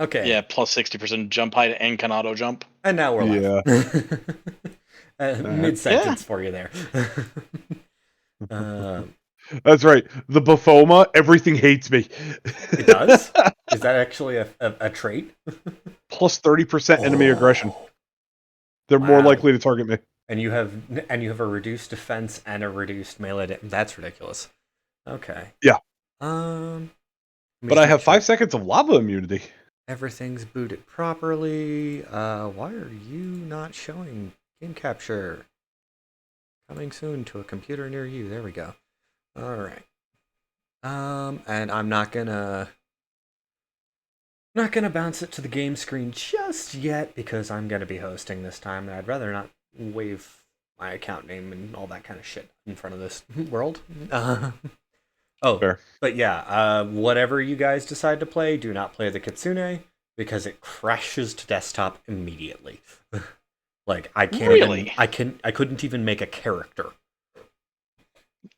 Okay. Yeah, plus 60% jump height and can auto jump. And now we're Yeah. live. Mid-sentence for you there. uh, That's right. The Bafoma, everything hates me. it does? Is that actually a trait? Plus 30% enemy aggression. They're more Wow. likely to target me. And you have a reduced defense and a reduced melee. That's ridiculous. Okay. Yeah. Let me But just I make have sure 5 seconds of lava immunity. everything's booted properly. Why are you not showing game capture? Coming soon to a computer near you. There we go. All right. And I'm not gonna bounce it to the game screen just yet because I'm gonna be hosting this time, and I'd rather not wave my account name and all that kind of shit in front of this world. Oh, Fair. but yeah, whatever you guys decide to play, do not play the Kitsune because it crashes to desktop immediately. Like I can't Really? I couldn't even make a character.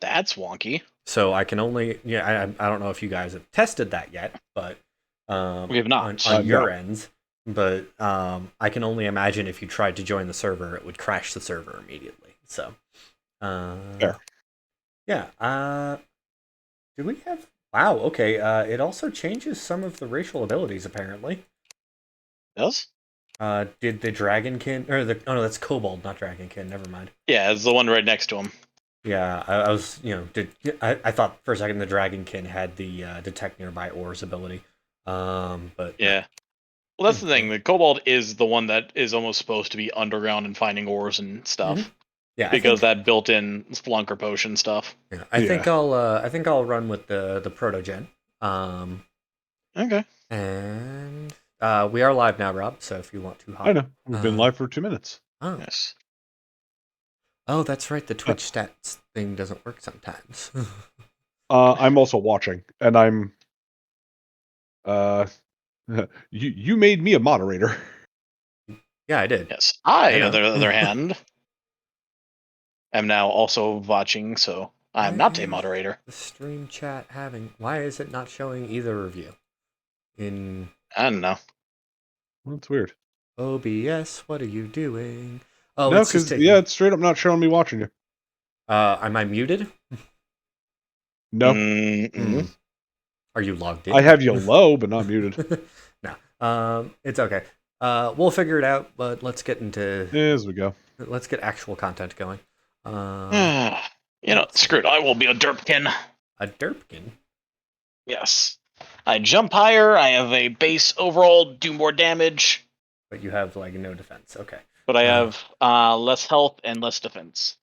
That's wonky. So I can only I don't know if you guys have tested that yet, but We have not. on your No. ends. But I can only imagine if you tried to join the server, it would crash the server immediately. So Fair. yeah. Do we have? Wow. Okay. It also changes some of the racial abilities apparently. Does? Did the Dragonkin or the? Oh no, that's Kobold, not Dragonkin. Never mind. Yeah, it's the one right next to him. Yeah, I was, I thought for a second the Dragonkin had the detect nearby ores ability, but Yeah. Well, that's the thing. The Kobold is the one that is almost supposed to be underground and finding ores and stuff. Mhm. Yeah, Because that built-in Splunker potion stuff. yeah, I think I'll run with the Protogen. Okay. And we are live now, Rob. So if you want to hop, I know. We've been live for 2 minutes. Oh, Yes. oh, that's right. The Twitch stats thing doesn't work sometimes. I'm also watching, and I'm. You made me a moderator. Yeah, I did. Yes. I, know. on the other hand, am now also watching, so I'm Why not a is moderator. the stream chat having? Why is it not showing either of you in I don't know. That's weird. OBS? What are you doing? Oh, No, it's just because taking. it's straight up not showing me watching you. Am I muted? No, Mm-mm. Are you logged in? I have you low, but not muted. No. It's okay. We'll figure it out. But let's get into. As we go. Let's get actual content going. Screw it. I will be a derpkin. A derpkin. Yes. I jump higher. I have a base overall, do more damage. But you have like no defense. Okay. But I have less health and less defense.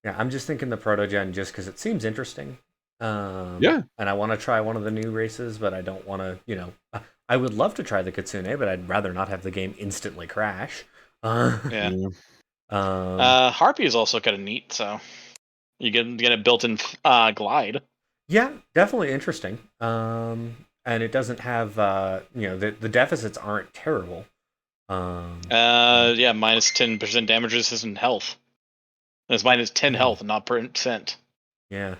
Yeah, I'm just thinking the protogen just because it seems interesting. Yeah. And I want to try one of the new races, but I don't want to. I would love to try the Kitsune, but I'd rather not have the game instantly crash. Yeah. Harpy is also kind of neat, so you get a built-in glide. Yeah, definitely interesting. And it doesn't have the deficits aren't terrible. Yeah, minus 10% damage resistance and health. And it's minus 10 health, not percent. Yeah.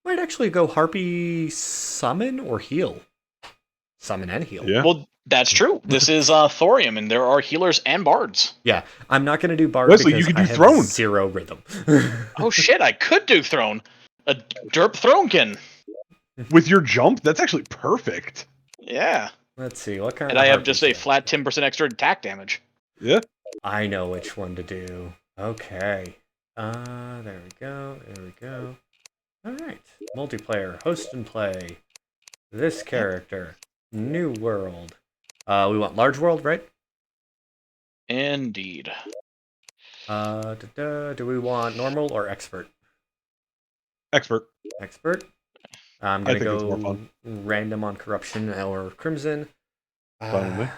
Might actually go Harpy summon or heal. Summon and heal. Yeah. Well, that's true. This is thorium, and there are healers and bards. Yeah, I'm not going to do bard Wesley, because you could do I have throne. 0 rhythm. Oh shit, I could do throne. A derp thronekin. With your jump, that's actually perfect. Yeah. Let's see, what kind And of I have Harpy just a should I flat do? 10% extra attack damage. Yeah. I know which one to do. Okay. There we go. There we go. All right. Multiplayer, host and play. This character. New world. We want large world, right? Indeed. Do we want normal or expert? Expert. Expert. I'm I gonna think it's more go fun. random on corruption or crimson. Fine with me.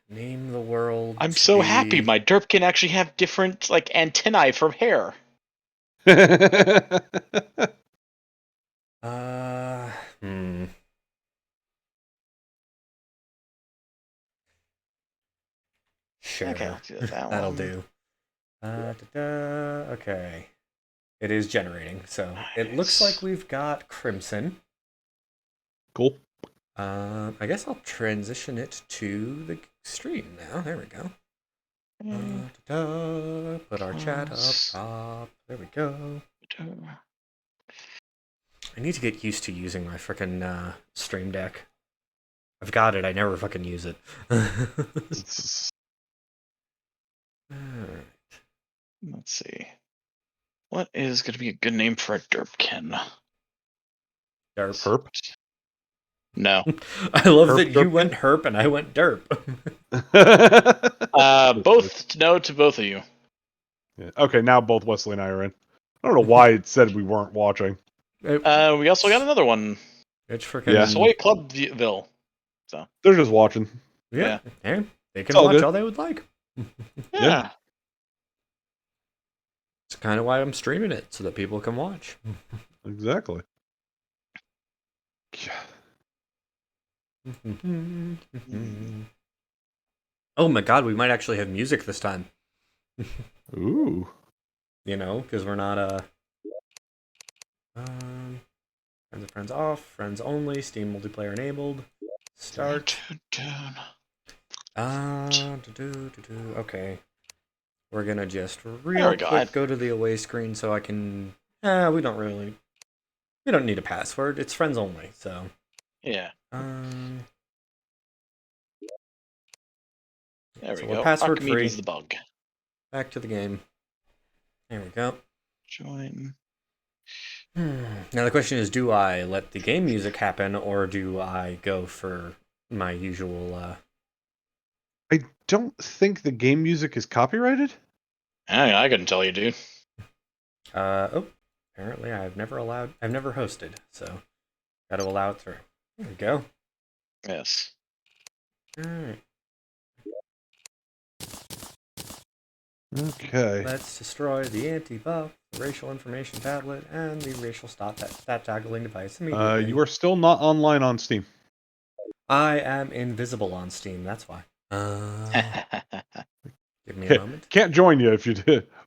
Name the world. I'm to so be- happy my derp can actually have different antennae for hair. Hmm. Sure. Okay, I'll do that That'll one. do. Okay. It is generating, so it looks Nice. like we've got crimson. Cool. I guess I'll transition it to the stream now. There we go. Put our chat up top. There we go. I need to get used to using my frickin' Stream Deck. I've got it, I never fucking use it. Alright. Let's see. What is going to be a good name for a derpkin? Derp. No. I love that you went herp and I went derp. Both no to both of you. Yeah. Okay, now both Wesley and I are in. I don't know why it said we weren't watching. We also got another one. It's freaking Soy Clubville. So they're just watching. Yeah. Hey, they can all watch good. all they would like. Yeah. It's kind of why I'm streaming it, so that people can watch. Exactly. Oh my god, we might actually have music this time. Ooh. You know, because we're not friends of friends off, friends only, Steam multiplayer enabled. Start. Okay. We're gonna just real quick go to the away screen so I can. We don't need a password. It's friends only, so. Yeah. There we go. Password free. Is the bug. Back to the game. There we go. Join. Now the question is, do I let the game music happen, or do I go for my usual? I don't think the game music is copyrighted. I couldn't tell you, dude. Apparently I've never hosted, so got to allow it through. There we go. Yes. Alright. Okay. Let's destroy the anti-buff, the racial information tablet, and the racial stat toggling device immediately. You are still not online on Steam. I am invisible on Steam, that's why. Give me a moment. Can't join you if you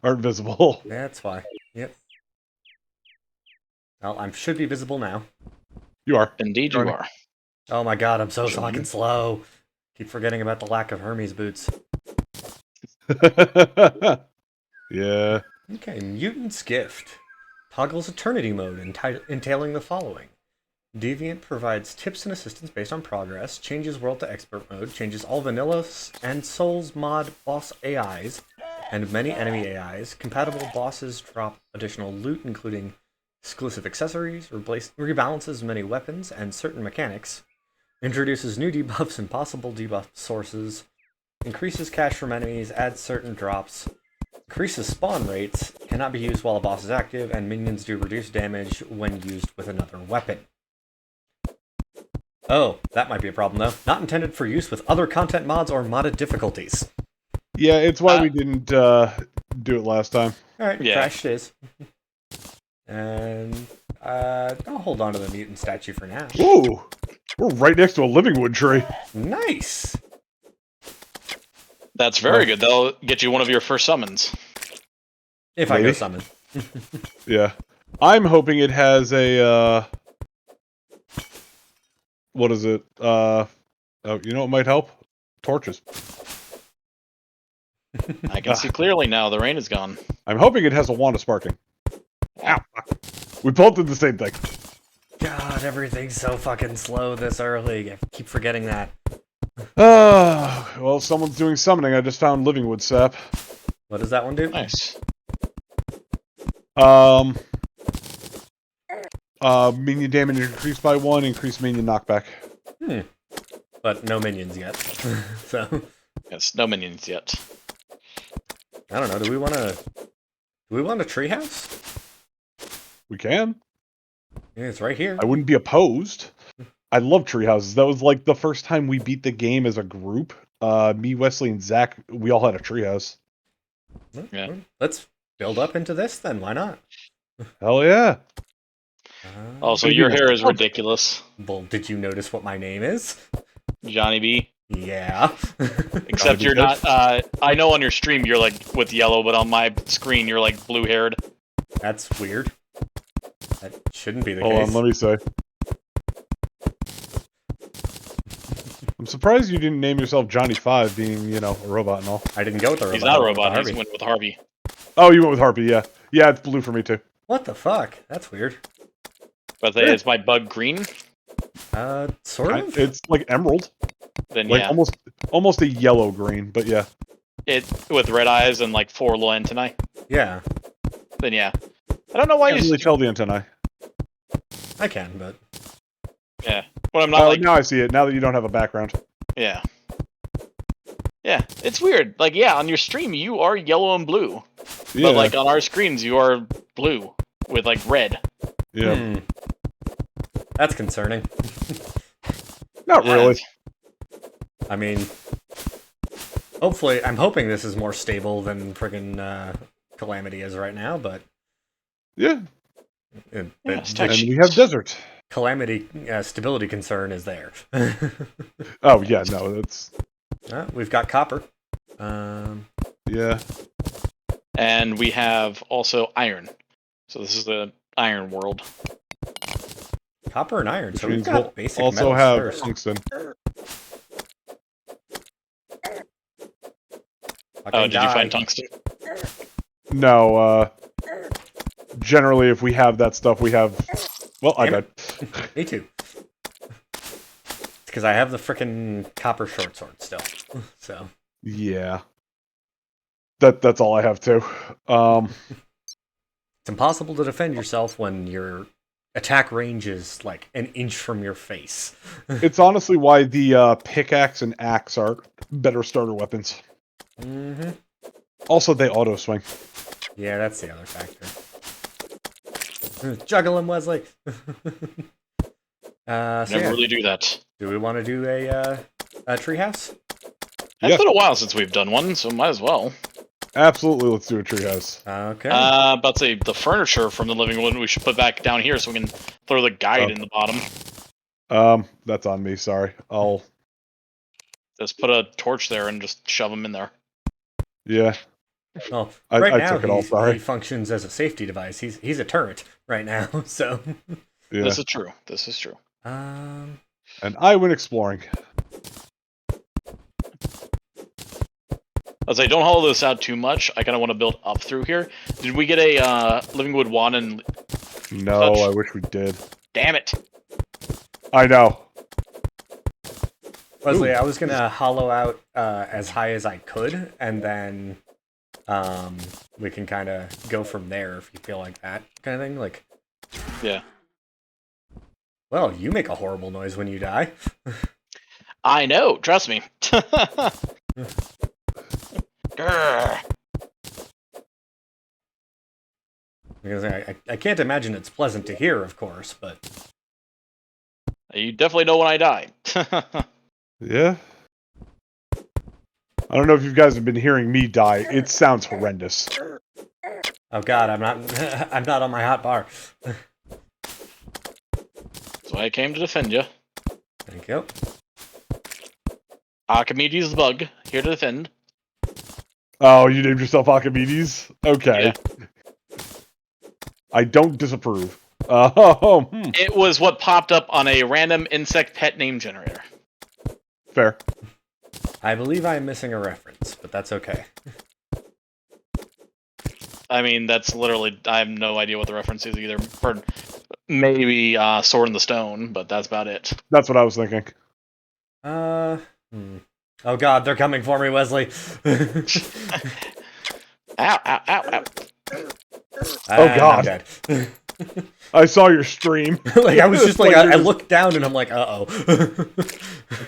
aren't visible. That's why. Yep. Well, I should be visible now. You are. Indeed you are. Oh my god, I'm so fucking slow. Keep forgetting about the lack of Hermes boots. Yeah. Okay, Mutant's Gift. Toggles Eternity mode, entailing the following. Deviant provides tips and assistance based on progress, changes world to expert mode, changes all vanilla and Souls mod boss AIs, and many enemy AIs. Compatible bosses drop additional loot, including exclusive accessories, rebalances many weapons and certain mechanics, introduces new debuffs and possible debuff sources, increases cash from enemies, adds certain drops, increases spawn rates, cannot be used while a boss is active, and minions do reduced damage when used with another weapon. Oh, that might be a problem though. Not intended for use with other content mods or modded difficulties. Yeah, it's why we didn't do it last time. Alright, crashed is. And I'll hold on to the mutant statue for now. Ooh! We're right next to a living wood tree. Nice! That's very good. They'll get you one of your first summons. If I go summon. Yeah. I'm hoping it has a, what is it? Oh, you know what might help? Torches. I can see clearly now. The rain is gone. I'm hoping it has a wand of sparking. Ow! We both did the same thing. God, everything's so fucking slow this early. I keep forgetting that. Well, someone's doing summoning. I just found living wood sap. What does that one do? Nice. Minion damage increased by 1, increased minion knockback. But no minions yet. So. Yes, no minions yet. I don't know. Do we want a treehouse? We can. Yeah, it's right here. I wouldn't be opposed. I love treehouses. That was like the first time we beat the game as a group. Me, Wesley, and Zach, we all had a treehouse. Yeah. Let's build up into this then. Why not? Hell yeah. Also, your hair is ridiculous. Well, did you notice what my name is? Johnny B. Yeah. Except you're not, I know on your stream you're like with yellow, but on my screen you're like blue haired. That's weird. That shouldn't be the case. Hold on, let me say. I'm surprised you didn't name yourself Johnny 5, being, a robot and all. I didn't go with the robot. He's not a robot. Harvey. He went with Harvey. Oh, you went with Harpy, yeah. Yeah, it's blue for me, too. What the fuck? That's weird. But is my bug green? Sort of? It's like emerald. Then Like yeah. almost a yellow-green, but yeah. It with red eyes and like 4 little antennae. Yeah. Then yeah. I don't know why I can't really tell the antennae. I can, but... Yeah. But I'm not now I see it, now that you don't have a background. Yeah. Yeah, it's weird. Like, yeah, on your stream you are yellow and blue. Yeah. But like on our screens you are blue with like red. Yeah. That's concerning. Not really. I mean, I'm hoping this is more stable than friggin' Calamity is right now, but... Yeah. Yeah, And we have desert. Calamity stability concern is there. Oh, yeah, no, that's... We've got copper. Yeah. And we have also iron. So this is the iron world. Copper and iron, so Which we've means got we'll basic also metals have first. tungsten. Oh, did you find tungsten? No, generally if we have that stuff, we have... Well, I died. Me too. It's because I have the frickin' copper short sword still. So. Yeah. That's all I have too. It's impossible to defend yourself when your attack range is like an inch from your face. It's honestly why the pickaxe and axe are better starter weapons. Mm-hmm. Also, they auto swing. Yeah, that's the other factor. Juggle him, Wesley. Never really do that. Do we want to do a treehouse? It's been a while since we've done one, so might as well. Absolutely, let's do a treehouse. Okay. About to say the furniture from the living room we should put back down here so we can throw the guide in the bottom. That's on me. Sorry. I'll just put a torch there and just shove them in there. Yeah. Well, I now took it all, sorry. he functions as a safety device. He's a turret right now, so. Yeah. This is true. This is true. And I went exploring. I'll say, don't hollow this out too much. I kind of want to build up through here. Did we get a living wood wand and... No, Such? I wish we did. Damn it. I know. Wesley, I was gonna hollow out as high as I could, and then we can kind of go from there if you feel like that kind of thing. Like, Yeah. well, you make a horrible noise when you die. I know. Trust me. Grr. Because I can't imagine it's pleasant to hear, of course, but You definitely know when I die. Yeah. I don't know if you guys have been hearing me die. It sounds horrendous. oh god, I'm not I'm not on my hot bar. So I came to defend you. Thank you. Archimedes the bug, here to defend. Oh, you named yourself Archimedes? Okay. Yeah. I don't disapprove. Oh, It was what popped up on a random insect pet name generator. Fair. I believe I'm missing a reference, but that's okay. I mean, that's literally... I have no idea what the reference is either. For maybe Sword in the Stone, but that's about it. That's what I was thinking. Oh god, they're coming for me, Wesley. Ow, ow, ow, ow. Oh, God. I'm dead. I saw your stream. like, I was just like, Like, I looked down and I'm like, uh-oh.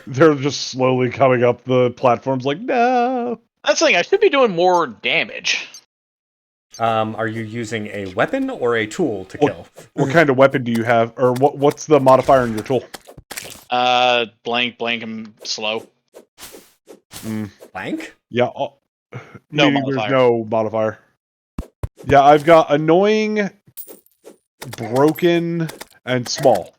They're just slowly coming up the platforms like, no. That's the thing, I should be doing more damage. Are you using a weapon or a tool to kill? What kind of weapon do you have? Or what's the modifier in your tool? Blank, and slow. Blank? Yeah. No meaning modifier. There's no modifier. Yeah, I've got annoying, broken, and small.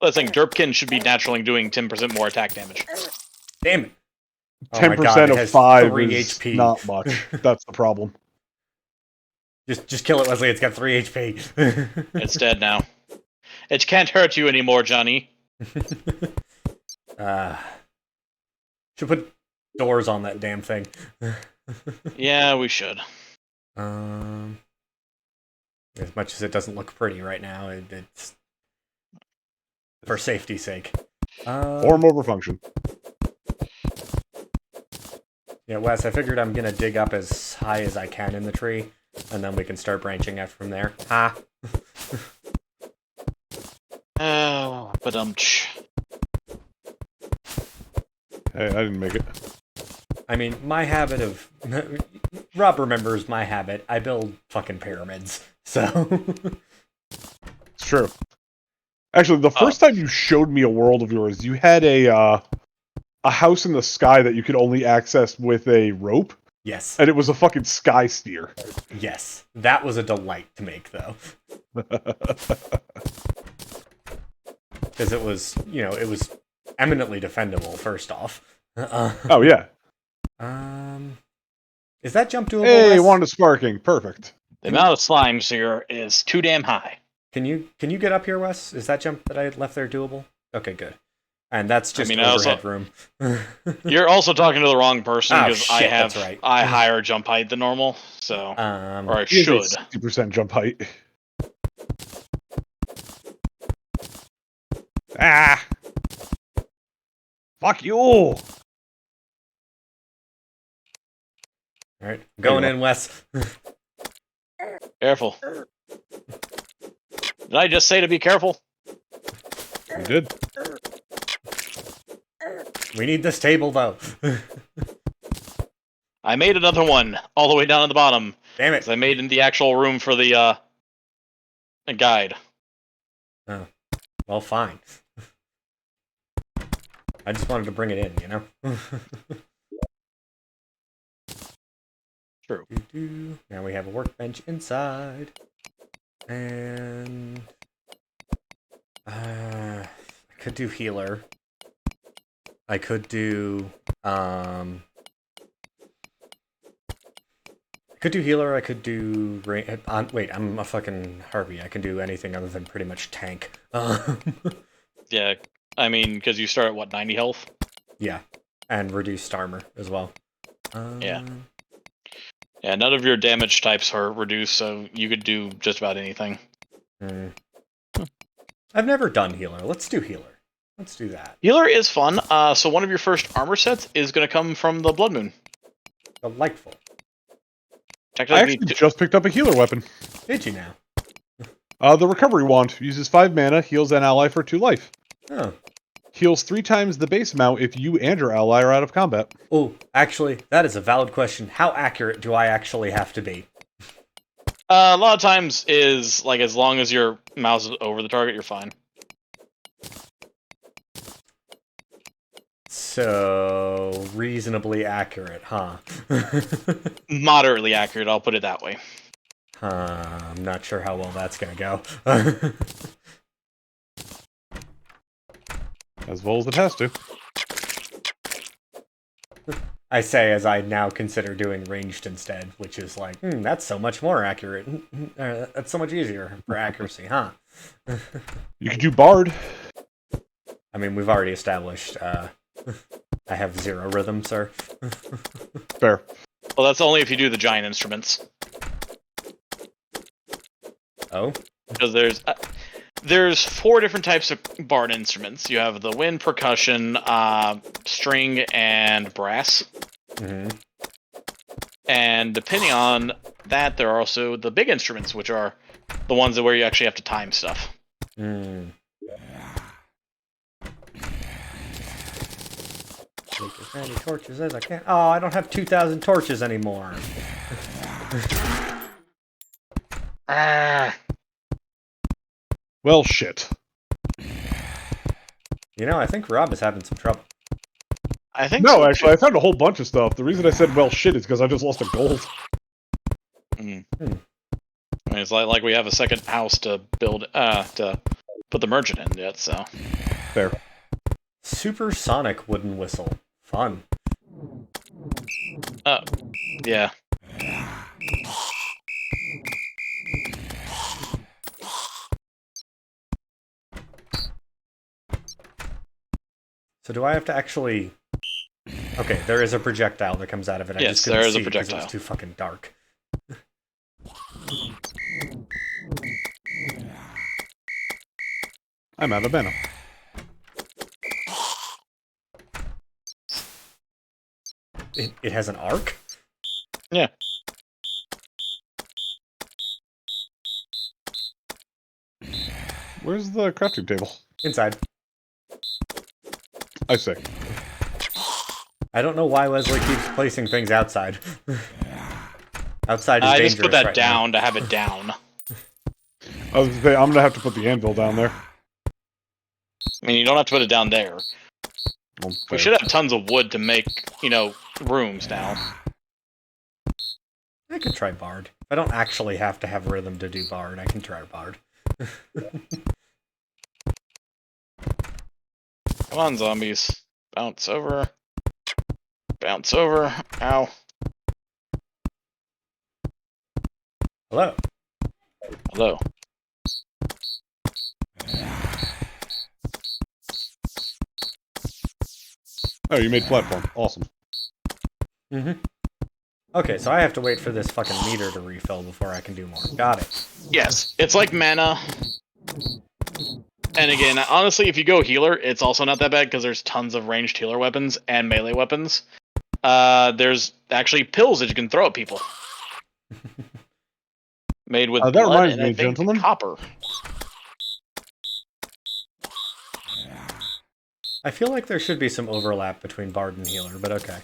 Let's think, Derpkin should be naturally doing 10% more attack damage. Damn it. 10% of 5 3 is HP. not much. That's the problem. Just kill it, Wesley. It's got 3 HP. It's dead now. It can't hurt you anymore, Johnny. Should put doors on that damn thing. Yeah, we should. As much as it doesn't look pretty right now, it's for safety's sake. Form over function. Yeah, Wes, I figured I'm gonna dig up as high as I can in the tree, and then we can start branching out from there. Ha! Oh, but Hey, I didn't make it. I mean, my habit of... Rob remembers my habit. I build fucking pyramids, so... It's true. Actually, the first time you showed me a world of yours, you had a house in the sky that you could only access with a rope. Yes. And it was a fucking sky sphere. Yes. That was a delight to make, though. Because it was, it was eminently defendable, first off. Oh, yeah. Is that jump doable? Hey, Wes? Wanda Sparking. Perfect. the amount of slimes here is too damn high. Can you get up here, Wes? Is that jump that I left there doable? Okay, good. And that's just overhead room. You're also talking to the wrong person because that's right. I higher jump height than normal, so or I He should. has a 60% jump height. Ah! Fuck you! All right, going in, Wes. Careful. Did I just say to be careful? You did. We need this table, though. I made another one all the way down at the bottom. Damn it! I made in the actual room for the guide. Oh, well, fine. I just wanted to bring it in, True. Now we have a workbench inside, and I could do healer. I could do healer. I could do wait, I'm a fucking Harvey. I can do anything other than pretty much tank. Yeah, I mean, because you start at what, 90 health? Yeah, and reduced armor as well. Yeah. Yeah, none of your damage types are reduced, so you could do just about anything. I've never done healer. Let's do healer. Let's do that. Healer is fun. So one of your first armor sets is going to come from the Blood Moon. Delightful. I actually just picked up a healer weapon. Did you now? The Recovery Wand uses 5 mana, heals an ally for 2 life. Oh. Heals 3 times the base amount if you and your ally are out of combat. Oh, actually, that is a valid question. How accurate do I actually have to be? A lot of times is, like, as long as your mouse is over the target, you're fine. So, reasonably accurate, huh? Moderately accurate, I'll put it that way. I'm not sure how well that's gonna go. As well as it has to. I say as I now consider doing ranged instead, which is like, that's so much more accurate. That's so much easier for accuracy, huh? You could do Bard. I mean, we've already established I have 0 rhythm, sir. Fair. Well, that's only if you do the giant instruments. Oh? Because there's 4 different types of bard instruments. You have the wind, percussion, string, and brass. Mm-hmm. And depending on that, there are also the big instruments, which are the ones where you actually have to time stuff. Take as many torches as I can. Oh, I don't have 2,000 torches anymore. Well, shit. I think Rob is having some trouble. I think No, so, actually, too. I found a whole bunch of stuff. The reason I said, well, shit, is because I just lost a gold. I mean, it's like we have a second house to build, to put the merchant in yet, so. Fair. Supersonic wooden whistle. Fun. Yeah. So do I have to actually... Okay, there is a projectile that comes out of it. I Yes, just couldn't there is a see because it projectile. was too fucking dark. I'm out of mana. It has an arc? Yeah. Where's the crafting table? Inside. I see. I don't know why Leslie keeps placing things outside. Outside is I dangerous just put that right down to have it down. I was gonna say, I'm gonna have to put the anvil down there. I mean, you don't have to put it down there. Well, We fair. should have tons of wood to make, rooms now. I could try Bard. I don't actually have to have rhythm to do Bard. I can try Bard. Come on, zombies. Bounce over. Bounce over. Ow. Hello. Hello. Oh, you made platform. Awesome. Mm-hmm. Okay, so I have to wait for this fucking meter to refill before I can do more. Got it. Yes, it's like mana. And again, honestly, if you go healer, it's also not that bad because there's tons of ranged healer weapons and melee weapons. There's actually pills that you can throw at people. Made with That blood reminds and me, I think gentlemen. copper. I feel like there should be some overlap between Bard and Healer, but okay.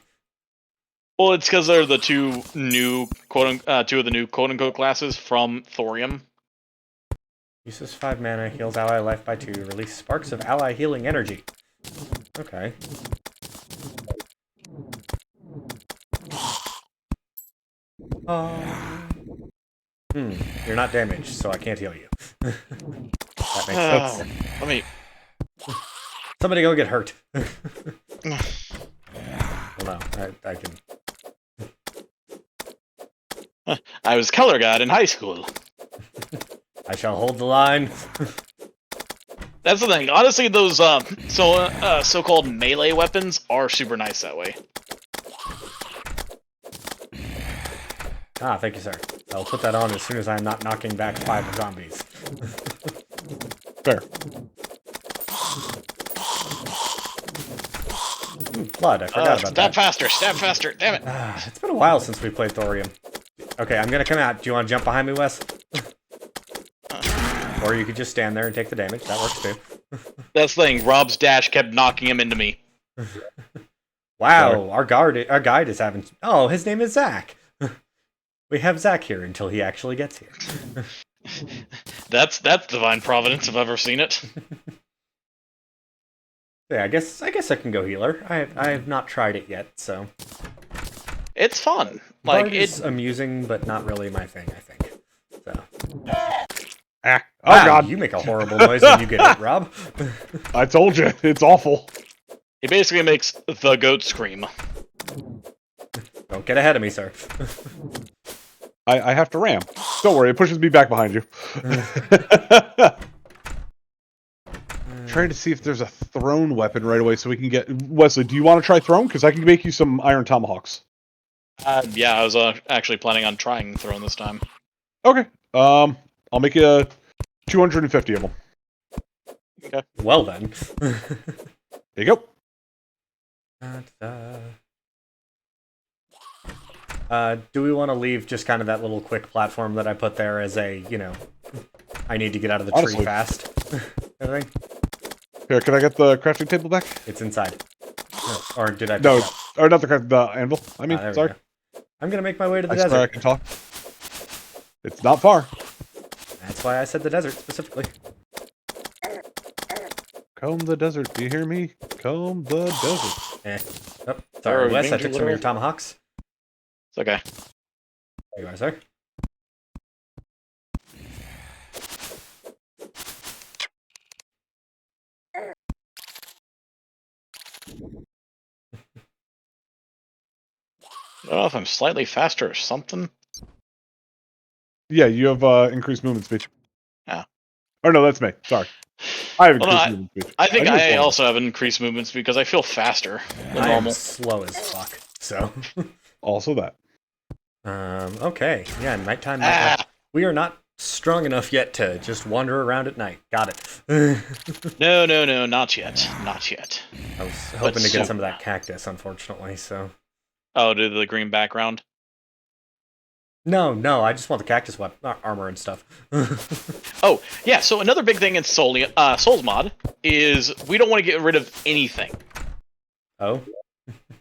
Well, it's because they're the two of the new quote-unquote classes from Thorium. Uses 5 mana, heals ally life by 2, release sparks of ally healing energy. Okay. You're not damaged, so I can't heal you. That makes sense. Let me... Somebody go get hurt. Well, no, I can... I was color guard in high school. I shall hold the line. That's the thing. Honestly, those so-called melee weapons are super nice that way. Ah, thank you, sir. I'll put that on as soon as I'm not knocking back 5 zombies. Fair. Blood, I forgot about that. Stab faster, damn it. It's been a while since we played Thorium. Okay, I'm gonna come out. Do you want to jump behind me, Wes? Or you could just stand there and take the damage. That works too. That's the thing. Rob's dash kept knocking him into me. Wow, our guide is having... Oh, his name is Zach. We have Zach here until he actually gets here. That's divine providence if I've ever seen it. Yeah, I guess I can go healer. I have not tried it yet, so... It's fun. Bard is amusing, but not really my thing, I think. So... Ah. Oh, Wow, God. you make a horrible noise when you get hit, Rob. I told you. It's awful. He basically makes the goat scream. Don't get ahead of me, sir. I have to ram. Don't worry, it pushes me back behind you. Trying to see if there's a thrown weapon right away so we can get... Wesley, do you want to try thrown? Because I can make you some iron tomahawks. Yeah, I was actually planning on trying throwing this time. Okay. I'll make you 250 of them. Okay. Well then. There you go. Do we want to leave just kind of that little quick platform that I put there as a, I need to get out of the Honestly. tree fast? Everything? Here, can I get the crafting table back? It's inside. Or did I? No, pick it up? or not the anvil. I mean, There we sorry. go. I'm gonna make my way to the I swear I desert. can talk. It's not far. That's why I said the desert specifically. Comb the desert. Do you hear me? Comb the desert. Oh, sorry, Or Wes. I mangy took some of your little- tomahawks. It's okay. There you are, sir. I don't know if I'm slightly faster or something. Yeah, you have increased movement speed. Yeah. Or no, that's me. Sorry. I have Well, no, increased movement speed. I think just I wanna- also have increased movement speed because I feel faster than I am normal. slow as fuck. So. Also that. Okay. Yeah, nighttime. Ah! We are not strong enough yet to just wander around at night. Got it. No, not yet. Not yet. I was hoping to soon. get some of that cactus, unfortunately, so... Oh, did the green background? No, I just want the cactus armor and stuff. Oh, yeah, so another big thing in Souls Mod is we don't want to get rid of anything. Oh?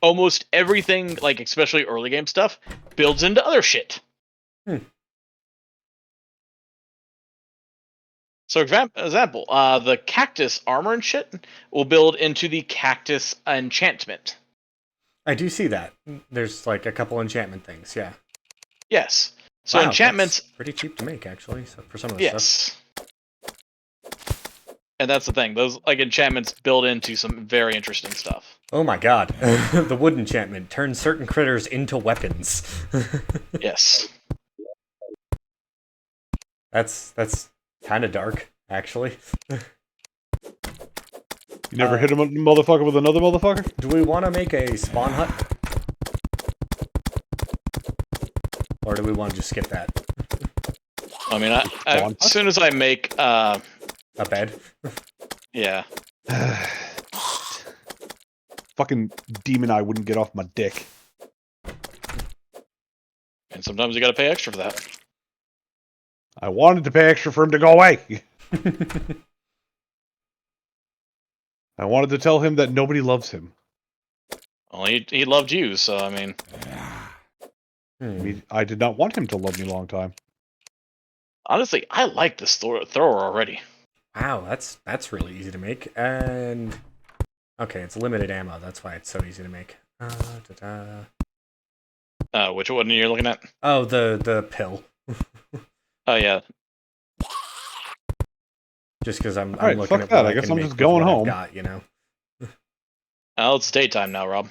Almost everything, like especially early game stuff, builds into other shit. So, example, the Cactus Armor and shit will build into the Cactus Enchantment. I do see that. There's like a couple enchantment things, yeah. Yes. So Wow, enchantments... that's pretty cheap to make, actually, so for some of the stuff. Yes. And that's the thing. Those like enchantments build into some very interesting stuff. Oh my god. The wood enchantment turns certain critters into weapons. Yes. That's kind of dark, actually. You never hit a motherfucker with another motherfucker? Do we want to make a spawn hut? Or do we want to just skip that? I mean, as soon as I make, A bed? yeah. Fucking demon eye wouldn't get off my dick. And sometimes you gotta pay extra for that. I wanted to pay extra for him to go away. I wanted to tell him that nobody loves him. Well, he loved you, so I mean... I mean, I did not want him to love me a long time. Honestly, I like this thrower already. Wow, that's really easy to make. And okay, it's limited ammo. That's why it's so easy to make. Which one are you looking at? Oh, the pill. Oh, yeah. Just because I'm Alright, looking fuck at what that. I I guess can I'm make just with going what I've home. got, you know. Oh, it's daytime now, Rob.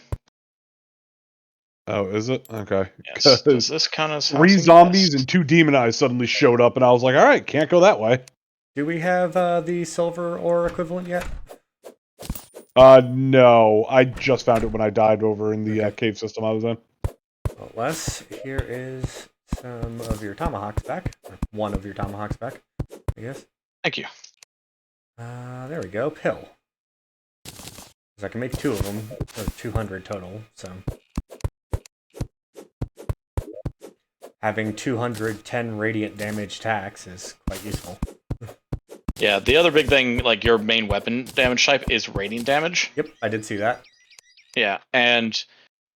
Oh, is it? Okay. Yes. Does this count as 3 zombies and 2 demon eyes suddenly showed up, and I was like, alright, can't go that way. Do we have the silver ore equivalent yet? No. I just found it when I died over in the cave system I was in. Well, Wes, here is some of your tomahawks back. Or one of your tomahawks back, I guess. Thank you. There we go. Pill. Because I can make 2 of them, so 200 total, so... Having 210 radiant damage tax is quite useful. Yeah, the other big thing, like your main weapon damage type, is radiant damage. Yep, I did see that. Yeah, and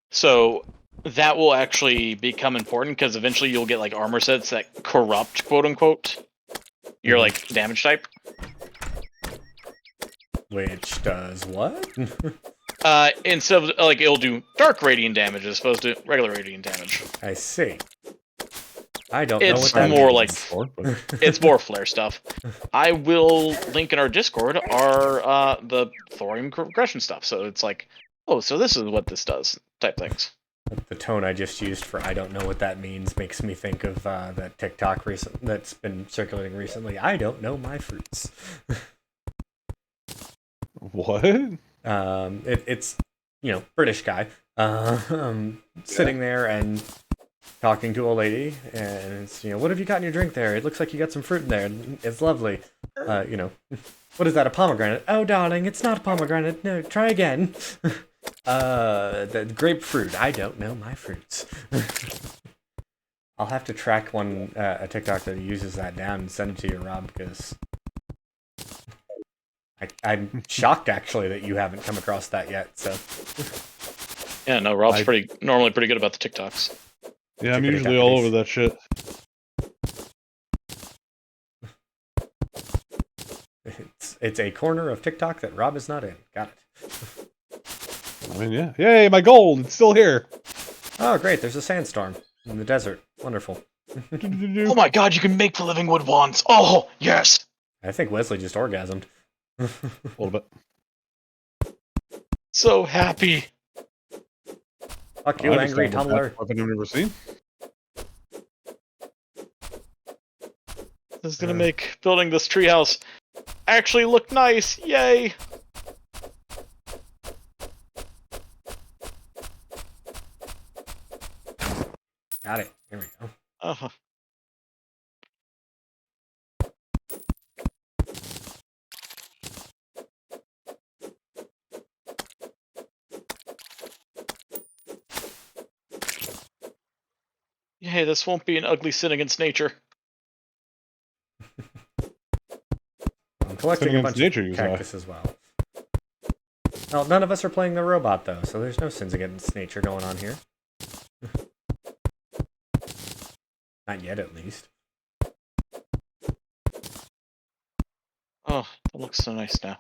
so that will actually become important because eventually you'll get like armor sets that corrupt, quote unquote, your like damage type. Which does what? Instead of like it'll do dark radiant damage as opposed to regular radiant damage. I see. I don't know It's what that more means. like it's more flare stuff. I will link in our Discord our the thorium progression stuff. So it's like, oh, so this is what this does type things. The tone I just used for "I don't know what that means" makes me think of that TikTok that's been circulating recently. I don't know my fruits. What? It's British guy sitting there and talking to a lady, and it's what have you got in your drink there? It looks like you got some fruit in there. It's lovely. What is that? A pomegranate? Oh, darling, it's not a pomegranate. No, try again. The grapefruit. I don't know my fruits. I'll have to track a TikTok that uses that down and send it to you, Rob, because I'm shocked actually that you haven't come across that yet. So yeah, no, Rob's normally pretty good about the TikToks. Yeah, I'm usually all over that shit. It's a corner of TikTok that Rob is not in. Got it. I mean, yeah. Yay, my gold! It's still here! Oh, great, there's a sandstorm in the desert. Wonderful. Oh my god, you can make the living wood wands! Oh, yes! I think Wesley just orgasmed. A little bit. So happy. Fuck you, angry Tumblr. Weapon I've never seen. This is gonna make building this treehouse actually look nice. Yay! Got it. Here we go. Uh-huh. Yay, this won't be an ugly sin against nature. I'm collecting a bunch of cactus as well. Well, none of us are playing the robot, though, so there's no sins against nature going on here. Not yet, at least. Oh, that looks so nice now.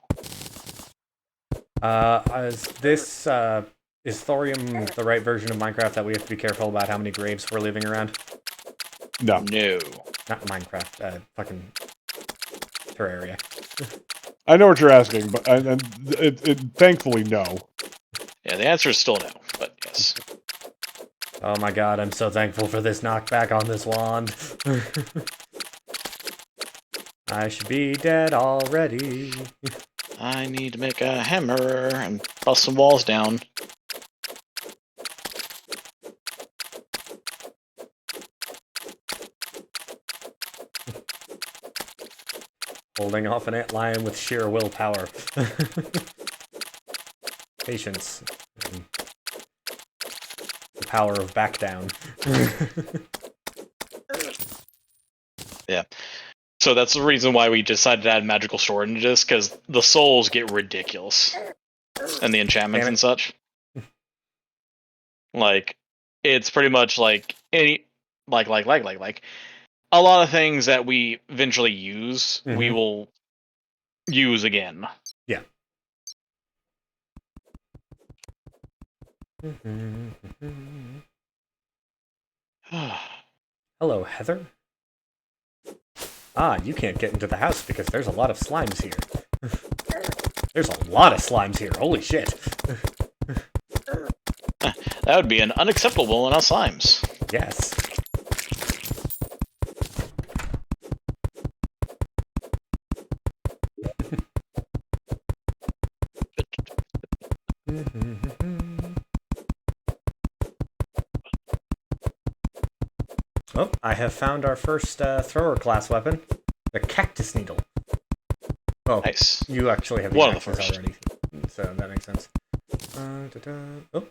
Is thorium the right version of Minecraft that we have to be careful about how many graves we're leaving around? No. No. Not Minecraft, fucking Terraria. I know what you're asking, but thankfully, no. Yeah, the answer is still no, but yes. Oh my god, I'm so thankful for this knockback on this wand. I should be dead already. I need to make a hammer and bust some walls down. Holding off an antlion with sheer willpower. Patience. And the power of back down. Yeah. So that's the reason why we decided to add magical storages, because the souls get ridiculous. And the enchantments and such. Like, it's pretty much like any like a lot of things that we eventually use, we will use again. Yeah. Hello, Heather. Ah, you can't get into the house because there's a lot of slimes here. There's a lot of slimes here, holy shit. That would be an unacceptable amount of slimes. Yes. Oh, I have found our first thrower class weapon, the Cactus Needle. Oh, nice. You actually have one of the axes first already, so that makes sense. Oh.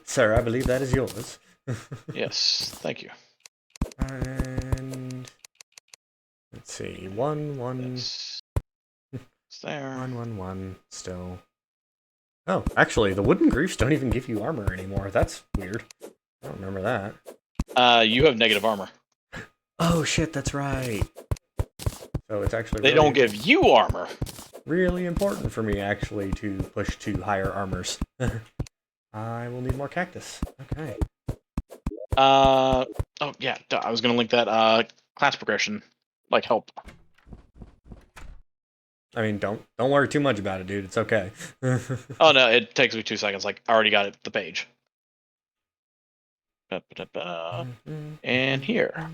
Sir, I believe that is yours. Yes, thank you. And let's see, 1-1. Yes. It's there. 1-1-1 still. Oh, actually, the wooden griefs don't even give you armor anymore. That's weird. I don't remember that. You have negative armor. Oh shit, that's right. So it's actually they really, don't give you armor. Really important for me actually to push to higher armors. I will need more cactus. Okay. Oh yeah, I was gonna link that class progression, like help. I mean, don't worry too much about it, dude. It's okay. Oh no, it takes me 2 seconds. Like I already got it, the page. And here.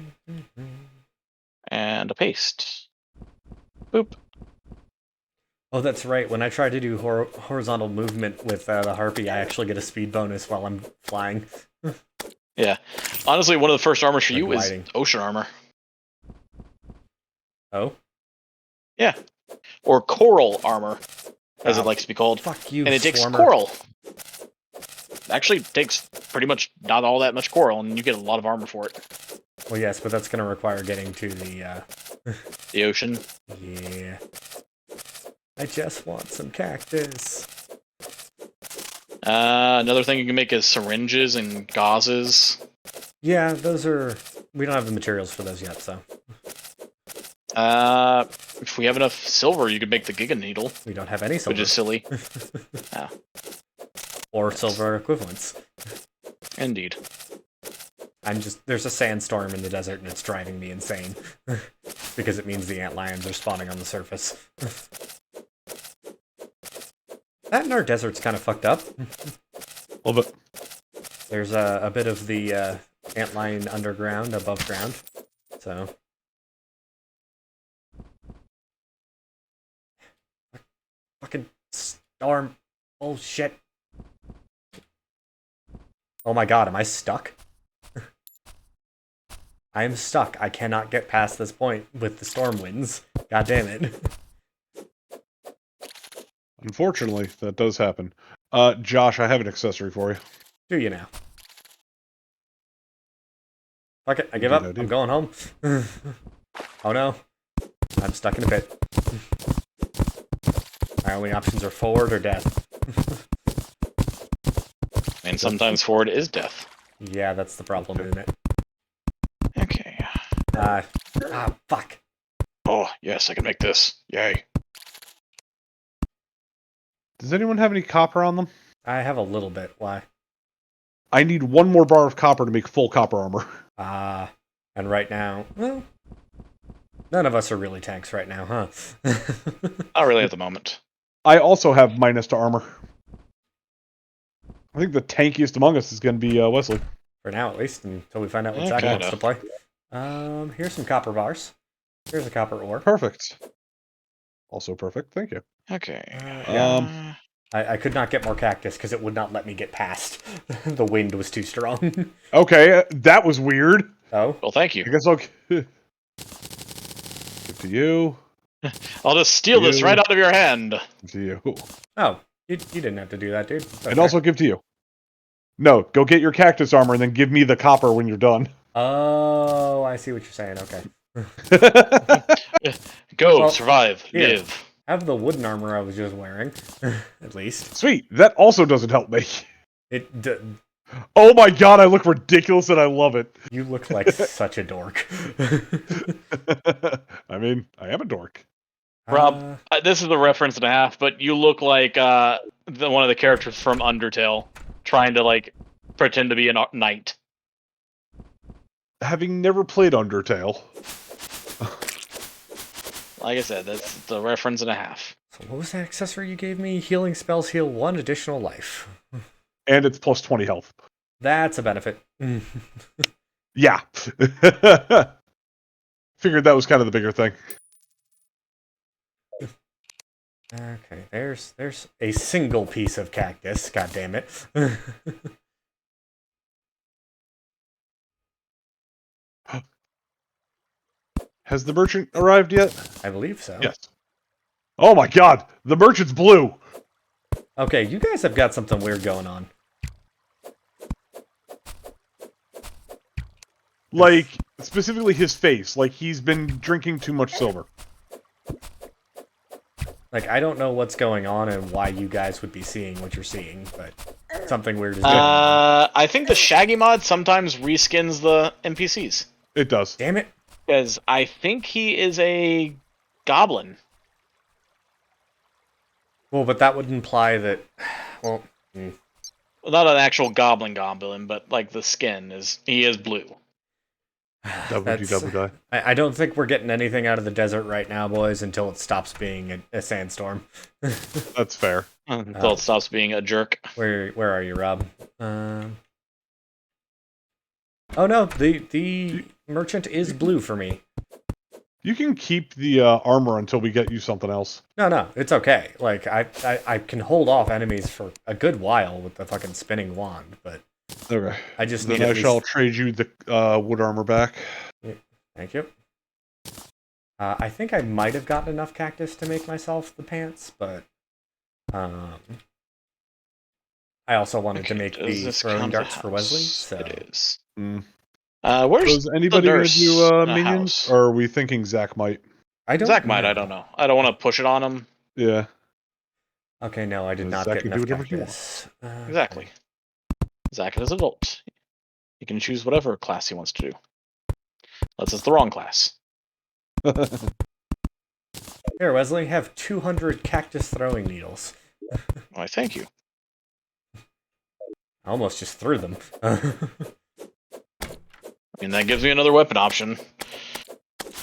And a paste. Boop. Oh, that's right. When I try to do horizontal movement with the harpy, I actually get a speed bonus while I'm flying. Yeah. Honestly, one of the first armors for Like you gliding. is ocean armor. Oh? Yeah. Or coral armor, as it likes to be called. Fuck you, and it takes Swarmer. coral. Actually, it takes pretty much not all that much coral, and you get a lot of armor for it. Well, yes, but that's going to require getting to the, The ocean. Yeah. I just want some cactus. Another thing you can make is syringes and gauzes. Yeah, those are... We don't have the materials for those yet, so... If we have enough silver, you could make the Giga Needle. We don't have any silver. Which is silly. Oh. Or silver equivalents. Indeed. There's a sandstorm in the desert and it's driving me insane. Because it means the antlions are spawning on the surface. That in our desert's kind of fucked up. A little bit. There's a bit of the antlion underground, above ground. So... fucking storm bullshit. Oh my god, am I stuck? I am stuck. I cannot get past this point with the storm winds. God damn it. Unfortunately, that does happen. Josh, I have an accessory for you. Do you now? Fuck it, I give up. I'm going home. Oh no. I'm stuck in a pit. My only options are forward or death. And sometimes forward is death. Yeah, that's the problem, isn't it? Okay. Fuck. Oh, yes, I can make this. Yay. Does anyone have any copper on them? I have a little bit. Why? I need one more bar of copper to make full copper armor. And right now, well, none of us are really tanks right now, huh? Not really at the moment. I also have -to armor. I think the tankiest among us is going to be Wesley. For now, at least, until we find out what Yeah, Zach wants kinda. to play. Here's some copper bars. Here's a copper ore. Perfect. Also perfect, thank you. Okay. Yeah. I could not get more cactus because it would not let me get past. The wind was too strong. Okay, that was weird. Oh? Well, thank you. I guess I'll give to you. I'll just steal this You. right out of your hand. To you. Oh, you didn't have to do that, dude. It's And okay. also give to you. No, go get your cactus armor and then give me the copper when you're done. Oh, I see what you're saying. Okay. Go, Well, survive, here. live. Have the wooden armor I was just wearing, at least. Sweet, that also doesn't help me. Oh my god, I look ridiculous and I love it. You look like such a dork. I mean, I am a dork. Rob, this is a reference and a half, but you look like one of the characters from Undertale, trying to like pretend to be a knight. Having never played Undertale. Like I said, that's the reference and a half. So what was that accessory you gave me? Healing spells heal 1 additional life. And it's plus 20 health. That's a benefit. Yeah. Figured that was kind of the bigger thing. Okay, there's a single piece of cactus. God damn it. Has the merchant arrived yet? I believe so. Yes. Oh my god, the merchant's blue! Okay, you guys have got something weird going on. Like, specifically his face. Like, he's been drinking too much silver. Like, I don't know what's going on and why you guys would be seeing what you're seeing, but something weird is going on. I think the Shaggy mod sometimes reskins the NPCs. It does. Damn it. Because I think he is a goblin. Well, but that would imply that... Well... Well, not an actual goblin, but like the skin he is blue. I don't think we're getting anything out of the desert right now, boys, until it stops being a sandstorm. That's fair. Until it stops being a jerk. Where are you, Rob? Oh no, the merchant is blue for me. You can keep the armor until we get you something else. No, it's okay. Like, I can hold off enemies for a good while with the fucking spinning wand, but... Okay. I just then need I shall trade you the wood armor back. Yeah, thank you. I think I might have gotten enough cactus to make myself the pants, but I also wanted to make the throwing darts for Wesley. So it is. Mm. Where's is anybody the going nurse to do minions, house? or are we thinking Zach might? Zach might. I don't know. I don't want to push it on him. Yeah. Okay, no, I did not Zach get can enough do whatever he cactus. Exactly. Zach is an adult. He can choose whatever class he wants to do. Unless it's the wrong class. Here, Wesley, have 200 cactus throwing needles. Why, thank you. I almost just threw them. I mean, that gives me another weapon option.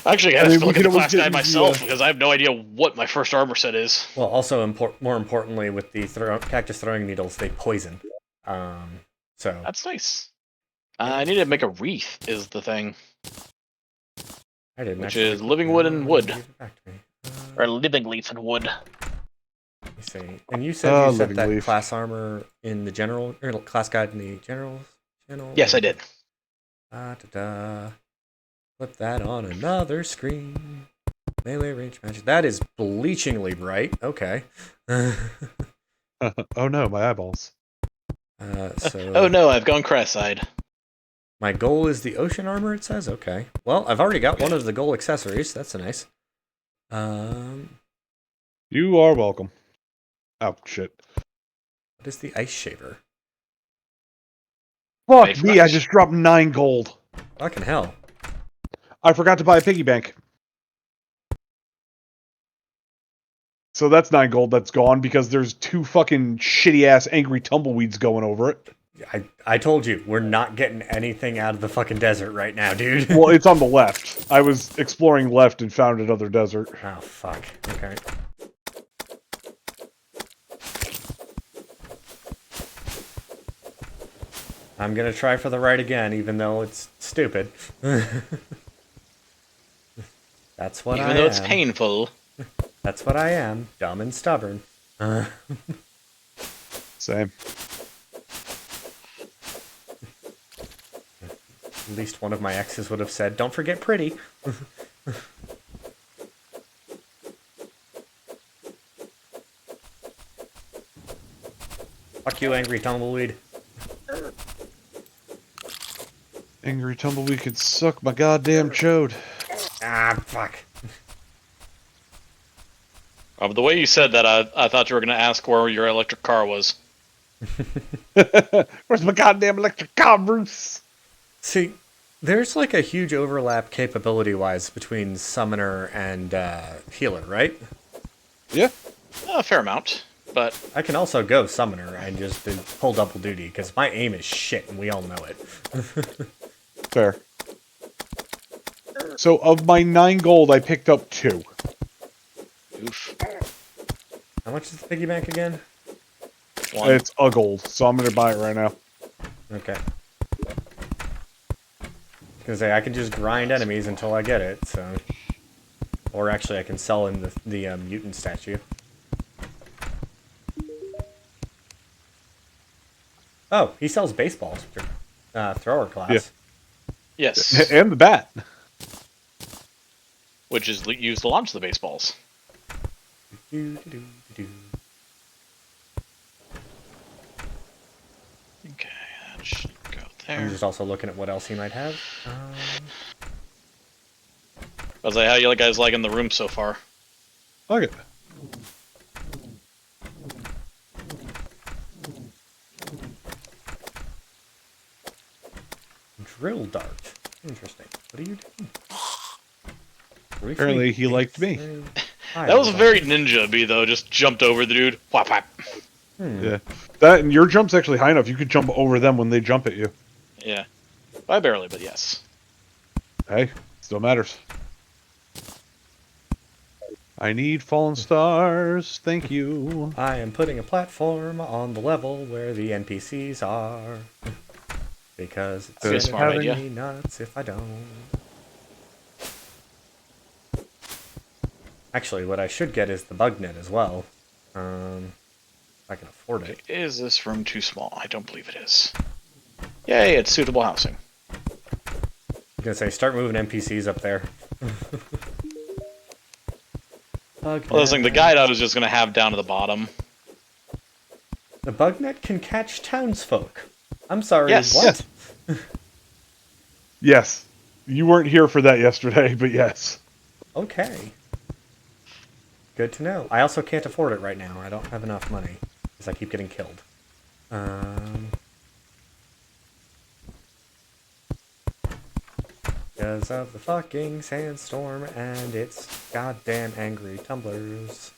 Actually, I have to look at the class guide myself, because I have no idea what my first armor set is. Well, also, more importantly, with the cactus throwing needles, they poison. So that's nice. I need to make a wreath, is the thing. I didn't. Which is living wood and wood. Or living leaf and wood. me see. And you said you set Living that leaf. class armor in the general, or class guide in the general channel? Yes, I did. Da-da-da. Flip that on another screen. Melee range magic. That is bleachingly bright. Okay. Oh no, my eyeballs. So Oh no, I've gone cross-eyed. my goal is the ocean armor, it says. Okay. Well, I've already got one of the goal accessories. That's nice. You are welcome. Oh, shit. What is the ice shaver? Fuck Wait, me, I just dropped 9 gold. Fucking hell. I forgot to buy a piggy bank. So that's 9 gold that's gone because there's 2 fucking shitty-ass angry tumbleweeds going over it. I told you, we're not getting anything out of the fucking desert right now, dude. Well, it's on the left. I was exploring left and found another desert. Oh, fuck. Okay. I'm gonna try for the right again, even though it's stupid. That's what I am. Even though it's painful. That's what I am. Dumb and stubborn. Same. At least one of my exes would have said, don't forget pretty. Fuck you, angry tumbleweed. Angry tumbleweed could suck my goddamn chode. Ah, fuck. The way you said that, I thought you were going to ask where your electric car was. Where's my goddamn electric car, Bruce? See, there's like a huge overlap capability-wise between summoner and healer, right? Yeah. A fair amount, but... I can also go summoner and just pull double duty, because my aim is shit, and we all know it. Fair. So, of my 9 gold, I picked up 2. Oof. How much is the piggy bank again? 1. It's a gold, so I'm gonna buy it right now. Okay. I was gonna say, I can just grind enemies until I get it, so... Or actually, I can sell in the mutant statue. Oh, he sells baseballs. Thrower class. Yeah. Yes. And the bat. Which is used to launch the baseballs. Do-do-do-do-do. Okay, that should go I'm there. just also looking at what else he might have. I was like, how you guys liking the room so far? Look it. Drill dart. Interesting. What are you doing? Apparently he liked me. That was very ninja-y, though. Just jumped over the dude. Whap, whap. Yeah. That and your jump's actually high enough. You could jump over them when they jump at you. Yeah. I barely, but yes. Hey, still matters. I need fallen stars. Thank you. I am putting a platform on the level where the NPCs are. Because it's That's a gonna smart drive idea. me nuts if I don't. Actually, what I should get is the bug net as well. If I can afford it. Is this room too small? I don't believe it is. Yay, it's suitable housing. I'm gonna say, start moving NPCs up there. Bug Well, I was net. like, the guide I was just going to have down to the bottom. The bug net can catch townsfolk. I'm sorry, Yes. what? Yes. You weren't here for that yesterday, but yes. Okay. Good to know. I also can't afford it right now. I don't have enough money. Because I keep getting killed. Because of the fucking sandstorm and its goddamn angry tumblers.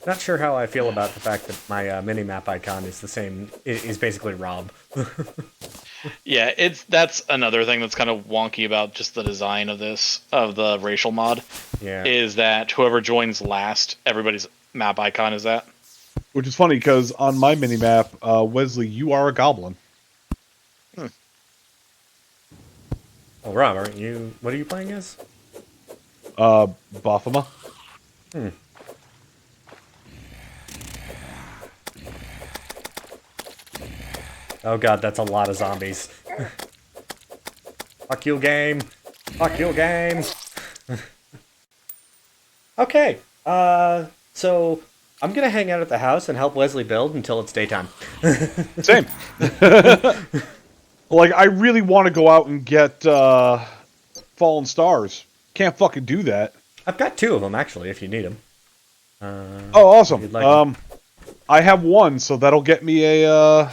Not sure how I feel about the fact that my mini-map icon is the same, is basically Rob. Yeah, that's another thing that's kind of wonky about just the design of this, of the racial mod, Yeah. is that whoever joins last, everybody's map icon is that. Which is funny, because on my mini-map, Wesley, you are a goblin. Oh, Rob, aren't you... What are you playing as? Bothama. Hmm. Oh god, that's a lot of zombies. Fuck you, game. Fuck you, game. Okay. So I'm gonna hang out at the house and help Wesley build until it's daytime. Same. Like, I really want to go out and get Fallen Stars. Can't fucking do that. I've got 2 of them actually, if you need them. Oh, awesome. You'd like 'em. I have 1, so that'll get me a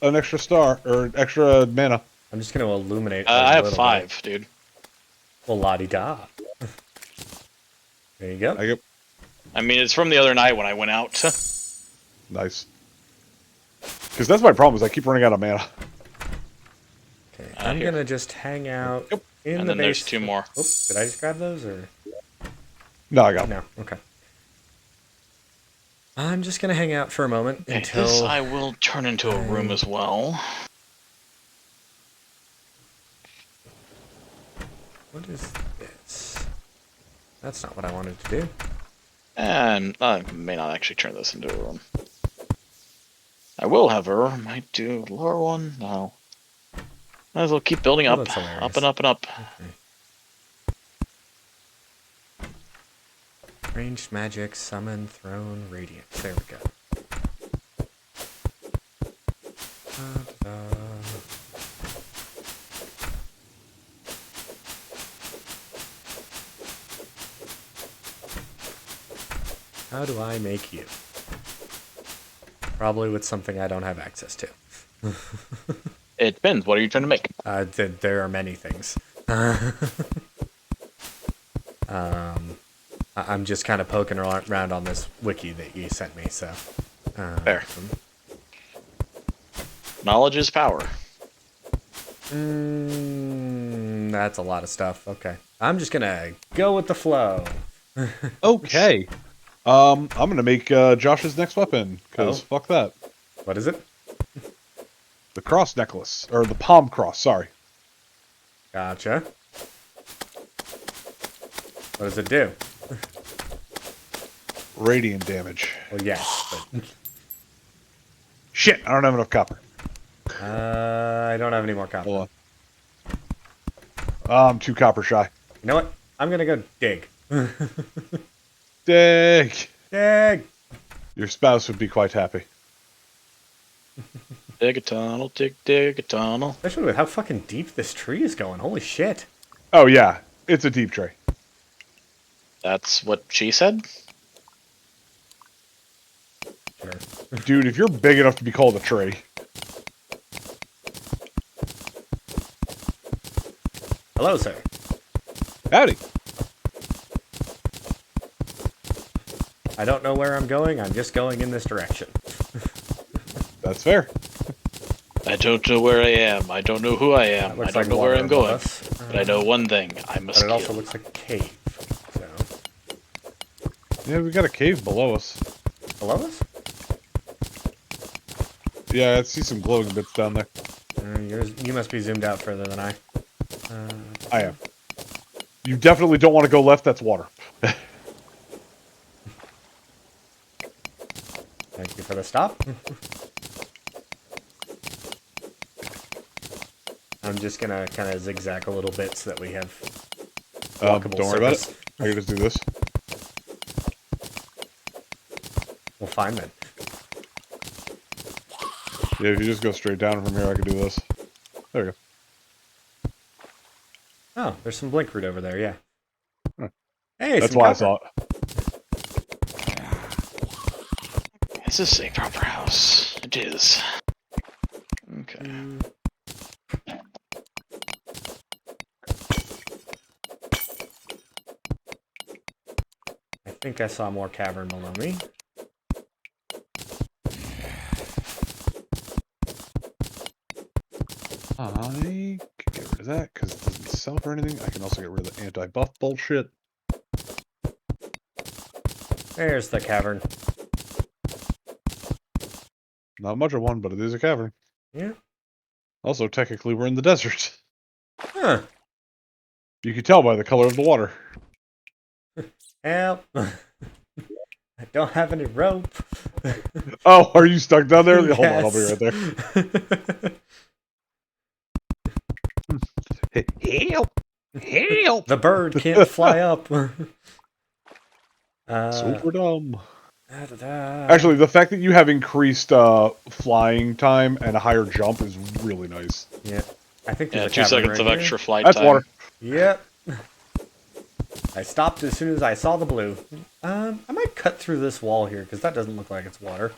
an extra star or extra mana. I'm just gonna illuminate. I have little 5, dude. Well, la-di-da. There you go. I mean, it's from the other night when I went out. Nice. Because that's my problem, is I keep running out of mana. Okay, I'm here. gonna just hang out Yep. in And the then there's base. 2 more. Oops, did I just grab those or No, I got 'em. no? Okay. I'm just gonna hang out for a moment Okay, until. this I will turn into a room as well. What is this? That's not what I wanted to do. And I may not actually turn this into a room. I will, however, might do a lower one. No. Might as well keep building Oh, up. that's hilarious. Up and up and up. Okay. Ranged magic, summon, throne, radiant. There we go. Da-da. How do I make you? Probably with something I don't have access to. It depends. What are you trying to make? There are many things. I'm just kind of poking around on this wiki that you sent me, so. Fair. Knowledge is power. That's a lot of stuff. Okay. I'm just gonna go with the flow. Okay. I'm gonna make Josh's next weapon, because Oh. fuck that. What is it? The cross necklace. Or the palm cross, sorry. Gotcha. What does it do? Radiant damage. Well, yes, but Shit, I don't have enough copper. I don't have any more copper. Hold on. I'm 2 copper shy. You know what? I'm gonna go dig. Dig! Dig! Your spouse would be quite happy. Dig a tunnel, dig a tunnel. Especially with how fucking deep this tree is going. Holy shit. Oh yeah, it's a deep tree. That's what she said? Sure. Dude, if you're big enough to be called a tree. Hello, sir. Howdy. I don't know where I'm going. I'm just going in this direction. That's fair. I don't know where I am. I don't know who I That am. I looks don't like know where water I'm above going. us. But I know one thing. I But must it also kill. looks like a cave. So, Yeah, we got a cave below us. below us? Yeah, I see some glowing bits down there. You must be zoomed out further than I. I am. You definitely don't want to go left, that's water. Thank you for the stop. I'm just gonna kind of zigzag a little bit so that we have walkable Don't worry about surface. it. I can just do this. Well, fine then. Yeah, if you just go straight down from here, I can do this. There we go. Oh, there's some blink root over there, yeah. Huh. Hey, That's some why copper. I saw it. Is this a proper house? It is. Okay. I think I saw more cavern below me. I can get rid of that because it doesn't sell for anything. I can also get rid of the anti-buff bullshit. There's the cavern. Not much of one, but it is a cavern. Yeah. Also, technically, we're in the desert. Huh. You can tell by the color of the water. Help! I don't have any rope. Oh, are you stuck down there? Hold on, I'll be right there. Help! Help! The bird can't fly up. Super dumb. Da-da-da. Actually, the fact that you have increased flying time and a higher jump is really nice. Yeah, I think Yeah, there's a 2 cavern seconds right of here. extra flight That's time. water. Yep. I stopped as soon as I saw the blue. I might cut through this wall here because that doesn't look like it's water.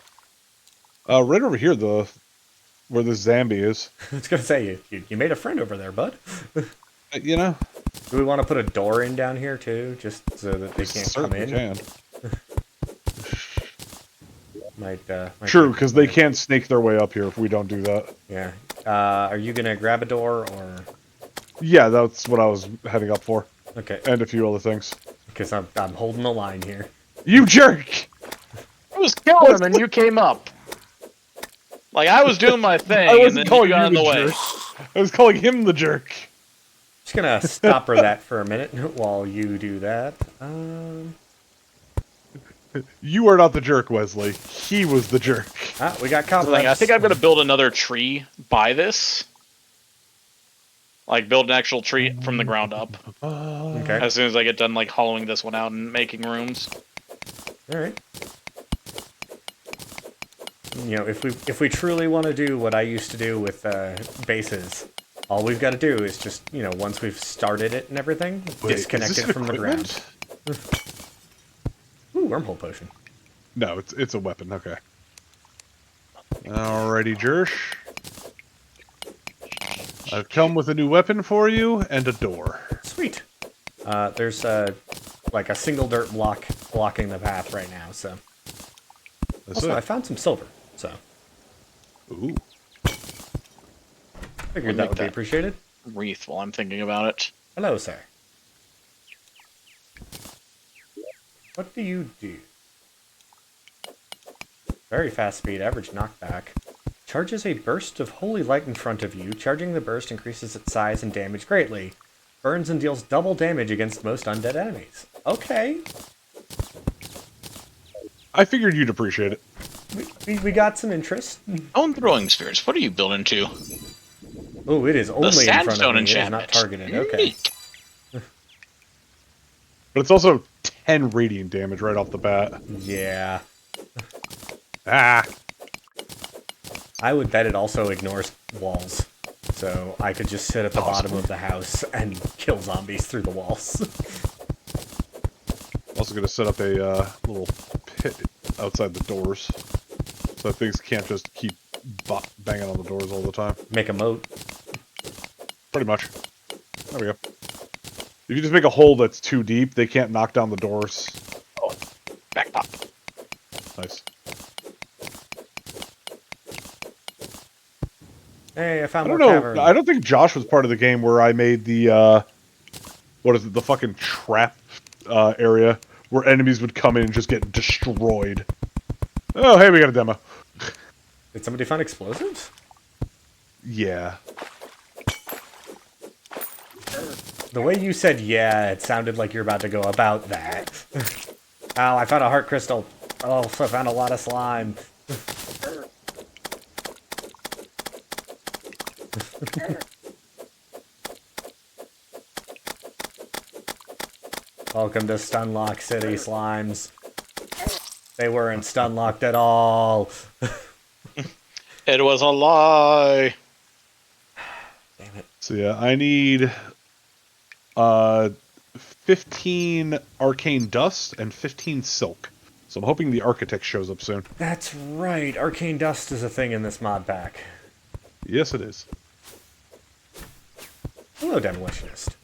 Right over here, where the zombie is. I was gonna say you made a friend over there, bud. You know, Do we want to put a door in down here too, just so that they can't come certainly in? can. Might True, be- because they can't snake their way up here if we don't do that. Yeah. Are you gonna grab a door or? Yeah, that's what I was heading up for, Okay, and a few other things. because I'm holding the line here. You jerk! I was killing him and you came up. Like, I was doing my thing, and then you got in the way. jerk. I was calling him the jerk. Just gonna stop her that for a minute while you do that. You are not the jerk, Wesley. He was the jerk. We got Like, cobwebs. I think I'm going to build another tree by this. Like, build an actual tree from the ground up. Okay. As soon as I get done, like, hollowing this one out and making rooms. All right. You know, if we truly want to do what I used to do with bases, all we've got to do is just, you know, once we've started it and everything, Wait, disconnect is it this from the ground. equipment? Ooh, wormhole potion. No, it's a weapon. Okay. Alrighty, Jersh. I've come with a new weapon for you and a door. Sweet. There's like a single dirt block blocking the path right now. So That's also I it. found some silver. So Ooh. figured We'll that make would be that. appreciated. Wreath while I'm thinking about it. Hello, sir. What do you do? Very fast speed, average knockback. Charges a burst of holy light in front of you. Charging the burst increases its size and damage greatly. Burns and deals double damage against most undead enemies. Okay. I figured you'd appreciate it. We got some interest. Stone throwing spheres. What are you building to? Oh, it is The only in front sandstone of me. It is enchantment. not targeted. Okay. Neat. But it's also 10 radiant damage right off the bat. Yeah. Ah. I would bet it also ignores walls. So I could just sit at the bottom of the house and kill zombies through the walls. Also going to set up a little pit outside the doors, so that things can't just keep banging on the doors all the time. Make a moat. Pretty much. There we go. If you just make a hole that's too deep, they can't knock down the doors. Oh, back up. Nice. Hey, I I found don't more know. cavern. I don't think Josh was part of the game where I made the what is it? The fucking trap area where enemies would come in and just get destroyed. Oh, hey, we got a demo. Did somebody find explosives? Yeah. The way you said yeah, it sounded like you're about to go about that. Oh, I found a heart crystal. Oh, I found a lot of slime. Welcome to Stunlock City, slimes. They weren't stunlocked at all. It was a lie. Damn it. So yeah, I need 15 arcane dust and 15 silk. So I'm hoping the architect shows up soon. That's right. Arcane dust is a thing in this mod pack. Yes, it is. Hello, Demolitionist.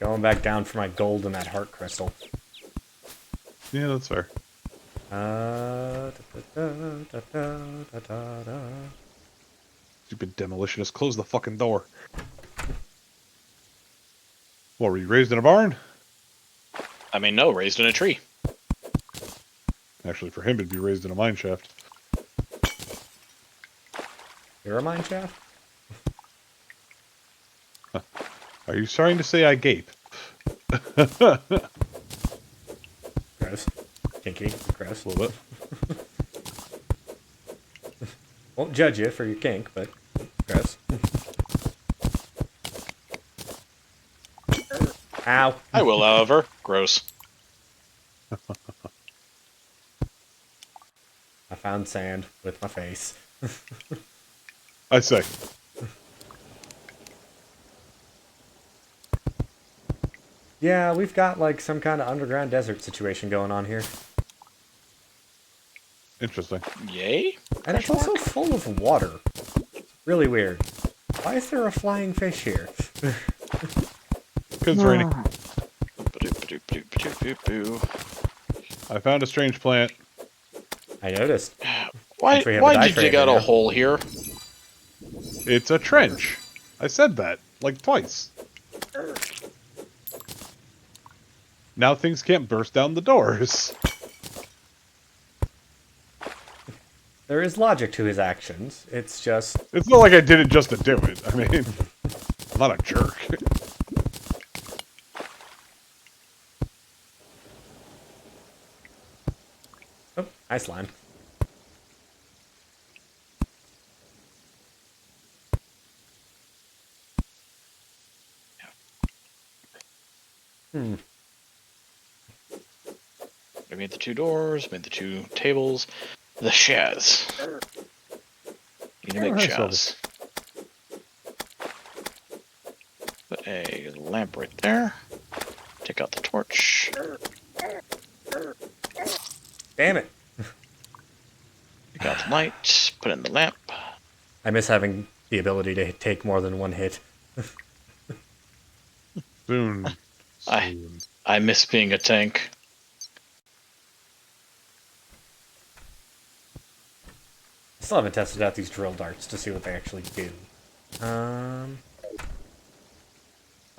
Going back down for my gold and that heart crystal. Yeah, that's fair. Stupid demolitionist, close the fucking door. What, were you raised in a barn? I mean, no, raised in a tree. Actually, for him, it'd be raised in a mine shaft. You're a mine shaft? Are you starting to say I gape? Gross. Kinky. Gross. A little bit. Won't judge you for your kink, but gross. Ow. I will, however. Gross. I found sand with my face. I say. Yeah, we've got like some kind of underground desert situation going on here. Interesting. Yay? And it's also full of water. Really weird. Why is there a flying fish here? Because it's raining. Ba-doop-ba-doop-ba-doop-ba-doop-boo. I found a strange plant. I noticed. Why we have a did you diaphragm dig out a video. hole here? It's a trench. I said that, like, twice. Now things can't burst down the doors. There is logic to his actions. It's just... It's not like I did it just to do it. I mean, I'm not a jerk. Oh, hi slime. I made the 2 doors, made the 2 tables, the chairs. Need to make Alright, chairs. Put a lamp right there. Take out the torch. Damn it. Take out the light. Put in the lamp. I miss having the ability to take more than one hit. Soon. I miss being a tank. I still haven't tested out these drill darts to see what they actually do. How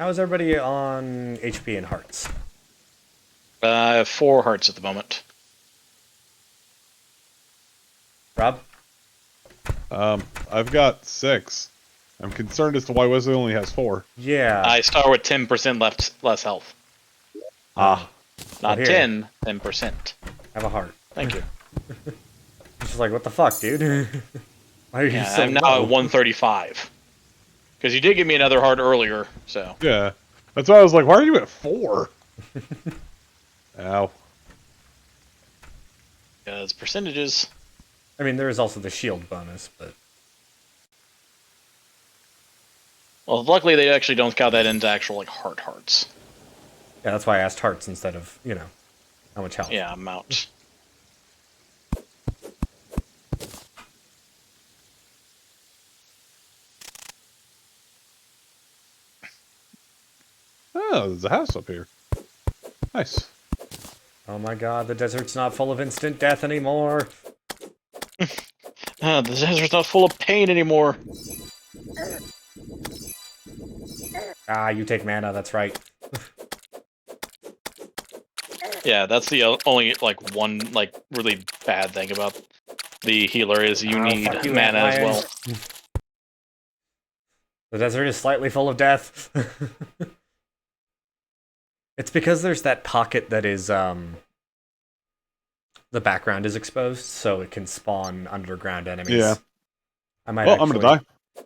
is everybody on HP and hearts? I have 4 hearts at the moment. Rob? I've got 6. I'm concerned as to why Wesley only has 4. Yeah. I start with 10% less health. Ah. Not here. 10, 10%. Have a heart. Thank you. It's just like, what the fuck, dude? Why are you Yeah, so I'm now low? at 135. Because you did give me another heart earlier, so. Yeah. That's why I was like, why are you at 4? Ow. Because percentages. I mean, there is also the shield bonus, but... Well, luckily they actually don't count that into actual, like, hearts. Yeah, that's why I asked hearts instead of, you know, how much health. Yeah, amount. Oh, there's a house up here. Nice. Oh my god, the desert's not full of instant death anymore. The desert's not full of pain anymore. Ah, you take mana, that's right. Yeah, that's the only, like, one, like, really bad thing about the healer is you need fuck you, mana as Antlion. well. The desert is slightly full of death. It's because there's that pocket that is, the background is exposed, so it can spawn underground enemies. Yeah. I might Well, I'm gonna die. I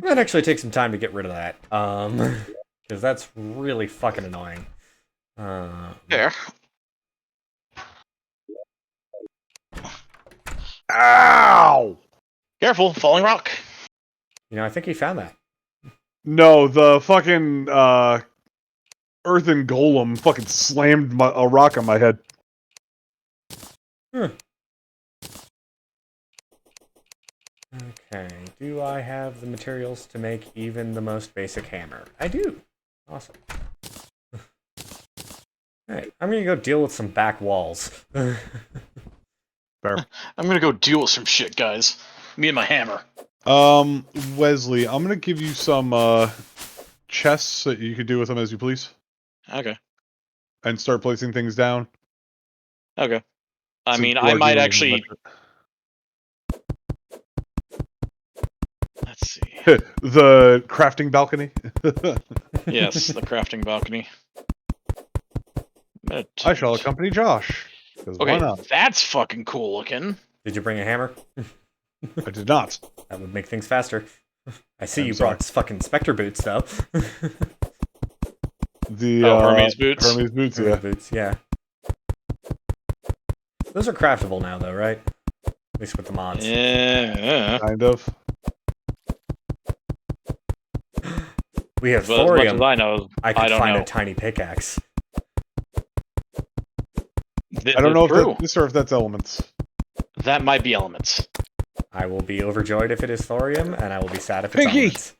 might actually take some time to get rid of that. Because that's really fucking annoying. There. Ow! Careful, falling rock. You know, I think he found that. No, the fucking, earthen golem fucking slammed a rock on my head. Okay, do I have the materials to make even the most basic hammer? I do. Awesome. Alright, I'm gonna go deal with some back walls. Fair. I'm gonna go deal with some shit, guys. Me and my hammer. Wesley, I'm gonna give you some, chests that you could do with them as you please. Okay. And start placing things down. Okay. I Since mean, you I are might dealing with actually... electric. Let's see. The crafting balcony. Yes, the crafting balcony. I shall accompany Josh. Because why Okay, not? that's fucking cool looking. Did you bring a hammer? I did not. That would make things faster. I see I'm you sorry. brought fucking Spectre boots, though. The Hermes boots? Hermes boots, Hermes yeah. boots, yeah. Those are craftable now, though, right? At least with the mods. Yeah. Kind of. We have But as much as thorium. I know, I could don't find know. a tiny pickaxe. I don't know if true. that's this or if that's elements. That might be elements. I will be overjoyed if it is thorium, and I will be sad if it's Pinky! elements.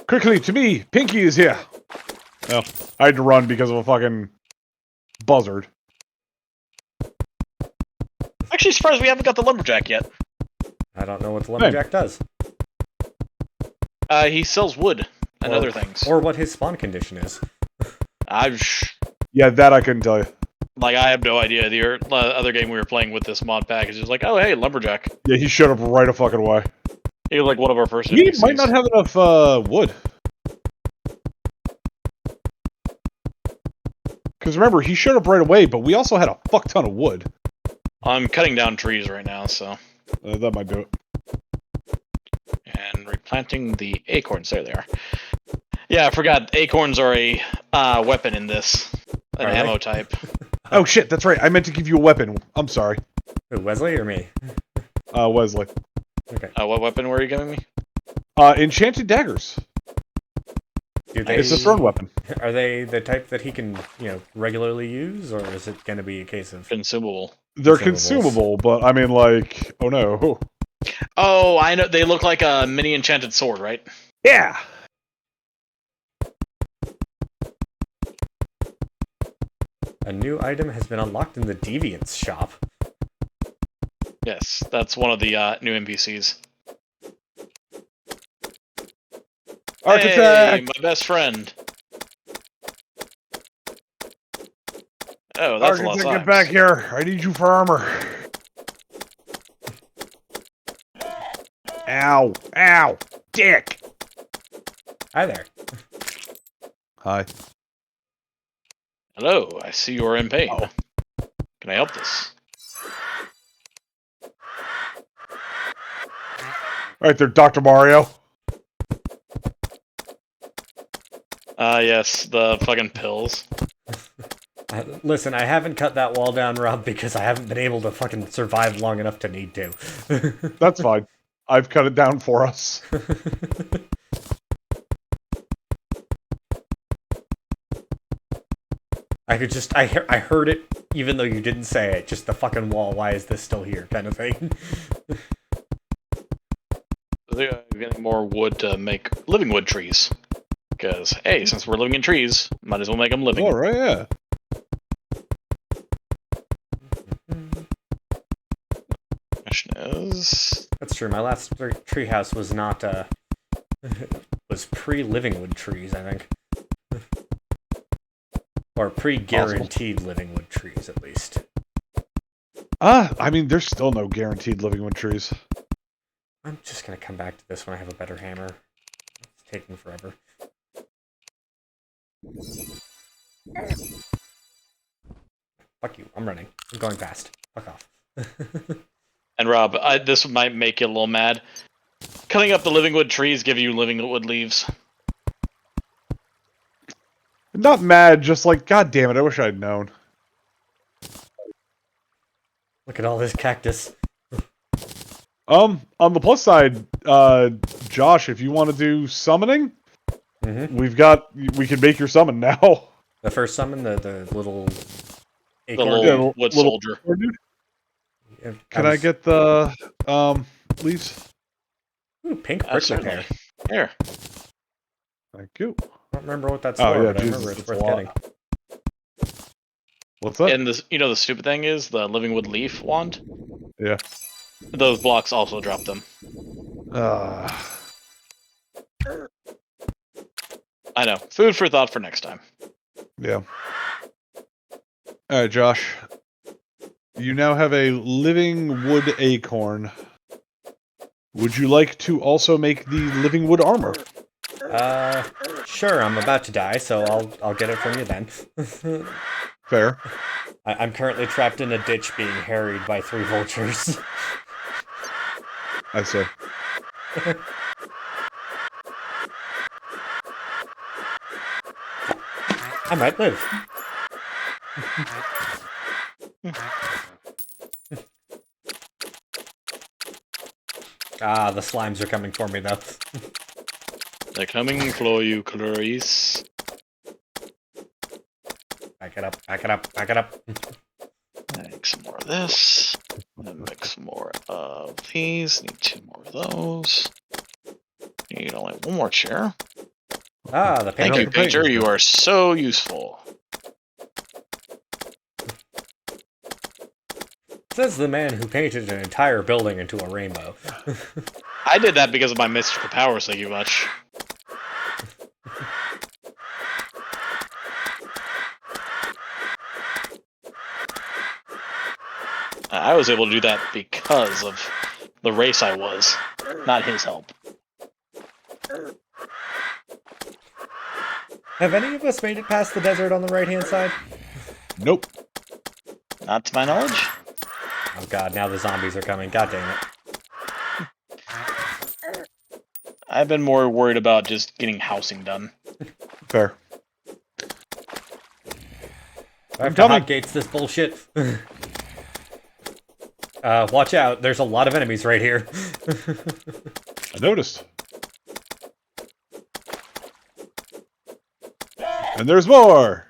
Quickly, to me! Pinky is here! Well, I had to run because of a fucking buzzard. Actually, surprised we haven't got the lumberjack yet. I don't know what the lumberjack does. He sells wood and other things. Or what his spawn condition is. Yeah, that I couldn't tell you. Like, I have no idea. The other game we were playing with this mod package is like, oh, hey, lumberjack. Yeah, he showed up right a fucking way. He was like one of our first He NPCs. might not have enough wood. Because remember, he showed up right away, but we also had a fuck ton of wood. I'm cutting down trees right now, so. That might do it. And replanting the acorns. There they are. Yeah, I forgot. Acorns are a weapon in this. An Are they? ammo type. Oh shit, that's right. I meant to give you a weapon. I'm sorry. Who, Wesley or me? Wesley. Okay. What weapon were you giving me? Enchanted daggers. Do they, It's a thrown weapon. Are they the type that he can, regularly use, or is it going to be a case of... Consumable. They're Consumables. consumable, but I mean, like, oh no. Oh, I know. They look like a mini enchanted sword, right? Yeah! A new item has been unlocked in the Deviants shop. Yes, that's one of the new NPCs. Architect! Hey, my best friend. Oh, that's a lot of Architect, signs. get back here. I need you for armor. Ow. Ow. Dick. Hi there. Hi. Hello, I see you are in pain. Oh. Can I help this? Right there, Dr. Mario. Yes, the fucking pills. Listen, I haven't cut that wall down, Rob, because I haven't been able to fucking survive long enough to need to. That's fine. I've cut it down for us. I heard it, even though you didn't say it. Just the fucking wall. Why is this still here? Kind of thing. I think I'm getting more wood to make living wood trees. Because, hey, since we're living in trees, might as well make them living. All right, yeah. Question is... That's true. My last treehouse was not, was pre-living wood trees, I think. Or pre-guaranteed living wood trees, at least. I mean, there's still no guaranteed living wood trees. I'm just gonna come back to this when I have a better hammer. It's taking forever. Fuck you. I'm running. I'm going fast. Fuck off. And Rob, this might make you a little mad. Cutting up the living wood trees give you living wood leaves. Not mad, just like, god damn it, I wish I'd known. Look at all this cactus. On the plus side, Josh, if you want to do summoning, we can make your summon now. The first summon, the little The acorn. little wood soldier. Dude. Yeah, Can I get the leaves? Ooh, pink brick Absolutely. repair. Here. Thank you. I don't remember what that's Oh, for, yeah, but I Jesus, remember it's it's a worth lot. getting. What's that? And this, the stupid thing is the living wood leaf wand. Yeah. Those blocks also drop them. I know. Food for thought for next time. Yeah. Alright, Josh. You now have a living wood acorn. Would you like to also make the living wood armor? Sure, I'm about to die, so I'll get it from you then. Fair. I'm currently trapped in a ditch being harried by 3 vultures. I see. I might live. Ah, the slimes are coming for me, though. They're coming for you, Clarice. Back it up, back it up, back it up. Make some more of this. And make some more of these. Need 2 more of those. Need only 1 more chair. Ah, the Thank painter. you, Painter. You are so useful. Says the man who painted an entire building into a rainbow. I did that because of my mystical powers, thank you much. I was able to do that because of the race I was, not his help. Have any of us made it past the desert on the right-hand side? Nope. Not to my knowledge. Oh god, now the zombies are coming. God damn it. I've been more worried about just getting housing done. Fair. I have to hotgates this bullshit. Watch out. There's a lot of enemies right here. I noticed. And there's more!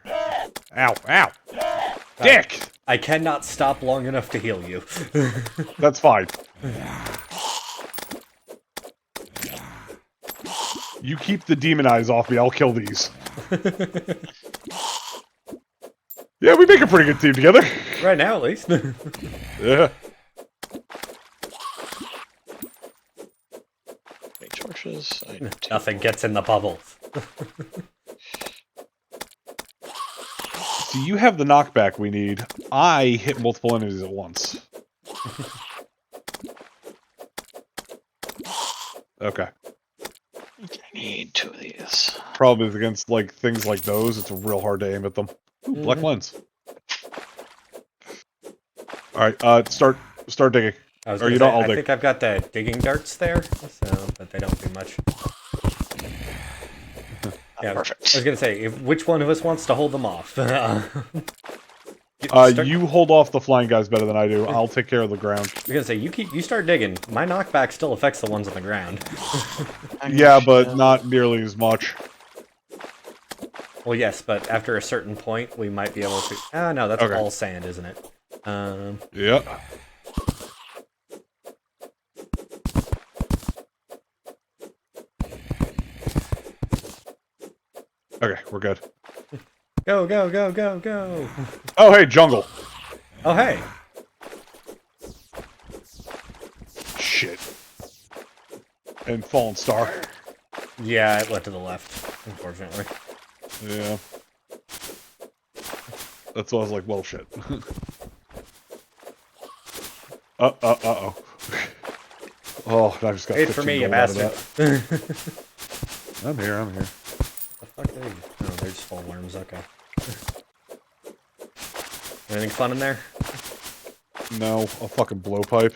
Ow, ow! Dick! I cannot stop long enough to heal you. That's fine. You keep the demon eyes off me, I'll kill these. Yeah, we make a pretty good team together. Right now, at least. Yeah. Make torches. Nothing gets in the bubbles. See, you have the knockback we need. I hit multiple enemies at once. Okay. I need 2 of these. Problem is against like things like those, it's real hard to aim at them. Ooh, black lens. Alright, start digging. Or you don't, I'll I dig. think I've got the digging darts there, so but they don't do much. Yeah, Perfect. I was gonna say, which one of us wants to hold them off? You hold off the flying guys better than I do. I'll take care of the ground. I was gonna say, you start digging. My knockback still affects the ones on the ground. Yeah, but not nearly as much. Well, yes, but after a certain point, we might be able to... Ah, no, that's all sand, isn't it? Yep. Okay, we're good. Go, go, go, go, go! Oh, hey, jungle. Oh, hey! Shit. And fallen star. Yeah, it went to the left, unfortunately. Yeah. That's why I was like, well, shit. Uh-oh. Oh, I just got Wait for me, you gold out of bastard. that. I'm here. The fuck are they? Oh, they're just full worms, okay. Anything fun in there? No, a fucking blowpipe.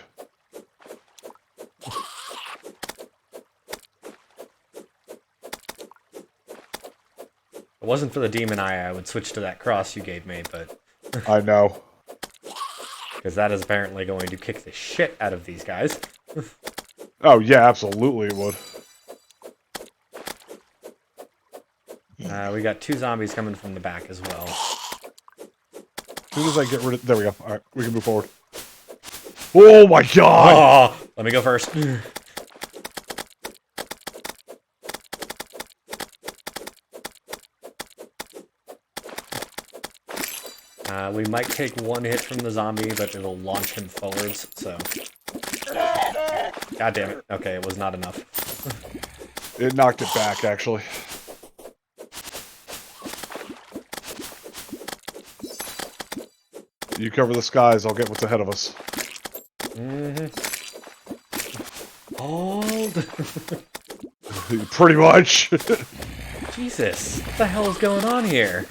If it wasn't for the demon eye, I would switch to that cross you gave me, but... I know. Because that is apparently going to kick the shit out of these guys. Oh, yeah, absolutely it would. We got 2 zombies coming from the back as well. As soon as I get rid of... There we go. Alright, we can move forward. Oh my god! Oh, let me go first. We might take 1 hit from the zombie, but it'll launch him forwards, so... God damn it. Okay, it was not enough. It knocked it back, actually. You cover the skies, I'll get what's ahead of us. Mm-hmm. cold. Pretty much. Jesus, what the hell is going on here?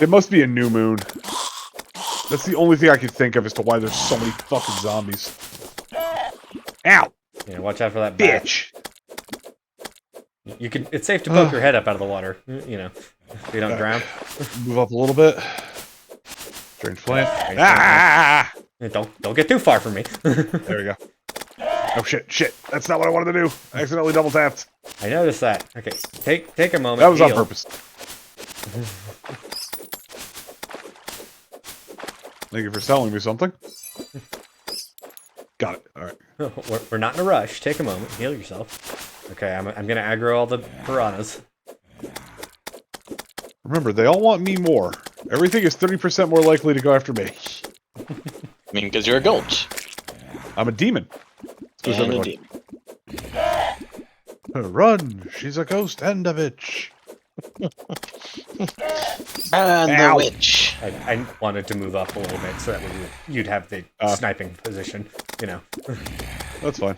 It must be a new moon. That's the only thing I can think of as to why there's so many fucking zombies. Ow! Yeah, watch out for that bat. Bitch! You can. It's safe to poke your head up out of the water. You know, so you don't drown. Move up a little bit. Strange plant. Strange Ah! Yeah, don't get too far from me. There we go. Oh shit! That's not what I wanted to do. I accidentally double tapped. I noticed that. Okay, take a moment. That was on heal. purpose. Thank you for selling me something. Got it. All right. We're not in a rush. Take a moment. Heal yourself. Okay, I'm gonna aggro all the piranhas. Remember, they all want me more. Everything is 30% more likely to go after me. I mean, because you're a goat. I'm a demon. And a demon. Run! She's a ghost and a bitch. And Ow. the witch. I wanted to move up a little bit so that you'd have the sniping position. You know. That's fine.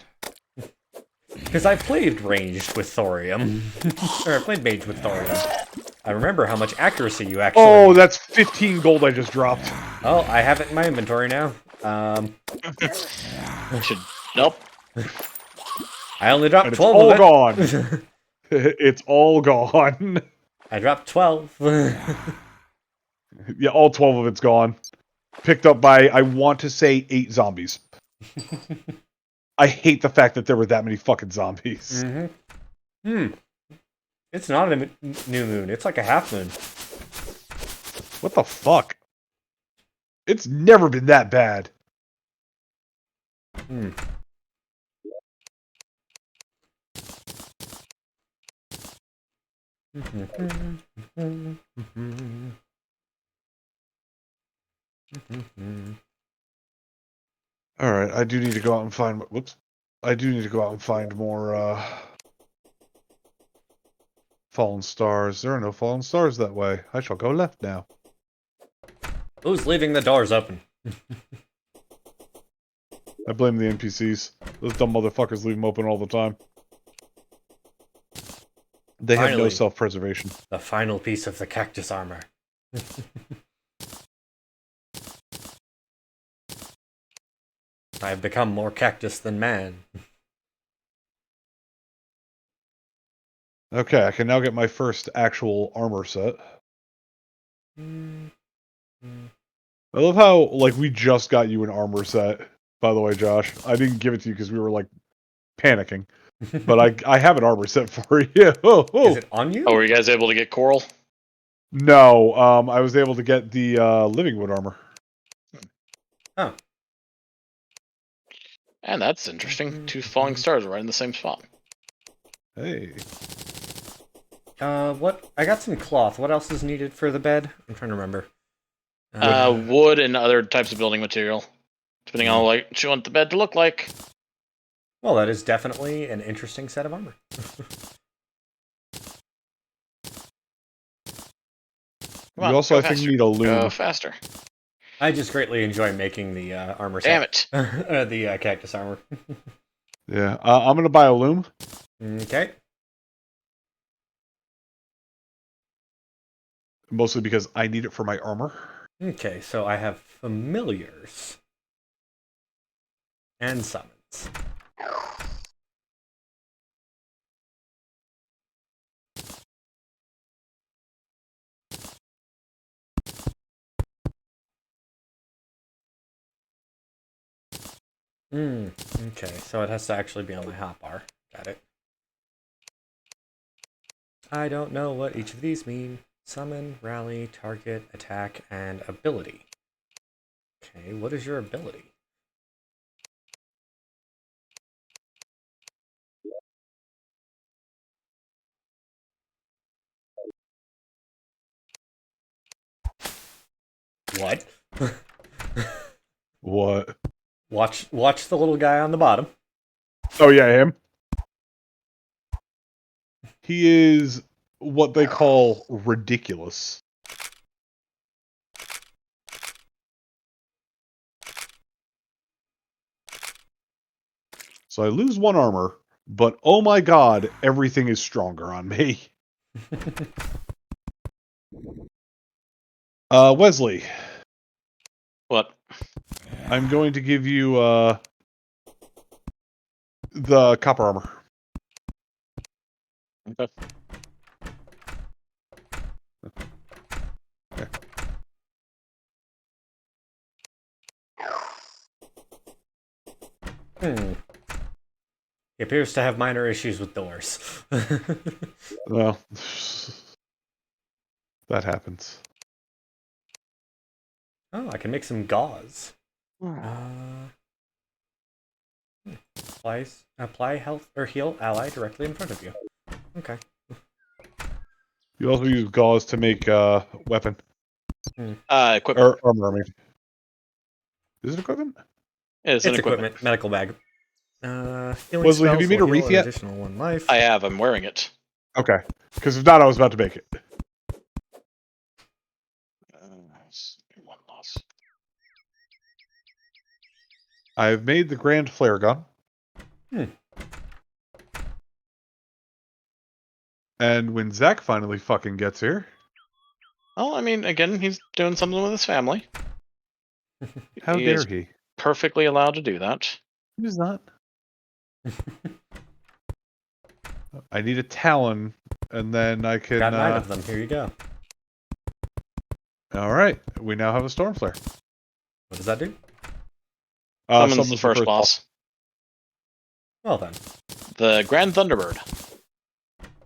Because I played ranged with thorium. Or I played mage with thorium. I remember how much accuracy you actually... Oh, that's 15 gold I just dropped. Oh, I have it in my inventory now. Nope. I only dropped And it's 12 all of it. gone. It's all gone. I dropped 12. Yeah, all 12 of it's gone. Picked up by, I want to say, 8 zombies. I hate the fact that there were that many fucking zombies. It's not a new moon. It's like a half moon. What the fuck? It's never been that bad. Alright, I do need to go out and find... Whoops. I do need to go out and find more, fallen stars. There are no fallen stars that way. I shall go left now. Who's leaving the doors open? I blame the NPCs. Those dumb motherfuckers leave them open all the time. They have no Finally. self-preservation. The final piece of the cactus armor. I have become more cactus than man. Okay, I can now get my first actual armor set. I love how, like, we just got you an armor set, by the way, Josh. I didn't give it to you because we were, like, panicking. But I have an armor set for you. Is it on you? Oh, were you guys able to get coral? No, I was able to get the living wood armor. Oh. And that's interesting. 2 falling stars are right in the same spot. Hey. What? I got some cloth. What else is needed for the bed? I'm trying to remember. Wood and other types of building material, depending on what you want the bed to look like. Well, that is definitely an interesting set of armor. You also, I think, need a loom. Go faster. I just greatly enjoy making the armor Damn set. it. The cactus armor. Yeah, I'm gonna buy a loom. Okay. Mostly because I need it for my armor. Okay, so I have familiars. And summons. Okay, so it has to actually be on my hotbar. Got it. I don't know what each of these mean. Summon, rally, target, attack, and ability. Okay, what is your ability? What? What? Watch the little guy on the bottom. Oh yeah, him. He is what they call ridiculous. So I lose 1 armor, but oh my god, everything is stronger on me. Wesley, What? I'm going to give you the copper armor. Okay. Okay. He appears to have minor issues with doors. Well, that happens. Oh, I can make some gauze. Apply health or heal ally directly in front of you. Okay. You also use gauze to make weapon. Equipment. Or armor, I mean. Is it equipment? It's an equipment. Medical bag. Healing Wesley, have you spells made a will heal wreath an yet? additional 1 life. I have. I'm wearing it. Okay. Because if not, I was about to make it. One loss. I've made the grand flare gun. And when Zach finally fucking gets here... Well, I mean, again, he's doing something with his family. How He dare is he? perfectly allowed to do that. He's not. I need a talon, and then I can... Got 9 of them. Here you go. Alright, we now have a storm flare. What does that do? Summons the first boss. Well then. The Grand Thunderbird.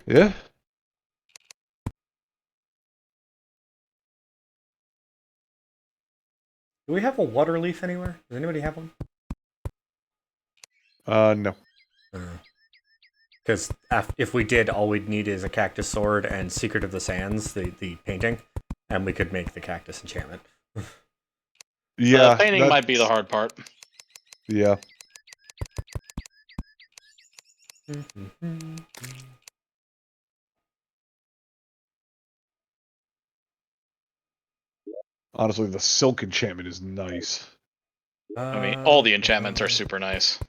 Yeah? Do we have a water leaf anywhere? Does anybody have one? No. Because if we did, all we'd need is a cactus sword and Secret of the Sands, the painting, and we could make the cactus enchantment. Yeah. The painting might be the hard part. Yeah. Honestly, the silk enchantment is nice. I mean, all the enchantments are super nice.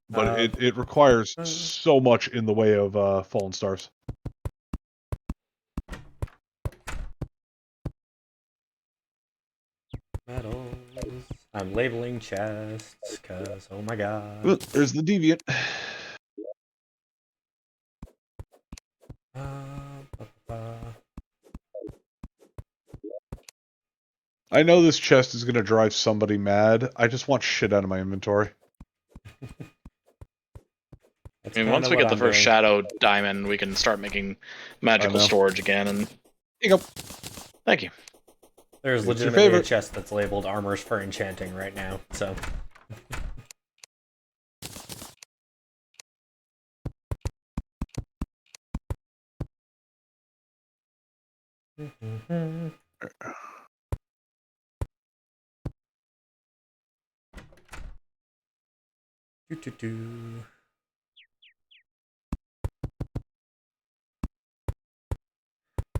But it requires so much in the way of Fallen Stars. Metals. I'm labeling chests, because, oh my god. Well, there's the Deviant. I know this chest is going to drive somebody mad. I just want shit out of my inventory. I mean, once we get the first shadow diamond, we can start making magical storage again. And here you go. Thank you. There's legitimately a chest that's labeled armors for enchanting right now, so.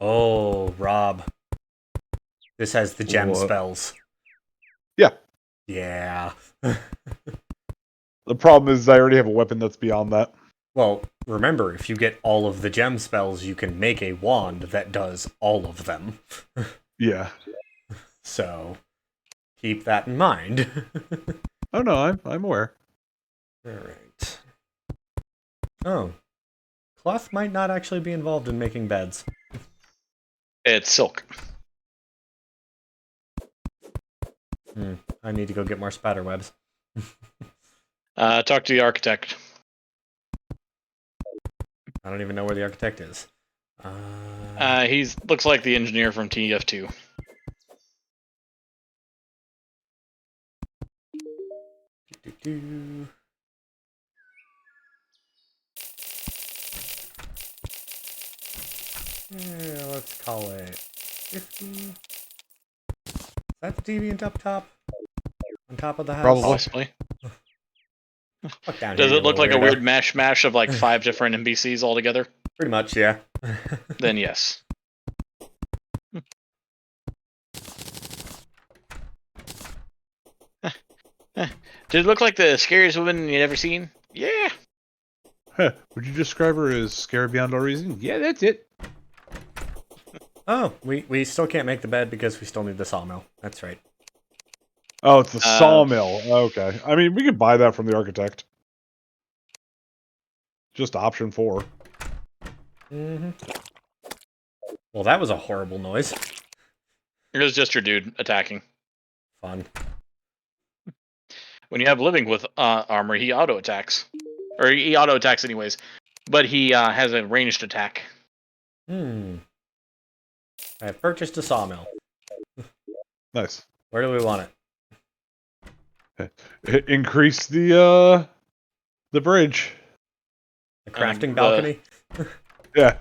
Oh, Rob. This has the gem spells. Yeah. Yeah. The problem is I already have a weapon that's beyond that. Well, remember, if you get all of the gem spells, you can make a wand that does all of them. Yeah. So, keep that in mind. Oh no, I'm aware. Alright. Oh. Cloth might not actually be involved in making beds. It's silk. I need to go get more spider webs. Talk to the architect. I don't even know where the architect is. He's looks like the engineer from TF2. Yeah, let's call it 50. Is that the deviant up top? On top of the house? Probably. Possibly. Fuck down Does here, it look like a weirdo. weird mash of like 5 different NPCs all together? Pretty much, yeah. Then yes. Did it look like the scariest woman you'd ever seen? Yeah. Huh. Would you describe her as scary beyond all reason? Yeah, that's it. Oh, we still can't make the bed because we still need the sawmill. That's right. Oh, it's the sawmill. Okay. I mean, we could buy that from the architect. Just option 4. Mm-hmm. Well, that was a horrible noise. It was just your dude attacking. Fun. When you have living with armor, he auto attacks, or he auto attacks anyways, but he has a ranged attack. I have purchased a sawmill. Nice. Where do we want it? Increase the bridge. The crafting balcony? Yeah.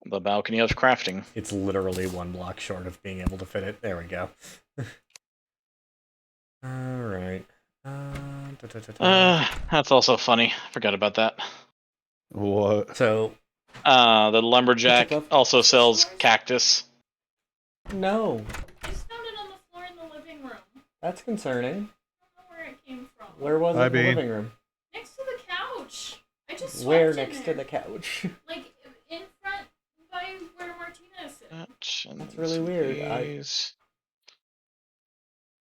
The balcony of crafting. It's literally 1 block short of being able to fit it. There we go. Alright. That's also funny. Forgot about that. What? So, The lumberjack What's it also sells cactus. no. I just found it on the floor in the living room. That's concerning. I don't know where it came from. Where was it in the living room? Next to the couch. I just swept Where in next to there. the couch? Like in front by where Martina is. That's really weird.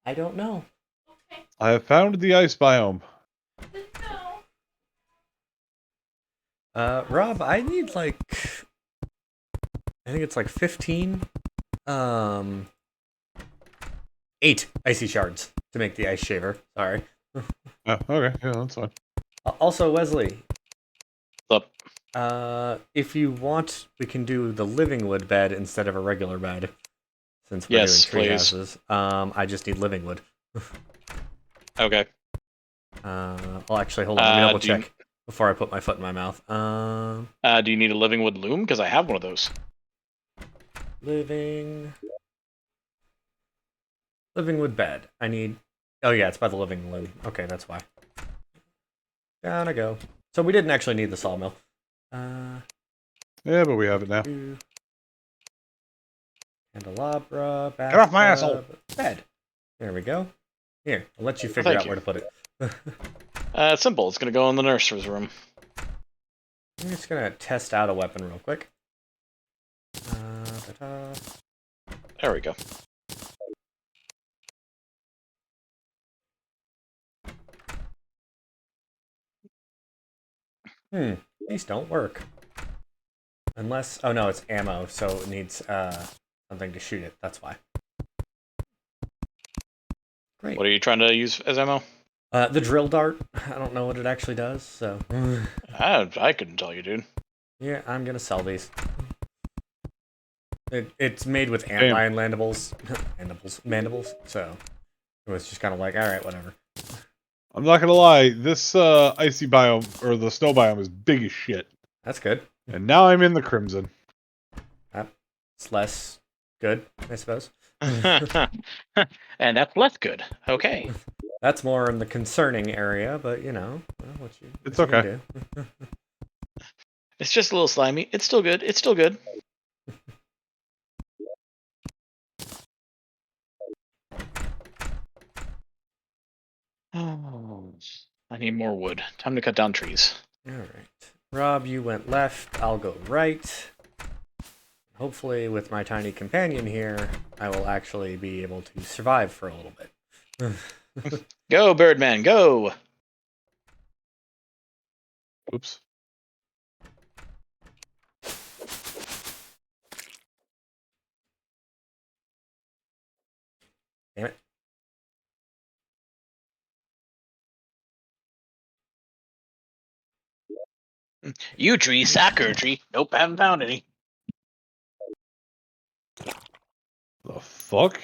I don't know. Okay. I have found the ice biome. Didn't know. Rob, I need like... I think it's like 15... 8 icy shards to make the ice shaver. Sorry. Oh, okay. Yeah, that's fine. Also, Wesley, Up. if you want, we can do the living wood bed instead of a regular bed. Since we're Yes, doing tree please. houses. I just need living wood. Okay. Well, actually, hold on. Let me double do you- check before I put my foot in my mouth. Do you need a living wood loom? Because I have one of those. Living wood bed. I need... Oh, yeah, it's by the living room. Okay, that's why. Down I go. So we didn't actually need the sawmill. Yeah, but we have it now. Candelabra, Get off my asshole! Bed. There we go. Here, I'll let you figure thank out you. where to put it. It's simple. It's going to go in the nurse's room. I'm just going to test out a weapon real quick. Ta-ta. There we go. These don't work. Unless... Oh, no, it's ammo, so it needs something to shoot it. That's why. Great. What are you trying to use as ammo? The drill dart. I don't know what it actually does, so... I couldn't tell you, dude. Yeah, I'm gonna sell these. It's made with antlion mandibles, so it was just kind of like, all right, whatever. I'm not gonna lie, this icy biome, or the snow biome, is big as shit. That's good. And now I'm in the crimson. It's less good, I suppose. And that's less good. Okay. That's more in the concerning area, but you know, It's what you okay. do. It's just a little slimy. It's still good. It's still good. Oh, I need more wood. Time to cut down trees. All right, Rob, you went left. I'll go right. Hopefully, with my tiny companion here, I will actually be able to survive for a little bit. Go, Birdman, go! Oops. Damn it. You tree, soccer tree. Nope, haven't found any. The fuck?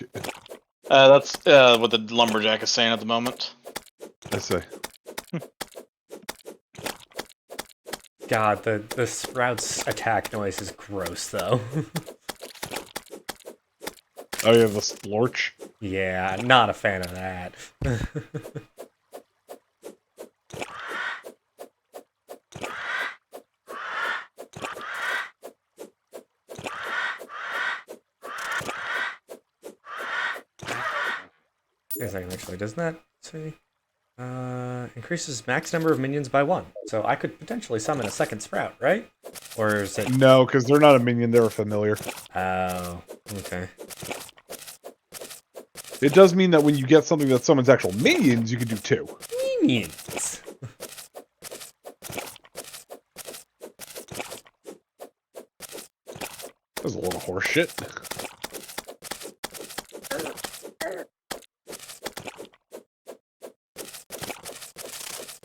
That's what the lumberjack is saying at the moment. I say. God, the Sprout's attack noise is gross, though. Oh yeah, the splorch. Yeah, not a fan of that. Wait a second, actually, doesn't that see. Increases max number of minions by 1. So I could potentially summon a second sprout, right? Or is it... No, because they're not a minion, they're a familiar. Oh, okay. It does mean that when you get something that summons actual minions, you can do 2. Minions! That's a little horse shit.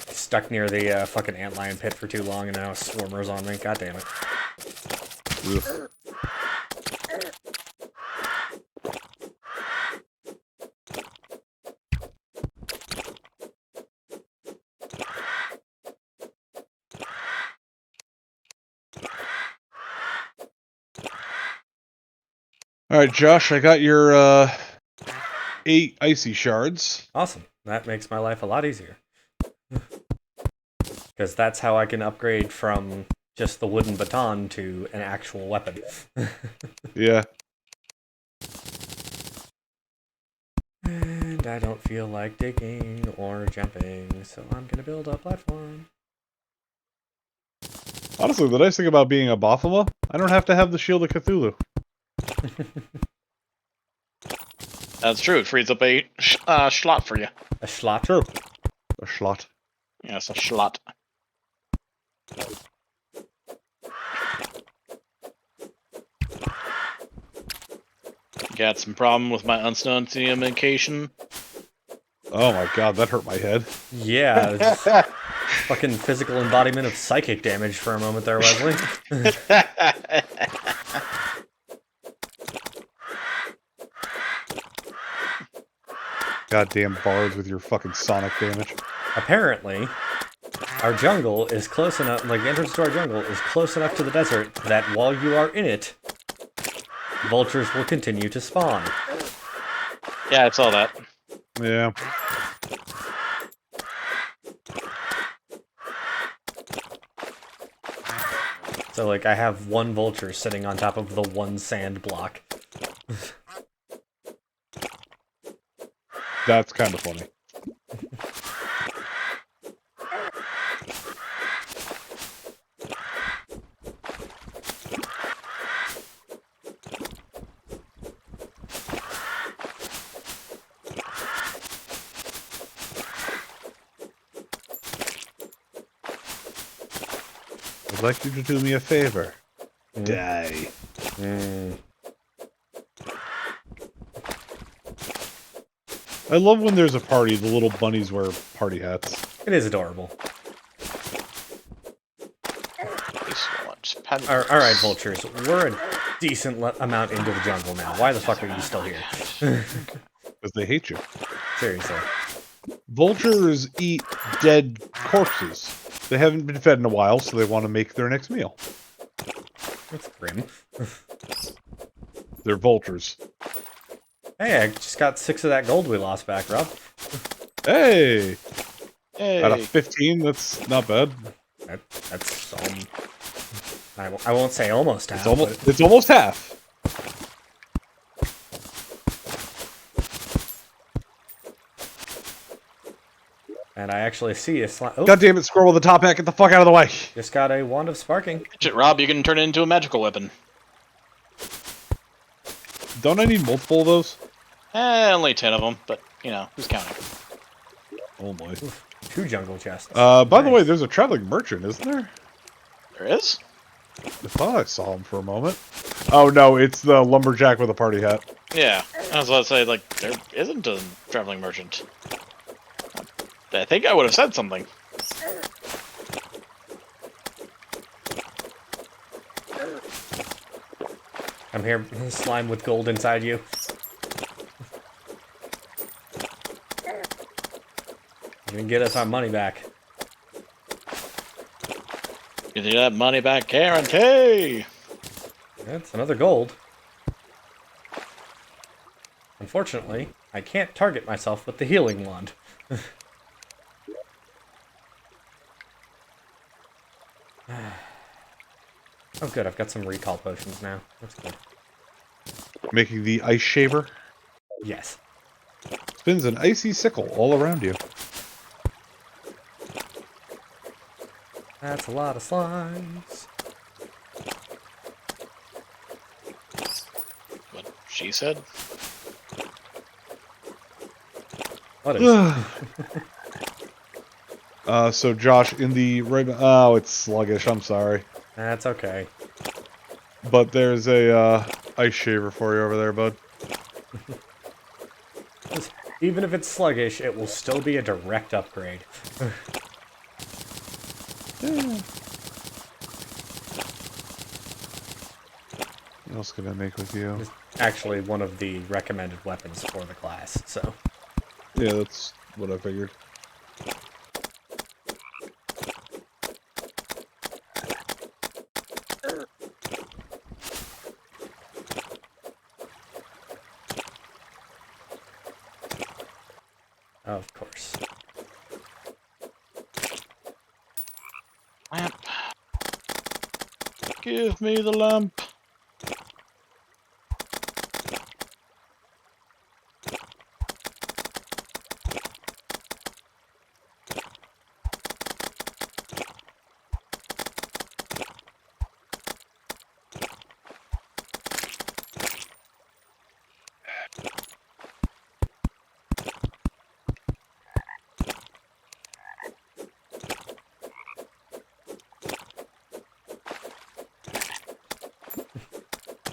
Stuck near the fucking antlion pit for too long and now a swarmer's on me. God damn it. Ugh. Alright, Josh, I got your 8 icy shards. Awesome. That makes my life a lot easier. Because that's how I can upgrade from just the wooden baton to an actual weapon. Yeah. And I don't feel like digging or jumping, so I'm gonna build a platform. Honestly, the nice thing about being a Bothama, I don't have to have the Shield of Cthulhu. That's true. It frees up a slot for you. A slot? True. A slot. Yes, a slot. Got some problem with my unsubstantiation. Oh my god, that hurt my head. Yeah. It's fucking physical embodiment of psychic damage for a moment there, Wesley. Goddamn bards with your fucking sonic damage. Apparently, our jungle is close enough, like the entrance to our jungle is close enough to the desert that while you are in it, vultures will continue to spawn. Yeah, I saw that. Yeah. So, like, I have one vulture sitting on top of the one sand block. That's kind of funny. I'd like you to do me a favor. Die. I love when there's a party, the little bunnies wear party hats. It is adorable. Alright, vultures. We're a decent amount into the jungle now. Why the fuck are you still here? Because they hate you. Seriously. Vultures eat dead corpses. They haven't been fed in a while, so they want to make their next meal. That's grim. They're vultures. Hey, I just got 6 of that gold we lost back, Rob. Hey! Hey. Out of 15, that's not bad. That's I won't say almost half. It's almost half. And I actually see a slime. Oh, God damn it, squirrel with the top hat, get the fuck out of the way! just got a wand of sparking. Shit, Rob, you can turn it into a magical weapon. Don't I need multiple of those? Only 10 of them, but, you know, who's counting? Oh my. 2 jungle chests. By the Nice. way, there's a traveling merchant, isn't there? There is? I thought I saw him for a moment. Oh no, it's the lumberjack with a party hat. Yeah. I was about to say, like, there isn't a traveling merchant. I think I would have said something. I'm here, slime with gold inside you. You can get us our money back. Give you that money back guarantee! That's another gold. Unfortunately, I can't target myself with the healing wand. Oh good, I've got some recall potions now. That's good. Making the ice shaver. Yes. spins an icy sickle all around you. That's a lot of slimes. What she said. What is? So Josh, in the right, oh, it's sluggish. I'm sorry, That's okay. but there's a ice shaver for you over there, bud. Even if it's sluggish, it will still be a direct upgrade. What else can I make with you? It's actually one of the recommended weapons for the class, so. Yeah, that's what I figured. Of course. Lamp. Give me the lamp.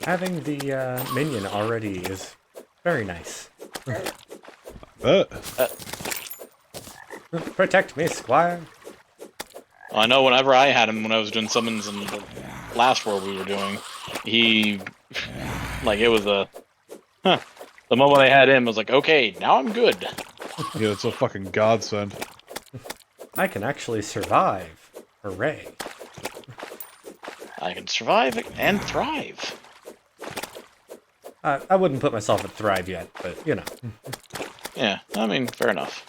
Having the minion already is very nice. Protect me, Squire. Well, I know whenever I had him when I was doing summons in the last world we were doing, he, like, it was a, huh. The moment I had him, I was like, okay, now I'm good. Yeah, it's a fucking godsend. I can actually survive. Hooray. I can survive and thrive. I wouldn't put myself at Thrive yet, but, you know. Yeah, I mean, fair enough.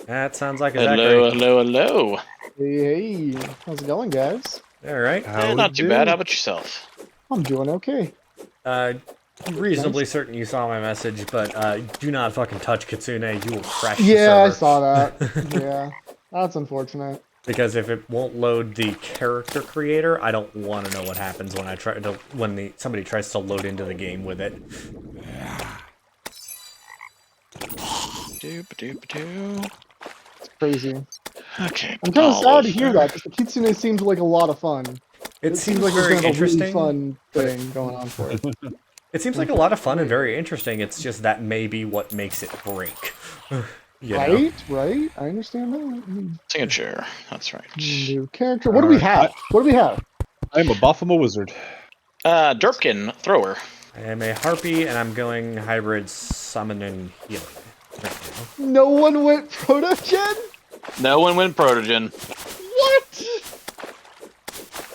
That sounds like a Hello, Zachary. hello, hello. Hey, how's it going, guys? Alright. Not too bad. How about yourself? I'm doing okay. Reasonably certain you saw my message, but do not fucking touch Kitsune. You will crash the Yeah, I server. saw that. Yeah, that's unfortunate. Because if it won't load the character creator, I don't want to know what happens when I try to somebody tries to load into the game with it. It's crazy. Okay. I'm kind of sad to hear that because the Kitsune seems like a lot of fun. It seems like very there's kind of a really interesting. fun thing going on for it. It seems like a lot of fun and very interesting. It's just that may be what makes it break. You know? Right. I understand that. Signature. That's right. New character. What do we have? What do we have? I'm a buff, I'm a wizard. Derpkin, thrower. I am a harpy, and I'm going hybrid summon and healing right now. No one went proto-gen? No one went protogen. What?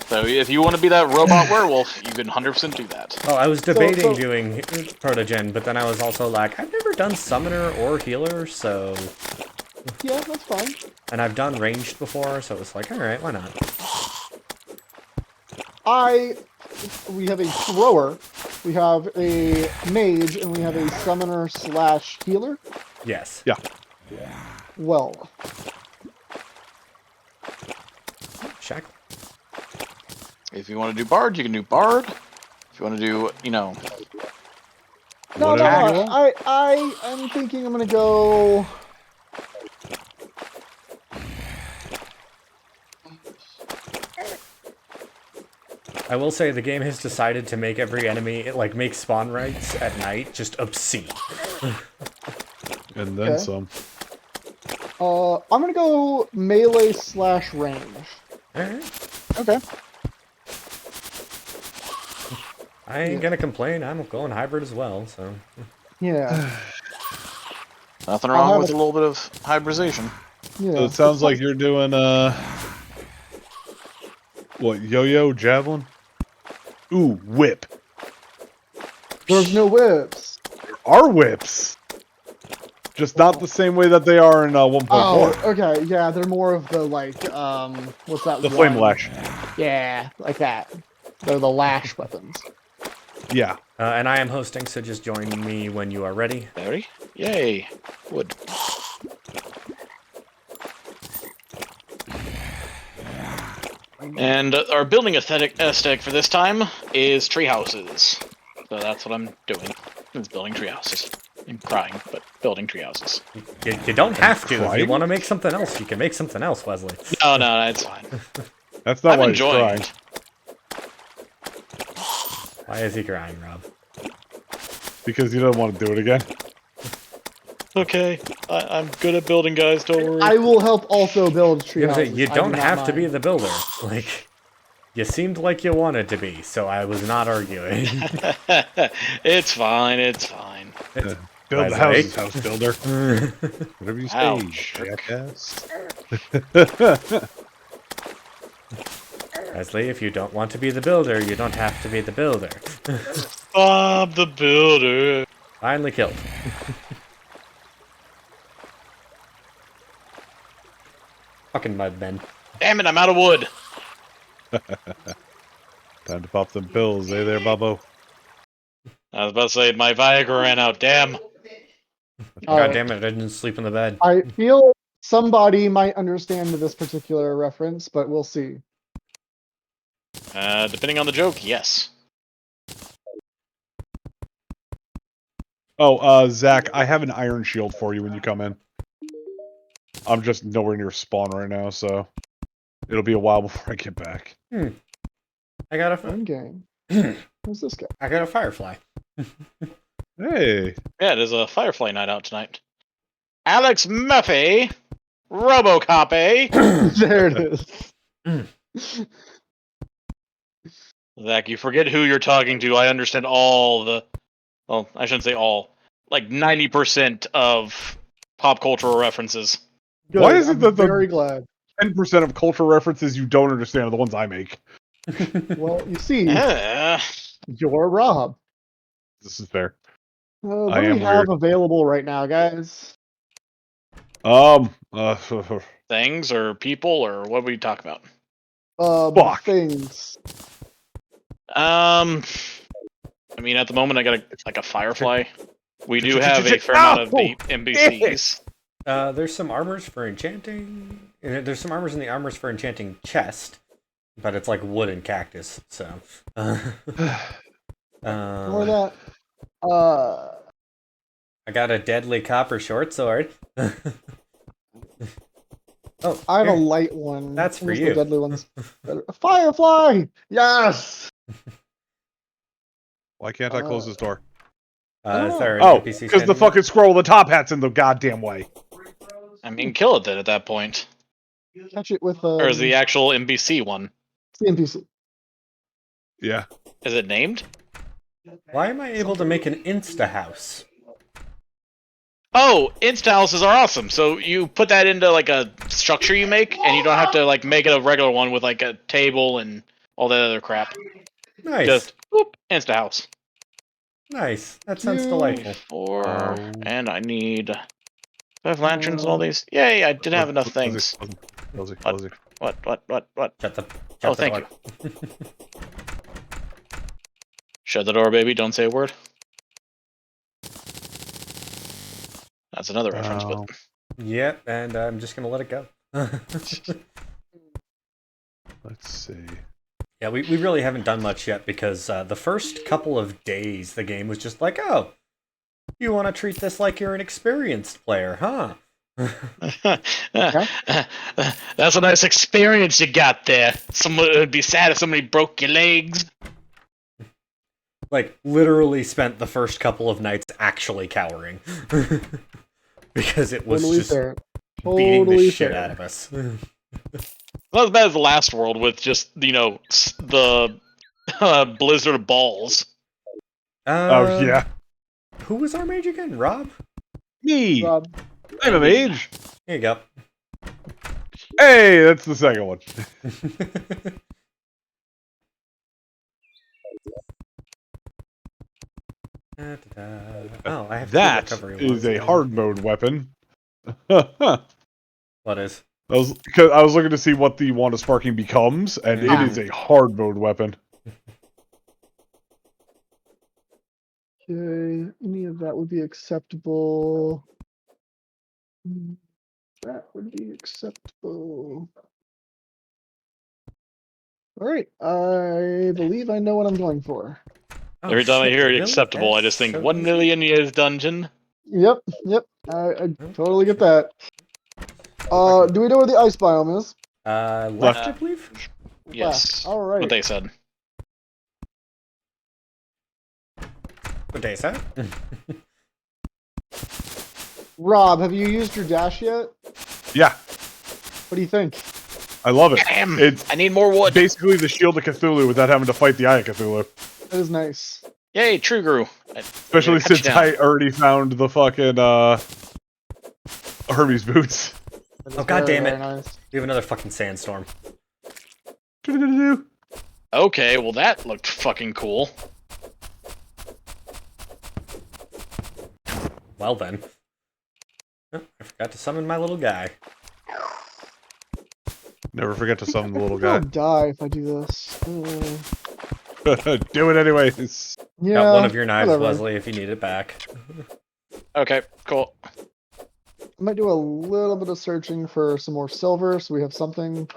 So if you want to be that robot werewolf, you can 100% do that. Oh, I was debating so- doing protogen, but then I was also like, I've never done summoner or healer, so... Yeah, that's fine. And I've done ranged before, so it was like, alright, why not? We have a thrower, we have a mage, and we have a summoner / healer. Yes. Yeah. Well, Shackle. If you want to do bard, you can do bard. If you want to do, you know, no, Whatever you want. I'm thinking I'm gonna go. I will say the game has decided to make every enemy, like, make spawn rates at night just obscene. And then Okay. some. I'm gonna go melee / range. Alright. Okay. I ain't gonna complain, I'm going hybrid as well, so... Yeah. nothing I'll wrong have with it- a little bit of hybridization. Yeah. So it sounds like you're doing, what, yo-yo, javelin? Ooh, whip. There's no whips. Are whips! Just not the same way that they are in 1.4. Oh, okay. Yeah, they're more of the like what's that? The one? flame lash. Yeah, like that. They're the lash weapons. Yeah. And I am hosting, so just join me when you are ready. Very? Yay. Wood. And our building aesthetic for this time is tree houses. So that's what I'm doing. It's building tree houses. I'm crying, but building tree houses. You don't have to. If you Crying? want to make something else, you can make something else, Wesley. No, it's fine. That's not I'm why he's enjoying crying. it. Why is he crying, Rob? Because he doesn't want to do it again. Okay, I'm good at building, guys. Don't worry. I will help also build tree You houses. I do don't not have to be mind. the builder. Like, you seemed like you wanted to be, so I was not arguing. It's fine. It's fine. Build the Wesley? houses, house builder. Whatever you say, Ouch. jackass. Wesley, if you don't want to be the builder, you don't have to be the builder. Bob the Builder. Finally killed. Fucking mudmen. Damn it, I'm out of wood. Time to pop them pills, eh there, Bubbo? I was about to say, my Viagra ran out. Damn. All God right. damn it, I didn't sleep in the bed. I feel somebody might understand this particular reference, but we'll see. Depending on the joke, yes. Oh, Zach, I have an iron shield for you when you come in. I'm just nowhere near spawn right now, so it'll be a while before I get back. I got a One game. Who's this guy? I got a firefly. Hey, Yeah, it is a Firefly night out tonight. Alex Murphy, Robocop, eh? There it is. Zach, you forget who you're talking to. I understand all the... Well, I shouldn't say all. Like 90% of pop cultural references. Good. Why is it I'm that the- very glad. 10% of cultural references you don't understand are the ones I make. Well, you see, Uh, you're Rob. This is fair. What I do am we have weird. available right now, guys? things or people or what we talk about? Fuck. Things. I mean, at the moment, I got a Firefly. We do have a fair amount of the NPCs. There's some armors for enchanting. There's some armors in the armors for enchanting chest, but it's like wood and cactus. So, More that. I got a deadly copper short sword. Oh, I have a here. light one. That's for Where's you. The deadly ones. A firefly. Yes. Why can't I close this door? Is there an Oh, NPC because the standing fucking scroll with the top hat's in the goddamn way. I mean, kill it then at that point. Catch it with Or is the actual NPC one? the NPC. Yeah. Is it named? there? Why am I able to make an insta house? Oh, insta houses are awesome. So you put that into like a structure you make, and you don't have to like make it a regular one with like a table and all that other crap. Nice, Just boop, insta house. nice. That sounds Cute. delightful. 4, and I need 5 lanterns and all these. Yay! I did have enough things. Close it. What? Shut the. Oh, Shut the thank door. you. Shut the door, baby. Don't say a word. That's another reference, but Yep, and I'm just gonna let it go. Let's see. Yeah, we really haven't done much yet because the first couple of days the game was just like, oh, you want to treat this like you're an experienced player, huh? that's a nice experience you got there. Someone would be sad if somebody broke your legs. Like, literally spent the first couple of nights actually cowering. Because it was Totally just fair. beating the Totally shit fair. out of us. Not as bad as the last world with just, the blizzard balls. Oh, yeah. Who was our mage again? Rob? Me! Rob, I'm a mage! Here you go. Hey, that's the second one. Oh, I have That recovery is ones. a hard mode weapon. I What is? was looking to see what the wand of sparking becomes, and it is a hard mode weapon. Okay, any of that would be acceptable. That would be acceptable. All right, I believe I know what I'm going for. Oh, Every time I shit, hear really? acceptable, I That's just think so 1 easy. million years dungeon. Yep, I totally get that. I can- Do we know where the ice biome is? Left, I believe. Yes. All right. What they said. What day is that? Rob, have you used your dash yet? Yeah, What do you think? I love it. Damn! It's I need more wood. basically the Shield of Cthulhu without having to fight the Eye of Cthulhu. That is nice. Yay, True Grew. Especially cut you since down. I already found the fucking Hermes boots. That is Oh, God damn very it. nice. We have another fucking sandstorm. Okay, well that looked fucking cool. Well then. Oh, I forgot to summon my little guy. Never forget to summon the little I'll guy. die if I do this. Do it anyways. Yeah. Got one of your knives, whatever. Wesley, if you need it back. Okay, cool. I might do a little bit of searching for some more silver, so we have something.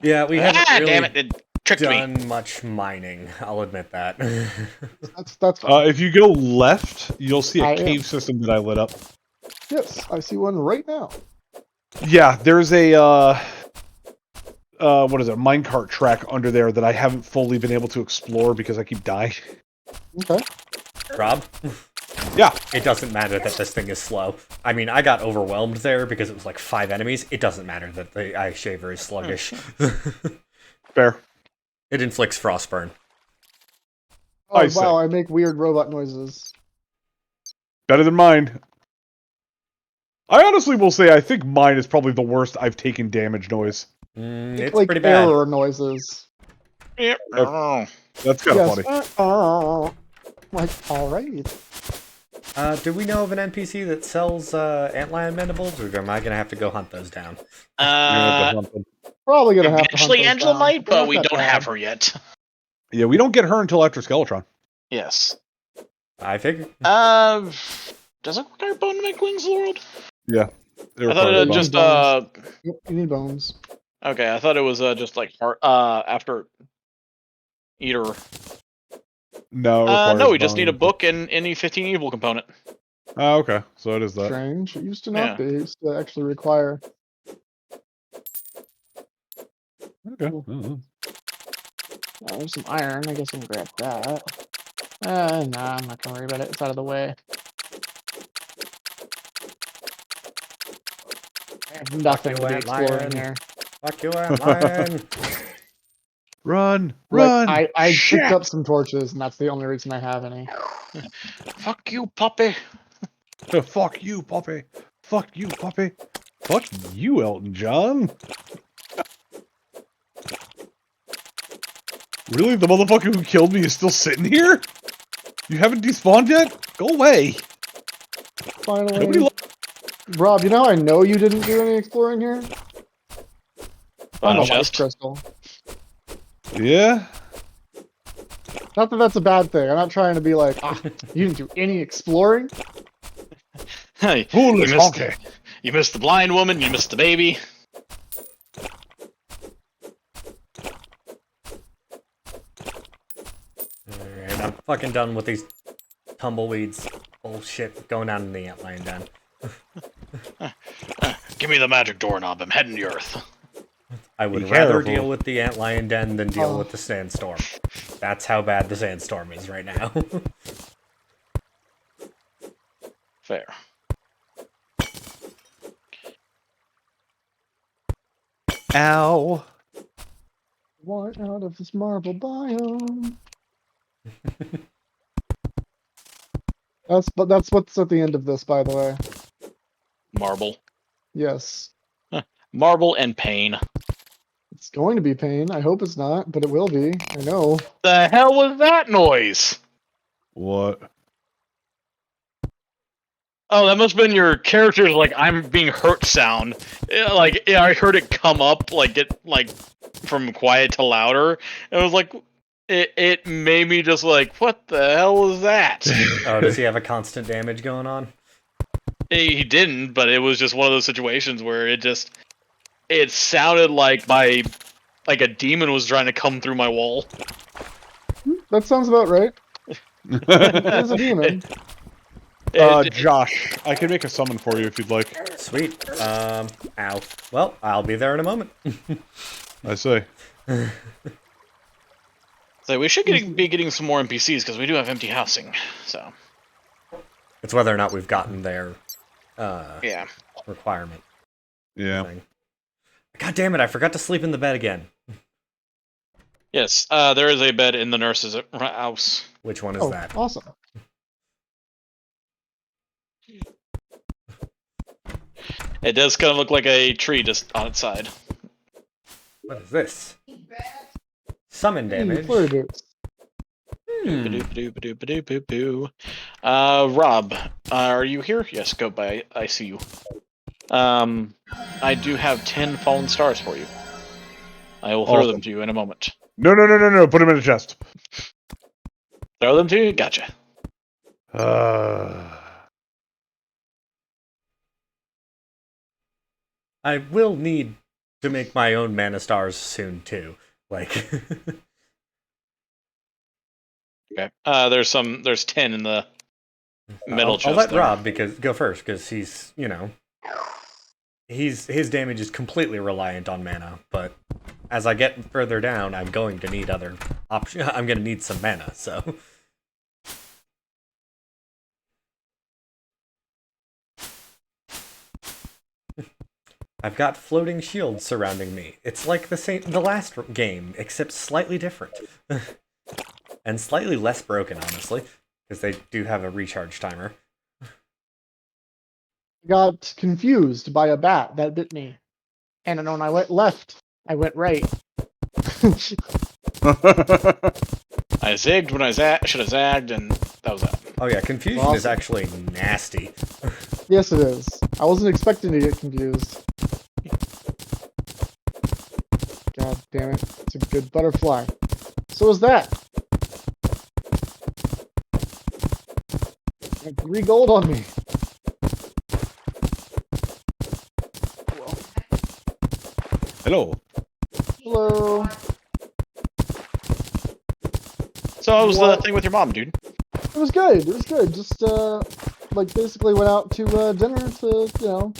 Yeah, we haven't really damn it! It tricked me. done much mining. I'll admit that. That's fine. If you go left, you'll see I a am. cave system that I lit up. Yes, I see one right now. Yeah, there's a what is it, minecart track under there that I haven't fully been able to explore because I keep dying. Okay. Rob? Yeah. It doesn't matter that this thing is slow. I mean, I got overwhelmed there because it was like 5 enemies. It doesn't matter that the Ice Shaver is sluggish. Fair. It inflicts frostburn. Oh I see. wow, I make weird robot noises. Better than mine. I honestly will say I think mine is probably the worst I've taken damage noise. It's like pretty bad. error noises. Yeah. Oh. That's kind of Yes. funny. Like, all right. Do we know of an NPC that sells antlion mandibles, or am I going to have to go hunt those down? You're gonna have to hunt them. Probably gonna have to hunt Eventually those Angela down. might, They're but not we that don't bad. have her yet. Yeah, we don't get her until after Skeletron. Yes. I figure. Does it require bone to make wings of the world? Yeah. I thought it just Yep, you need bones. Okay, I thought it was just like heart after eater. No, it No, requires we just need a bone. book and any 15 evil component. Oh, okay. So it is that. Strange. It used to Yeah. not be. It used to actually require. Okay. Mhm. Oh, there's some iron. I guess I can grab that. Nah, I'm not gonna worry about it. It's out of the way. I have nothing to be Fuck you, exploring Antlion. here. Fuck you, antlion. Run! Like, Run! I Shit! picked up some torches, and that's the only reason I have any. Fuck you, puppy. Fuck you, puppy. Fuck you, puppy. Fuck you, Elton John. Really? The motherfucker who killed me is still sitting here? You haven't despawned yet? Go away. Finally. Nobody Rob, you know how I know you didn't do any exploring here? Found a life chest. crystal. Yeah? Not that that's a bad thing. I'm not trying to be like, you didn't do any exploring. Hey, Foolish missed- honky. you missed the blind woman, you missed the baby. Alright, I'm fucking done with these tumbleweeds bullshit going down in the antlion den. Give me the magic doorknob, I'm heading to Earth. I would Be rather careful. deal with the antlion den than deal Oh. with the sandstorm. That's how bad the sandstorm is right now. Fair. Ow. Want out of this marble biome. That's what's at the end of this, by the way. Marble. Yes. Marble and pain. It's going to be pain. I hope it's not, but it will be. I know. The hell was that noise? What? Oh, that must have been your character's like I'm being hurt sound. I heard it come up like from quiet to louder. And I was like, it made me just like, what the hell was that? Oh, does he have a constant damage going on? He didn't, but it was just one of those situations where it sounded like a demon was trying to come through my wall. That sounds about right. It is a demon. Josh, I can make a summon for you if you'd like. Sweet. Ow. Well, I'll be there in a moment. I say. So we should be getting some more NPCs because we do have empty housing. So It's whether or not we've gotten their yeah. requirement. Yeah. Thing. God damn it! I forgot to sleep in the bed again. Yes, there is a bed in the nurse's house. Which one is Oh, that? awesome. It does kind of look like a tree just on its side. What is this? Summon damage. Flurry boots. Rob, are you here? Yes, go by. I see you. I do have 10 fallen stars for you. I will throw them to you in a moment. No. Put them in a chest. Throw them to you? Gotcha. I will need to make my own mana stars soon too. Like. Okay. There's 10 in the middle chest. I'll let there. Rob go first because he's his damage is completely reliant on mana. But as I get further down, I'm going to need other options. I'm going to need some mana. So. I've got floating shields surrounding me. It's like the last game, except slightly different. And slightly less broken, honestly, because they do have a recharge timer. Got confused by a bat that bit me. And then when I went left, I went right. I zigged when I should have zagged, and that was that. Oh yeah, confusion is Awesome. actually nasty. Yes, it is. I wasn't expecting to get confused. God damn it. It's a good butterfly. So is that. 3 gold on me. Hello. Hello. So how was the What? thing with your mom, dude? It was good. It was good. Just, like, basically went out to dinner to,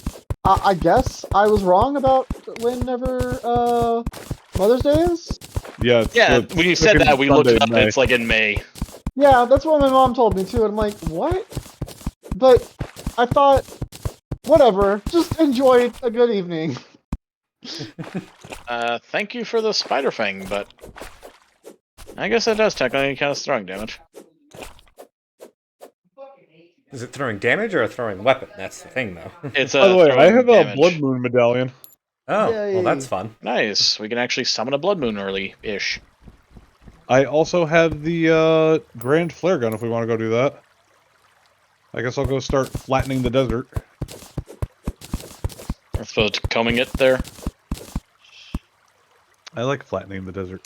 I guess I was wrong about whenever, Mother's Day is? Yeah. It's Yeah, the when you said second that, we looked Sunday it up, in and May. it's like in May. Yeah, that's what my mom told me too, and I'm like, what? But I thought, whatever, just enjoy a good evening. Thank you for the spider fang, but I guess that does technically count as throwing damage. Is it throwing damage or a throwing weapon? That's the thing, though. It's By the way, I throwing have damage. a Blood Moon medallion. Oh, Yay. well, that's fun. Nice. We can actually summon a blood moon early-ish. I also have the Grand Flare Gun if we want to go do that. I guess I'll go start flattening the desert. I suppose combing it there. I like flattening the desert.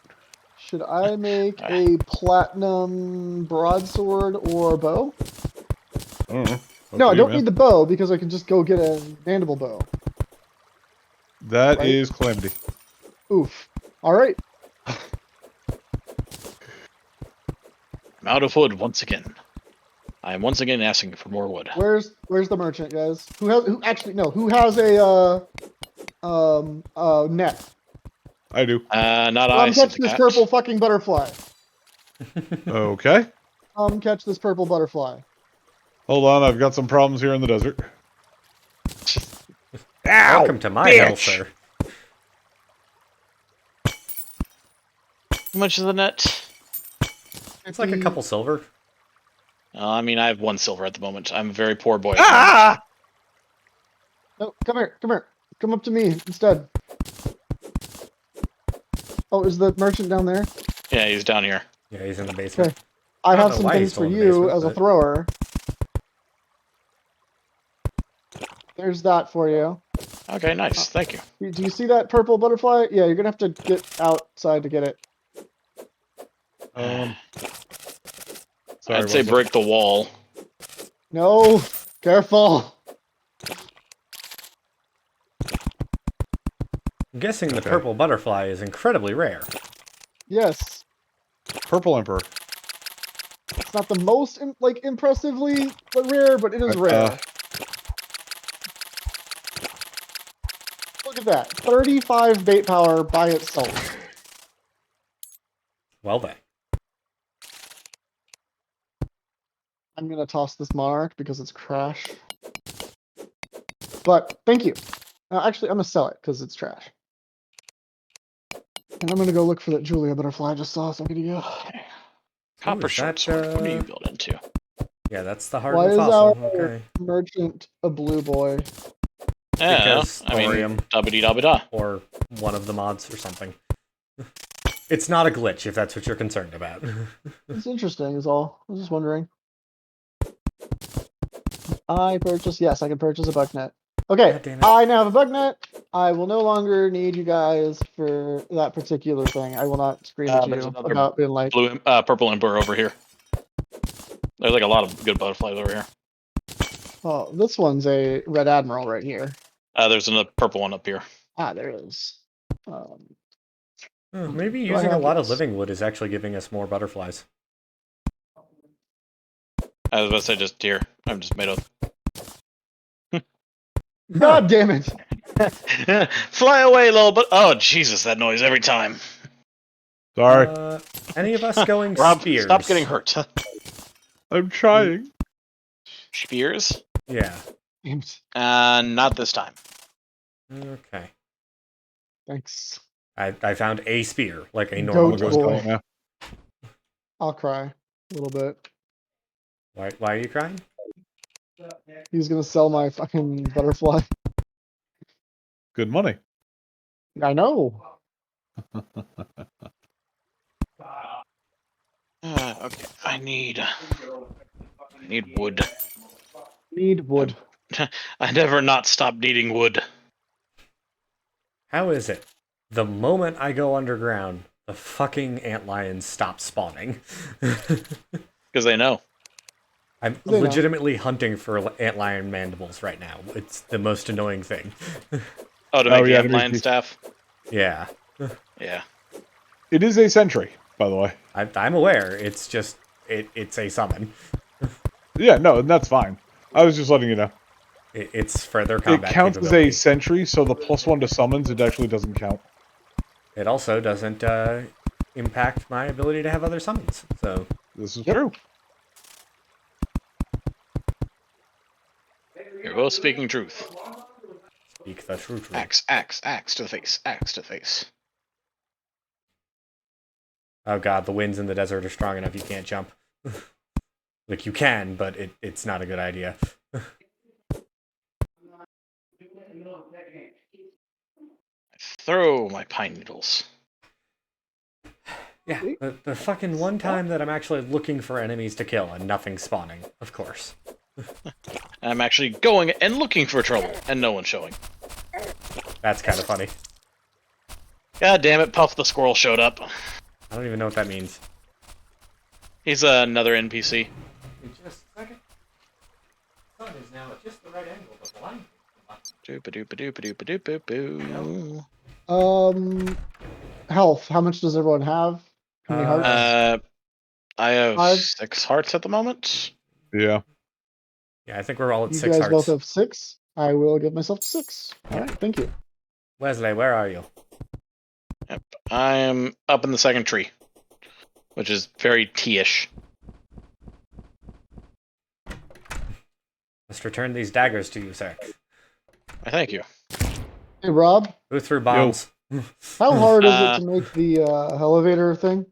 Should I make a platinum broadsword or bow? I don't know. No, I don't need the bow because I can just go get a mandible bow. That right? is Calamity. Oof. Alright. I'm out of wood once again. I am once again asking for more wood. Where's the merchant, guys? Who has a net? I do. Not I. Catch this purple fucking butterfly. Okay. Catch this purple butterfly. Hold on, I've got some problems here in the desert. Welcome to my hell, sir. How much is the net? It's like a couple silver. I mean, I have 1 silver at the moment. I'm a very poor boy. Ah! No, come here. Come up to me instead. Oh, is the merchant down there? Yeah, he's down here. Yeah, he's in the basement. Okay. I don't have know some why he's things for still in the you basement, as a but- thrower. There's that for you. Okay, nice. Thank you. Do you see that purple butterfly? Yeah, you're gonna have to get outside to get it. Sorry, I'd say what's up? break the wall. No, careful. I'm guessing the Okay. purple butterfly is incredibly rare. Yes, Purple Emperor. it's not the most impressively rare, but it is rare. Look at that, 35 bait power by itself. Well then. I'm gonna toss this monarch because it's trash. But thank you. Actually, I'm gonna sell it because it's trash. And I'm gonna go look for that Julia butterfly I just saw a second ago. Copper is short that, sword. What do you uh, build into? Yeah, that's the Why hardened is fossil. our Okay. merchant a blue boy? Yeah, Because I mean, thorium. dabba dabba da. Or one of the mods or something. It's not a glitch if that's what you're concerned about. It's interesting, is all. I was just wondering. I can purchase a bug net. Okay, God damn it. I now have a bug net. I will no longer need you guys for that particular thing. I will not scream at There's you another about being like, purple emperor over here. There's like a lot of good butterflies over here. oh, this one's a red admiral right here. There's another purple one up here. Ah, there is. Maybe Do I using a have lot of this? living wood is actually giving us more butterflies. I was about to say just here. I'm just made up. God damn it! Fly away, little but oh Jesus, that noise every time. Sorry. Any of us going Rob, spears? stop getting hurt. I'm trying. Spears? Yeah. Damn it. Not this time. Okay. Thanks. I found a spear, like a Goat normal Goes boy. going now. I'll cry a little bit. Why are you crying? He's gonna sell my fucking butterfly. Good money. I know. Okay, I need wood. Need wood. I never not stop needing wood. How is it? The moment I go underground, the fucking antlions stop spawning. Because they know. I'm They know. legitimately hunting for antlion mandibles right now. It's the most annoying thing. Oh, to make Oh, the yeah, ant to make lion the- staff? Yeah. Yeah. It is a sentry, by the way. I'm aware. It's just, it's a summon. Yeah, no, that's fine. I was just letting you know. It's further It combat counts as a capability. sentry, so the +1 to summons, it actually doesn't count. It also doesn't impact my ability to have other summons. So This is true. You're both speaking truth. speak the truth. Axe to the face, axe to the face. Oh god, the winds in the desert are strong enough you can't jump. Like you can, but it's not a good idea. Throw my pine needles. Yeah, the fucking one time that I'm actually looking for enemies to kill and nothing spawning, of course. I'm actually going and looking for trouble, and no one's showing. That's kind of funny. God damn it, Puff the squirrel showed up. I don't even know what that means. He's another NPC. Just a second. The sun is now at just the right angle to blind. Doop-a-doop-a-doop-a-doop-a-doop. Health. How much does everyone have? How many hearts? I have 5? 6 hearts at the moment. Yeah. Yeah, I think we're all at You 6 guys both hearts. have 6. I will give myself 6. All right, thank you. Wesley, where are you? Yep. I am up in the second tree, which is very T-ish. Must return these daggers to you, sir. I thank you. Hey, Rob. Who threw bombs? How hard is it to make the elevator thing?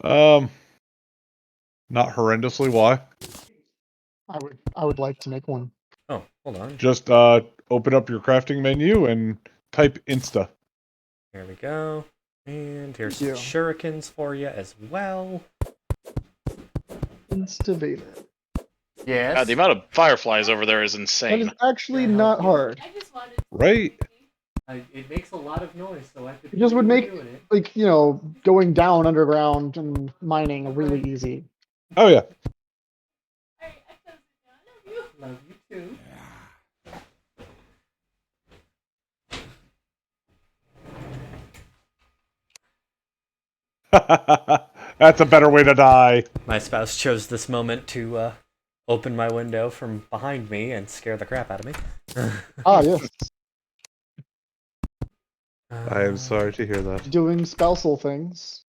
Not horrendously. Why? I would like to make one. Oh, hold on. Just open up your crafting menu and type Insta. Here we go. And here's some Thank you. shurikens for you as well. Instavator. Yes. The amount of fireflies over there is That insane. is actually not hard. I just wanted to Right? It makes a lot of noise, so I could. It just would make doing it. like going down underground and mining really easy. Oh yeah. Alright, I close it down. Love you. Love you too. That's a better way to die. My spouse chose this moment to open my window from behind me and scare the crap out of me. Ah, yes. I am sorry to hear that. Doing spousal things.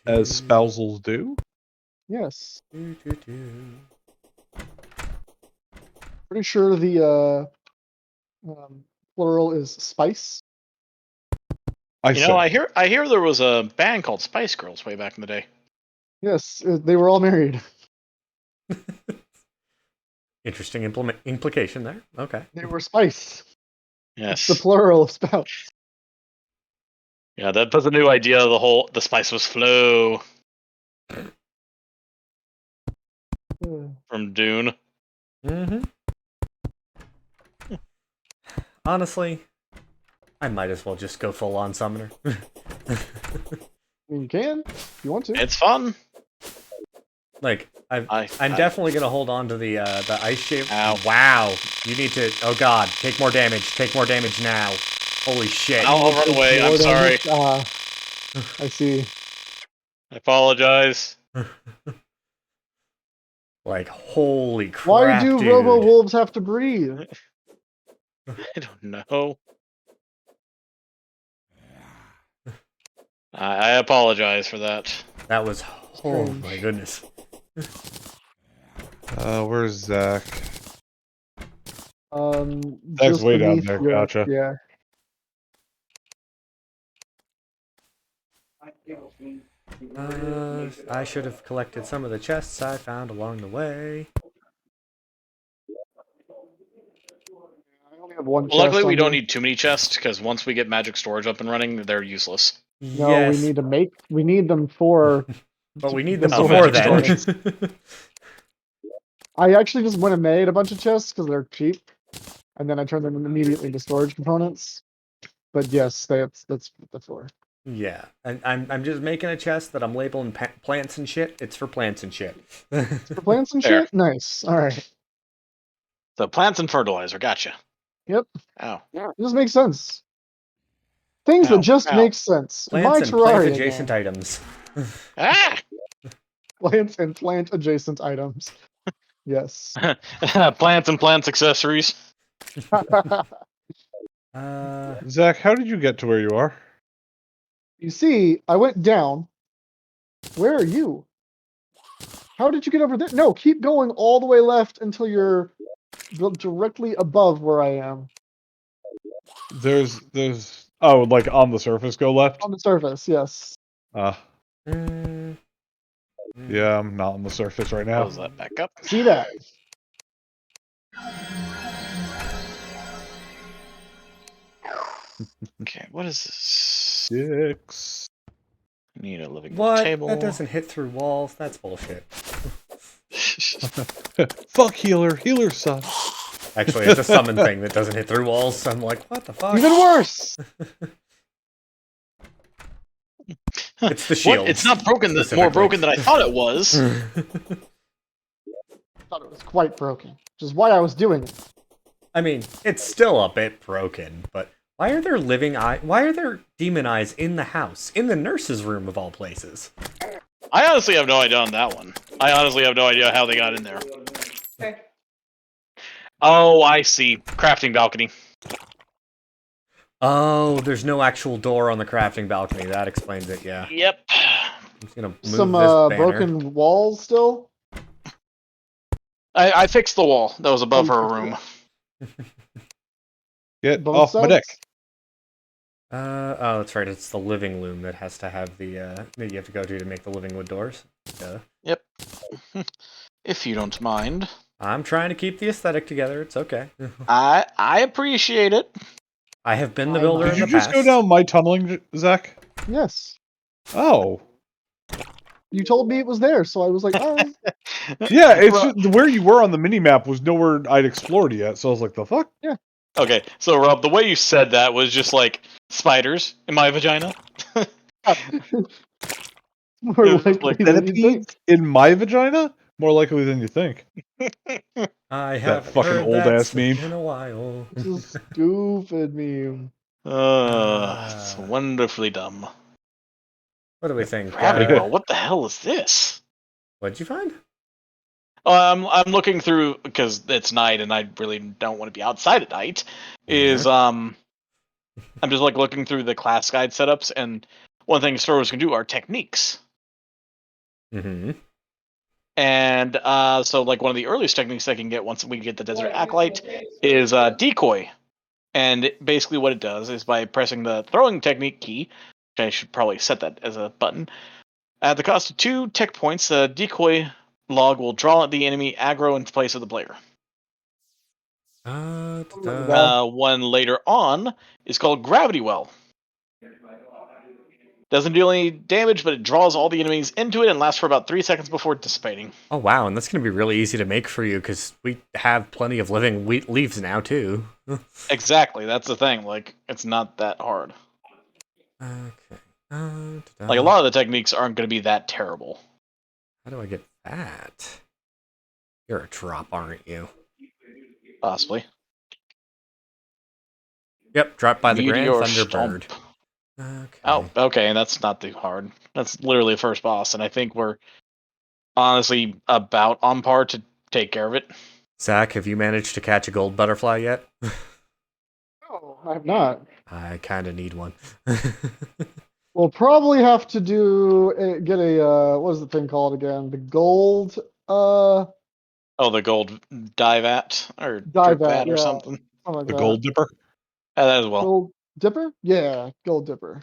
As spousals do. Yes. Pretty sure the plural is spice. I hear there was a band called Spice Girls way back in the day. Yes, they were all married. Interesting implication there. Okay. They were spice. Yes. The plural of spouse. Yeah, that was a new idea. The spice was flow from Dune. Mm-hmm. Honestly, I might as well just go full on summoner. I mean, you can if you want to. It's fun. Like I'm definitely gonna hold on to the ice shape. Ow. Wow, you need to. Oh God, take more damage. Take more damage now. Holy shit. I'll run away. I'm sorry. I see. I apologize. Like holy crap. Why do dude. robo wolves have to breathe? I don't know. I apologize for that. That was oh Strange. my goodness. where's Zach? Zach's Zach's way down there. Gotcha. Yeah. I should have collected some of the chests I found along the way. I only have one Well, chest luckily we on don't here. need too many chests because once we get magic storage up and running, they're useless. No, yes, we need them for. but we need them Oh, before magic then. I actually just went and made a bunch of chests because they're cheap, and then I turned them immediately into storage components. But yes, that's what that's for. Yeah, and I'm just making a chest that I'm labeling plants and shit. It's for plants and shit. For plants and Fair. shit. Nice. All right. So plants and fertilizer, gotcha. Yep. Ow. This makes sense. Things that Ow, just ow. make sense. Plants My and Terraria plant adjacent game. items. Ah! Plants and plant adjacent items. Yes. Plants and plants accessories. Zach, how did you get to where you are? You see, I went down. Where are you? How did you get over there? No, keep going all the way left until you're directly above where I am. There's oh, like on the surface, go left. On the surface, yes. Yeah, I'm not on the surface right now. Close that back up. See that? Okay, what is this? 6. Need a living What? table. That doesn't hit through walls. That's bullshit. Fuck healer. Healer suck. Actually, it's a summon thing that doesn't hit through walls. So I'm like, what the fuck? Even worse. It's the shield. What? It's not broken. That's more broken than I thought it was. I thought it was quite broken, which is why I was doing it. I mean, it's still a bit broken, but why are there why are there demon eyes in the house? In the nurse's room of all places? I honestly have no idea on that one. I honestly have no idea how they got in there. Okay. Oh, I see. Crafting balcony. Oh, there's no actual door on the crafting balcony. That explains it, yeah. Yep. I'm just gonna move Some this banner. broken walls still. I fixed the wall that was above her room. Get Both off my deck. sides? Oh, that's right. It's the living room that has to have the that you have to go to make the living wood doors. Yep. If you don't mind. I'm trying to keep the aesthetic together. It's okay. I appreciate it. I have been the builder Did in you the just past. go down my tunneling, Zach? Yes. Oh. You told me it was there, so I was like, oh. Yeah, it's just, where you were on the mini map was nowhere I'd explored yet, so I was like, the fuck? Yeah. Okay, so Rob, the way you said that was just like spiders in my vagina. More It's likely like than you think. Centipedes in my vagina? More likely than you think. I That haven't fucking heard old that ass meme. in a while. It's a stupid meme. It's wonderfully dumb. What do we think? Gravity well, what the hell is this? What'd you find? I'm looking through because it's night and I really don't want to be outside at night. I'm just like looking through the class guide setups, and one thing explorers can do are techniques. Mm-hmm. And so like one of the earliest techniques I can get once we get the Desert Acolyte is decoy. And basically what it does is by pressing the throwing technique key, which I should probably set that as a button, at the cost of 2 tech points, the decoy log will draw the enemy aggro into place of the player. One later on is called Gravity Well. Doesn't do any damage, but it draws all the enemies into it and lasts for about 3 seconds before dissipating. Oh wow, and that's going to be really easy to make for you because we have plenty of living leaves now too. Exactly, that's the thing. Like, it's not that hard. Okay. Like, a lot of the techniques aren't going to be that terrible. How do I get that? You're a drop, aren't you? Possibly. Yep, drop by the Grand Meteor Thunderbird. Stomp. Okay. Oh, okay, and that's not too hard. That's literally the first boss, and I think we're honestly about on par to take care of it. Zach, have you managed to catch a gold butterfly yet? No, I have not. I kind of need one. We'll probably have to get a what is the thing called again? The gold Oh, the gold dive at or dive drip at, at or yeah, something. something like The that. Gold Dipper? That as well. Gold dipper? Yeah, gold dipper.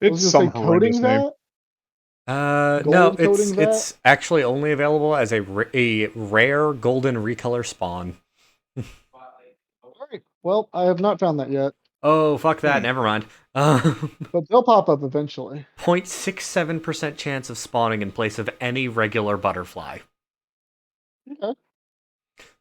I It's was gonna some say horrendous coating name. that. No, Gold coating it's actually only available as a rare golden recolor spawn. Alright, well, I have not found that yet, Oh, fuck that, never mind. but they'll pop up eventually. 0.67% chance of spawning in place of any regular butterfly. Okay.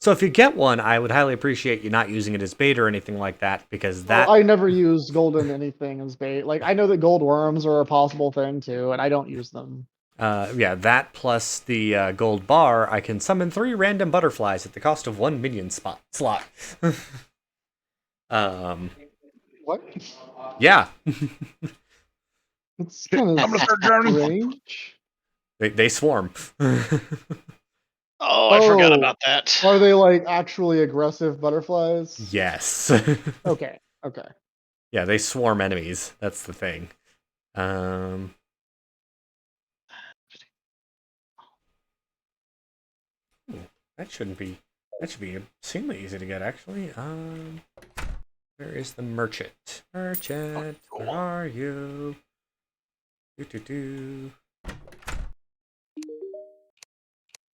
So if you get one, I would highly appreciate you not using it as bait or anything like that, because that... Well, I never use golden anything as bait. Like, I know that gold worms are a possible thing too, and I don't use them. yeah, that plus the gold bar, I can summon 3 random butterflies at the cost of 1 minion slot. What? Yeah. It's kind of I'm gonna start drowning. strange. They swarm. Oh, I forgot about that. Are they like actually aggressive butterflies? Yes. Okay. Okay. Yeah, they swarm enemies. That's the thing. That shouldn't be. That should be extremely easy to get, actually. Where is the merchant? Merchant, where are you? Do.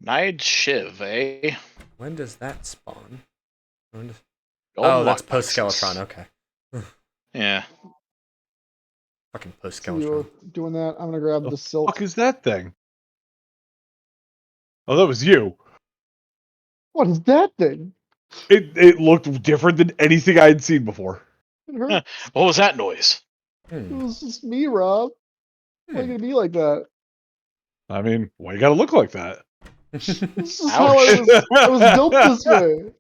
Night Shiv, eh? When does that spawn? Golden Oh, that's lockboxes. post-Skeletron, okay. Yeah. Fucking So post-Skeletron. you're doing that. I'm gonna grab the The silk. fuck is that thing? Oh, that was you. What is that thing? It looked different than anything I had seen before. It hurt. What was that noise? It was just me, Rob. Why are you gonna be like that? I mean, why you gotta look like that? This is how I was built this way.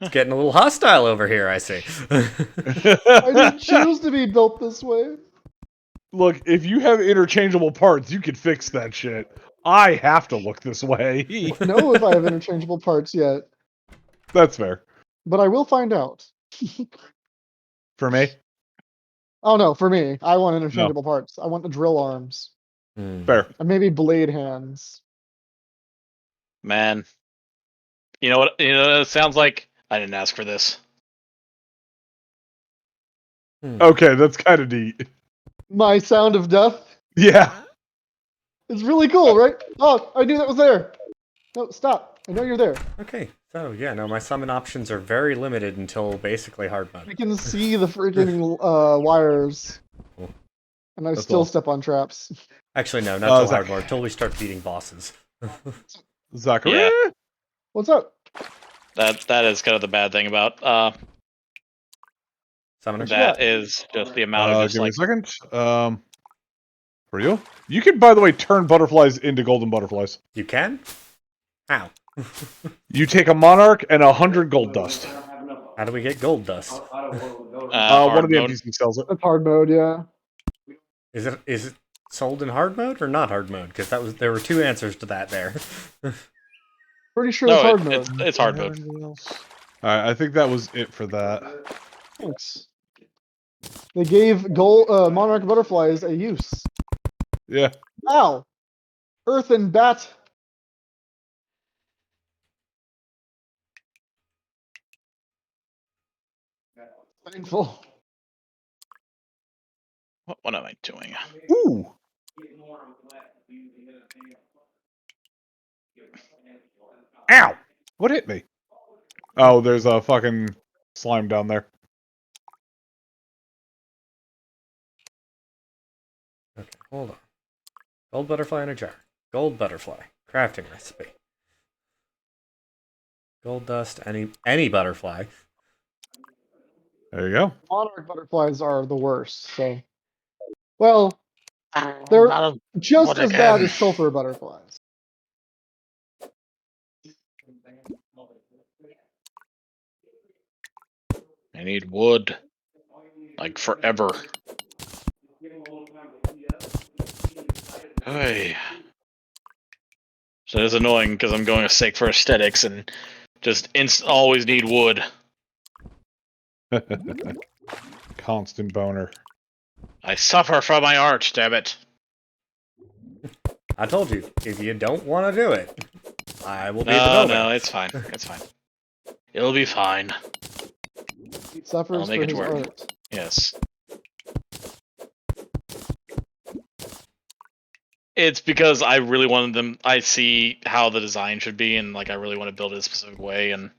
It's getting a little hostile over here, I see. I didn't choose to be built this way. Look, if you have interchangeable parts, you can fix that shit. I have to look this way. I don't know if I have interchangeable parts yet, That's fair. but I will find out. For me? Oh no, for me, I want interchangeable parts. I want the drill arms Fair. and maybe blade hands. Man. You know what? You know, it sounds like I didn't ask for this. Okay, that's kind of neat. My sound of death. Yeah. It's really cool, right? Oh, I knew that was there. No, stop. I know you're there. Okay, so yeah, no, my summon options are very limited until basically hard I mode. can see the freaking wires. Cool. And I That's still cool. step on traps. Actually, no, not till Zach. hard mode, till we start beating bosses. Zachary? Yeah. What's up? That is kind of the bad thing about Summoner? That is just the amount of just Give me like. a second. For you? You can, by the way, turn butterflies into golden butterflies. You can? How? You take a monarch and 100 gold dust. How do we get gold dust? One Hard of the mode. NPCs sells it. That's hard mode, yeah. Is it sold in hard mode or not hard mode? Because there were two answers to that there. Pretty sure it's No, hard mode. it's hard mode. Alright, I think that was it for that. Thanks. They gave gold monarch butterflies a use. Yeah. Ow! Earth and bat. Painful. What am I doing? Ooh! Ow! What hit me? Oh, there's a fucking slime down there. Okay, hold on. Gold butterfly in a jar. Gold butterfly. Crafting recipe. Gold dust, any butterfly. There you go. Monarch butterflies are the worst, so. Well, they're just as bad as sulfur butterflies. I need wood. Like forever. Hey. So it's annoying because I'm going a sake for aesthetics and just always need wood. Constant boner. I suffer from my art, damn it. I told you, if you don't want to do it, I will be the No, builder. no, it's fine. It's fine. It'll be fine. He suffers I'll make for it his work. art. Yes. It's because I really wanted them. I see how the design should be, and like I really want to build it a specific way. And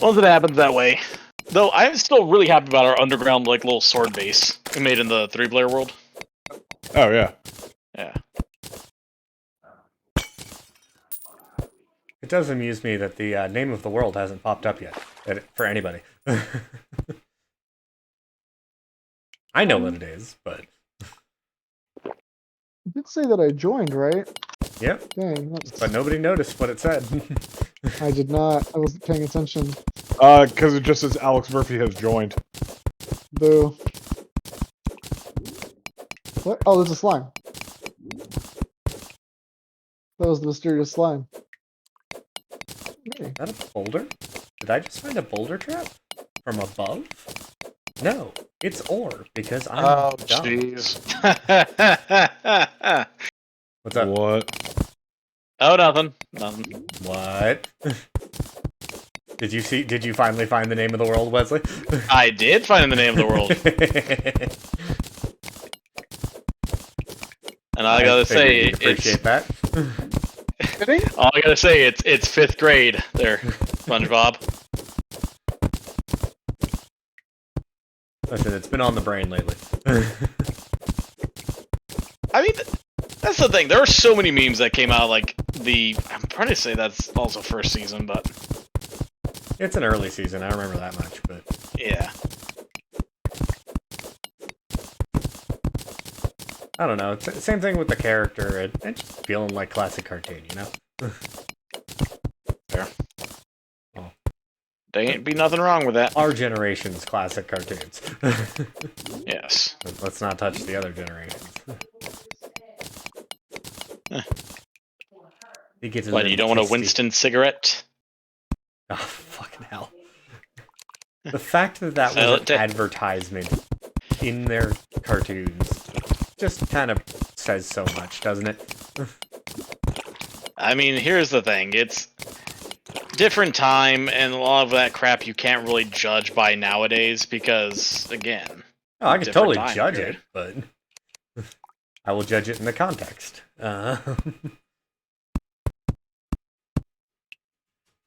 once it happens that way, though, I'm still really happy about our underground like little sword base we made in the 3-player world. Oh, yeah. Yeah. It does amuse me that the name of the world hasn't popped up yet for anybody. I know what it is, but You did say that I joined, right? yep. Dang, that's... But nobody noticed what it said. I did not. I wasn't paying attention. Because it just says Alex Murphy has joined. Boo. What? Oh, there's a slime. That was the mysterious slime. Hey. Is that a boulder? Did I just find a boulder trap? From above? No, it's ore, because I'm dumb. jeez. What's up? What? Oh, nothing. Nothing. What? Did you finally find the name of the world, Wesley? I did find the name of the world, and I gotta say, you'd appreciate that. all I gotta say, it's 5th grade there, SpongeBob. Listen, it's been on the brain lately. I mean, that's the thing. There are so many memes that came out. Like I'm trying to say that's also first season, but It's an early season, I remember that much, but yeah. I don't know. It's the same thing with the character. It's just feeling like classic cartoon, you know? Fair. Well, There ain't be nothing wrong with that. our generation's classic cartoons. Yes. Let's not touch the other generations. What, you don't want a Winston cigarette? Oh, fucking hell. The fact that that Sell was it an to- advertisement in their cartoons just kind of says so much, doesn't it? I mean, here's the thing. It's different time, and a lot of that crap you can't really judge by nowadays because, again... Oh, I could different totally time judge period. it, but I will judge it in the context.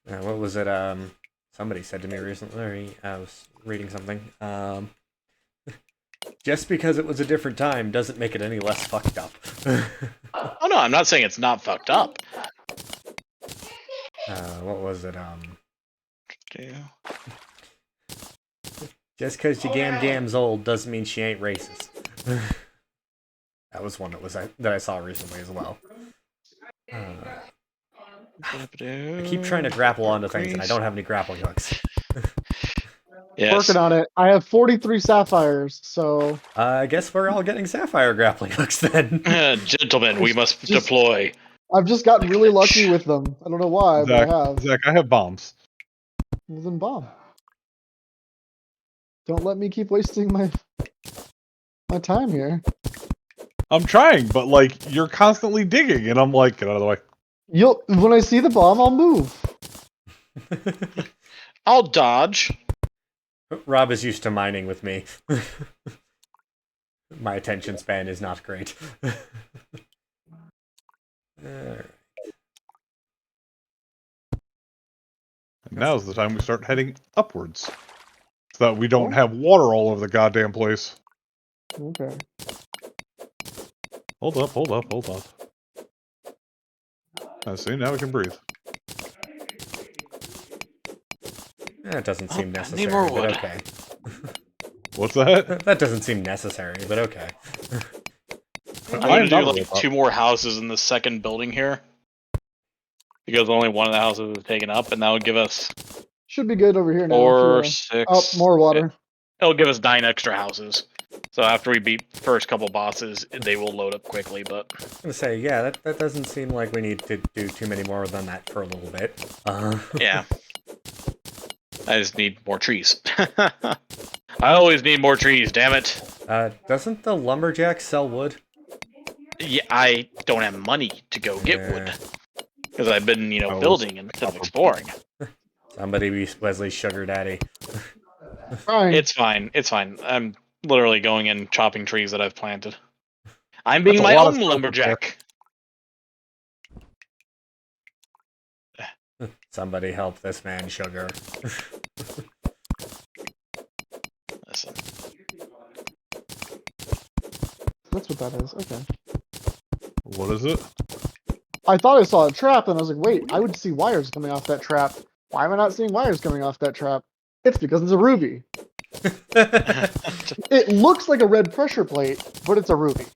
What was it? Somebody said to me recently, I was reading something. Just because it was a different time doesn't make it any less fucked up. Oh no, I'm not saying it's not fucked up. What was it? Yeah. Just because your gam's old doesn't mean she ain't racist. That was one that I saw recently as well. I keep trying to grapple onto things and I don't have any grappling hooks. Yes. Working on it. I have 43 sapphires, so I guess we're all getting sapphire grappling hooks then. Gentlemen, we must deploy. I've just gotten really lucky with them. I don't know why, but I have. Zach, I have bombs. Well, then bomb. Don't let me keep wasting my time here. I'm trying, but like you're constantly digging, and I'm like, get out of the way. When I see the bomb, I'll move. I'll dodge. Rob is used to mining with me. My attention span is not great. And now's the time we start heading upwards, so that we don't have water all over the goddamn place. Okay. Hold up. I see, now we can breathe. That doesn't seem I necessary, need more but wood. okay. What's that? That doesn't seem necessary, but okay. I'm I gonna am do not like really 2 more houses in the second building here. Because only one of the houses is taken up, and that would give us Should be good over here now. 4, Yeah. 6. Oh, more water. It'll give us 9 extra houses. So after we beat the first couple bosses, they will load up quickly, but... I'm gonna say, yeah, that doesn't seem like we need to do too many more than that for a little bit. Yeah. I just need more trees. I always need more trees, damn it. Doesn't the lumberjack sell wood? Yeah, I don't have money to go get wood. Because I've been, building instead of exploring. Somebody be Wesley's sugar daddy. Fine. It's fine. I'm literally going and chopping trees that I've planted. I'm being That's a my lot of own stuff lumberjack. Somebody help this man, sugar. Listen. That's what that is. Okay. What is it? I thought I saw a trap, and I was like, wait, I would see wires coming off that trap. Why am I not seeing wires coming off that trap? It's because it's a ruby. It looks like a red pressure plate, but it's a ruby.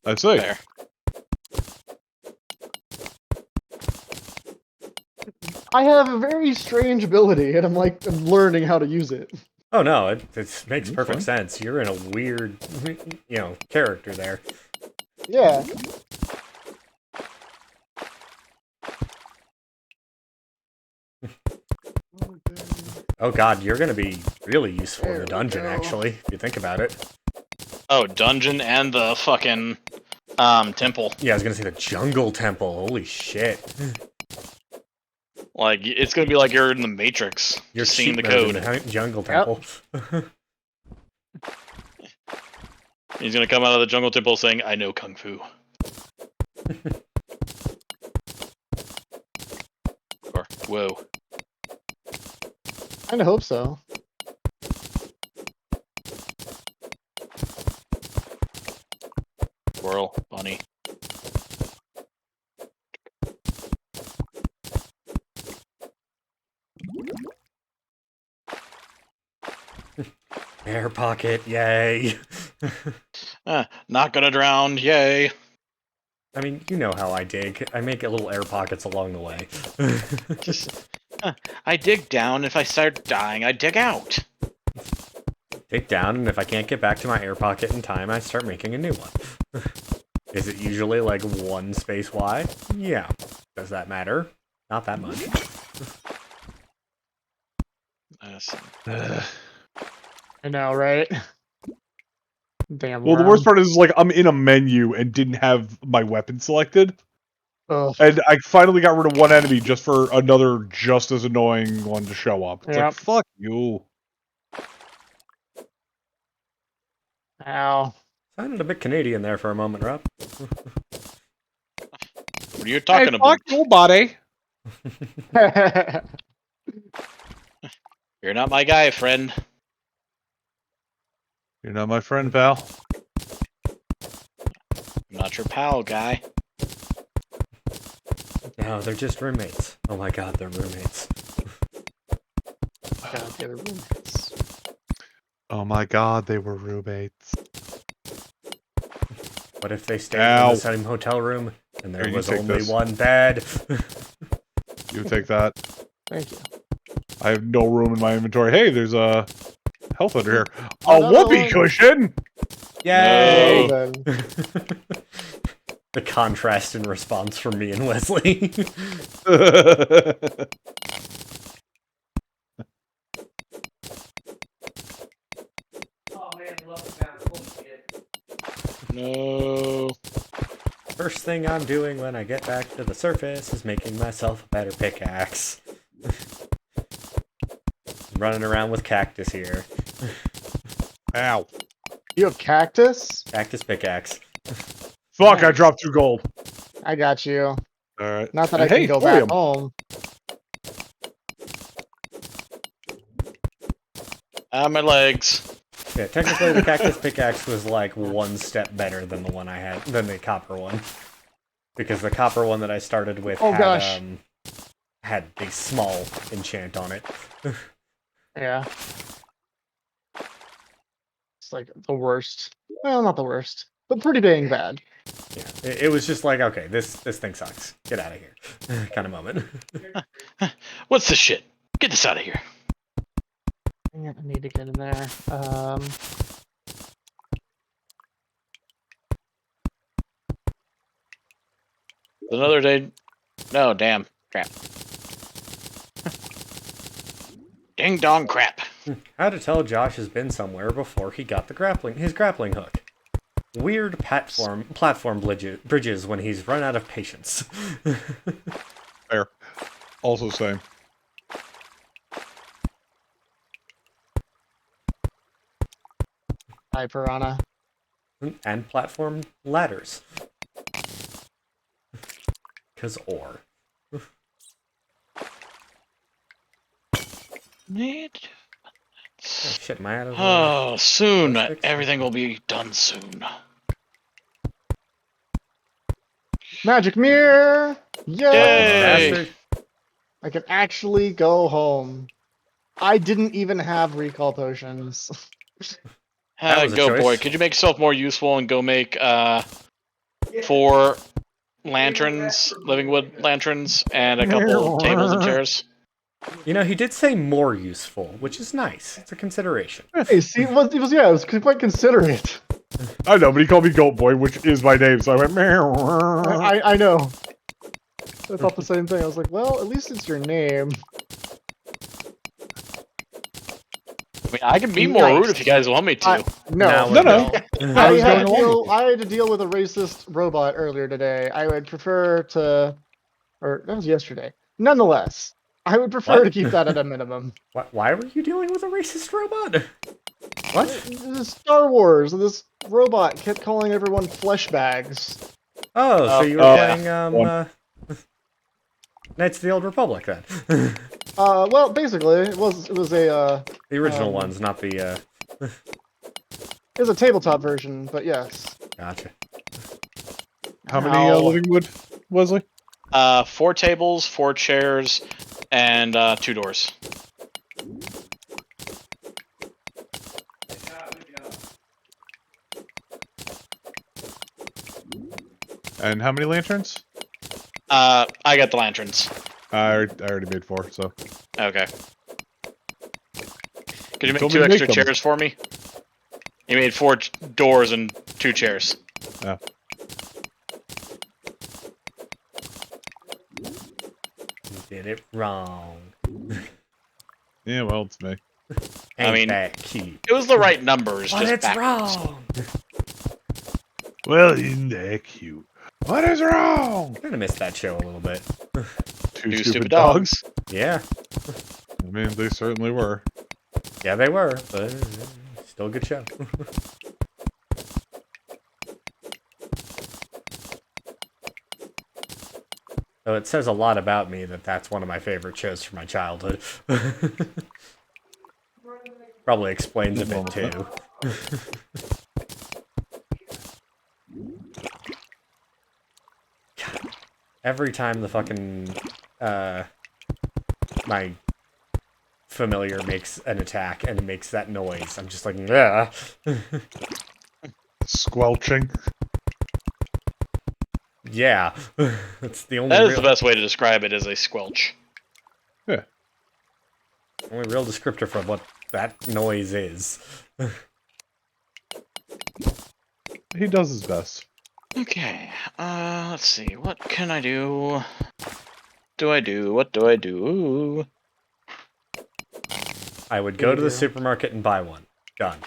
I see. There. I have a very strange ability, and I'm learning how to use it. Oh no, it makes That's perfect fine. sense. You're in a weird, character there. Yeah. Oh god, you're gonna be really useful in There the we dungeon, go. actually, if you think about it. Oh, dungeon and the fucking temple. Yeah, I was gonna say the jungle temple. Holy shit. Like, it's gonna be like you're in the Matrix. You're Just seeing the cheap version code. of the jungle temple. He's gonna come out of the jungle temple saying, I know Kung Fu. Or, whoa. Kinda hope so. Squirrel, bunny. Air pocket, yay. Not gonna drown, yay. I mean, you know how I dig. I make little air pockets along the way. Just, I dig down. If I start dying, I dig out. Dig down, and if I can't get back to my air pocket in time, I start making a new one. Is it usually like 1 space wide? Yeah. Does that matter? Not that much. I know, right? Damn. Well, the worst part is like I'm in a menu and didn't have my weapon selected, Ugh. and I finally got rid of one enemy just for another just as annoying one to show up. It's Yep. like fuck you. Ow. Sounded a bit Canadian there for a moment, Rob. What are you talking Hey, about? fuck your body. You're not my guy, friend. You're not my friend, pal. I'm not your pal, guy. No, they're just roommates. Oh my god, they're roommates. God, the other roommates. Oh my god, they were roommates. What if they stayed in Ow. the same hotel room and there Here, you was take only this. one bed? You take that. Thank you. I have no room in my inventory. Hey, there's a health under here. Oh, A no, whoopee no. cushion! Yay! Well, then. The contrast in response from me and Wesley. No. First thing I'm doing when I get back to the surface is making myself a better pickaxe. Running around with cactus here. Ow. You have cactus? Cactus pickaxe. Fuck, I Nice. dropped 2 gold. I got you. Alright. Not that And I can hey, go thorium. back home. My legs. Yeah, technically the cactus pickaxe was like one step better than the one I had, than the copper one. Because the copper one that I started with had a small enchant on it. Yeah. It's like the worst. Well, not the worst, but pretty dang bad. Yeah, it was just like, okay, this thing sucks. Get out of here, kind of moment. What's this shit? Get this out of here. Dang it, I need to get in there. Another day. No, damn. Crap. Ding dong crap. How to tell Josh has been somewhere before he got his grappling hook. Weird platform bridges when he's run out of patience. Fair. Also same. Hi, Piranha. And platform ladders. Cause ore. Need. Oh shit, am I out of Oh, soon. Perfect. Everything will be done soon. Magic mirror! Yay! Yay! bastard? I can actually go home. I didn't even have recall potions. That was a Go choice. boy. Could you make yourself more useful and go make 4 lanterns, living wood lanterns, and a couple tables and chairs? You know, he did say more useful, which is nice. It's a consideration. Hey, see, it was quite considerate. I know, but he called me Goat Boy, which is my name, so I went, meow. I know. I thought the same thing. I was like, well, at least it's your name. I mean, I can be more rude if you guys want me to. No. No. I was going along with you. I had to deal with a racist robot earlier today. I would prefer to, or that was yesterday. Nonetheless, I would prefer What? to keep that at a minimum. Why were you dealing with a racist robot? What? This is Star Wars. This robot kept calling everyone flesh bags. Oh, so you were yeah. playing Knights of the Old Republic then? Well, basically, it was a The original ones, not the it was a tabletop version, but yes. Gotcha. How many Ow. living wood, Wesley? 4 tables, 4 chairs, and 2 doors. And how many lanterns? I got the lanterns. I already made 4, so. Okay. Could you make Told me 2 to make extra them. chairs for me? You made 4 doors and 2 chairs. Yeah. You did it wrong. Yeah, well, it's me. Ain't mean, that cute? It was the right numbers, But just it's backwards. wrong! Well, isn't that cute? What is wrong? I'm gonna miss that show a little bit. 2 2 stupid dogs. Yeah. I mean, they certainly were. Yeah, they were, but still a good show. So it says a lot about me that that's one of my favorite shows from my childhood. Probably explains a bit too. Every time the fucking my familiar makes an attack and it makes that noise, I'm just like, yeah. Squelching. Yeah. That's the only That is real, the best way to describe it, as a squelch. Yeah. only real descriptor for what that noise is. He does his best. Okay, let's see. What can I do? What do I do? I would go to the supermarket and buy one. Done.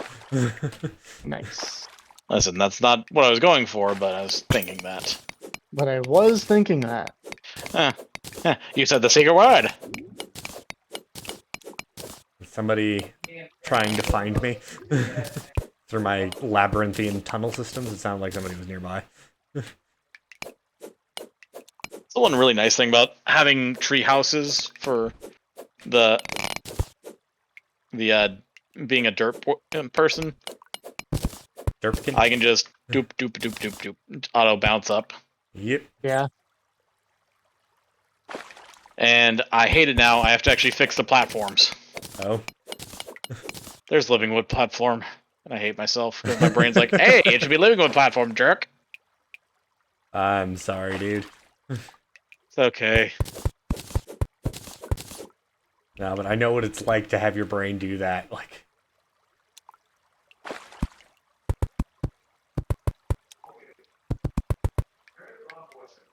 Nice. Listen, that's not what I was going for, but I was thinking that. But I was thinking that. You said the secret word! Somebody trying to find me through my labyrinthian tunnel systems. It sounded like somebody was nearby. The one really nice thing about having tree houses for the being a person, Derpkin? I can just doop doop doop doop doop auto bounce up. Yep. Yeah. And I hate it now. I have to actually fix the platforms. Oh. There's living wood platform, and I hate myself because my brain's like, "Hey, it should be living wood platform, jerk." I'm sorry, dude. It's okay. No, but I know what it's like to have your brain do that. Like,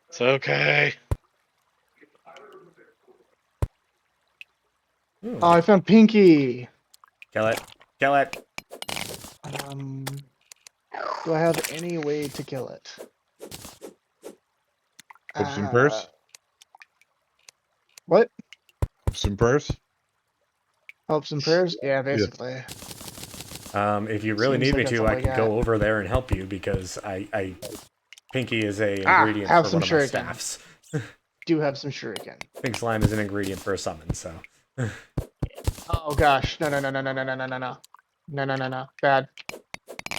It's okay. ooh, Oh, I found Pinky. kill it. Kill it. Do I have any way to kill it? Hopes and prayers. What? Hopes and prayers. Hopes and prayers? Yeah, basically. If you really Seems need like me that's to, all I I can got. go over there and help you because Pinky is a Ah, ingredient have for some one of my shuriken. staffs. Do have some shuriken. Pink slime is an ingredient for a summon, so. Oh gosh. No. No. Bad.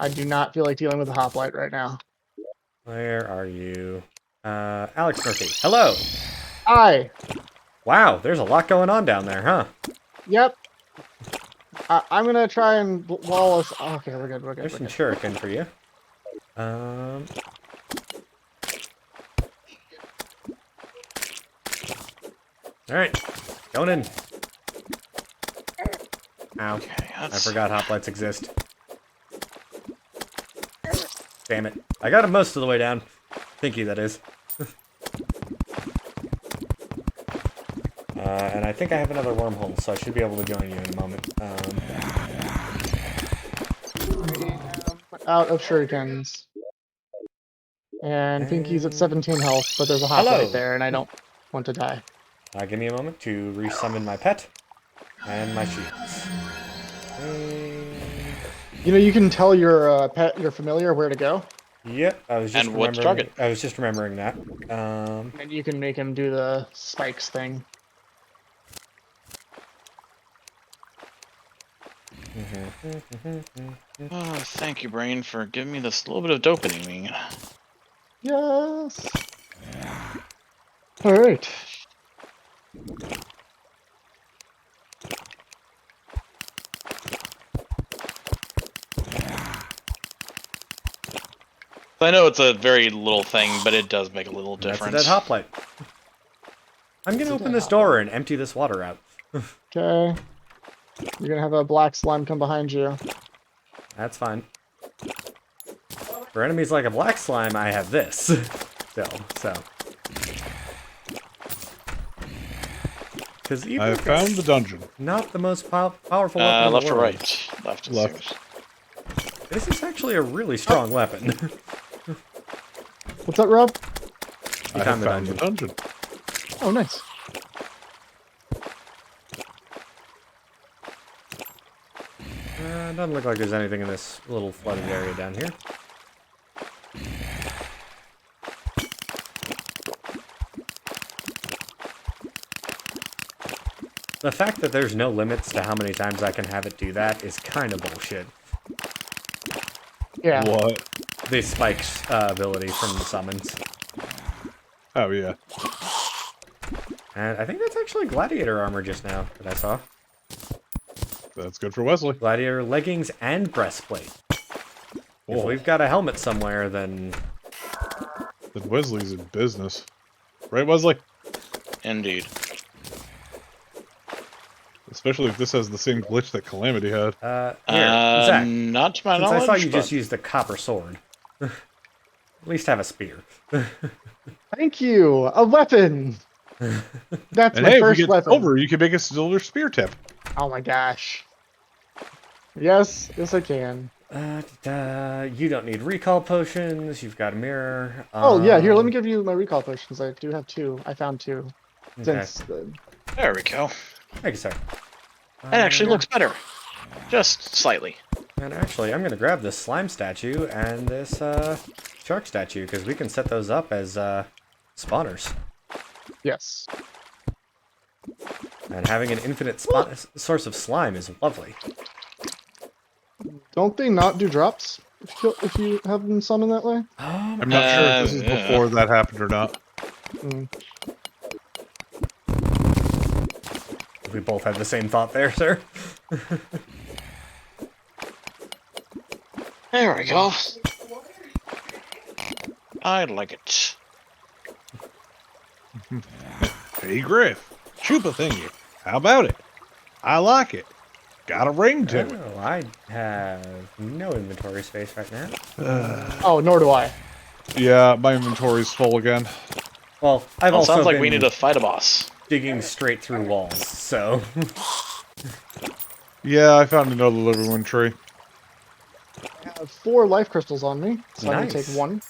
I do not feel like dealing with a hoplite right now. Where are you? Alex Murphy. Hello! Hi. Wow, there's a lot going on down there, huh? Yep. I'm gonna try and wall us. Oh, okay, we're good. There's some shuriken for you. Alright, going in. Ow. Okay, I forgot hoplites exist. Damn it. I got him most of the way down. Pinky, that is. And I think I have another wormhole, so I should be able to join you in a moment. Out of shurikens. And Pinky's at 17 health, but there's a Hello. hoplite there, and I don't want to die. Give me a moment to resummon my pet and my shields. You know, you can tell your pet, your familiar, where to go, Yep, I was just And what to remembering. target. I was just remembering that. and you can make him do the spikes thing. Oh, thank you, brain, for giving me this little bit of dopamine. Yes. All right. I know it's a very little thing, but it does make a little difference. That's a dead hoplite. I'm gonna open this door and empty this water out. Okay. You're gonna have a black slime come behind you. That's fine. For enemies like a black slime, I have this. Still, so. Because even I if found it's the dungeon. not the most powerful weapon in Left the or world, right? Left. it Left. seems. this is actually a really strong weapon. What's up, Rob? I found have the found the dungeon. Oh, nice. Doesn't look like there's anything in this little flooded area down here. The fact that there's no limits to how many times I can have it do that is kind of bullshit. Yeah. What? The spikes ability from the summons. Oh yeah. And I think that's actually gladiator armor just now that I saw. That's good for Wesley. Gladiator leggings and breastplate. If Oh, we've got a helmet somewhere, then then Wesley's in business. Right, Wesley? Indeed. Especially if this has the same glitch that Calamity had. here, Zach. Not to my Since knowledge. I saw you but just use the copper sword, at least have a spear. Thank you. A weapon. That's And my hey, if we first get weapon. silver, you can make a silver spear tip. Oh my gosh. Yes, yes I can. You don't need recall potions. You've got a mirror. Oh yeah, here, let me give you my recall potions. I do have 2. I found 2. Okay. Since there we go. Thank you, sir. That actually looks better. Just slightly. And actually, I'm going to grab this slime statue and this shark statue, because we can set those up as spawners. yes. And having an infinite source of slime is lovely. Don't they not do drops if you have them summoned that way? I'm not sure if this is yeah. before that happened or not. Mm. We both had the same thought there, sir. There we go. I like it. Hey, Griff. Chupa thingy. How about it? I like it. Got a ring to it. Oh, I have no inventory space right now. Oh, nor do I. Yeah, my inventory's full again. Well, I've Well, also sounds like been we need to fight a boss. digging straight through walls, so... Yeah, I found another living wind tree. I have 4 life crystals on me, so I can Nice. take 1.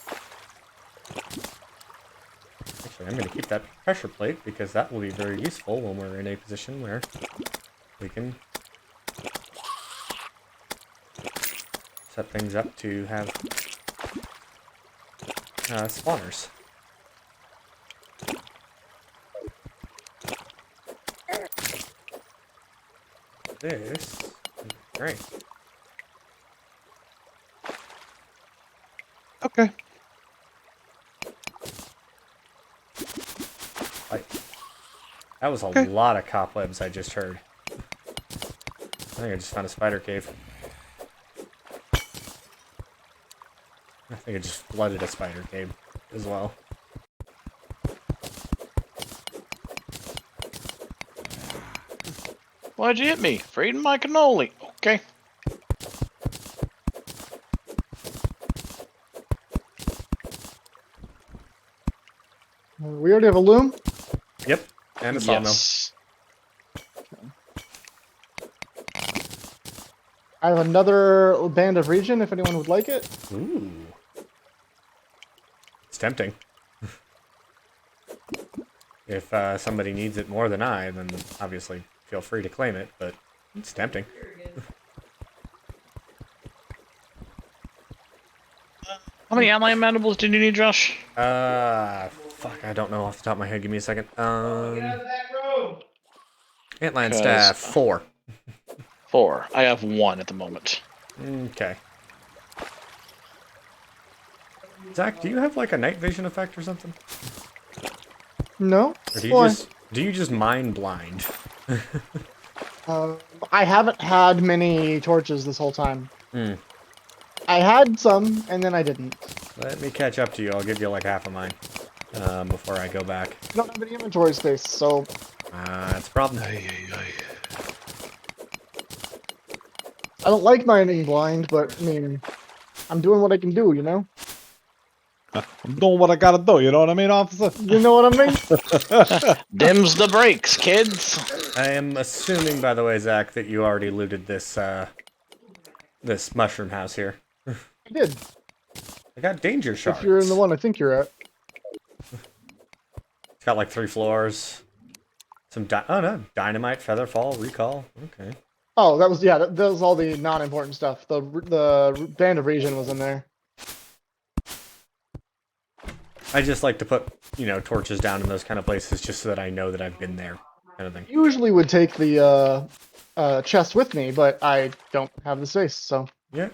Actually, I'm going to keep that pressure plate, because that will be very useful when we're in a position where we can set things up to have spawners. This is great. Okay. That was a Okay. lot of cobwebs I just heard. I think I just found a spider cave. I think I just flooded a spider cave as well. Why'd you hit me? Freeing my cannoli. Okay. We already have a loom. Yep, and a sawmill. Yes. I have another band of region if anyone would like it. Ooh. It's tempting. If somebody needs it more than I, then obviously feel free to claim it, but it's tempting. How many ally mandibles did you need, Josh? Fuck, I don't know off the top of my head. Give me a second. Antlion 'Cause- staff, 4. 4. I have 1 at the moment. Okay. Zach, do you have like a night vision effect or something? No. Or Why? do you just mind blind? I haven't had many torches this whole time. Hmm. I had some, and then I didn't. Let me catch up to you. I'll give you like half of mine before I go back. I don't have any inventory space, so That's a problem. I don't like mining blind, but I mean, I'm doing what I can do, you know? I'm doing what I gotta do, you know what I mean, officer? You know what I mean? Dims the brakes, kids. I am assuming, by the way, Zach, that you already looted this this mushroom house here. I did. I got danger shards. If you're in the one I think you're at. It's got like 3 floors. Some oh no, dynamite, feather fall, recall. Okay. Oh, that was, yeah, that was all the non-important stuff. The band of region was in there. I just like to put, you know, torches down in those kind of places just so that I know that I've been there, kind of thing. Usually would take the chest with me, but I don't have the space, so. Yeah.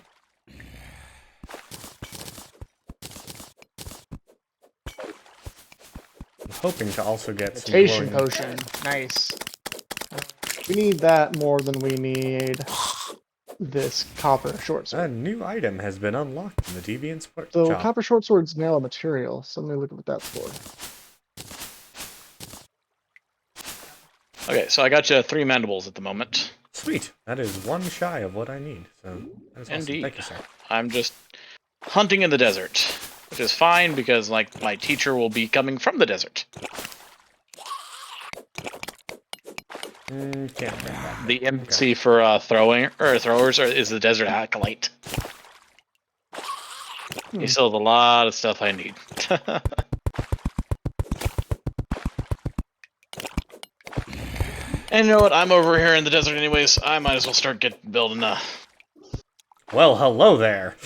I'm hoping to also get some Mutation glowing... potion. Nice. We need that more than we need this copper short A sword. new item has been unlocked in the Deviant's So shop. copper short sword's now a material. So let me look at what that's for. Okay, so I got you 3 mandibles at the moment. Sweet. That is one shy of what I need. So that is awesome. Indeed. Thank you, sir. I'm just hunting in the desert, which is fine because, like, my teacher will be coming from the desert. Can't bring that. The MC for throwers is the desert acolyte. He still has a lot of stuff I need. And you know what? I'm over here in the desert anyways. I might as well start building a. Well, hello there.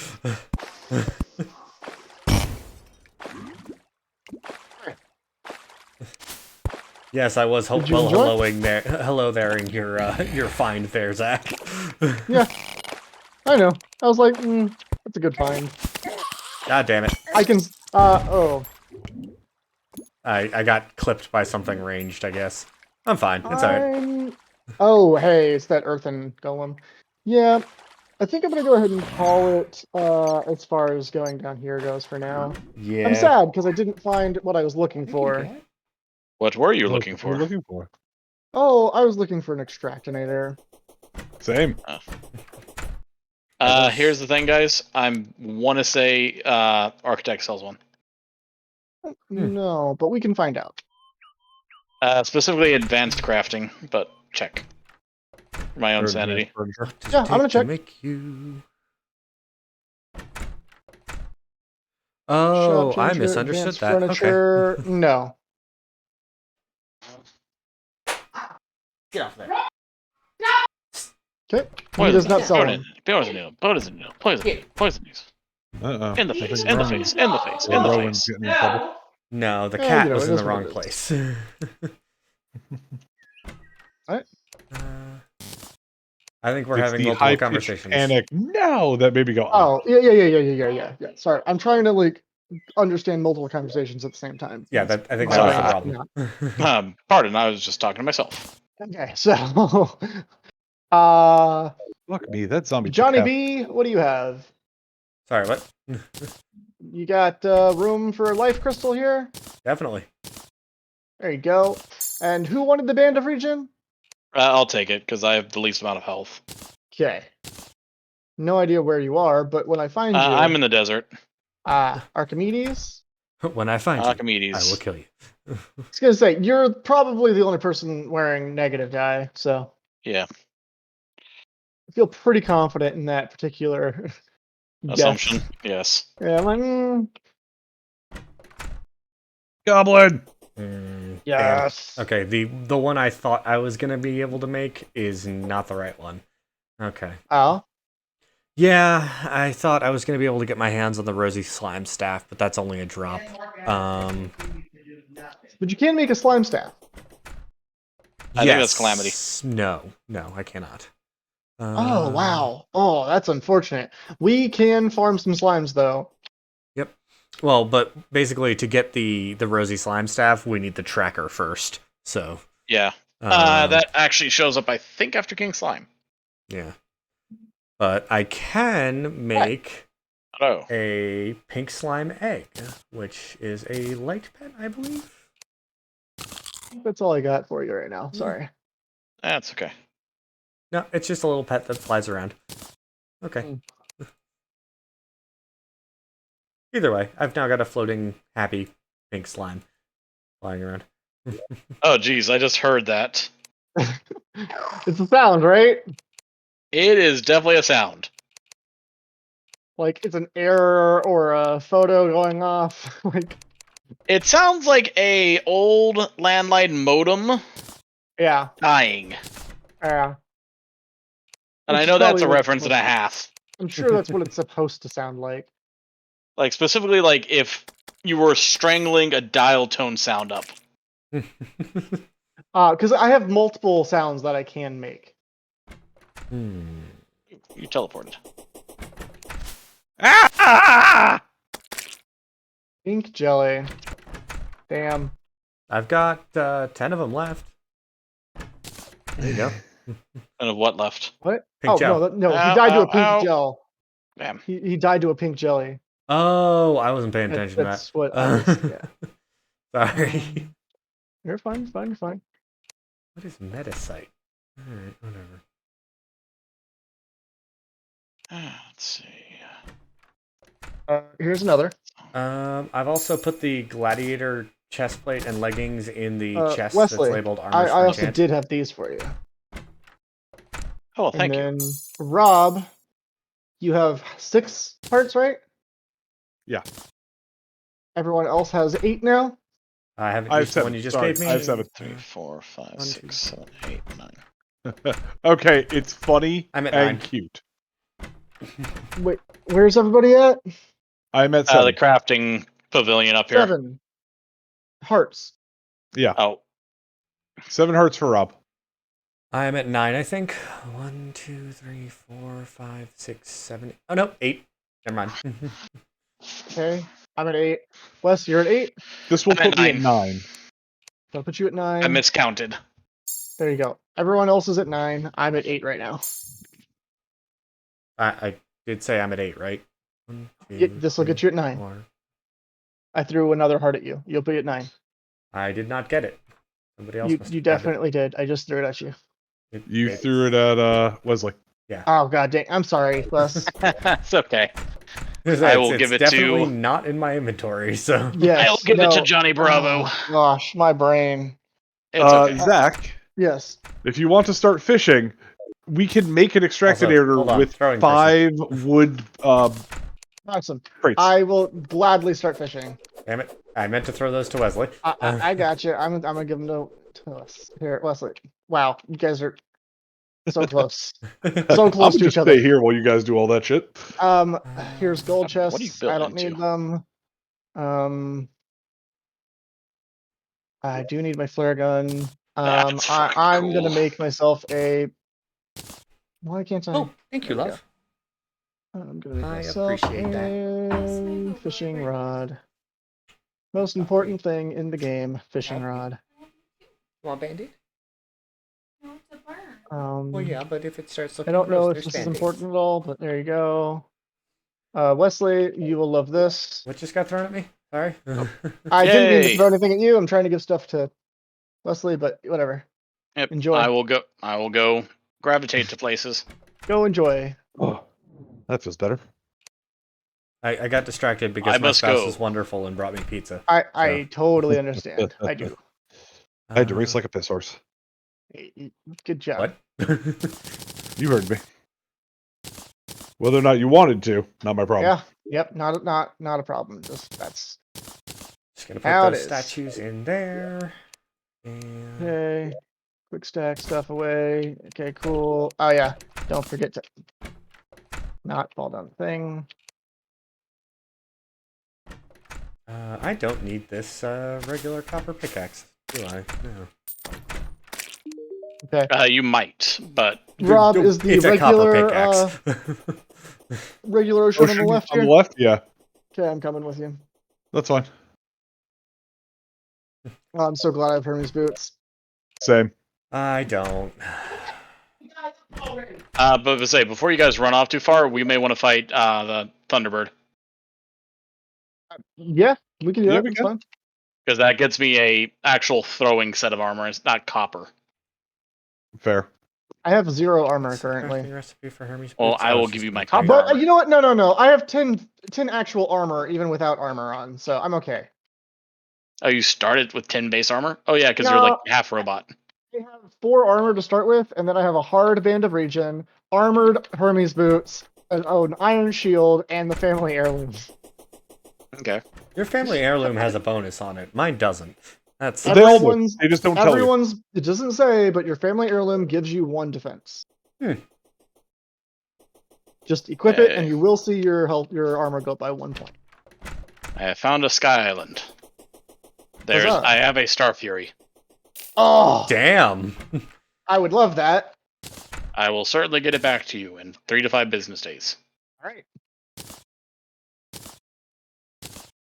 Yes, I was Did you enjoy? helloing there. Hello there in your find there, Zach. Yeah, I know. I was like, that's a good find. God damn it! I can. Oh. I got clipped by something ranged. I guess I'm fine. It's alright. Oh, hey, it's that earthen golem. Yeah, I think I'm gonna go ahead and call it as far as going down here goes for now. Yeah. I'm sad because I didn't find what I was looking for. What were you What looking were you for? looking for? Oh, I was looking for an extractinator. Same. Here's the thing, guys. I want to say Architect sells one. No, but we can find out. Specifically advanced crafting, but check. For my own Or sanity. furniture. Yeah, I'm gonna check. Make you... Oh, Shop I changer, misunderstood advanced that. Okay. furniture. No. Get off there. Okay. He does not sell them. Poison news. Uh-oh. In the I face, think in the Rowan- face, in the face, in the Rowan's face. getting in trouble. No, the Yeah, cat you know, was it in is the what wrong it is. place. Alright. I think we're It's having the multiple high-pitched conversations. panic now that made me go, Oh, yeah. Sorry, I'm trying to like understand multiple conversations at the same time. Yeah, That's I think my that was bad. the problem. Yeah. Pardon, I was just talking to myself. Okay, so fuck me, that zombie Johnny took half- B, what do you have? Sorry, what? You got room for a life crystal here? Definitely. There you go. And who wanted the Band of Region? I'll take it because I have the least amount of health. Okay. No idea where you are, but when I find you, I'm in the desert. Archimedes. When I find you, Archimedes. I will kill you. I was gonna say you're probably the only person wearing negative dye, so Yeah. I feel pretty confident in that particular Assumption. guess. Yes. Yeah, I'm like, Goblin! Damn. yes. Okay, the one I thought I was gonna be able to make is not the right one. Okay. Oh. Yeah, I thought I was gonna be able to get my hands on the rosy slime staff, but that's only a drop. But you can make a slime staff. I think that's Calamity. No, I cannot. Oh wow. Oh, that's unfortunate. We can farm some slimes though. Yep. Well, but basically to get the rosy slime staff, we need the tracker first. So Yeah. That actually shows up, I think, after King Slime. yeah. But I can make Oh. a pink slime egg, which is a light pet, I believe. That's all I got for you right now. Sorry. That's okay. No, it's just a little pet that flies around. Okay. Either way, I've now got a floating, happy pink slime flying around. Oh, geez, I just heard that. It's a sound, right? It is definitely a sound. Like it's an error or a photo going off. Like It sounds like a old landline modem yeah. dying. Yeah. And I Which know is that's probably a what it's reference and a supposed to- half. I'm sure that's what it's supposed to sound like. Like, specifically, like, if you were strangling a dial tone sound up. Because I have multiple sounds that I can make. You teleported. Ah! Pink jelly. Damn. I've got 10 of them left. There you go. And of what left? What? Pink oh gel. no, Ow, he died to ow, a pink ow. gel. Damn. He died to a pink jelly. Oh, I wasn't paying That, attention to that. that's what I was. Yeah. Sorry. You're fine. You're fine. What is Metasite? Alright, whatever. Let's see. Here's another. I've also put the gladiator chestplate and leggings in the chest Wesley, that's labeled armor. I also did have these for you. Oh, well, thank you. And then Rob, you have 6 hearts, right? Yeah. Everyone else has 8 now. I haven't I have used the one 7. you just Sorry, gave me. I have 7. 3, 4, 5, 1, 6, 7, 8, 9. Okay, it's funny I'm at and 9. cute. Wait, where's everybody at? I'm at 7. The crafting pavilion up here. 7 hearts. Yeah, Oh, 7 hearts for Rob. I am at 9, I think. 1, 2, 3, 4, 5, 6, 7. Oh no, 8. Never mind. Okay, I'm at 8. Wes, you're at 8. This will I'm at put me at 9. 9. I'll put you at 9. I miscounted. There you go. Everyone else is at 9. I'm at 8 right now. I did say I'm at 8, right? 1, 2, This will get you at 9. 4. I threw another heart at you. You'll be at 9. I did not get it. Somebody else must You have definitely did. I just threw it at you. You threw it at Wesley. Oh god dang! I'm sorry, Wes. It's okay. I will give it to- definitely not in my inventory, so. Yes. I'll give it no. to Johnny Bravo. Oh, gosh, my brain. It's okay. Zach, Yes. if you want to start fishing, we can make an extracted Also, area hold on, with throwing 5 wood Awesome. crates. I will gladly start fishing. Damn it. I meant to throw those to Wesley. I got you. I'm gonna give them to us. Here, Wesley. Wow, you guys are so close. So I'm close to just each other. stay here while you guys do all that shit. Here's gold chests. What are you I building don't need them. I do need my flare gun. That's fucking I'm gonna cool. make myself a. Why can't I? Oh, thank you, There we love. I'm gonna make I myself appreciate that. a fishing rod. Most important thing in the game, fishing rod. Want Band-Aid? No, it's a burn. Well, yeah, but if it starts I looking don't know gross, if there's this is Band-Aids. important at all, but there you go. Wesley, you will love this. What just got thrown at me? Sorry. I didn't mean to Yay. throw anything at you. I'm trying to give stuff to Wesley, but whatever. Yep. Enjoy. I will go gravitate to places. Go enjoy. Oh, that feels better. I got distracted because I my must spouse go. is wonderful and brought me pizza. I totally understand. I do. I had to race like a piss horse. Good job. What? You heard me. Whether or not you wanted to, not my problem. Yeah. Yep. Not a problem. Just that's Just gonna How put it those is. statues in there. And okay. Quick stack stuff away. Okay, cool. Oh yeah. Don't forget to not fall down the thing. I don't need this regular copper pickaxe, do I? No. Okay. You might, but Rob is the It's a copper regular pickaxe. regular ocean on the Ocean left on here. the left? Yeah, Okay, I'm coming with you. that's fine. Oh, I'm so glad I have Hermes boots. Same. I don't. but to say before you guys run off too far, we may want to fight the Thunderbird Yeah, we can do Yeah, that. we That's can. fine. because that gets me a actual throwing set of armor. It's not copper. Fair. I have 0 armor What's the crafting currently. recipe for Hermes Well, boots? I Oh, will it's give just you my concrete. copper. But you know what? No. I have 10 actual armor even without armor on, so I'm okay. Oh, you started with 10 base armor? Oh yeah, because you're No. like half robot. I have 4 armor to start with, and then I have a hard band of regen, armored Hermes boots, an iron shield, and the family heirloom. Okay. Your family heirloom has a bonus on it. Mine doesn't. That's They all do. Everyone's- They just don't tell you. Everyone's it doesn't say, but your family heirloom gives you 1 defense. Just equip it, and you will see your armor go up by 1 point. I have found a sky island. Huzzah. I have a Star Fury. Oh, damn. I would love that. I will certainly get it back to you in 3 to 5 business days. All right.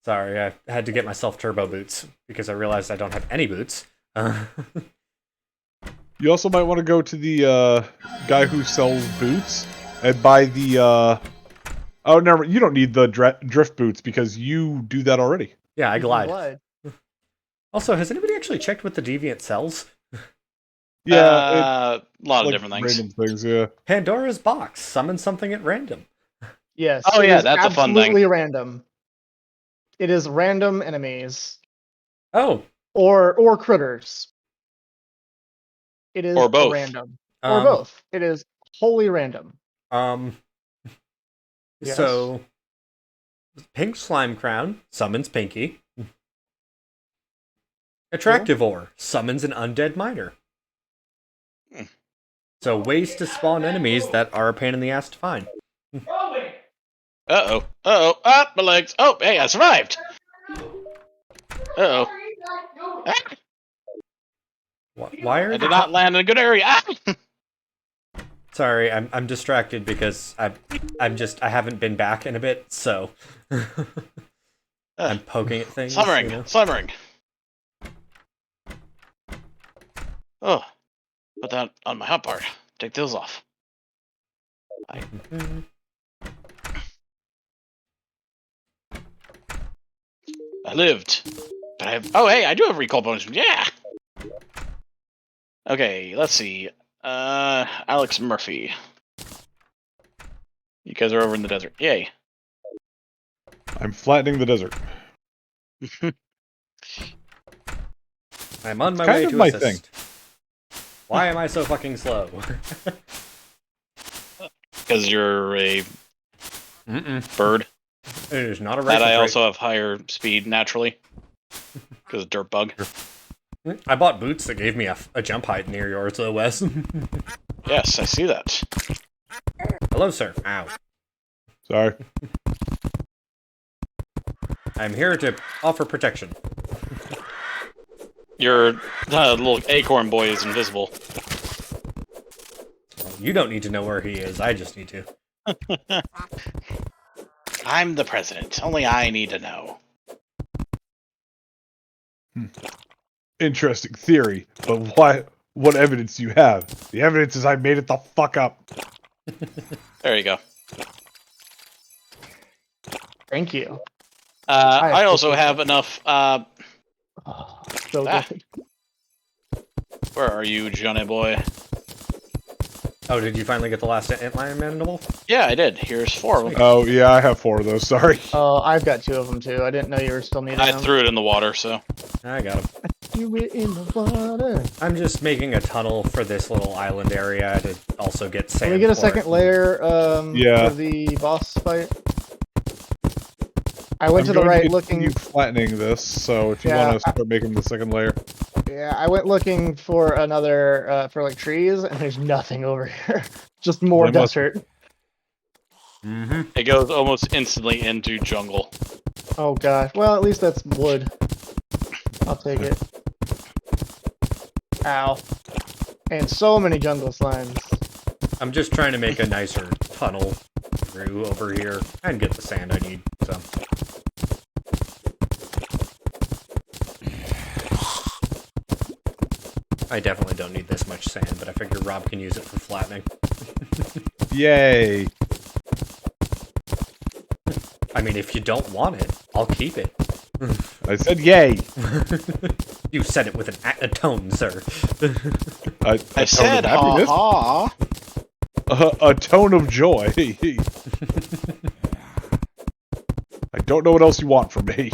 Sorry, I had to get myself turbo boots because I realized I don't have any boots. You also might want to go to the guy who sells boots and buy the. Oh, never. You don't need the drift boots because you do that already. Yeah, I You can glide. Also, has anybody actually checked what the deviant sells? Yeah, A lot of like different things. random things. Yeah. Pandora's box. Summon something at random. Yes. Oh, it yeah, is that's a fun thing. absolutely random. It is random enemies Oh. or critters. It is Or both. random. Or both. It is wholly random. Yes. So, Pink Slime Crown summons Pinky. Attractivore summons an undead miner. So, ways to spawn enemies that are a pain in the ass to find. Uh-oh. Uh-oh. Ah, my legs. Oh, hey, I survived. Uh-oh. Ah, Why are I you did not land in a good area. Ah! Sorry, I'm distracted because I haven't been back in a bit, so I'm poking at things. Slumbering. You know? Slumbering. Oh. Put that on my hot part. Take those off. I lived. But I have... Oh, hey, I do have recall bonus. Yeah! Okay, let's see. Alex Murphy. You guys are over in the desert. Yay. I'm flattening the desert. I'm on my kind way of to my assist. Why am I so fucking slow? Because you're a bird. It is not a race. That I also have higher speed naturally. Because of dirt bug. I bought boots that gave me a jump height near yours, though, Wes. Yes, I see that. Hello, sir. Ow. Sorry. I'm here to offer protection. Your little acorn boy is invisible. You don't need to know where he is. I just need to. I'm the president. Only I need to know. Interesting theory, but what evidence do you have? The evidence is I made it the fuck up. There you go. Thank you. I also have enough. So Ah. good. Where are you, Johnny boy? Oh, did you finally get the last antlion mandible? Yeah, I did. Here's 4 of them. Oh yeah, I have 4 of those. Sorry. Oh, I've got 2 of them too. I didn't know you were still needing I them. threw it in the water, so. I got him. You were in the water. I'm just making a tunnel for this little island area to also get sand. Can we get a for second it. layer Yeah. for the boss fight? I went I'm to the going right to looking. continue flattening this, so if you Yeah, want to start making the second layer. Yeah, I went looking for another for like trees, and there's nothing over here. Just more They must- desert. It goes almost instantly into jungle. Oh gosh. Well, at least that's wood. I'll take it. Ow. And so many jungle slimes. I'm just trying to make a nicer tunnel through over here and get the sand I need. So. I definitely don't need this much sand, but I figure Rob can use it for flattening. Yay! I mean, if you don't want it, I'll keep it. I said yay! You said it with a tone, sir. A I tone said, of happiness. ha A tone of joy. I don't know what else you want from me.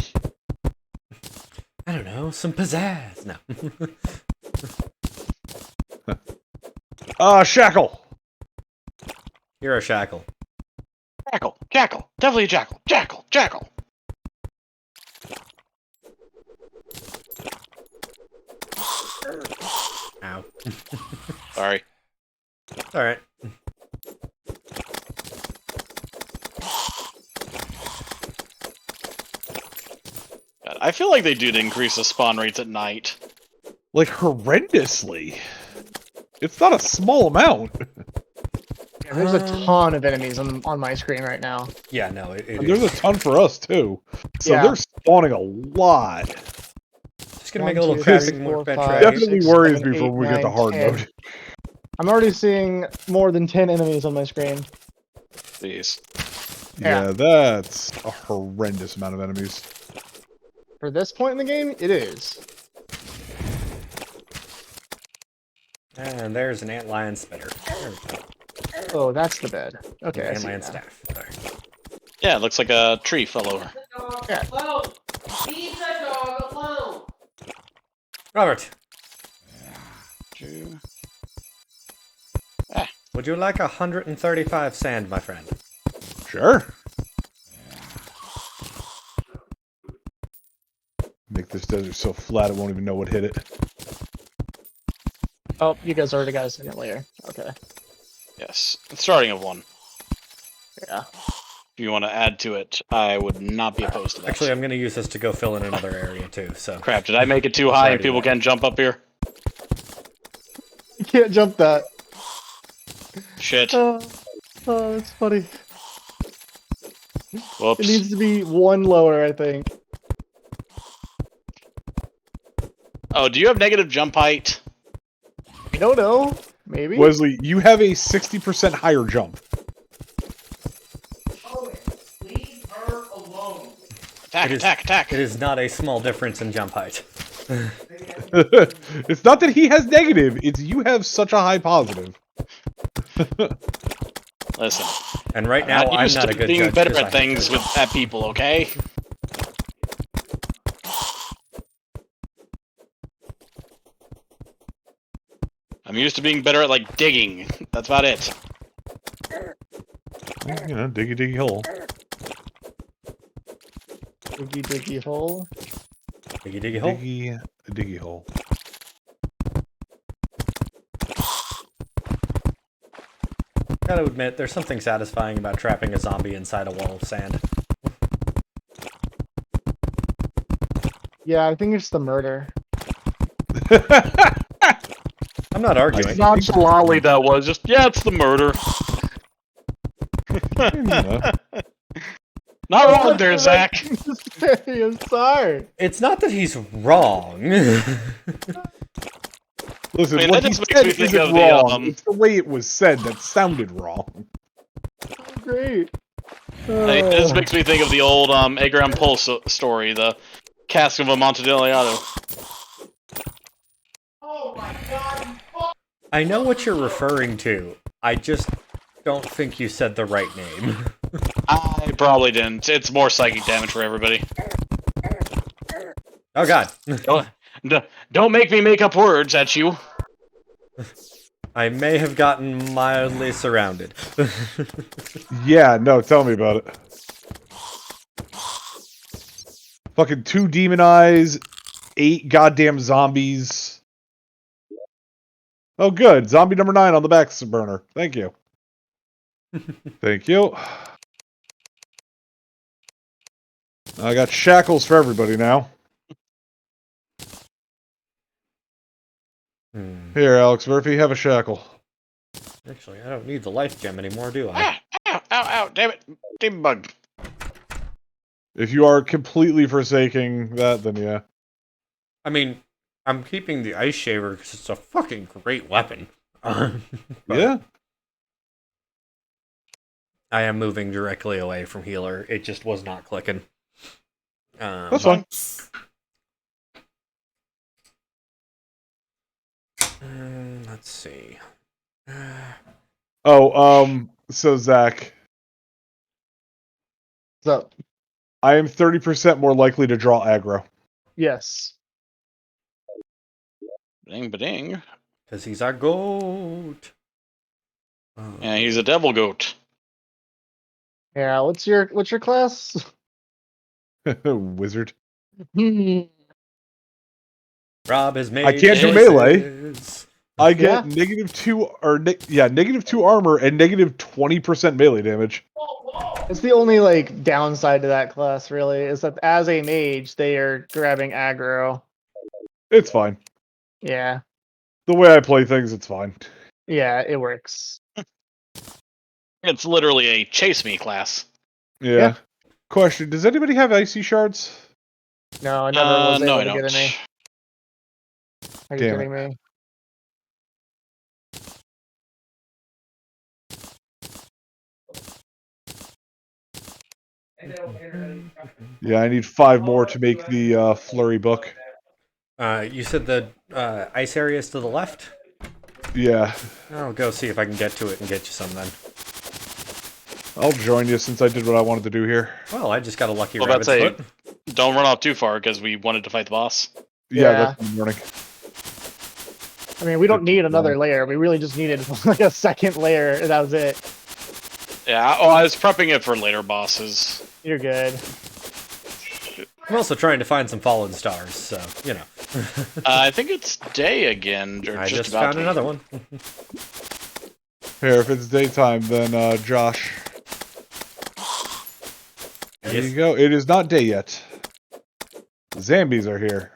I don't know, some pizzazz. No. Shackle! You're a shackle. Jackal, jackal, definitely a jackal, jackal, jackal. Ow. Sorry. Alright. God, I feel like they did increase the spawn rates at night. Like, horrendously. It's not a small amount. Yeah, there's a ton of enemies on my screen right now. Yeah, no, it And there's is. a ton for us, too. So Yeah. they're spawning a lot. Just gonna One, make a little 2, crafting 3, 4, workbench 5, right here. Definitely 6, worries 7, me for 8, when we get to 9, hard 10. mode. I'm already seeing more than 10 enemies on my screen. Jeez. Yeah, that's a horrendous amount of enemies. For this point in the game, it is. And there's an antlion spitter. There we go. Oh, that's the bed. Okay, I see Antlion it now. staff. There. Yeah, it looks like a tree fell over. Yeah. Leave the dog alone. Robert, Two. would you like 135 sand, my friend? Sure. Make this desert so flat it won't even know what hit it. Oh, you guys already got a second layer. Okay. Yes. Starting of one. Yeah. If you want to add to it, I would not be opposed to that. Actually, I'm going to use this to go fill in another area too. So Crap, did I make it too I'll high try and to do people that. can't jump up here? You can't jump that. Shit. Oh, that's funny. Whoops. It needs to be one lower, I think. Oh, do you have negative jump height? I don't know. Maybe. Wesley, you have a 60% higher jump. Leave her alone. Attack, attack, attack! it is not a small difference in jump height. It's not that he has negative, it's you have such a high positive. Listen, And right now, I'm used not to a good being judge better 'cause I at have things to- at people, okay? I'm used to being better at, like, digging. That's about it. You know, diggy diggy hole. Diggy diggy hole. Diggy diggy hole. Diggy diggy hole. Gotta admit, there's something satisfying about trapping a zombie inside a wall of sand. Yeah, I think it's the murder. I'm not arguing. Nonchalantly, that was just, yeah, it's the murder. You know. Not wrong there, Zach. I'm sorry. It's not that he's wrong. Listen, I mean, what that he just makes said me think isn't of the, wrong. It's the way it was said that sounded wrong. Great. Hey, this makes me think of the old Edgar Allan Poe story, the Cask of Amontillado. Oh my god, you fuck. I know what you're referring to. I just don't think you said the right name. I probably didn't. It's more psychic damage for everybody. Oh god. Don't make me make up words at you. I may have gotten mildly surrounded. Yeah, no, tell me about it. Fucking 2 demon eyes, 8 goddamn zombies. Oh, good. Zombie number 9 on the back burner. Thank you. Thank you. I got shackles for everybody now. Here, Alex Murphy, have a shackle. Actually, I don't need the life gem anymore, do I? Ah, ow, ow, ow, damn it. Demon bug. If you are completely forsaking that, then yeah. I mean, I'm keeping the ice shaver because it's a fucking great weapon. But Yeah. I am moving directly away from healer. It just was not clicking. That's fine. Let's see. So Zach, So, I am 30% more likely to draw aggro. yes. Ding, ba-ding. Because he's our goat. Yeah, he's a devil goat. Yeah, what's your class? Wizard. Rob has made I can't do choices. I get Yeah. -2 armor and -20% melee damage. It's the only like downside to that class, really, is that as a mage, they are grabbing aggro. It's fine. Yeah, The way I play things, it's fine. yeah, it works. It's literally a chase me class. Yeah. Yeah. Question: does anybody have icy shards? No, I never was no, able I to get don't. any. Are you Damn kidding me? Yeah, I need 5 more to make the flurry book. You said the ice area is to the left? Yeah, I'll go see if I can get to it and get you some then. I'll join you since I did what I wanted to do here. Well, I just got a lucky Well, rabbit's that's foot. Don't run off too far because we wanted to fight the boss. Yeah, Yeah. that's in the morning. I mean, we don't need another layer. We really just needed like a second layer, and that was it. Yeah, I was prepping it for later bosses. You're good. I'm also trying to find some fallen stars, so, you know. I think it's day again. Or I just about found to be. another one. Here, if it's daytime, then Josh. There you go. It is not day yet. Zombies are here.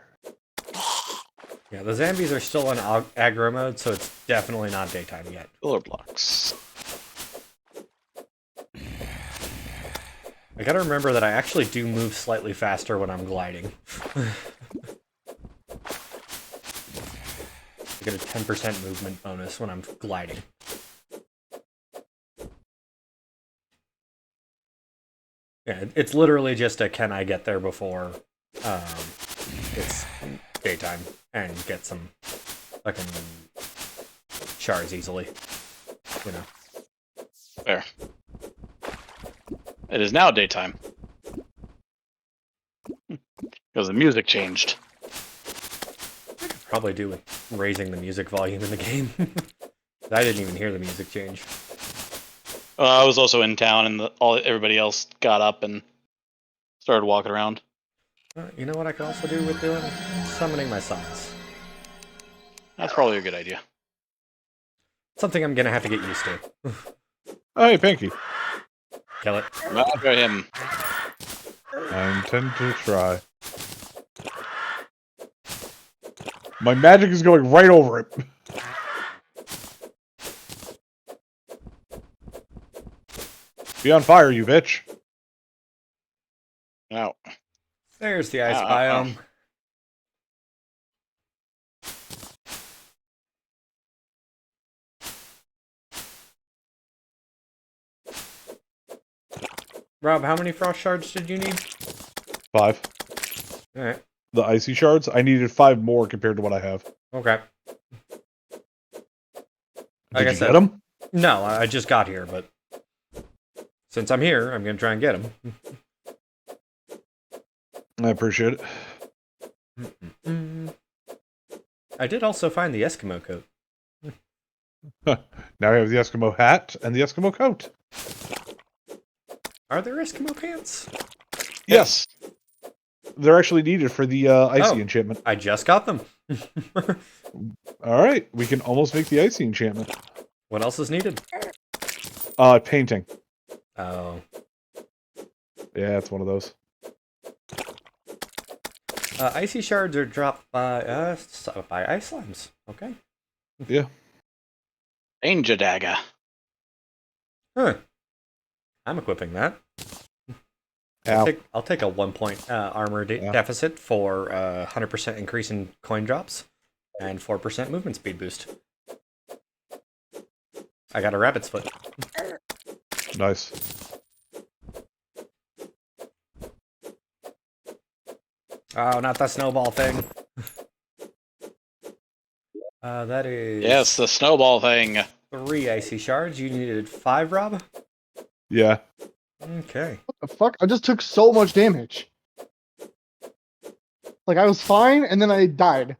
Yeah, the zombies are still in aggro mode, so it's definitely not daytime yet. Pillar blocks. I gotta remember that I actually do move slightly faster when I'm gliding. I get a 10% movement bonus when I'm gliding. Yeah, it's literally just a can I get there before it's daytime and get some fucking shards easily. You know. There. It is now daytime. Because the music changed. Probably do with raising the music volume in the game. I didn't even hear the music change. I was also in town, and everybody else got up and started walking around. You know what I could also do with doing? Summoning my sons. That's probably a good idea. Something I'm gonna have to get used to. Oh, hey, Pinky. Kill it. Not for him. I intend to try. My magic is going right over it. Be on fire, you bitch. No. There's the ice Ow, ow, biome. Rob, how many frost shards did you need? 5. Alright. The icy shards, I needed 5 more compared to what I have. Okay. Did I you said, get them? No, I just got here, but since I'm here, I'm gonna try and get them. I appreciate it. I did also find the Eskimo coat. Now we have the Eskimo hat and the Eskimo coat. Are there Eskimo pants? Yes. They're actually needed for the icy enchantment. I just got them. Alright, we can almost make the icy enchantment. What else is needed? Painting. Oh. Yeah, it's one of those. Icy shards are dropped by ice slimes. Okay. Yeah. Danger dagger. Huh. I'm equipping that. Ow. I'll take a 1 point armor deficit for 100% increase in coin drops and 4% movement speed boost. I got a rabbit's foot. Nice. Oh, not the snowball thing. That is... Yes, the snowball thing. 3 icy shards. You needed 5, Rob? Yeah. Okay. What the fuck? I just took so much damage. Like, I was fine, and then I died.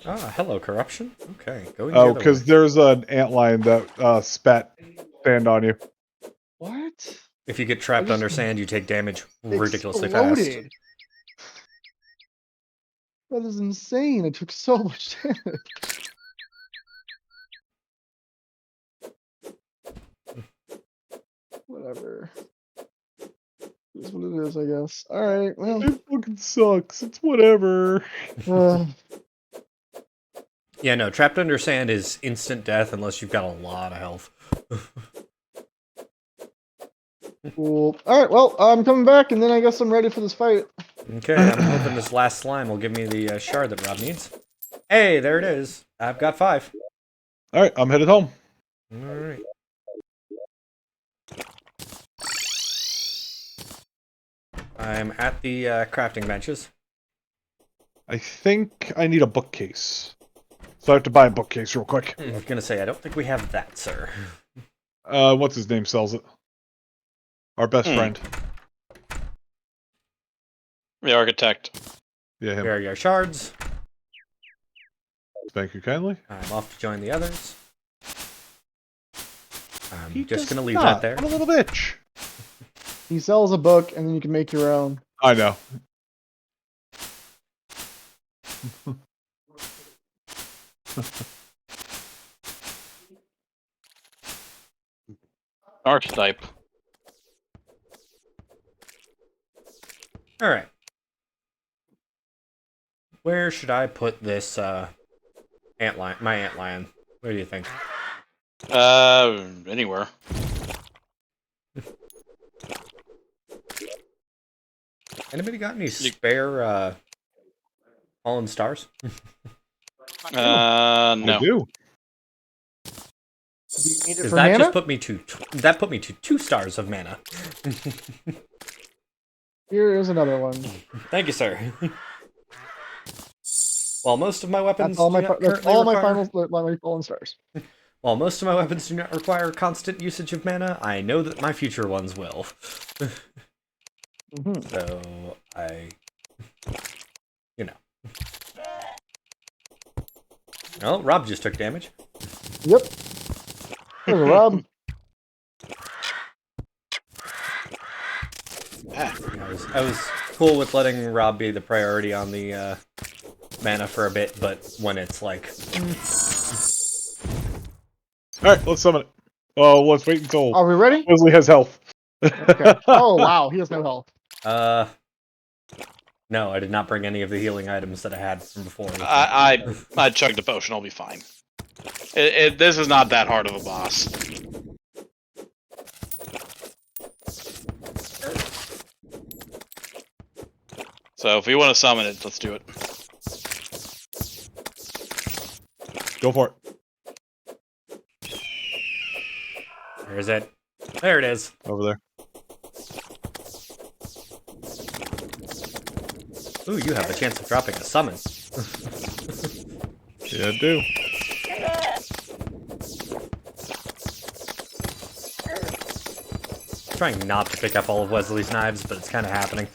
Ah, hello, corruption. Okay, going the Oh, other because way. there's an antlion that spat sand on you. What? If you get trapped I just under sand, you take damage ridiculously fast. Exploded. That is insane. I took so much damage. Whatever. It's what it is, I guess. Alright, well. It fucking sucks. It's whatever. Yeah, no, trapped under sand is instant death unless you've got a lot of health. Cool. Alright, well, I'm coming back, and then I guess I'm ready for this fight. Okay, I'm hoping this last slime will give me the shard that Rob needs. Hey, there it is. I've got 5. All right, I'm headed home. All right. I'm at the crafting benches. I think I need a bookcase. So I have to buy a bookcase real quick. I was gonna say, I don't think we have that, sir. What's his name sells it? Our best friend. The architect. Yeah, him. Here are your shards. Thank you kindly. I'm off to join the others. I'm He just does gonna leave not. that there. What a little bitch. He sells a book, and then you can make your own. I know. Archetype. All right. Where should I put this antlion? My antlion. Where do you think? Anywhere. Anybody got any spare fallen stars? I No. do. Do you need it Because for that mana? just put me to 2 stars of mana. Here is another one. Thank you, sir. While most of my weapons That's all do my not that's currently all my require- my fallen stars. While most of my weapons do not require constant usage of mana, I know that my future ones will. Mm-hmm. So I, you know. Oh, Rob just took damage. Yep. There's a Rob. I was cool with letting Rob be the priority on the mana for a bit, but when it's like, Alright, let's summon it. Oh, let's wait until Are we ready? Wesley has health. Okay. Oh wow, he has no health. no, I did not bring any of the healing items that I had from before. I chugged a potion. I'll be fine. This is not that hard of a boss. So if we want to summon it, let's do it. Go for it. Where is it? There it is. Over there. Ooh, you have a chance of dropping a summon. Yeah, I do. Trying not to pick up all of Wesley's knives, but it's kind of happening.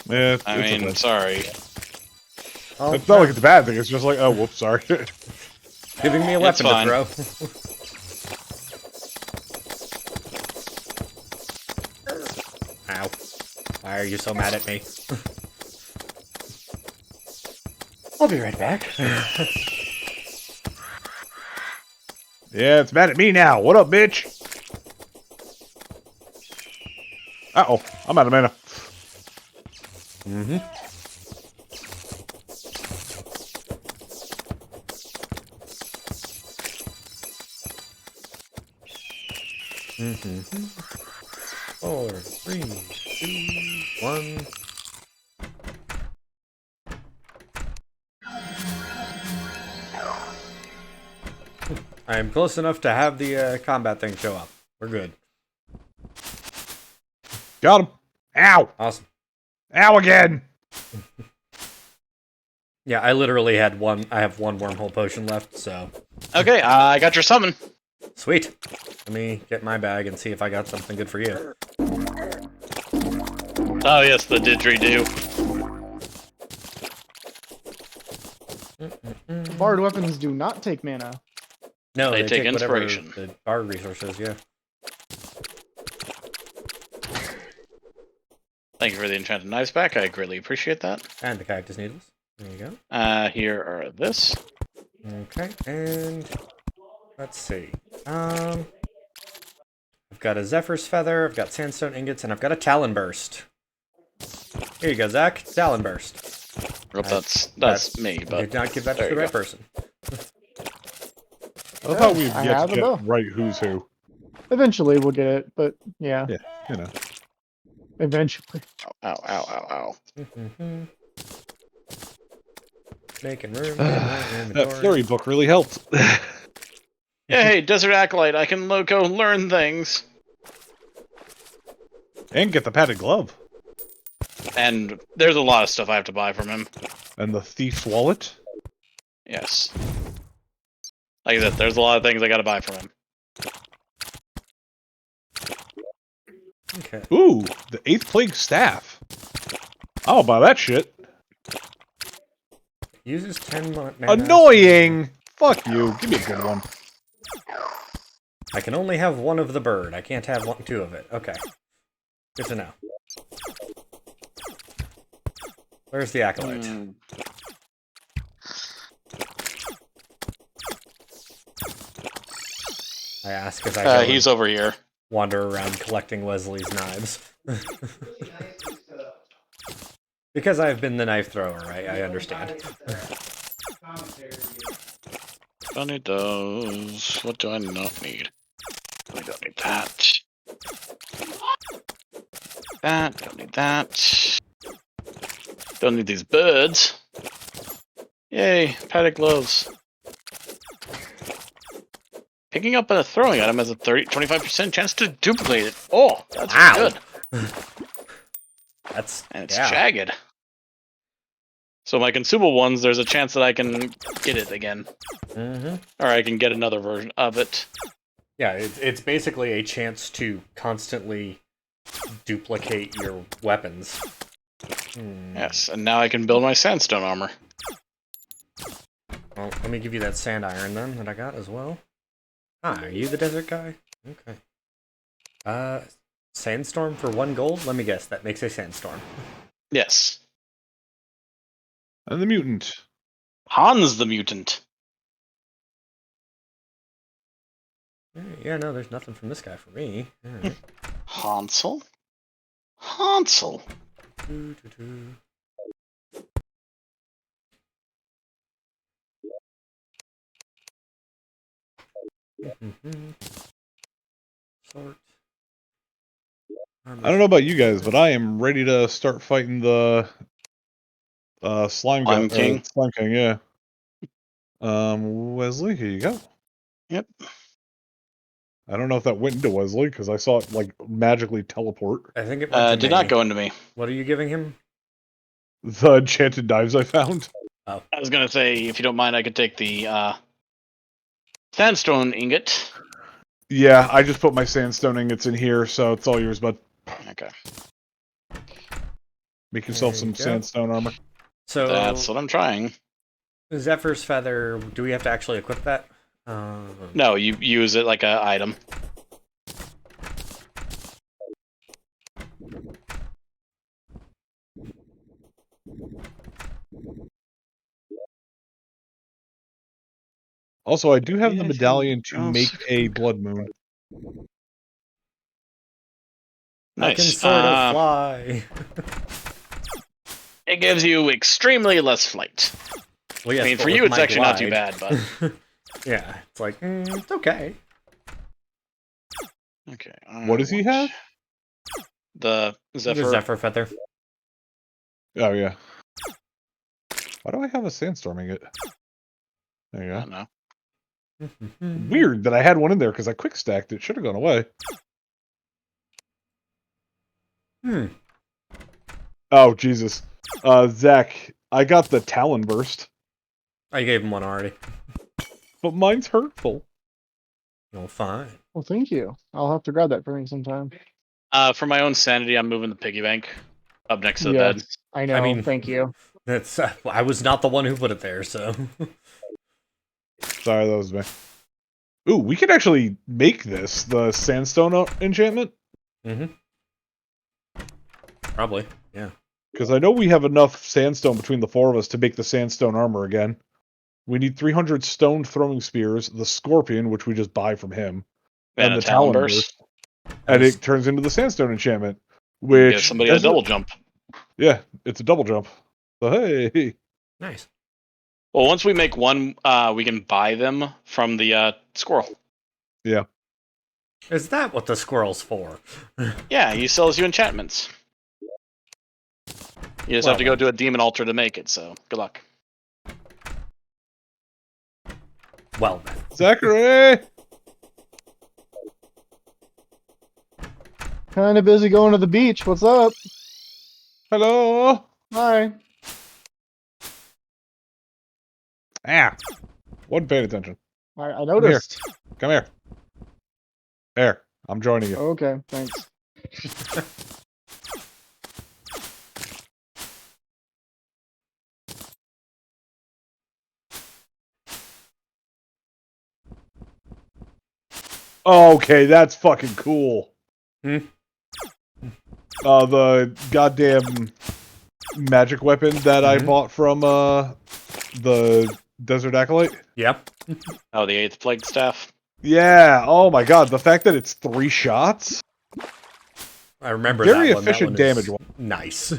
Yeah, I mean, sorry. Oh, it's not like it's a bad thing. It's just like, oh, whoops, sorry. giving me a It's weapon to fine. throw. Ow. Why are you so mad at me? I'll be right back. Yeah, it's mad at me now. What up, bitch? Uh-oh, I'm out of mana. Mm-hmm. Mm-hmm. 4, 3, 2, 1. I'm close enough to have the combat thing show up. We're good. Got him. Ow! Awesome. Ow again! Yeah, I literally had one. I have one wormhole potion left, so Okay, I got your summon. sweet. Let me get my bag and see if I got something good for you. Oh yes, the didgeridoo. Bard weapons do not take mana. No, They they take take whatever inspiration. the bard resources. Yeah. Thank you for the enchanted knives back. I greatly appreciate that. And the cactus needles. There you go. Here are this. Okay, and let's see. I've got a Zephyr's Feather, I've got Sandstone Ingots, and I've got a Talon Burst. Here you go, Zach. Talon Burst. Well, that's me, I but did not give that to there the you right go. person. I love how we've I yet have to a get bow. right who's who. Eventually we'll get it, but yeah, Yeah, you know. eventually. ow, ow, ow, ow. Mhm. Making room in my That inventory. flurry book really helped. Yeah, hey, Desert Acolyte, I can go learn things. And get the padded glove. And there's a lot of stuff I have to buy from him. And the thief's wallet. Yes. Like I said, there's a lot of things I gotta buy from him. Okay. Ooh, the 8th Plague Staff. I'll buy that shit. Uses 10 mana. Annoying! Fuck you. Give me a good one. I can only have one of the bird. I can't have two of it. Okay. Good to know. Where's the acolyte? I ask as I go He's over here. wander around collecting Wesley's knives. Because I've been the knife thrower, I understand. Don't need those. What do I not need? I don't need that. Don't need that. Don't need these birds. Yay, padded gloves. Picking up a throwing item has a 25% chance to duplicate it. Oh, that's really good. That's And it's jagged. So my consumable ones, there's a chance that I can get it again. Mm-hmm. Or I can get another version of it. Yeah, it's basically a chance to constantly duplicate your weapons. Yes, and now I can build my sandstone armor. Well, let me give you that sand iron then that I got as well. Ah, are you the desert guy? Okay. Sandstorm for 1 gold? Let me guess, that makes a sandstorm. Yes. And the mutant. Hans the mutant. Yeah, no, there's nothing from this guy for me. Alright. Hansel? Hansel. Sort. I don't know about you guys, but I am ready to start fighting the Slime King. Slime King, yeah. Wesley, here you go. Yep. I don't know if that went into Wesley because I saw it like magically teleport. I think it went to Did me. not go into me. What are you giving him? The enchanted knives I found. Oh. I was gonna say, if you don't mind, I could take the sandstone ingot. Yeah, I just put my sandstone ingots in here, so it's all yours, bud. Okay. Make yourself There some you go. sandstone armor. So That's what I'm trying. Zephyr's feather, do we have to actually equip that? No, you use it like an item. Also, I do have the Anything medallion to else? make a blood moon. I can Nice. sort of fly. It gives you extremely less flight. Well, yes, I mean, but for with you, it's my actually not too glide- bad, but Yeah, it's like, it's okay. okay. What does he have? The Zephyr. The Zephyr feather. Oh, yeah. Why do I have a sandstorm ingot? There you I go. don't know. Weird that I had one in there because I quick stacked it. Should have gone away. Oh, Jesus. Zach, I got the Talon Burst, I gave him one already. but mine's hurtful. Oh, fine. Well, thank you. I'll have to grab that for me sometime. For my own sanity, I'm moving the piggy bank up next to the bed. I know. I mean- thank you. That's I was not the one who put it there, so. Sorry, that was me. Ooh, we could actually make this the sandstone enchantment. Probably, yeah. Because I know we have enough sandstone between the 4 of us to make the sandstone armor again. We need 300 stone throwing spears, the scorpion, which we just buy from him, And a the Talon Talon Burst. and it turns into the sandstone enchantment. Give Which somebody a double jump. Yeah, it's a double jump. So hey, Nice. Well, once we make one, we can buy them from the squirrel. yeah. Is that what the squirrel's for? Yeah, he sells you enchantments. You just have to go to a demon altar to make it, so good luck. Well then. Zachary! Kind of busy going to the beach. What's up? Hello! Hi. Ah! Wasn't paying attention. I noticed. Come here. There. I'm joining you. Okay, thanks. Okay, that's fucking cool. Hmm? The goddamn magic weapon that I bought from, the Desert Acolyte? Yep. Oh, the 8th Plague Staff. Yeah, oh my god, the fact that it's 3 shots? I remember Very that one. efficient that one damage is one. Nice.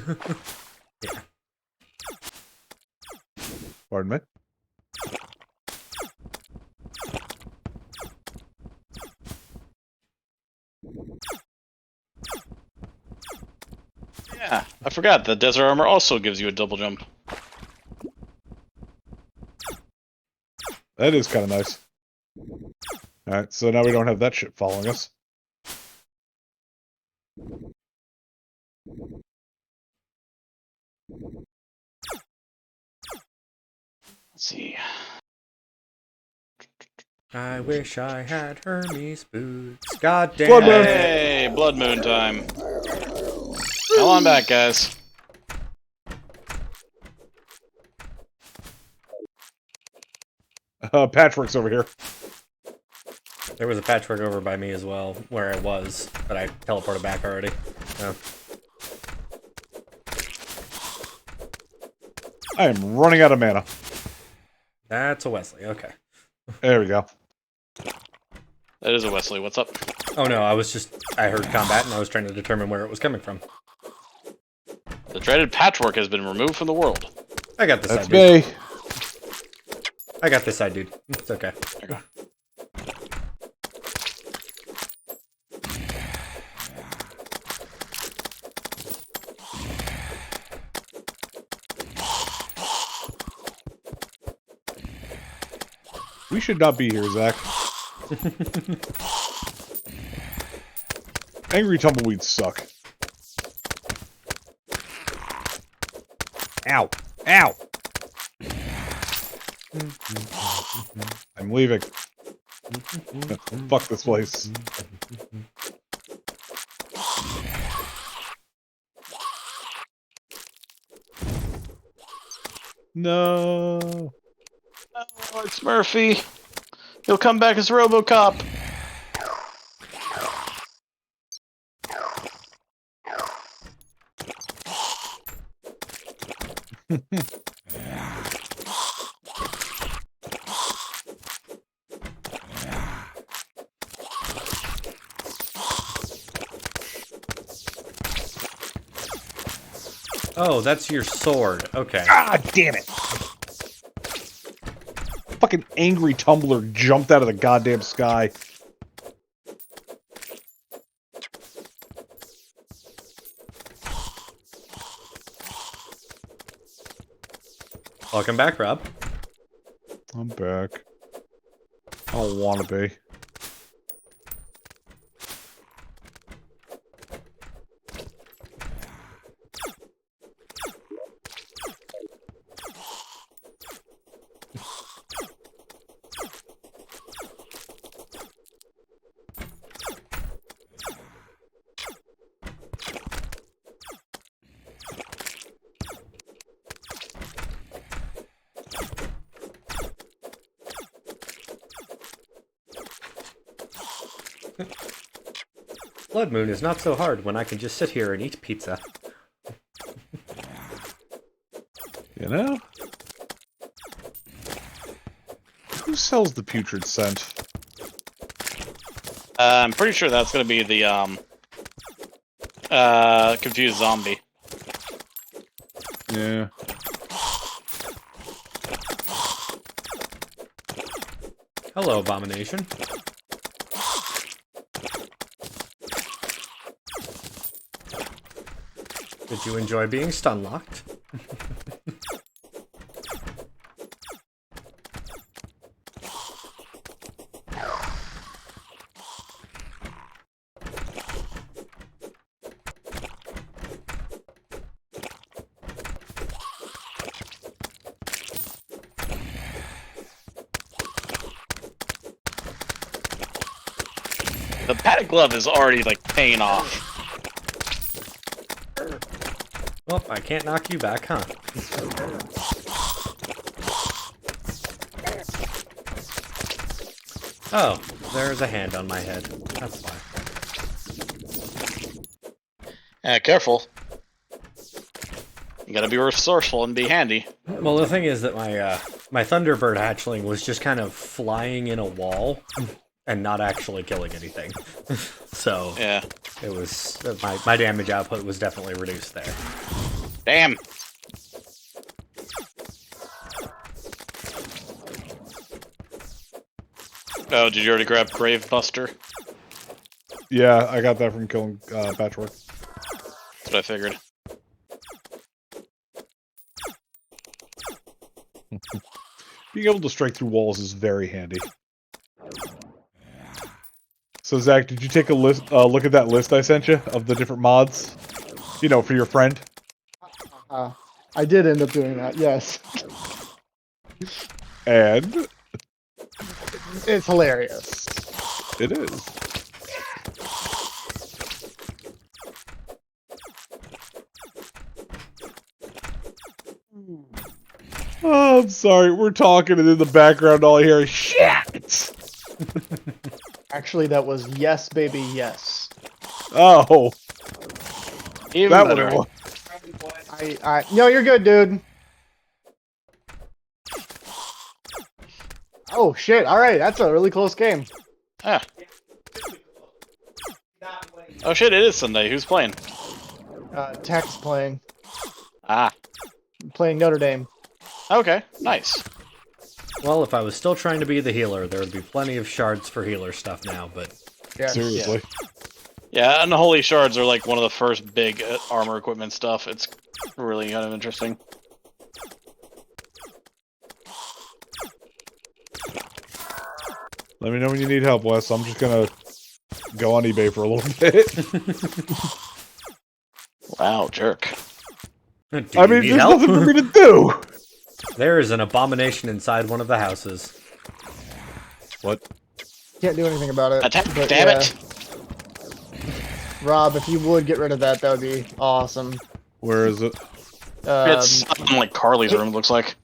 Pardon me? Yeah, I forgot. The Desert Armor also gives you a double jump. That is kind of nice. Alright, so now we don't have that shit following us. Let's see. I wish I had Hermes boots. God damn. Blood moon. Hey, Blood Moon time. Come on back, guys. Patchwork's over here. There was a patchwork over by me as well, where I was, but I teleported back already. Oh. I am running out of mana. That's a Wesley, okay. There we go. That is a Wesley. What's up? Oh no, I heard combat and I was trying to determine where it was coming from. The dreaded patchwork has been removed from the world. I got this That's side, dude. me. I got this side, dude. It's okay. There you go. We should not be here, Zach. Angry tumbleweeds suck. Ow. Ow! I'm leaving. Fuck this place. No. Oh, it's Murphy. He'll come back as RoboCop. Oh, that's your sword. Okay. Ah, damn it! Fucking angry tumbler jumped out of the goddamn sky. Welcome back, Rob. I'm back. I don't want to be. Blood Moon is not so hard when I can just sit here and eat pizza. You know? Who sells the putrid scent? I'm pretty sure that's gonna be the confused zombie. Yeah. Hello, Abomination. Did you enjoy being stun-locked? the padded glove is already like paying off. Well, I can't knock you back, huh? Oh, there's a hand on my head. That's why. Yeah, careful. You gotta be resourceful and be handy. Well, the thing is that my Thunderbird hatchling was just kind of flying in a wall and not actually killing anything. So Yeah. it was my damage output was definitely reduced there. Damn. Oh, did you already grab Grave Buster? Yeah, I got that from killing Patchwork. That's what I figured. Being able to strike through walls is very handy. So Zach, did you take a look at that list I sent you of the different mods? You know, for your friend. I did end up doing that. Yes, And it's hilarious. it is. Oh, I'm sorry. We're talking, and in the background, all I hear is shit. Actually, that was yes, baby, yes. Oh, Even that better. one. No, you're good, dude. Oh shit! All right, that's a really close game. Ah. Oh shit, it is Sunday. Who's playing? Tech's playing Notre Dame. Okay, nice. Well, if I was still trying to be the healer, there would be plenty of shards for healer stuff now, but Yeah. Seriously. Yeah, unholy shards are like one of the first big armor equipment stuff. It's really kind of interesting. Let me know when you need help, Wes. I'm just gonna go on eBay for a little bit. Wow, jerk. do I you mean, need there's help? nothing for me to do. There is an abomination inside one of the houses. What? Can't do anything about it. Attack! but Damn yeah. it! Rob, if you would get rid of that, that would be awesome. Where is it? It's something like Carly's room. It looks like.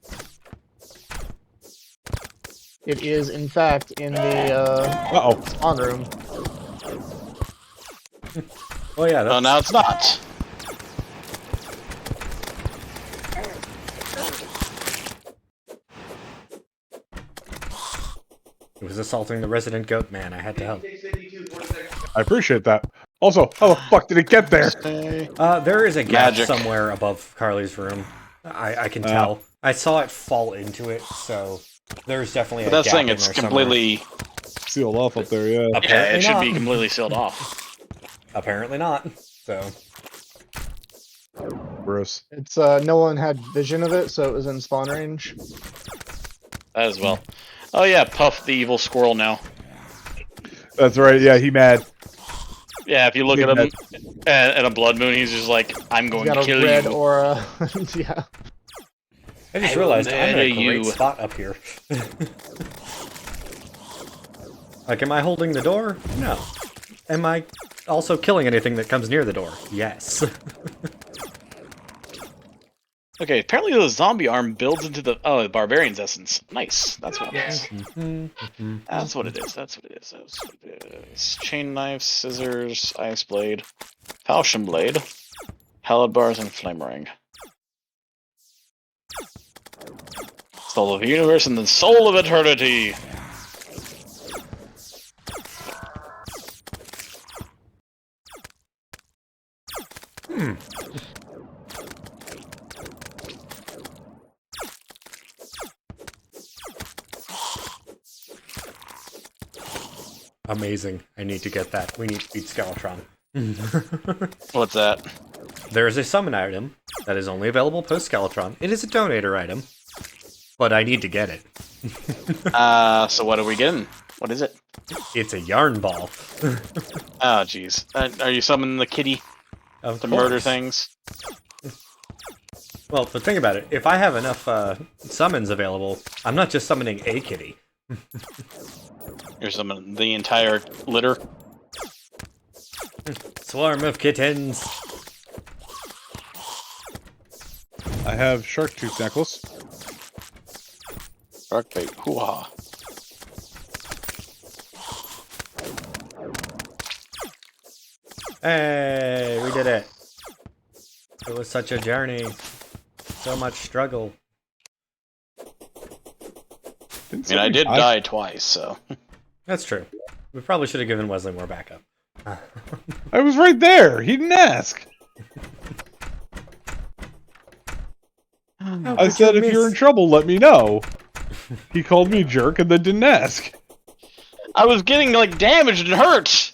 It is, in fact, in the Uh-oh. spawn room. Oh yeah, Oh, now it's not. it was assaulting the resident goat man. I had to help. I appreciate that. Also, how the fuck did it get there? There is a gap Magic. somewhere above Carly's room. I can tell. I saw it fall into it, so there's definitely But a that's gap saying in it's there somewhere. completely. Sealed off up there, yeah. Yeah, Apparently it should not. be completely sealed off. Apparently not. So Gross. It's no one had vision of it, so it was in spawn range. That as well. Oh yeah, Puff the evil squirrel now. That's right, yeah, he mad. Yeah, if you look Big at him at a blood moon, he's just like, I'm He's going got to a kill red you. aura. Yeah. I just I will realized I'm in a murder great you. spot up here. Like, am I holding the door? No. Am I also killing anything that comes near the door? Yes. Okay, apparently the zombie arm builds into the barbarian's essence. Nice. That's what it is. That's what it is. That's what it is. That's what it is. Chain knife, scissors, ice blade, falchion blade, halid bars, and flame ring. Soul of the universe and the soul of eternity. Amazing. I need to get that. We need to beat Skeletron. What's that? There is a summon item that is only available post-Skeletron. It is a donator item, but I need to get it. So what are we getting? What is it? It's a yarn ball. Oh, jeez. Are you summoning the kitty Of to murder course. things? Well, but think about it. If I have enough summons available, I'm not just summoning a kitty. You're summoning the entire litter? Swarm of kittens. I have shark tooth necklace. Shark bait. Hoo-ha. Hey, we did it. It was such a journey. So much struggle. I mean, I did die twice, so. That's true. We probably should have given Wesley more backup. I was right there. He didn't ask. I said, if you're in trouble, let me know. He called me a jerk and then didn't ask. I was getting, like, damaged and hurt.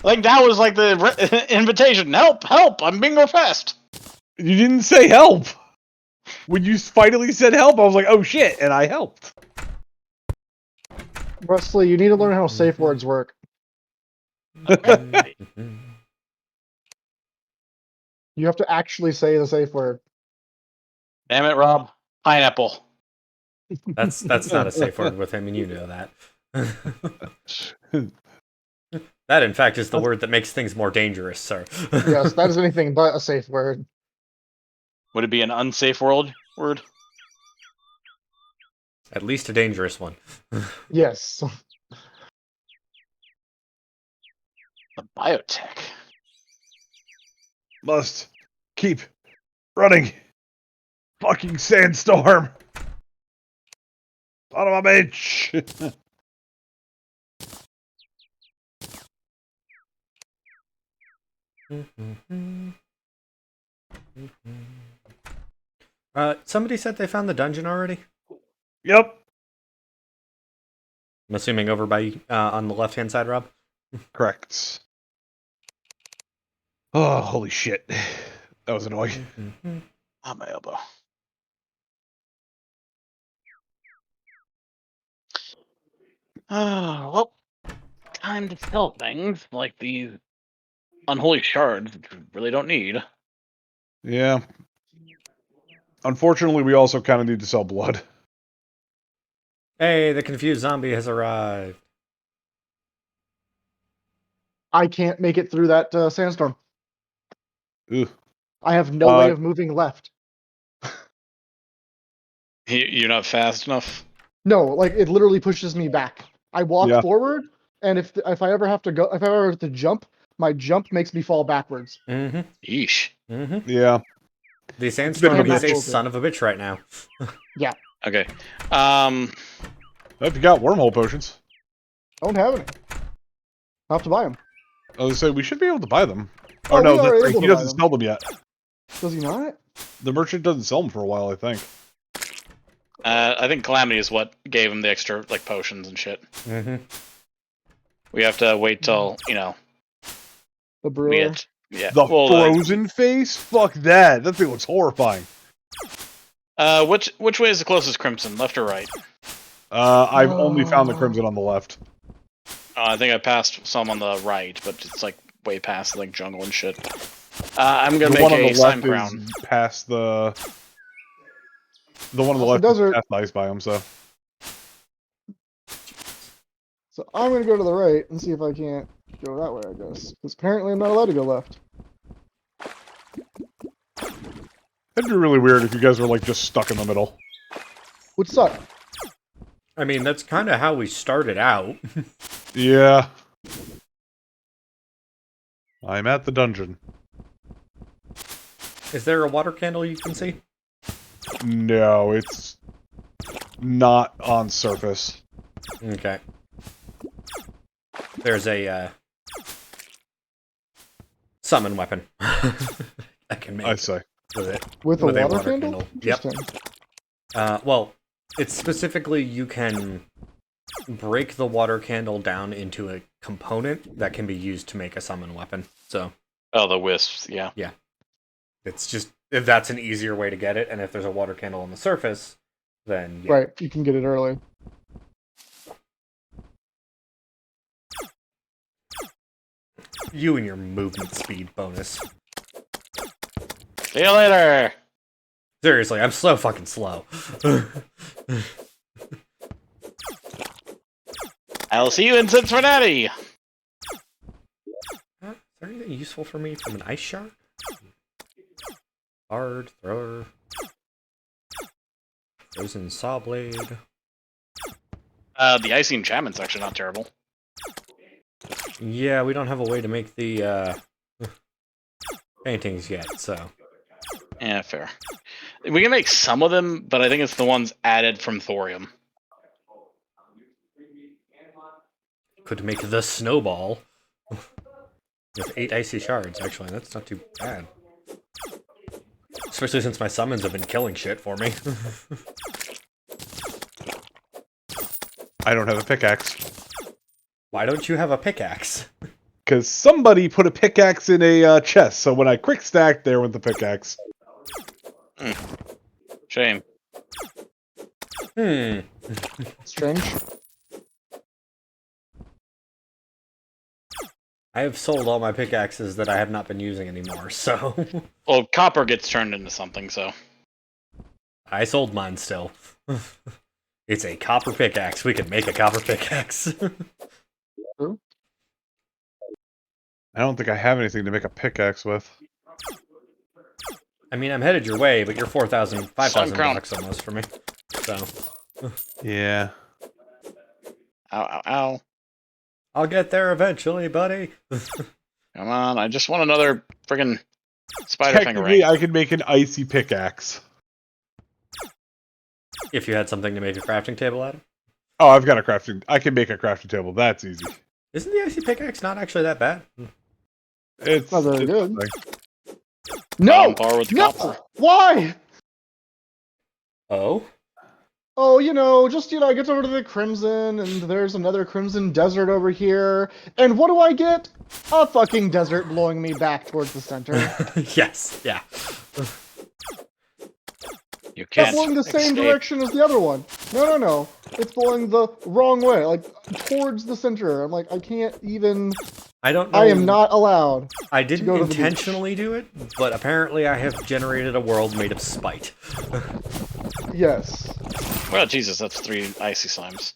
Like, that was, like, the invitation. Help, help, I'm being repressed. You didn't say help. When you finally said help, I was like, oh shit, and I helped. Wesley, you need to learn how safe words work. You have to actually say the safe word. Damn it, Rob. Pineapple. That's not a safe word with him, and you know that. That, in fact, is the word that makes things more dangerous, sir. Yes, that is anything but a safe word. Would it be an unsafe word? At least a dangerous one. Yes. The biotech. Must keep running. Fucking sandstorm. Son of a bitch. Somebody said they found the dungeon already? Yep. I'm assuming over by on the left-hand side, Rob? Correct. Oh, holy shit. That was annoying. On my elbow. Well, time to sell things like these unholy shards that you really don't need. Yeah. Unfortunately, we also kind of need to sell blood. Hey, the confused zombie has arrived. I can't make it through that sandstorm. Ugh. I have no way of moving left. You're not fast enough? No, like it literally pushes me back. I walk forward, and if I ever have to go, if I ever have to jump, my jump makes me fall backwards. Mm-hmm. Yeesh. Mm-hmm. Yeah. The sandstorm is a bitch. son of a bitch right now. Yeah. Okay. If you got wormhole potions, Don't have any. I'll have to buy them. I was gonna say we should be able to buy them. Oh, Oh no, we are that's right. able He to buy doesn't them. sell them yet. Does he not? The merchant doesn't sell them for a while, I think. I think Calamity is what gave him the extra, like, potions and shit. Mm-hmm. We have to wait till, you know, The we brewer. get... Yeah. The well, frozen face? Fuck that. That thing looks horrifying. which way is the closest crimson, left or right? I've only found the crimson on the left. I think I passed some on the right, but it's like way past like jungle and shit. I'm gonna The one make on a the slime left crown. is past the... The one on the That's left the is desert. past the ice biome, so... So I'm gonna go to the right and see if I can't go that way, I guess. Because apparently I'm not allowed to go left. That'd be really weird if you guys were, like, just stuck in the middle. Would suck. I mean, that's kind of how we started out. Yeah. I'm at the dungeon. Is there a water candle you can see? No, it's not on surface. Okay. There's a summon weapon I can make I say. with it. With a With a water, water candle? candle. Yep. Interesting. Well, it's specifically you can break the water candle down into a component that can be used to make a summon weapon. So Oh, the wisps. Yeah. it's just, if that's an easier way to get it, and if there's a water candle on the surface, then yeah. Right, you can get it early. You and your movement speed bonus. See you later. Seriously, I'm so fucking slow. I'll see you in Cincinnati. there anything useful for me from an ice shard? Hard thrower. Frozen saw blade. The icy enchantment's actually not terrible. Yeah, we don't have a way to make the paintings yet, so. Yeah, fair. We can make some of them, but I think it's the ones added from thorium. Could make the snowball. With 8 icy shards, actually. That's not too bad. Especially since my summons have been killing shit for me. I don't have a pickaxe. Why don't you have a pickaxe? Because somebody put a pickaxe in a chest, so when I quick stacked, there went the pickaxe. Shame. Strange. I have sold all my pickaxes that I have not been using anymore, so... Well, copper gets turned into something, so... I sold mine still. It's a copper pickaxe. We can make a copper pickaxe. I don't think I have anything to make a pickaxe with. I mean, I'm headed your way, but you're 4,000, 5,000 Crown. blocks almost for me. So... Yeah. Ow, ow, ow. I'll get there eventually, buddy. Come on, I just want another friggin' spider finger Technically, ring. I could make an icy pickaxe. If you had something to make a crafting table out of. Oh, I've got a crafting... I can make a crafting table. That's easy. Isn't the icy pickaxe not actually that bad? It's Not very good. fine. No! On par with No! copper. Why? Oh? Oh, I get over to the Crimson, and there's another Crimson Desert over here. And what do I get? A fucking desert blowing me back towards the center. Yes, yeah. You It's can't blowing the same escape. direction as the other one. No. It's blowing the wrong way, like towards the center. I'm like, I can't even. I don't know. I am not allowed. I didn't go to the beach. intentionally do it, but apparently I have generated a world made of spite. Yes. Well, Jesus, that's 3 icy slimes.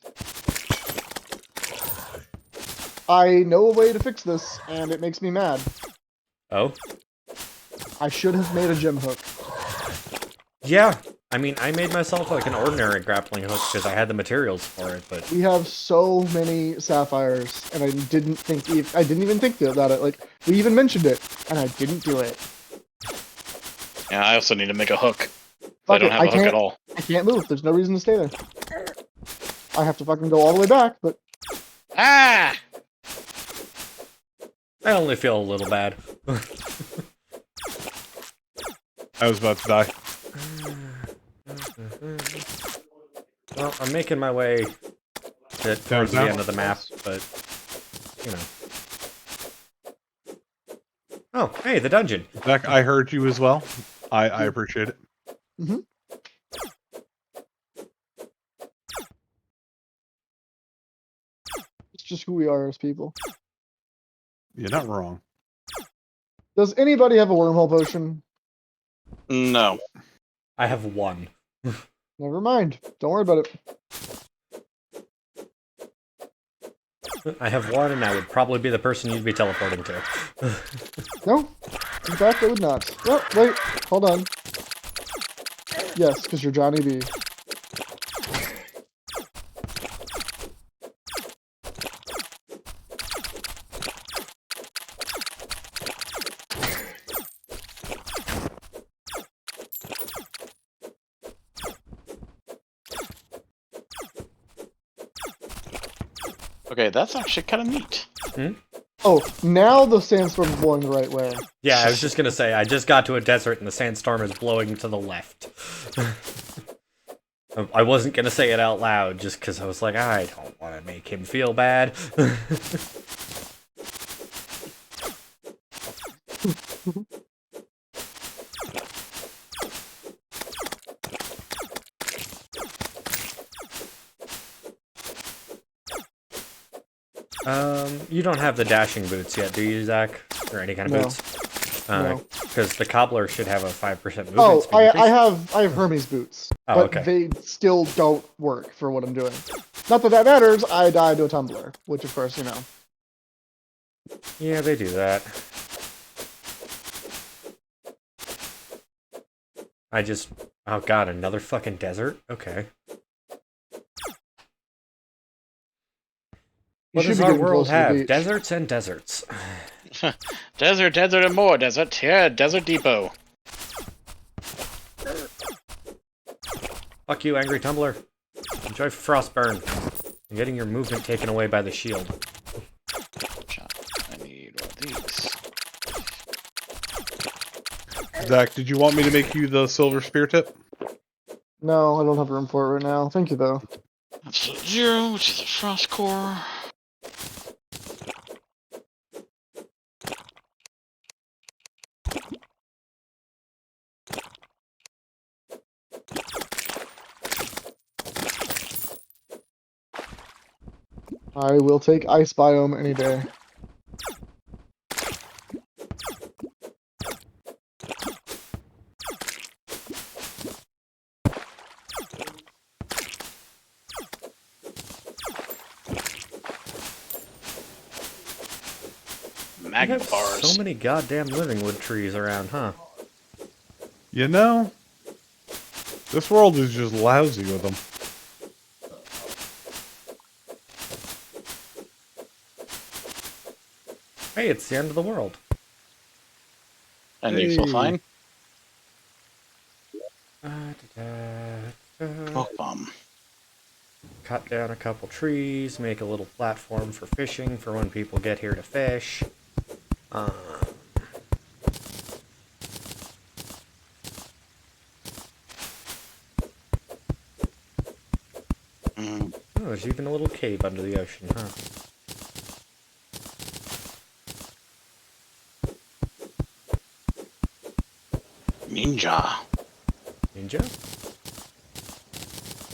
I know a way to fix this, and it makes me mad. Oh? I should have made a gem hook. Yeah. I mean, I made myself like an ordinary grappling hook because I had the materials for it, but... We have so many sapphires, and I didn't even think about it. Like, we even mentioned it, and I didn't do it. Yeah, I also need to make a hook. I Fuck don't it, have a hook at all. I can't move. There's no reason to stay there. I have to fucking go all the way back, but Ah! I only feel a little bad. I was about to die. Well, I'm making my way towards the end of the map, but, Oh, hey, the dungeon. Zach, I heard you as well. I appreciate it. mm-hmm. It's just who we are as people. You're not wrong. Does anybody have a wormhole potion? No. I have one. Never mind. Don't worry about it. I have one, and I would probably be the person you'd be teleporting to. No. In fact, I would not. Oh, wait. Hold on. Yes, because you're Johnny B. Okay, that's actually kind of neat. Oh, now the sandstorm's blowing the right way. Yeah, I was just gonna say, I just got to a desert and the sandstorm is blowing to the left. I wasn't gonna say it out loud just because I was like, I don't want to make him feel bad. You don't have the dashing boots yet, do you, Zach? Or any kind of No. boots? No. Because the cobbler should have a 5% movement Oh, speed I increase. have Hermes boots, Oh, but okay. they still don't work for what I'm doing. Not that that matters. I died to a tumbler, which of course Yeah, they do that. Oh god, another fucking desert? Okay. You What should does be our getting world close to the have? beach. Deserts and deserts. Desert, desert, and more desert. Here, Desert Depot. Fuck you, angry tumbler. Enjoy Frostburn. You're getting your movement taken away by the shield. I need one of these. Zach, did you want me to make you the silver spear tip? No, I don't have room for it right now. Thank you, though. Absolute Zero, which is a frost core. I will take ice biome any day. You Magma have bars. so many goddamn living wood trees around, huh? You know, this world is just lousy with them. Hey, it's the end of the world. And you feel Hey. fine? Da-da-da-da. Smoke bomb. Cut down a couple trees, make a little platform for fishing for when people get here to fish. Mm. Oh, there's even a little cave under the ocean, huh? Ninja. Ninja?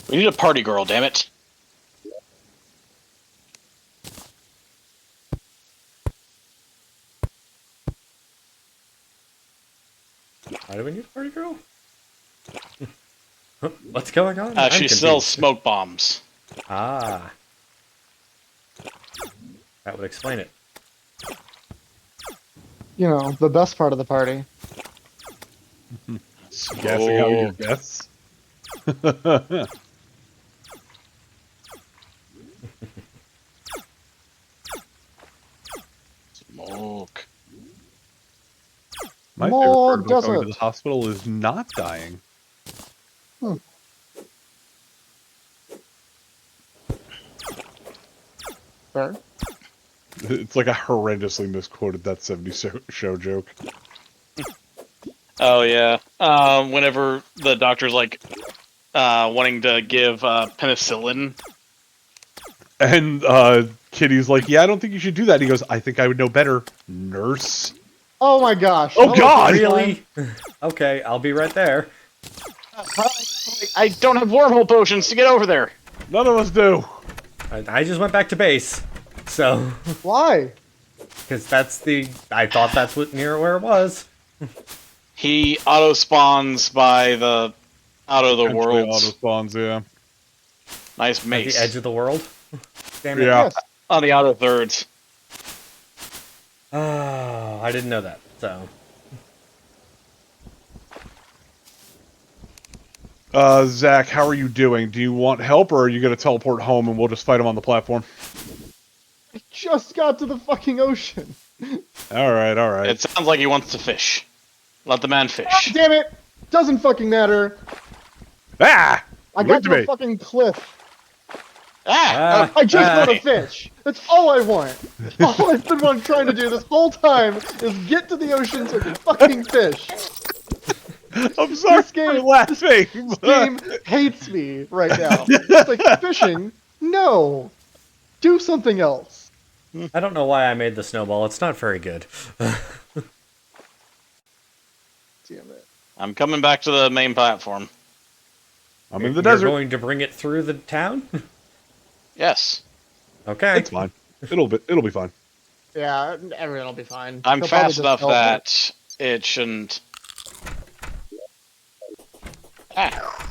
We need a party girl, damn it. Why do we need a party girl? What's going on? She I'm sells confused. smoke bombs. Ah. That would explain it. You know, the best part of the party. Gassing out your Smoke. guests. Smoke. My More favorite part about going to desert. the hospital is not dying. Fair. It's like a horrendously misquoted That 70s Show joke. Oh, yeah. Whenever the doctor's like, wanting to give penicillin. And Kitty's like, yeah, I don't think you should do that. He goes, I think I would know better, nurse. Oh my gosh. Oh, God! Really? Okay, I'll be right there. I don't have wormhole potions to get over there. None of us do. I just went back to base. So, Why? because I thought that's what near where it was. He auto spawns by the out of the Eventually world. auto spawns, yeah. Nice At mace. the edge of the world. Damn it. Yeah. Yes. On the outer thirds. Oh, I didn't know that. So, Zach, how are you doing? Do you want help, or are you going to teleport home and we'll just fight him on the platform? I just got to the fucking ocean. Alright, alright. It sounds like he wants to fish. Let the man God fish. damn it! Doesn't fucking matter. Ah! I Wait got to to a me. fucking cliff. Ah! I just want ah. to fish. That's all I want. All I've been trying to do this whole time is get to the ocean so I can fucking fish. I'm sorry This game- for laughing. This game hates me right now. It's like, fishing? No. Do something else. I don't know why I made the snowball. It's not very good. Damn it. I'm coming back to the main platform. I'm in the You're desert. going to bring it through the town? Yes. Okay. It's fine. It'll be fine. Yeah, everyone will be fine. I'm They'll probably fast just enough help me. that it shouldn't. Ah.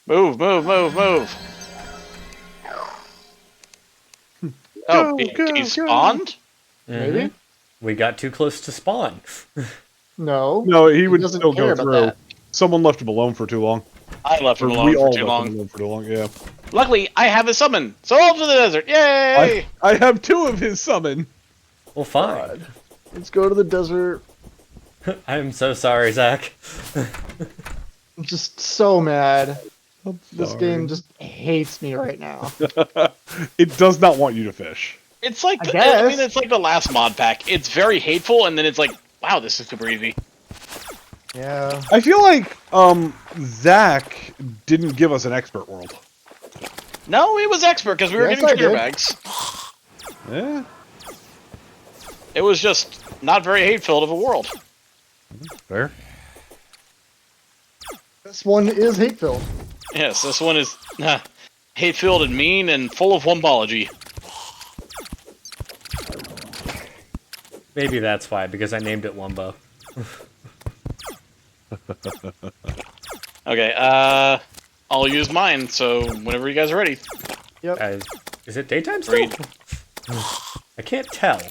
Move, move, move, move. Oh, Go, he go, spawned? Maybe? We got too close to spawn. No. No, he would doesn't still care go about through. that. Someone left him alone for too long. I left him Or alone we for all too left him long. alone for too long, yeah. Luckily, I have a summon, so off to the desert! Yay! I have 2 of his summon. Well, fine. God. Let's go to the desert. I am so sorry, Zach. I'm just so mad. I'm This sorry. game just hates me right now. It does not want you to fish. It's like I I guess. mean, it's like the last mod pack. It's very hateful, and then it's like, wow, this is super easy. Yeah. I feel like Zach didn't give us an expert world. No, it was expert because we were Yes, getting I treasure did. bags. Yeah. It was just not very hate-filled of a world. Fair. This one is hate-filled. Yes, this one is hate-filled and mean and full of wombology. Maybe that's why, because I named it Wumbo. Okay, I'll use mine, so whenever you guys are ready. Yep. Is it daytime still? Read. I can't tell.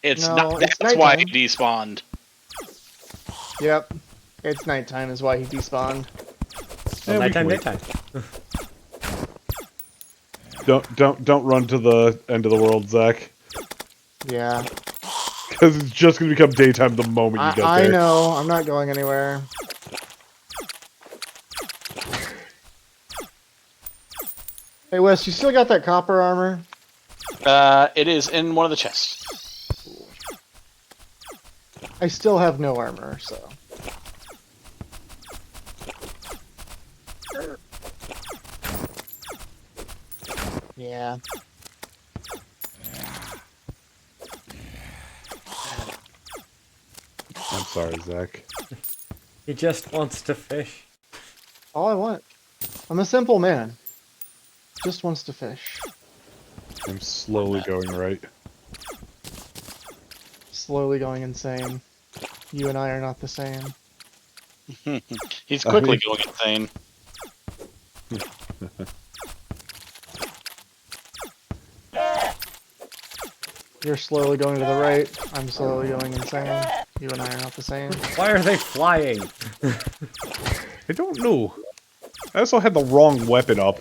It's No, not. it's That's why nighttime. he despawned. Yep. It's nighttime is why he despawned. Well, Yeah, we can nighttime, wait. daytime. Don't run to the end of the world, Zach. Yeah. Because it's just going to become daytime the moment you get I there. know. I'm not going anywhere. Hey, Wes, you still got that copper armor? It is in one of the chests. I still have no armor, so. Yeah. I'm sorry, Zach. He just wants to fish. All I want. I'm a simple man. Just wants to fish. I'm slowly going right. Slowly going insane. You and I are not the same. He's quickly I mean- going insane. You're slowly going to the right. I'm slowly going insane. You and I are not the same. Why are they flying? I don't know. I also had the wrong weapon up.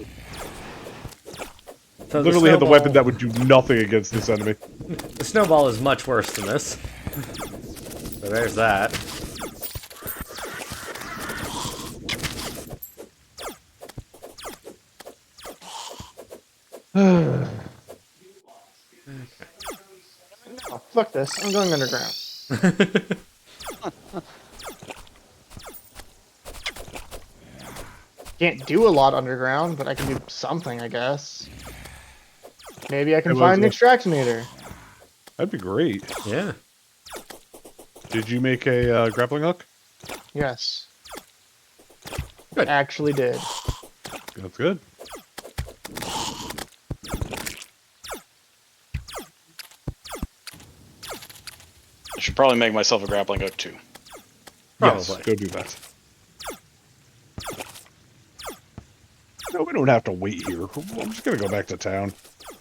So Literally had the weapon that snowball- would do nothing against this enemy. The snowball is much worse than this. So there's that. Oh, fuck this. I'm going underground. Can't do a lot underground, but I can do something, I guess. Maybe I can Hey, find an Leslie. extractinator. That'd be great. Yeah. Did you make a grappling hook? Yes. Good. Actually did. That's good. I should probably make myself a grappling hook too. Yes, Probably. go do that. No, we don't have to wait here. I'm just gonna go back to town.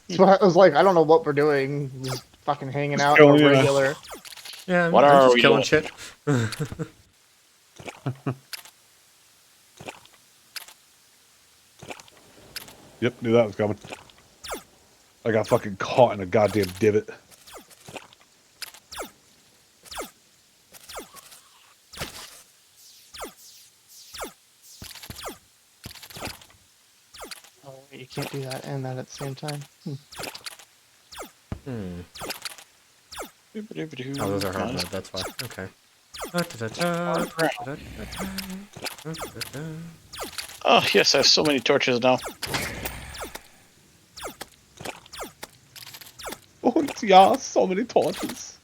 So I was like, I don't know what we're doing. Just fucking hanging Just out going, or yeah. regular. Yeah, I'm What are just we killing doing? shit. Yep, knew that was coming. I got fucking caught in a goddamn divot. Oh, wait, you can't do that and that at the same time. Hmm. Oh, those are hard mode, that's why. Okay. Oh yes, I have so many torches now. Oh, yeah, so many torches.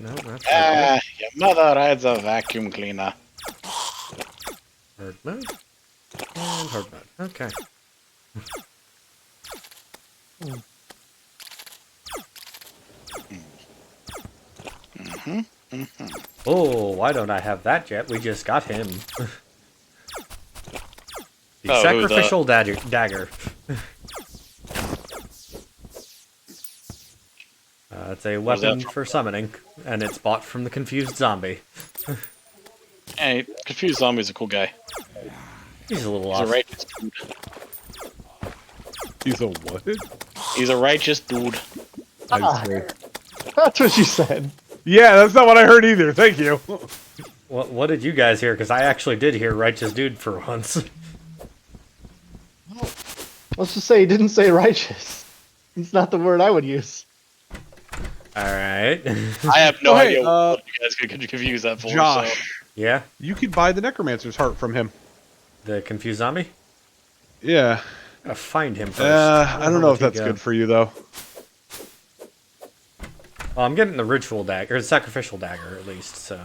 No, that's Ah, your mother rides a vacuum cleaner. hard mode. And hard mode. Okay. Oh, why don't I have that yet? We just got him. The Oh, who's sacrificial dagger. That's a Where's that weapon from? for summoning, and it's bought from the confused zombie. Hey, Confused Zombie's a cool guy. He's a little He's a off. righteous dude. He's a what? He's a righteous dude. Ah. I see. That's what you said. Yeah, that's not what I heard either. Thank you. What did you guys hear? Because I actually did hear righteous dude for once. Let's just say he didn't say righteous. It's not the word I would use. Alright. I have no Oh, hey, idea what you guys could confuse that for. So. Josh, Yeah? you could buy the Necromancer's heart from him. The confused zombie? Yeah. Gotta find him first. I don't know if Where'd that's he go? good for you, though. Well, I'm getting the ritual dagger, or the sacrificial dagger at least, so.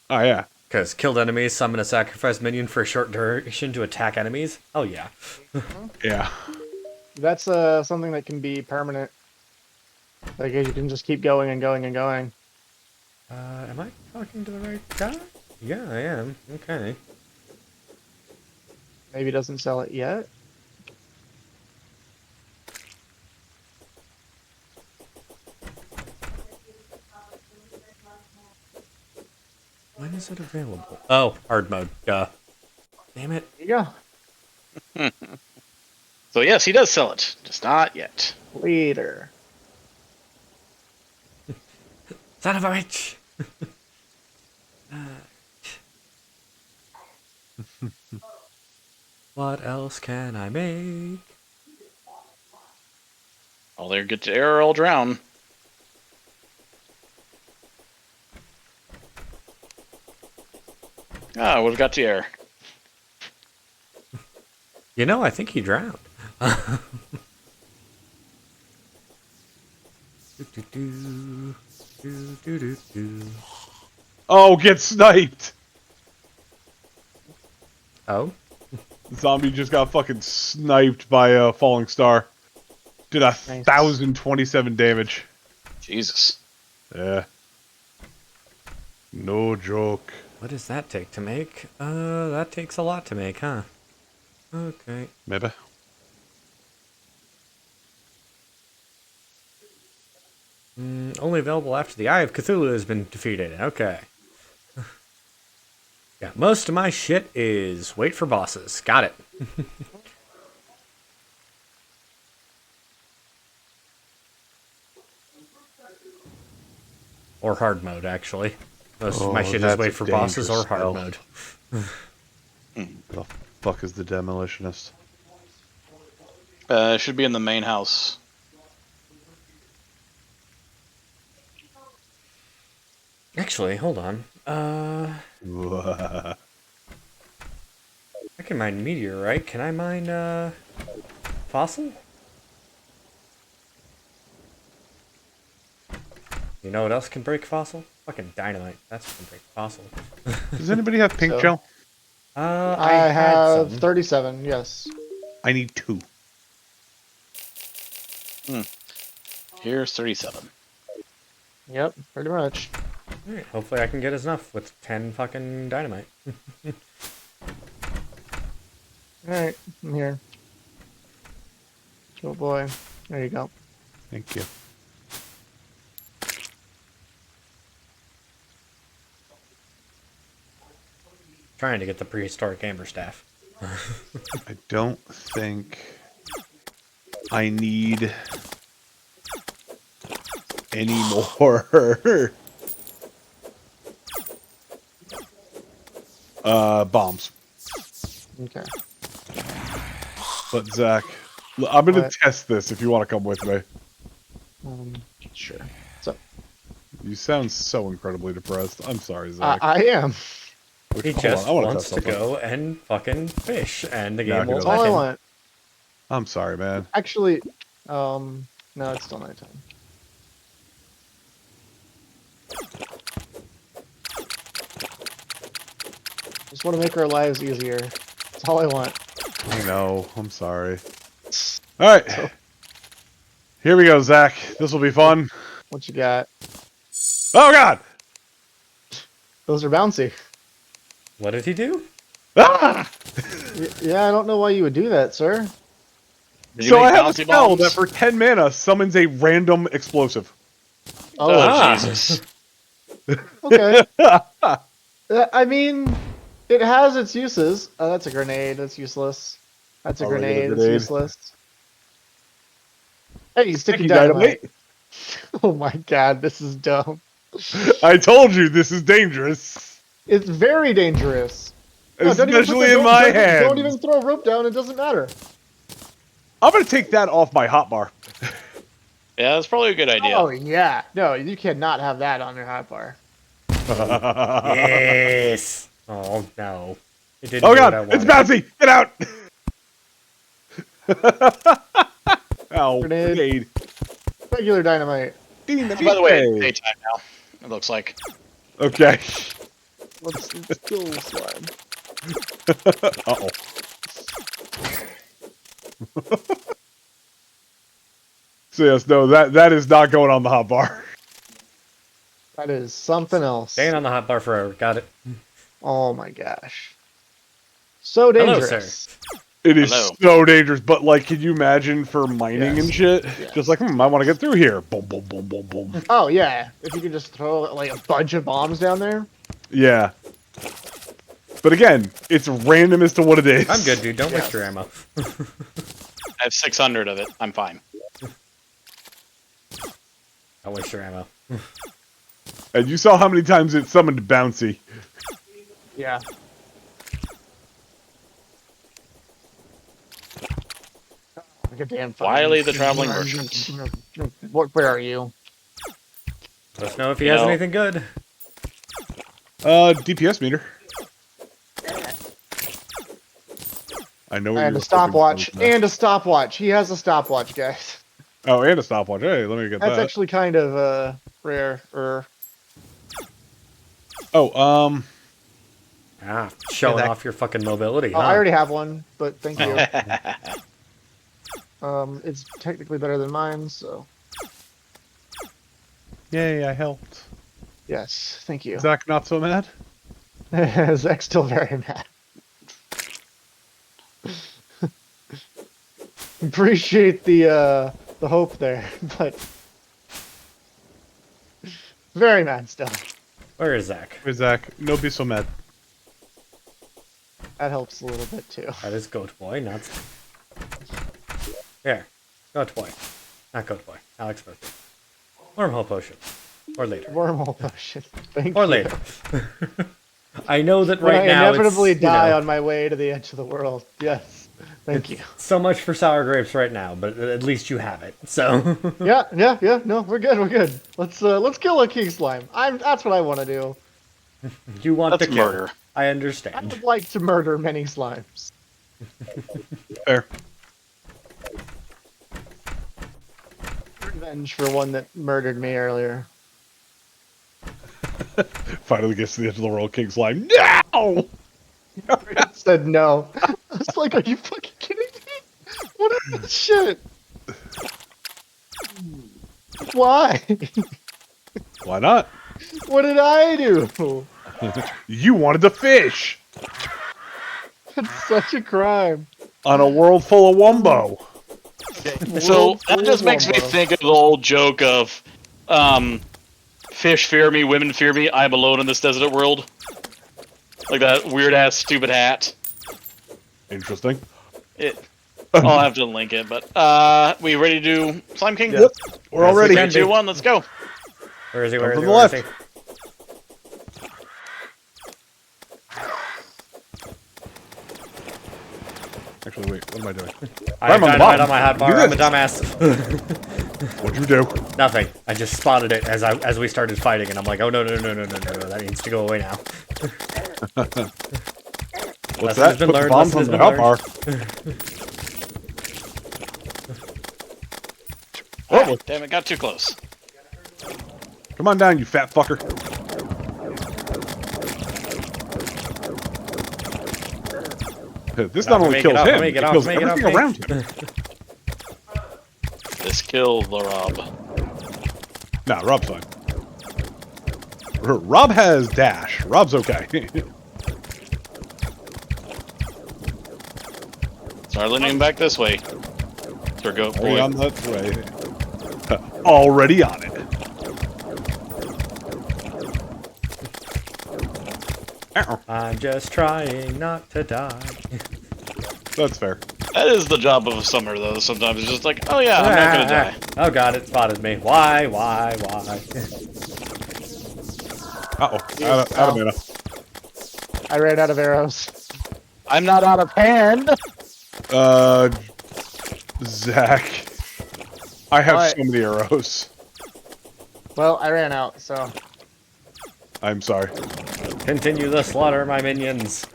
Oh, yeah. Because killed enemies summon a sacrifice minion for a short duration to attack enemies? Oh, yeah. Yeah. That's something that can be permanent. Like you can just keep going and going and going. Am I talking to the right guy? Yeah, I am. Okay. Maybe doesn't sell it yet. When is it available? Oh, hard mode. Duh. Damn it. There you go. So yes, he does sell it, just not yet. Later. Son of a bitch! What else can I make? All there get to air or I'll drown. Ah, would have got to air. You know, I think he drowned. Oh, get sniped! Oh? Zombie just got fucking sniped by a falling star. Did a Nice. 1,027 damage. Jesus. Yeah. No joke. What does that take to make? That takes a lot to make, huh? Okay. Maybe. Only available after the Eye of Cthulhu has been defeated. Okay. Yeah, most of my shit is wait for bosses. Got it. Or hard mode, actually. Most of my Oh, shit is that's wait a for bosses or dangerous hard spell. mode. The fuck is the demolitionist? It should be in the main house. Actually, hold on. I can mine meteorite. Can I mine, fossil? You know what else can break fossil? Fucking dynamite. That's what can break fossil. Does anybody have pink So- gel? I I had have some. 37, yes. I need 2. Here's 37. Yep, pretty much. Alright, hopefully I can get enough with 10 fucking dynamite. Alright, I'm here. Oh boy. There you go. Thank you. Trying to get the prehistoric amber staff. I don't think I need any more bombs. Okay. But Zach, I'm gonna What? test this if you want to come with me. Sure. So, You sound so incredibly depressed. I'm sorry, Zach. I am. He Hold just on, I wanna wants test to something. go and fucking fish, and the No, game he won't doesn't. That's all let I him. want. I'm sorry, man. Actually, no, it's still nighttime. Just want to make our lives easier. That's all I want. I know. I'm sorry. All right. So- Here we go, Zach. This will be fun. What you got? Oh, God! Those are bouncy. What did he do? Ah! Yeah, I don't know why you would do that, sir. Did you So make I have a bouncy spell bombs? that for 10 mana summons a random explosive. Oh, Ah. Jesus. Okay. I mean, it has its uses. Oh, that's a grenade. That's useless. That's a A regular grenade. That's grenade. useless. Hey, sticky Sticky dynamite. Oh my god, this is dumb. I told you this is dangerous. It's very dangerous. No, don't even put Especially the- in don't- my don't- hands. Don't even throw a rope down. It doesn't matter. I'm gonna take that off my hotbar. Yeah, that's probably a good idea. Oh yeah. No, you cannot have that on your hotbar. Yes. Oh no. It didn't Oh do what god, I it's wanted. bouncy! Get out! Ow, Grenade. grenade. Regular dynamite. By the way, it's daytime now. It looks like. Okay. Let's kill slime. Uh-oh. So yes, no, that is not going on the hotbar. That is something else. Staying on the hotbar forever. Got it. Oh my gosh. So Hello, dangerous. sir. It is Hello. so dangerous, but like, can you imagine for mining Yes. and shit? Yes. Just like, I want to get through here. Boom, boom, boom, boom, boom. Oh yeah. If you could just throw like a bunch of bombs down there. Yeah. But again, it's random as to what it is. I'm good, dude. Don't Yes. waste your ammo. I have 600 of it. I'm fine. Don't waste your ammo. And you saw how many times it summoned Bouncy. Yeah. Like a damn fucking- Wiley the Traveling Merchant. Where are you? Let us know if he You has know- anything good. DPS meter. I know where And you're a stopwatch. focused on. And a stopwatch. He has a stopwatch, guys. Oh, and a stopwatch. Hey, let me get That's that. actually kind of rare. Oh, Showing that- off your fucking mobility, Oh, huh? I already have one, but thank you. Oh. It's technically better than mine, so yay, I helped. yes, thank you. Zach not so mad? Zach's still very mad. Appreciate the hope there, but very mad still. Where is Zach? Hey, Zach, no be so mad. That helps a little bit too. That is Goat Boy, not... Here. Goat Boy. Not Goat Boy. Alex birthday. Wormhole potion. Or later. Wormhole potion. Thank Or you. later. I know that When right I now inevitably it's, die you know, on my way to the edge of the world. Yes. Thank you. so much for sour grapes right now, but at least you have it. So Yeah. No, we're good. We're good. Let's kill a king slime. That's what I want to do. you want That's the kill. murder. I I understand. would like to murder many slimes. Fair. Revenge for one that murdered me earlier. Finally gets to the edge of the world, King Slime. No! Said no. I was like, are you fucking kidding me? What is this shit? Why? Why not? What did I do? You wanted to fish That's such a crime. on a world full of wombo. So World that full just of makes me wombo. think of the old joke of fish fear me, women fear me, I'm alone in this desert world. Like that weird ass stupid hat. Interesting. I'll have to link it, but we ready to do Slime King? Yep. We're all Yes, we ready. can. 3, 2, 1, let's go. Where is he? Come Where is from he? the Where is left. he? Actually, wait. What am I doing? I I'm on the dynamite on bottom. my hot Do bar. I'm a this. dumbass. What'd you do? Nothing. I just spotted it as we started fighting, and I'm like, oh no. That needs to go away now. What's Lesson has that? been Put the learned, bombs lesson on has the been hot bar. Oh, damn it, got too close. Come on down, you fat fucker. This not only Make kills it up, him, make it it up, kills make it up, everything make- around him. This killed the Rob. Nah, Rob's fine. Rob has dash. Rob's okay. Start leaning back this way. Sir Goat Already Boy. on that way. Already on it. I'm just trying not to die. That's fair. That is the job of a summer, though. Sometimes it's just like, oh yeah, I'm not gonna die. Oh god, it spotted me. Why? Uh-oh. Out of mana. I ran out of arrows. I'm not out of hand. Zach. I have What? so many arrows. Well, I ran out, so. I'm sorry. Continue the slaughter, my minions.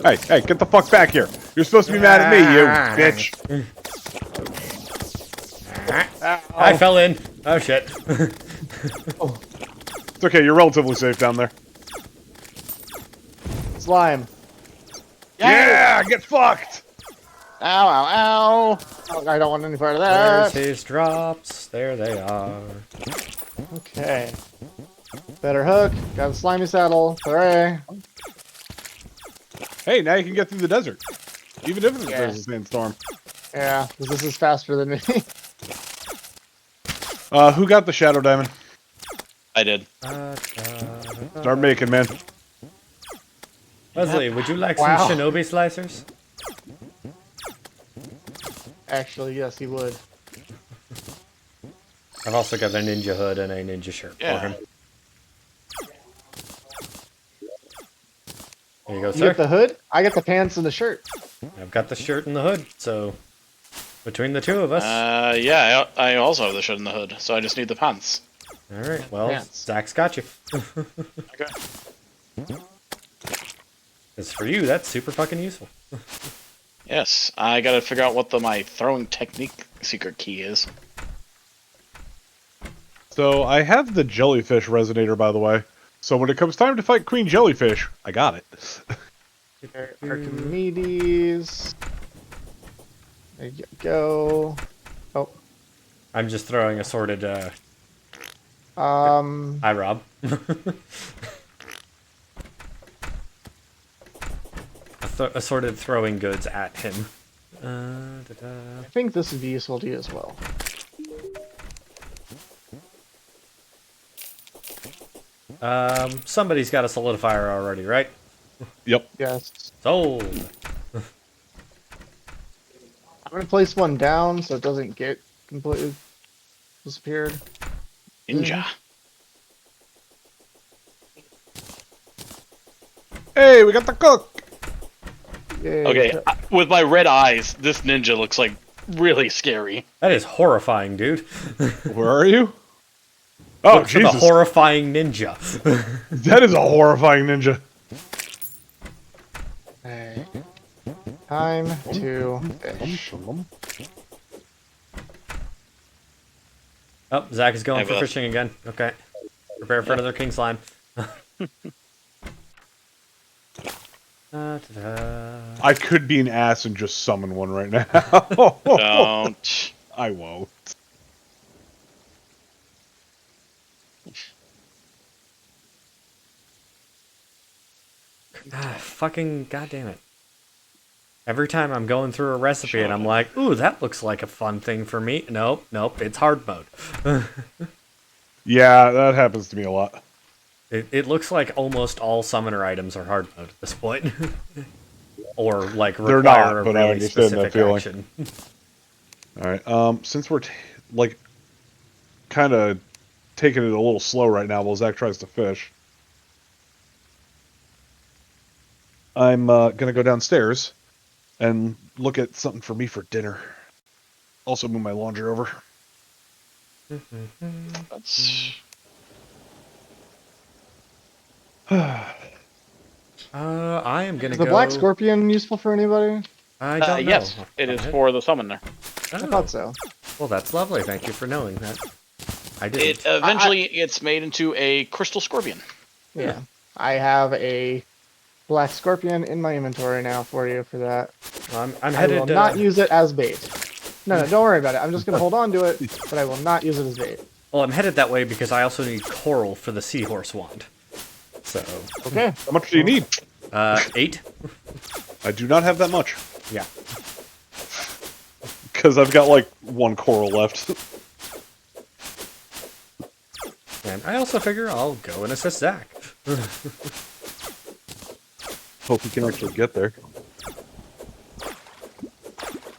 Hey, get the fuck back here. You're supposed to be mad at me, you bitch. I fell in. Oh shit. It's okay, you're relatively safe down there. Slime. Yeah, get fucked! Ow, ow, ow. Oh, I don't want any part of There's that. his drops. There they are. Okay. Better hook. Got a slimy saddle. Hooray. Hey, now you can get through the desert. Even if Yeah. there's a sandstorm. Yeah, because this is faster than me. Who got the shadow diamond? I did. Start making, man. Leslie, would you like Wow. some shinobi slicers? Actually, yes, he would. I've also got a ninja hood and a ninja shirt for Yeah. him. There you go, You sir. get the hood, I get the pants and the shirt. I've got the shirt and the hood, so between the two of us. Yeah, I also have the shirt in the hood, so I just need the pants. All right, well, Pants. Zach's got you. Okay. Because for you, that's super fucking useful. Yes, I gotta figure out what my throwing technique secret key is. So, I have the jellyfish resonator, by the way. So when it comes time to fight Queen Jellyfish, I got it. Archimedes. There you go. Oh. I'm just throwing assorted. Um. Hi, Rob. Assorted throwing goods at him. I think this would be useful to you as well. Somebody's got a solidifier already, right? Yep. Yes. Sold. I'm gonna place one down so it doesn't get completely disappeared. Ninja. Hey, we got the cook! Yay. Okay, with my red eyes, this ninja looks like really scary. That is horrifying, dude. Where are you? Oh, Look for the Jesus. horrifying ninja. That is a horrifying ninja. Okay. Time to fish. Oh, Zach is going Hey, for bud. fishing again. Okay. Prepare for another king slime. I could be an ass and just summon one right now. Don't. I won't. Fucking goddamn it. Every time I'm going through a recipe and I'm like, ooh, that looks like a fun thing for me. Nope, it's hard mode. Yeah, that happens to me a lot. It looks like almost all summoner items are hard mode at this point. Or like They're require not, a but I really understand that specific feeling. action. Alright, since we're, kind of taking it a little slow right now while Zach tries to fish, I'm gonna go downstairs and look at something for me for dinner. Also move my laundry over. That's... I am gonna Is the go. black scorpion useful for anybody? I don't know. yes, it is for the summoner. I Oh, thought so. well, that's lovely. Thank you for knowing that. I didn't. It eventually gets made into a crystal scorpion. Yeah. I have a black scorpion in my inventory now for you for that. I'm I headed. will not use it as bait. No, don't worry about it. I'm just gonna hold on to it, but I will not use it as bait. Well, I'm headed that way because I also need coral for the seahorse wand. So, Okay. How much do you need? 8. I do not have that much. Yeah. Because I've got, 1 coral left. And I also figure I'll go and assist Zach. Hope we can actually get there.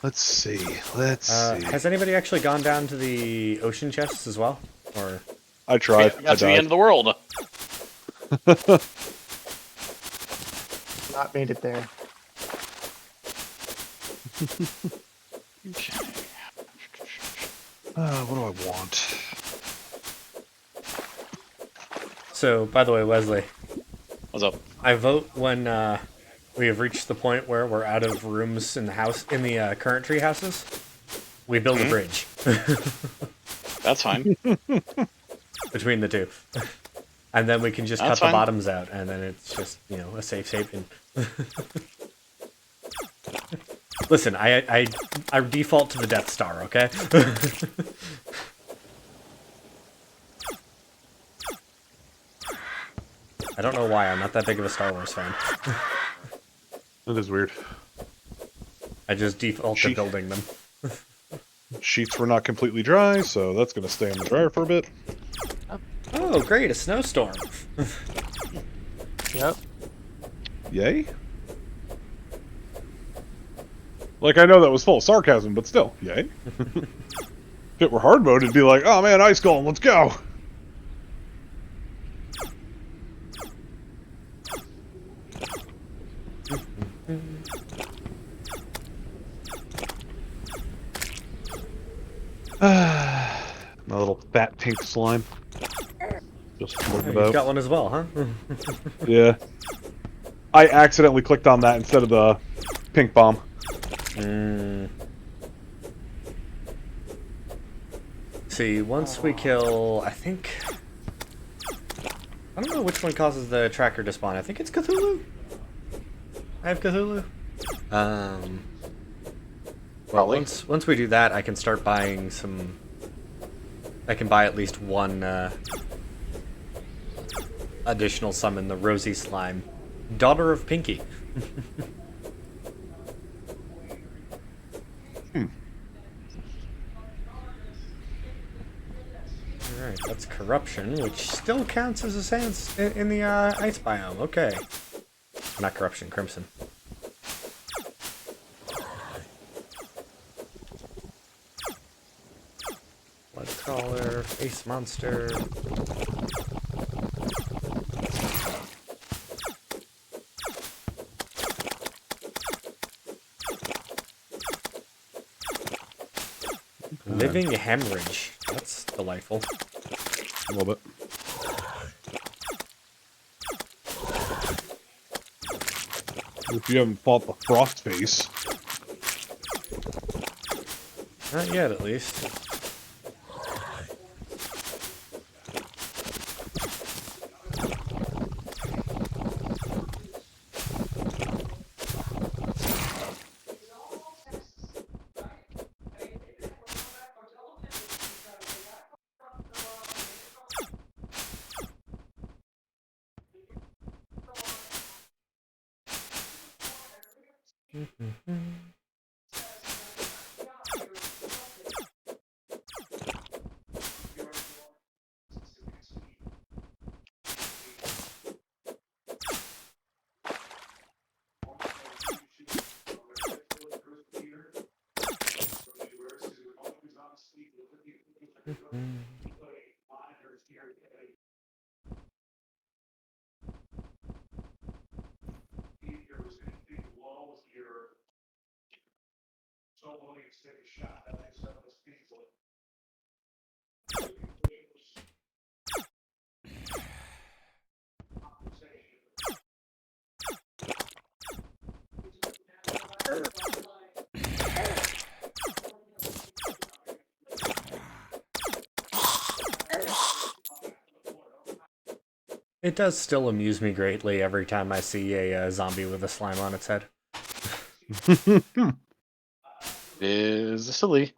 Let's see. Let's see. Has anybody actually gone down to the ocean chests as well? Or I tried. I got to the end of the world. Not made it there. Okay. What do I want? so, by the way, Wesley, What's up? I vote when we have reached the point where we're out of rooms in the house in the current tree houses. We build a bridge That's fine. between the two, and then we can just That's cut fine. the bottoms out, and then it's just a safe haven. Listen, I default to the Death Star, okay? I don't know why. I'm not that big of a Star Wars fan. That is weird. I just default to building them. Sheets were not completely dry, so that's going to stay in the dryer for a bit. Oh, great, a snowstorm. Yep. Yay? Like, I know that was full of sarcasm, but still, yay. If it were hard mode, it'd be like, oh man, ice golem, let's go. My little fat pink slime. Just floating You've about. got one as well, huh? Yeah. I accidentally clicked on that instead of the pink bomb. See, once we kill, I think... I don't know which one causes the tracker to spawn. I think it's Cthulhu? I have Cthulhu? Well, Probably. once we do that, I can start buying some... I can buy at least one additional summon, the Rosy Slime. Daughter of Pinky. Alright, that's corruption, which still counts as a sans in the ice biome. Okay. Not corruption, crimson. Bloodcaller, face monster. Living hemorrhage. That's delightful. A little bit. If you haven't fought the frost face. Not yet, at least. It does still amuse me greatly every time I see a zombie with a slime on its head. Is silly.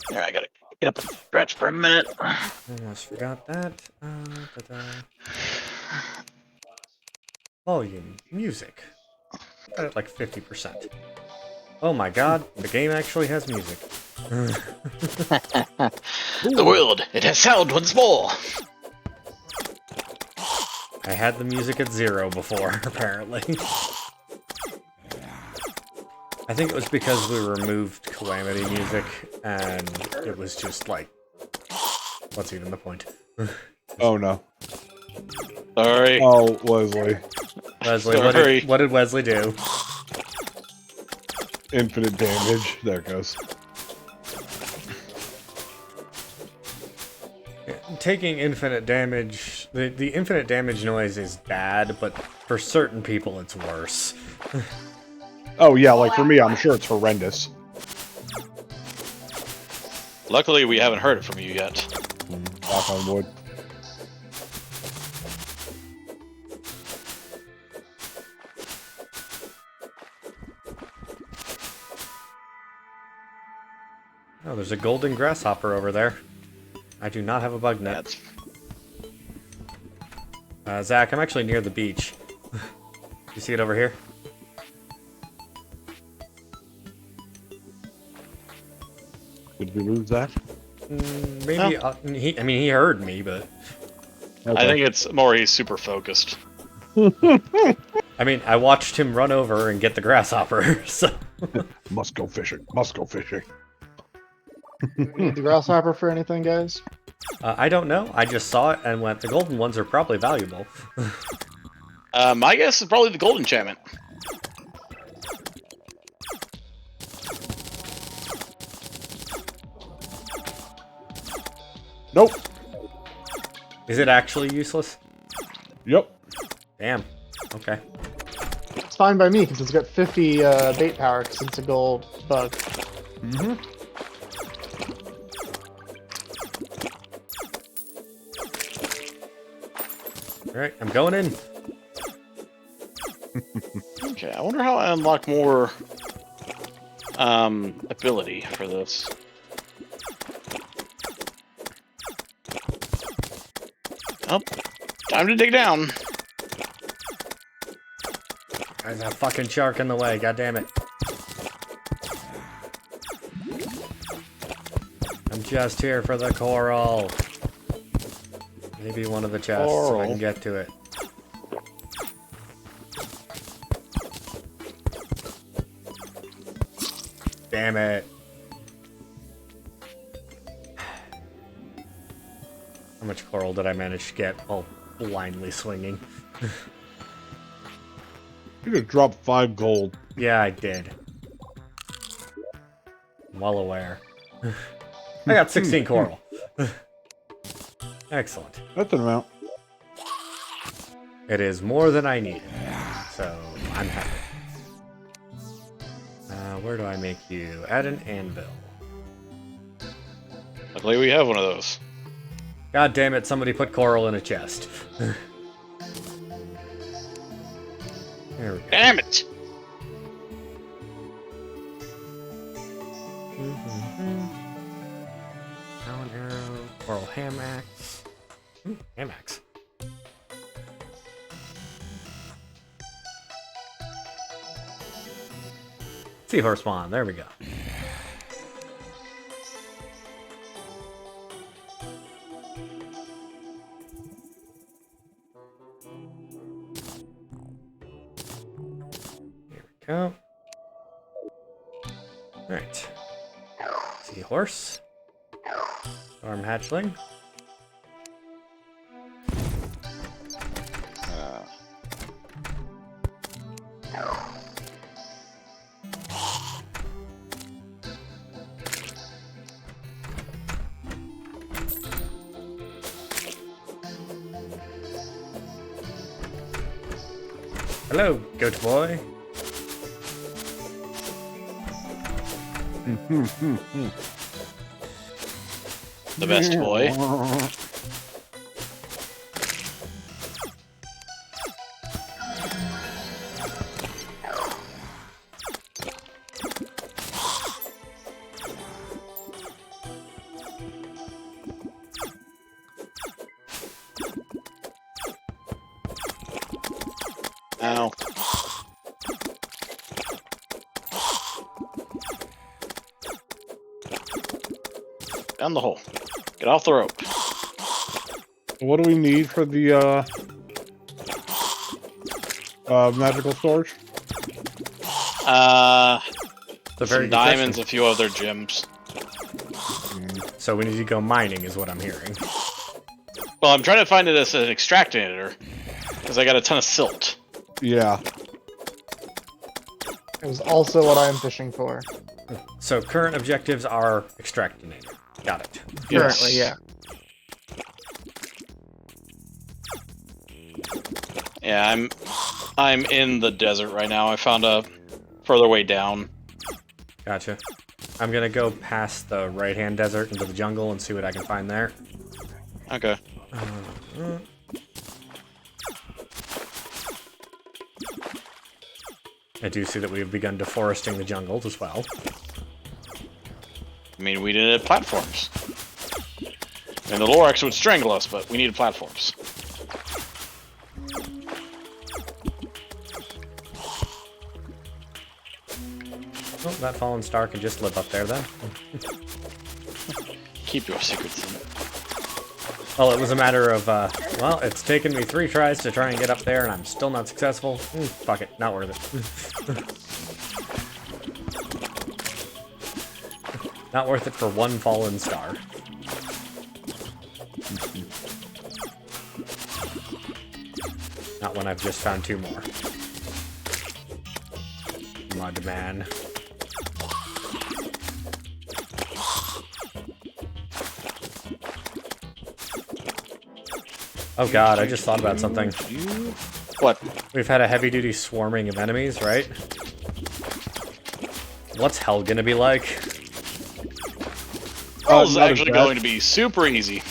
There, I gotta get up and stretch for a minute. Almost forgot that. Ta-da. Volume, music. Got it like 50%. Oh my god, the game actually has music. The world, it has sound once more. I had the music at 0 before, apparently. I think it was because we removed Calamity music, and it was just like, what's even the point? Oh no. Sorry. Oh, Wesley. Wesley, Sorry. what did Wesley do? Infinite damage. There it goes. Taking infinite damage, the infinite damage noise is bad, but for certain people it's worse. Oh yeah, like for me, I'm sure it's horrendous. Luckily, we haven't heard it from you yet. Knock on wood. Oh, there's a golden grasshopper over there. I do not have a bug net. Zach, I'm actually near the beach. You see it over here? Did we lose that? Maybe. He heard me, but. Okay. I think it's more he's super focused. I mean, I watched him run over and get the grasshopper, so. Must go fishing. Must go fishing. We need the grasshopper for anything, guys? I don't know. I just saw it and went, the golden ones are probably valuable. My guess is probably the gold enchantment. Nope. Is it actually useless? Yep. Damn. Okay. It's fine by me because it's got 50 bait power because it's a gold bug. Mm-hmm. Alright, I'm going in. Okay, I wonder how I unlock more ability for this. Oh, time to dig down. There's a fucking shark in the way, god damn it. I'm just here for the coral. Maybe one of the chests so I can get to it. Damn it. How much coral did I manage to get while blindly swinging? You could drop 5 gold. Yeah, I did. I'm well aware. I got 16 coral. Excellent. That's an amount. It is more than I needed, so I'm happy. Where do I make you? Add an anvil. Luckily, we have one of those. God damn it, somebody put coral in a chest. There we go. Damn it! Bow and arrow, coral ham axe. Ooh, ham axe. Seahorse spawn, there we go. Here we go. Alright. Seahorse. Storm hatchling. Hello, goat boy. The best boy. Ow. Down the hole. Get off the rope. What do we need for the magical storage? It's a very Some good diamonds, question. a few other gems. So we need to go mining, is what I'm hearing. Well, I'm trying to find it as an extractinator, because I got a ton of silt. Yeah. It was also what I am fishing for. So current objectives are extractinator. Got it. Currently, yeah. Yeah, I'm in the desert right now. I found a further way down. Gotcha. I'm gonna go past the right-hand desert into the jungle and see what I can find there. Okay. I do see that we have begun deforesting the jungle as well. I mean, we needed platforms. And the Lorax would strangle us, but we needed platforms. Well, that fallen star can just live up there then. Keep your secrets in it. Well, it was a matter of, well, it's taken me 3 tries to try and get up there, and I'm still not successful. Fuck it, not worth it. Not worth it for 1 fallen star. Not when I've just found 2 more. Mud man. Oh god, I just thought about something. What? We've had a heavy-duty swarming of enemies, right? What's hell gonna be like? Hell's not as actually bad. going to be super easy.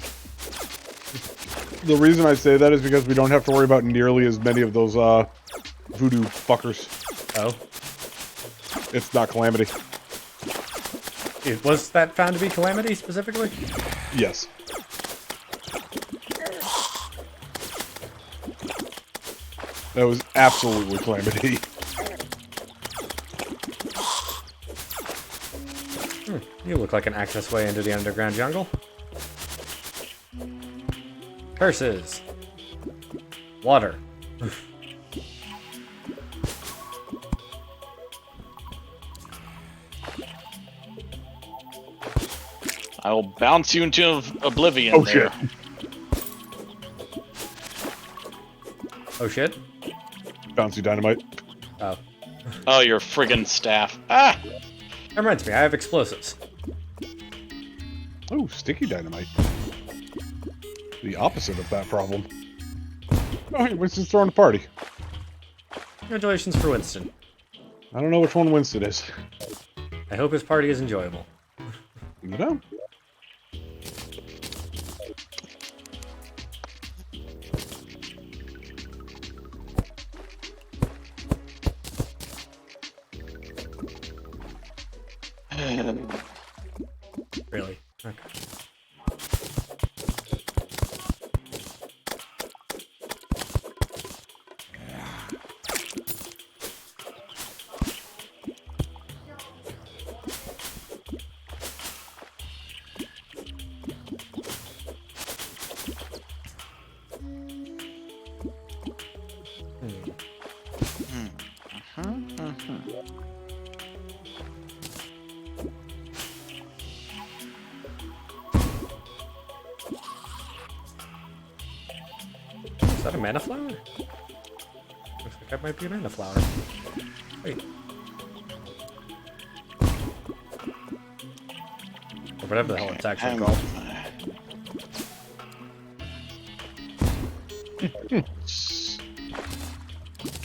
The reason I say that is because we don't have to worry about nearly as many of those voodoo fuckers. Oh? It's not Calamity. Was that found to be Calamity, specifically? Yes. That was absolutely Calamity. You look like an access way into the underground jungle. Curses. Water. I will bounce you into oblivion Oh there. shit. Oh shit? Bouncy dynamite. Oh. Oh, your friggin' staff. Ah! That reminds me, I have explosives. Oh, sticky dynamite. The opposite of that problem. Oh, hey, Winston's throwing a party. Congratulations for Winston. I don't know which one Winston is. I hope his party is enjoyable. You know? Really? Okay. Is that a mana flower? Looks like that might be a mana flower. Wait. Or whatever the hell it's actually called. Do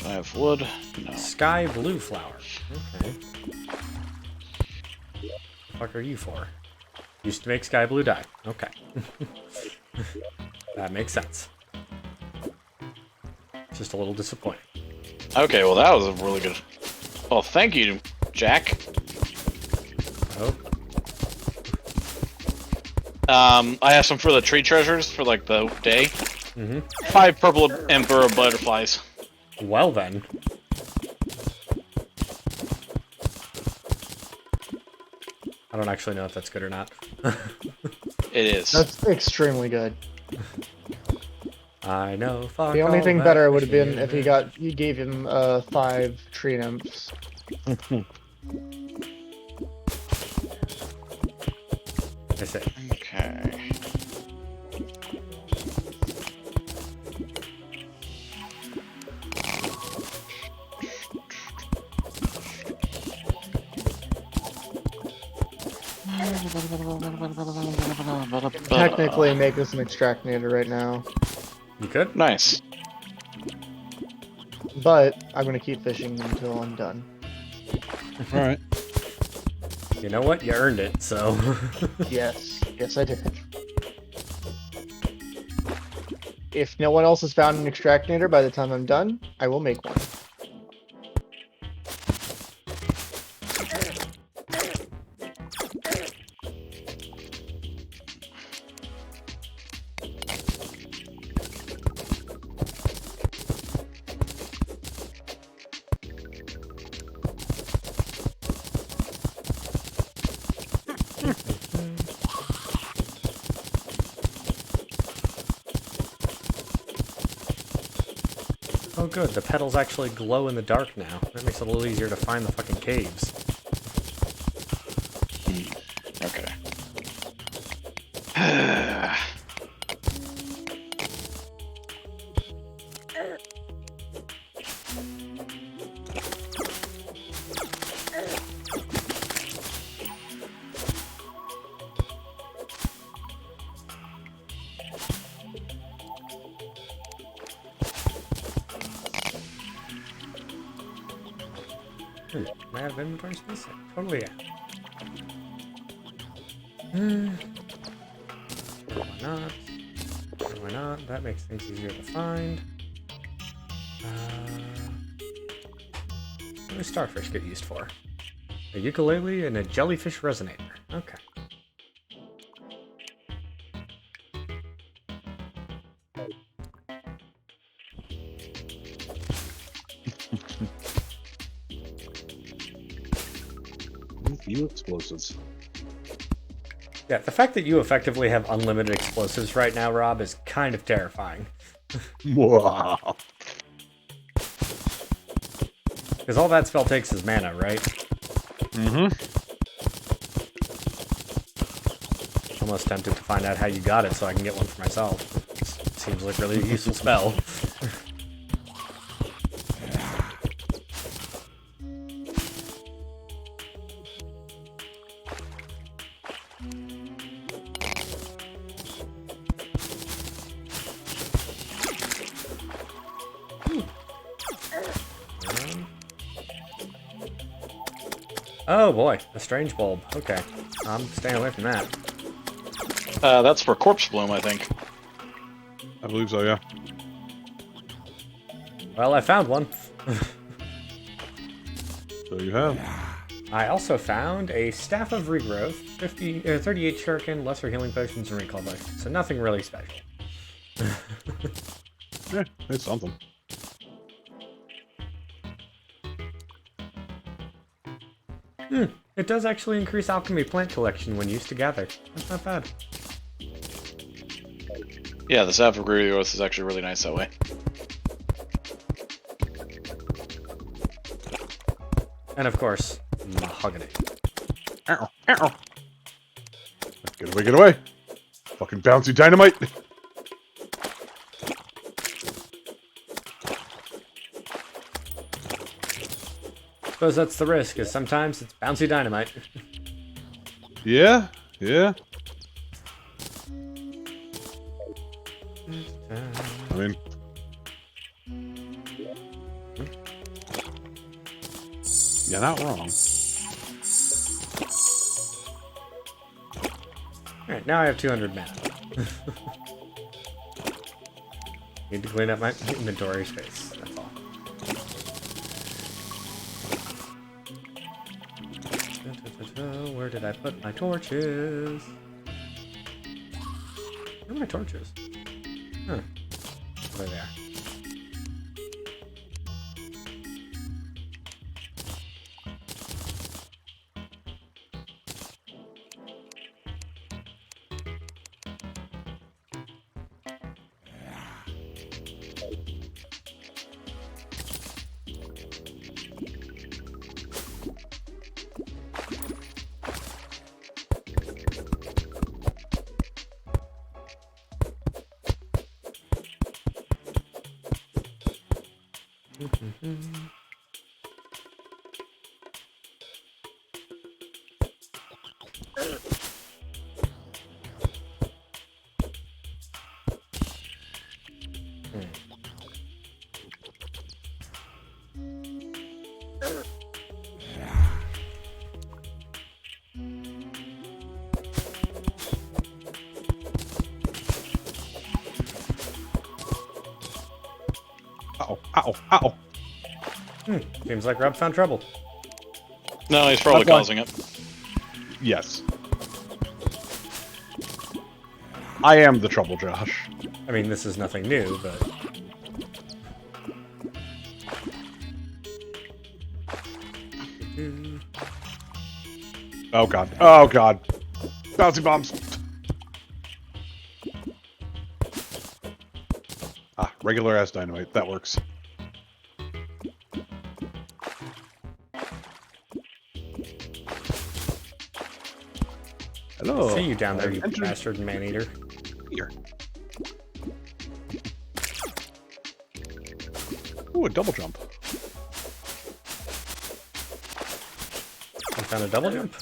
I have wood? No. Sky blue flower. Okay. The fuck are you for? Used to make sky blue dye. Okay. That makes sense. Just a little disappointing. Okay, well that was a really good... Well, thank you, Jack. Oh. I have some for the tree treasures for, like, the day. Mm-hmm. 5 purple emperor butterflies. Well then. I don't actually know if that's good or not. It is. That's extremely good. I know. Fuck The only all thing that better would have been shit. if you gave him 5 tree nymphs. I see. Okay. Technically, make this an extractinator right now, You could? Nice. but I'm gonna keep fishing until I'm done. All right. You know what? You earned it, so. Yes, yes, I did. If no one else has found an extractinator by the time I'm done, I will make one. Oh good, the petals actually glow in the dark now. That makes it a little easier to find the fucking caves. Okay. Can I have inventory space? Totally, yeah. Why not? Why not? That makes things easier to find. What do starfish get used for? A ukulele and a jellyfish resonator. Okay. Few explosives. Yeah, the fact that you effectively have unlimited explosives right now, Rob, is kind of terrifying. Wow. Because all that spell takes is mana, right? Mm-hmm. Almost tempted to find out how you got it so I can get one for myself. It seems like really a useful spell. Oh boy, a strange bulb. Okay, I'm staying away from that. That's for corpse bloom, I think. I believe so, yeah. Well, I found one. So you have. I also found a Staff of Regrowth, 38 Shuriken, Lesser Healing Potions, and Recall Potions. So nothing really special. Yeah, it's something. It does actually increase alchemy plant collection when used together. That's not bad. Yeah, the Staff of Grewth is actually really nice that way. And of course, mahogany. Ow, ow. Get away, get away. Fucking bouncy dynamite. Suppose that's the risk, is sometimes it's bouncy dynamite. Yeah, yeah. I mean, you're not wrong. Alright, now I have 200 mana. Need to clean up my inventory space, that's all. Where did I put my torches? Where are my torches? Huh. There they are. Ow, ow, ow. Seems like Rob found trouble. No, he's probably That's why- causing it. Yes. I am the trouble, Josh. I mean, this is nothing new, but... Oh god. Oh god. Bouncy bombs. Ah, regular ass dynamite. That works. Hello. I see you down there, you Enter bastard man-eater. here. Ooh, a double jump. You found a double jump?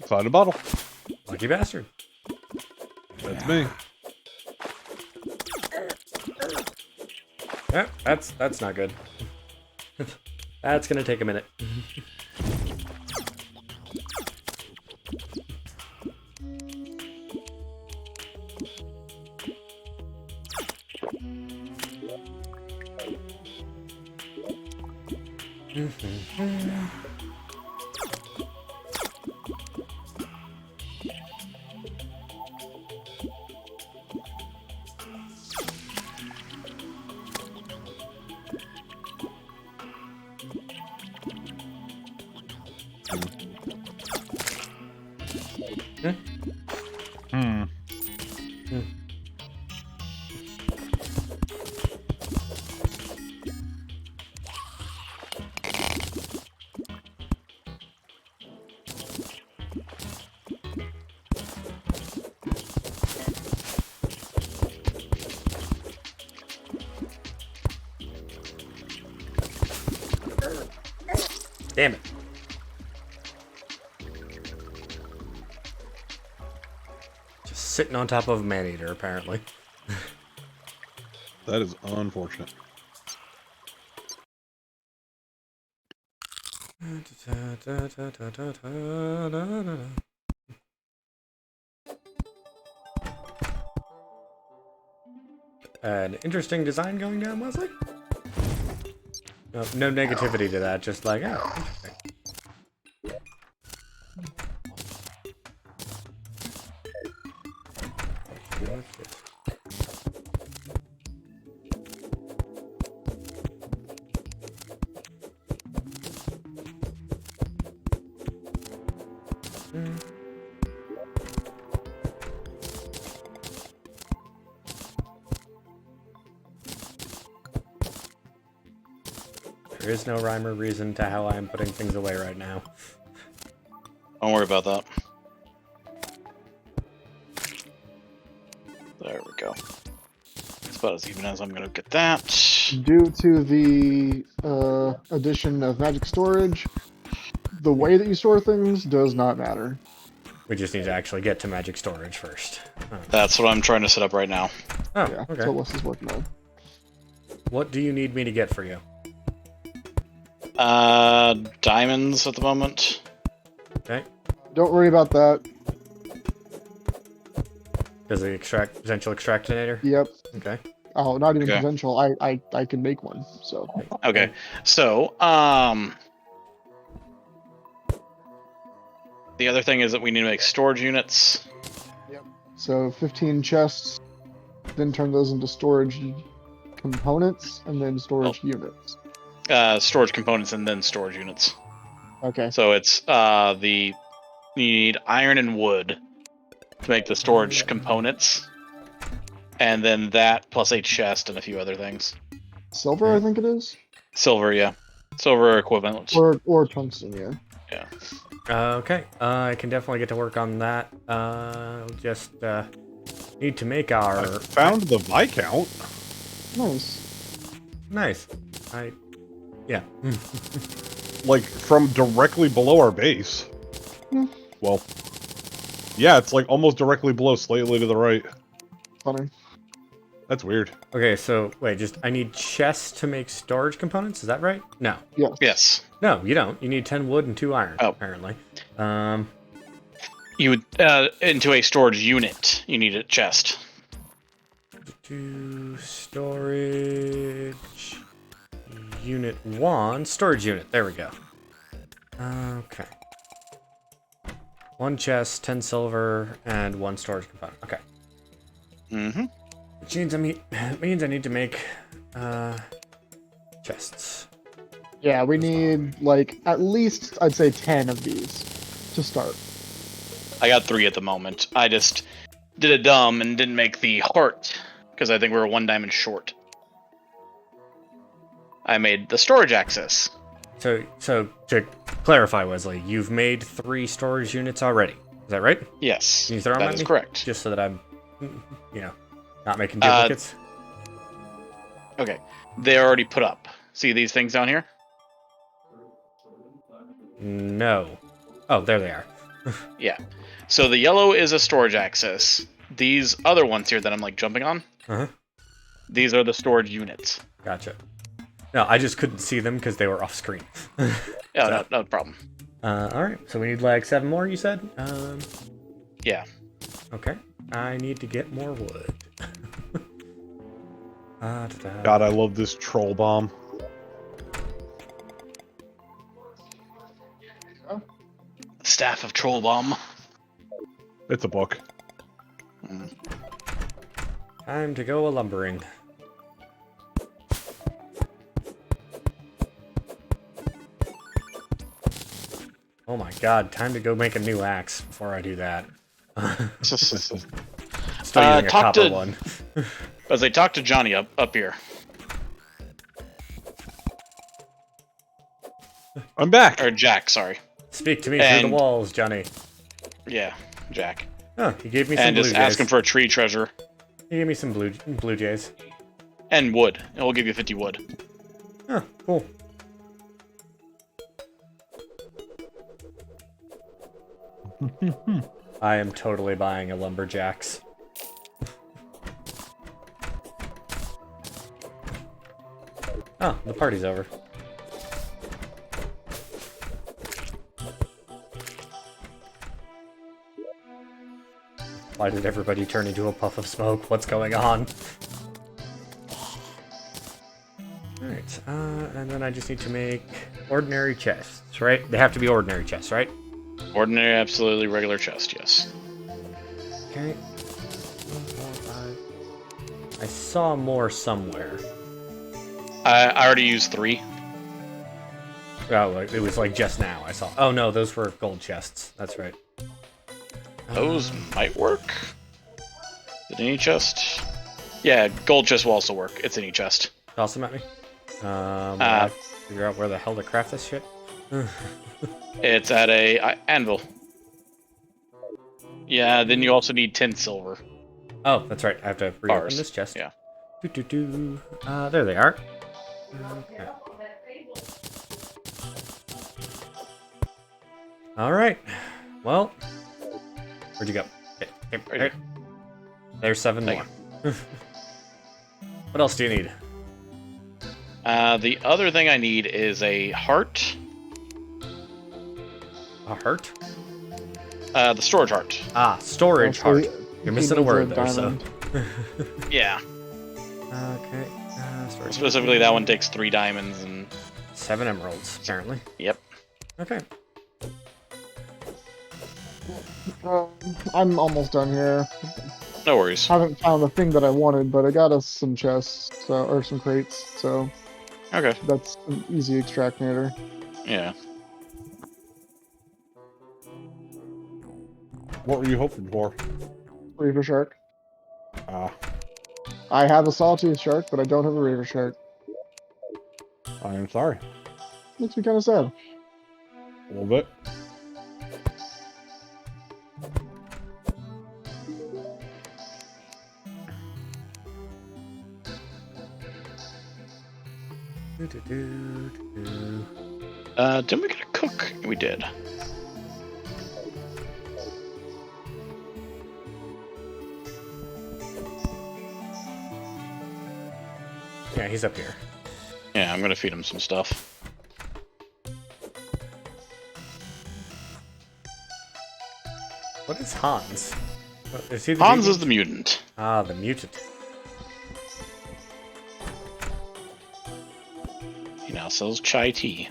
Found a bottle. Lucky bastard. That's me. Yeah, that's not good. That's gonna take a minute. Hmm. Damn it. Just sitting on top of a man-eater, apparently. That is unfortunate. An interesting design going down, Wesley? No negativity to that, just like, oh, interesting. What's this? There is no rhyme or reason to how I'm putting things away right now. Don't worry about that. There we go. It's about as even as I'm gonna get that. Due to the addition of magic storage, the way that you store things does not matter. We just need to actually get to magic storage first. Oh, That's what I'm trying to set up right now. oh Yeah, okay. that's what Wes is working on. What do you need me to get for you? Diamonds at the moment. Okay. Don't worry about that. Does the potential extractinator? Yep. Okay. Oh, not even Okay. potential. I can make one. So Okay, so the other thing is that we need to make storage units. 15 chests, then turn those into storage components, and then storage units. Storage components and then storage units. Okay. So it's you need iron and wood to make the storage components, and then that plus a chest and a few other things. Silver, I think it is. Silver, yeah, silver equivalent. Or tungsten, yeah. Yeah. Okay. I can definitely get to work on that. Just need to make our... I found the Viscount. Nice. Nice. Yeah. Like, from directly below our base. Hmm. Well, yeah, it's like almost directly below, slightly to the right. Funny. That's weird. Okay, so wait, I need chests to make storage components. Is that right? No. Yes. Yes. No, you don't. You need 10 wood and 2 iron, Oh. apparently. You would into a storage unit. You need a chest. To storage unit 1. Storage unit. There we go. Okay. 1 chest, 10 silver, and 1 storage component. Okay. Mm-hmm. Which means I need to make chests. Yeah, we need like at least I'd say 10 of these to start. I got 3 at the moment. I just did a dumb and didn't make the heart because I think we were 1 diamond short. I made the storage access. So to clarify, Wesley, you've made 3 storage units already. Is that right? Yes, Can you throw them that at is me? correct. Just so that I'm, not making duplicates. Okay, they're already put up. See these things down here? No. Oh, there they are. Yeah. So the yellow is a storage access. These other ones here that I'm like jumping on, Uh-huh. these are the storage units. Gotcha. No, I just couldn't see them because they were off screen. Yeah, no problem. All right. So we need like 7 more. You said. Yeah. Okay. I need to get more wood. God, I love this troll bomb. Staff of Troll Bomb. It's a book. Time to go a lumbering. Oh my god, time to go make a new axe before I do that. Still using a talk copper to- one. As they talk to Johnny up here. I'm back. Or Jack, sorry. Speak to me through And- the walls, Johnny. Yeah, Jack. Oh, he gave me some And blue just jays. ask him for a tree treasure. He gave me some blue jays. And wood. And we'll give you 50 wood. Oh, cool. I am totally buying a lumberjacks. Oh, the party's over. Why did everybody turn into a puff of smoke? What's going on? Alright, and then I just need to make ordinary chests, right? They have to be ordinary chests, right? Ordinary, absolutely regular chest, yes. Okay. I saw more somewhere. I already used 3. Oh, it was like just now I saw. Oh no, those were gold chests. That's right. Those might work. Is it any chest? Yeah, gold chest will also work. It's any chest. Toss them at me. I figure out where the hell to craft this shit. It's at a anvil. Yeah, then you also need 10 silver. Oh, that's right. I have to reopen Bars, this chest. yeah. There they are. Okay. All right. Well, where'd you go? Okay, Right here. There's 7 Thank more. What else do you need? The other thing I need is a heart. A heart? The storage heart. Ah, storage heart. Actually, You're he missing a needs word there, so. diamond. Yeah. Okay. Storage. Specifically, that one takes 3 diamonds and... 7 emeralds, apparently. Yep. Okay. I'm almost done here. No worries. Haven't found the thing that I wanted, but I got us some chests, or some crates, so Okay. that's an easy extractinator. Yeah. What were you hoping for? Reaver shark. Ah, I have a sawtooth shark, but I don't have a reaver shark. I am sorry. Makes me kind of sad. A little bit. Didn't we get a cook? We did. Yeah, he's up here. Yeah, I'm gonna feed him some stuff. What is Hans? Is he the Hans vegan? is the mutant. Ah, the mutant. He now sells chai tea.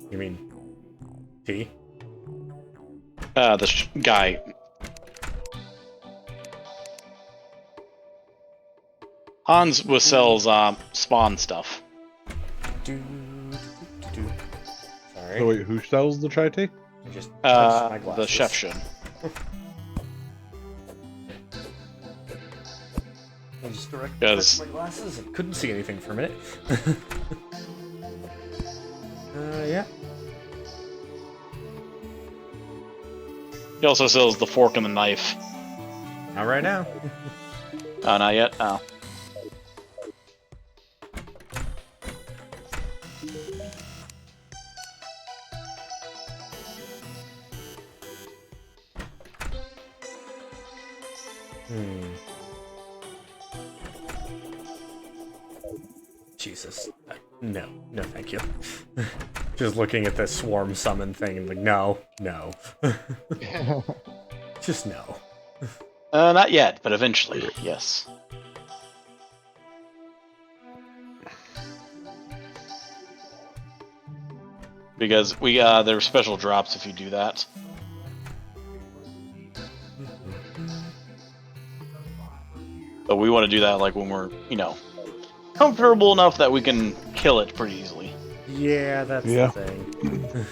You mean tea? The guy. Hans sells spawn stuff. Sorry. So wait, who sells the chai tea? I just touched my The glasses. chef should. I just directly Yes. touched my glasses and couldn't see anything for a minute. Yeah. He also sells the fork and the knife. Not right now. Oh, not yet? Oh. Jesus. No, thank you. Just looking at this swarm summon thing and like, no. Just no. Not yet, but eventually, yes. Because there are special drops if you do that. But we want to do that like when we're, comfortable enough that we can kill it pretty easily. Yeah, that's Yeah. the thing.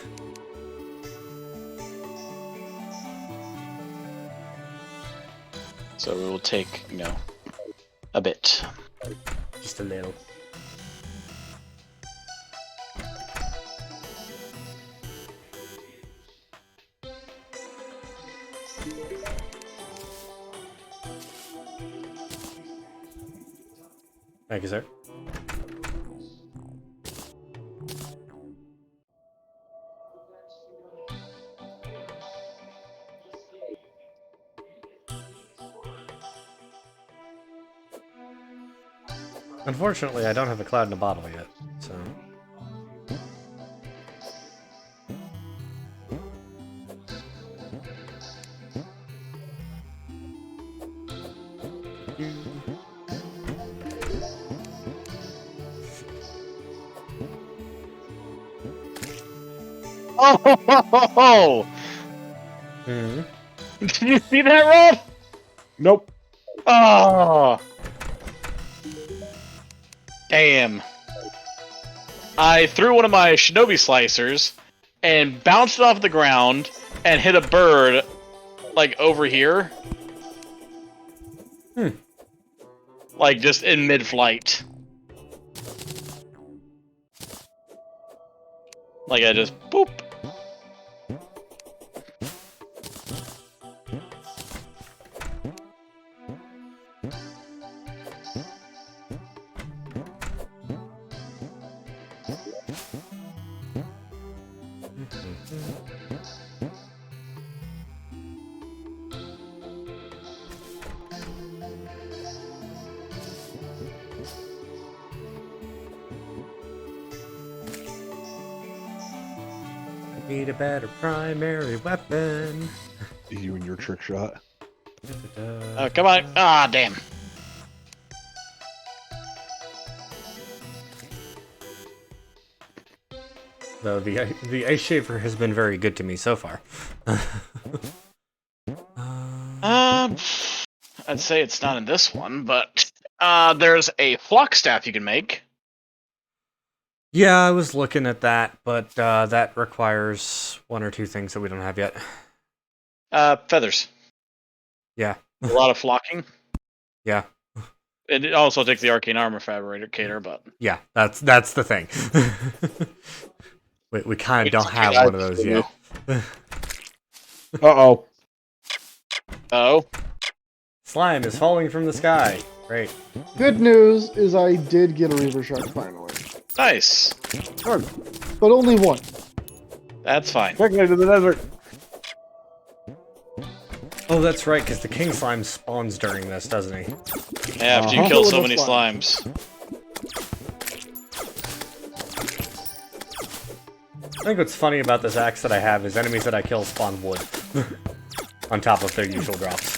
So it will take, a bit. Just a little. Thank you, sir. Unfortunately, I don't have a cloud in a bottle yet, so... Oh! Mm-hmm. Did you see that, Rod? Nope. Oh! Damn. I threw one of my shinobi slicers and bounced it off the ground and hit a bird, like, over here. Like, just in mid-flight. Like, I just, boop. Need a better primary weapon. You and your trick shot. Come on. Ah, damn. Though the ice shaver has been very good to me so far. I'd say it's not in this one, but there's a flock staff you can make. Yeah, I was looking at that, but that requires one or two things that we don't have yet. Feathers. Yeah. A lot of flocking. Yeah. It also takes the arcane armor fabricator, but Yeah, that's the thing. we kind of don't have one of those yet. Uh-oh. Oh, Slime is falling from the sky. Great. Good news is I did get a Reaver Shark finally. Nice. Good. But only one. That's fine. Taking it to the desert. Oh, that's right, because the king slime spawns during this, doesn't he? Yeah, after you Uh-huh. kill Kill so the many slime. slimes. I think what's funny about this axe that I have is enemies that I kill spawn wood. On top of their usual drops.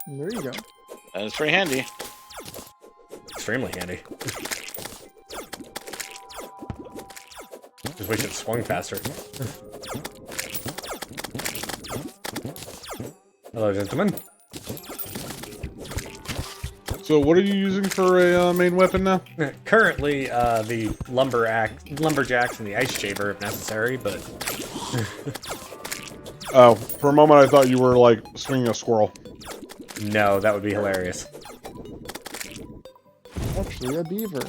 There you go. That is pretty handy. Extremely handy. Just wish it swung faster. Hello, gentlemen. So what are you using for a main weapon now? Currently, the lumberjacks and the ice shaver if necessary, but Oh, for a moment I thought you were like swinging a squirrel. no, that would be hilarious. Actually, a beaver.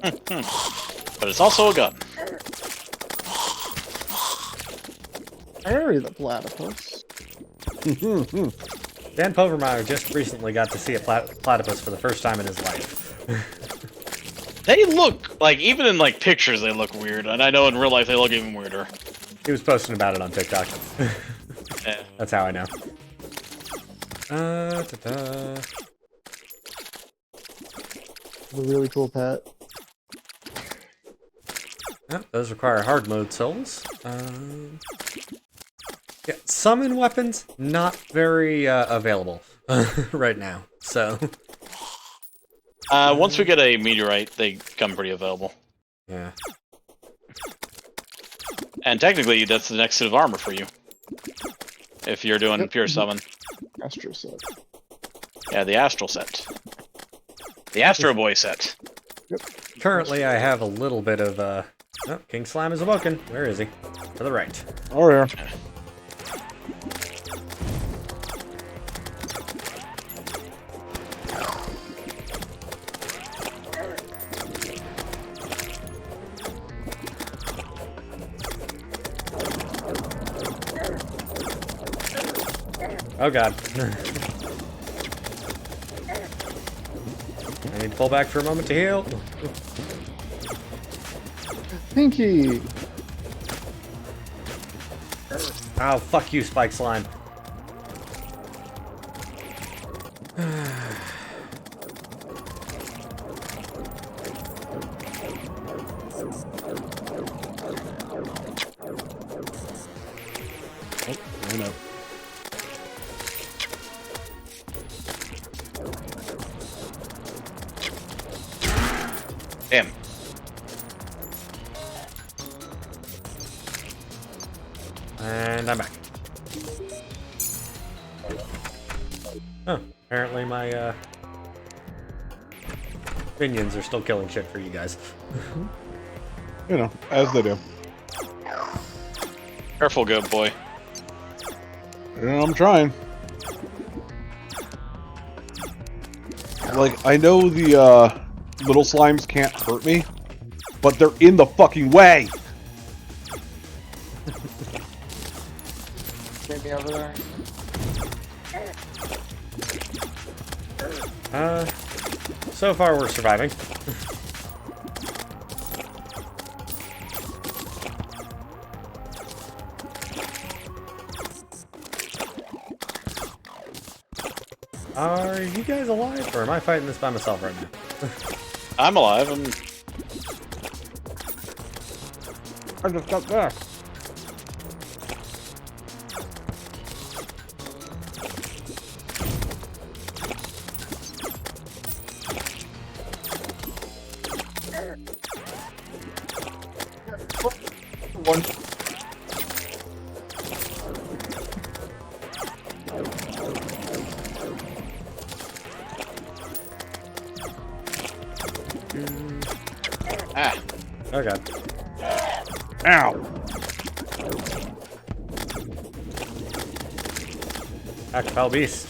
But it's also a gun. Harry the platypus. Dan Povermeyer just recently got to see a platypus for the first time in his life. They look, like, even in, like, pictures they look weird. And I know in real life they look even weirder. He was posting about it on TikTok. Yeah. That's how I know. Ta-da. A really cool pet. Oh, those require hard mode souls. Yeah, summon weapons, not very available right now. So, Once we get a meteorite, they come pretty available. yeah. And technically, that's the next suit of armor for you. If you're doing Yep. pure summon. Astro set. Yeah, the Astral set. The Astro Boy set. Currently, I have a little bit of oh, King Slime is awoken. Where is he? To the right. Oh yeah. Oh god. I need to pull back for a moment to heal. Pinky! Oh, fuck you, Spike Slime. I know. Damn. And I'm back. Oh, apparently my minions are still killing shit for you guys. You know, as they do. Careful, good boy. Yeah, I'm trying. Like, I know the little slimes can't hurt me, but they're in the fucking way! Maybe over there. So far we're surviving. Are you guys alive, or am I fighting this by myself right now? I'm alive. I just got there. One. Ah. Oh god. Ow! Foul beast.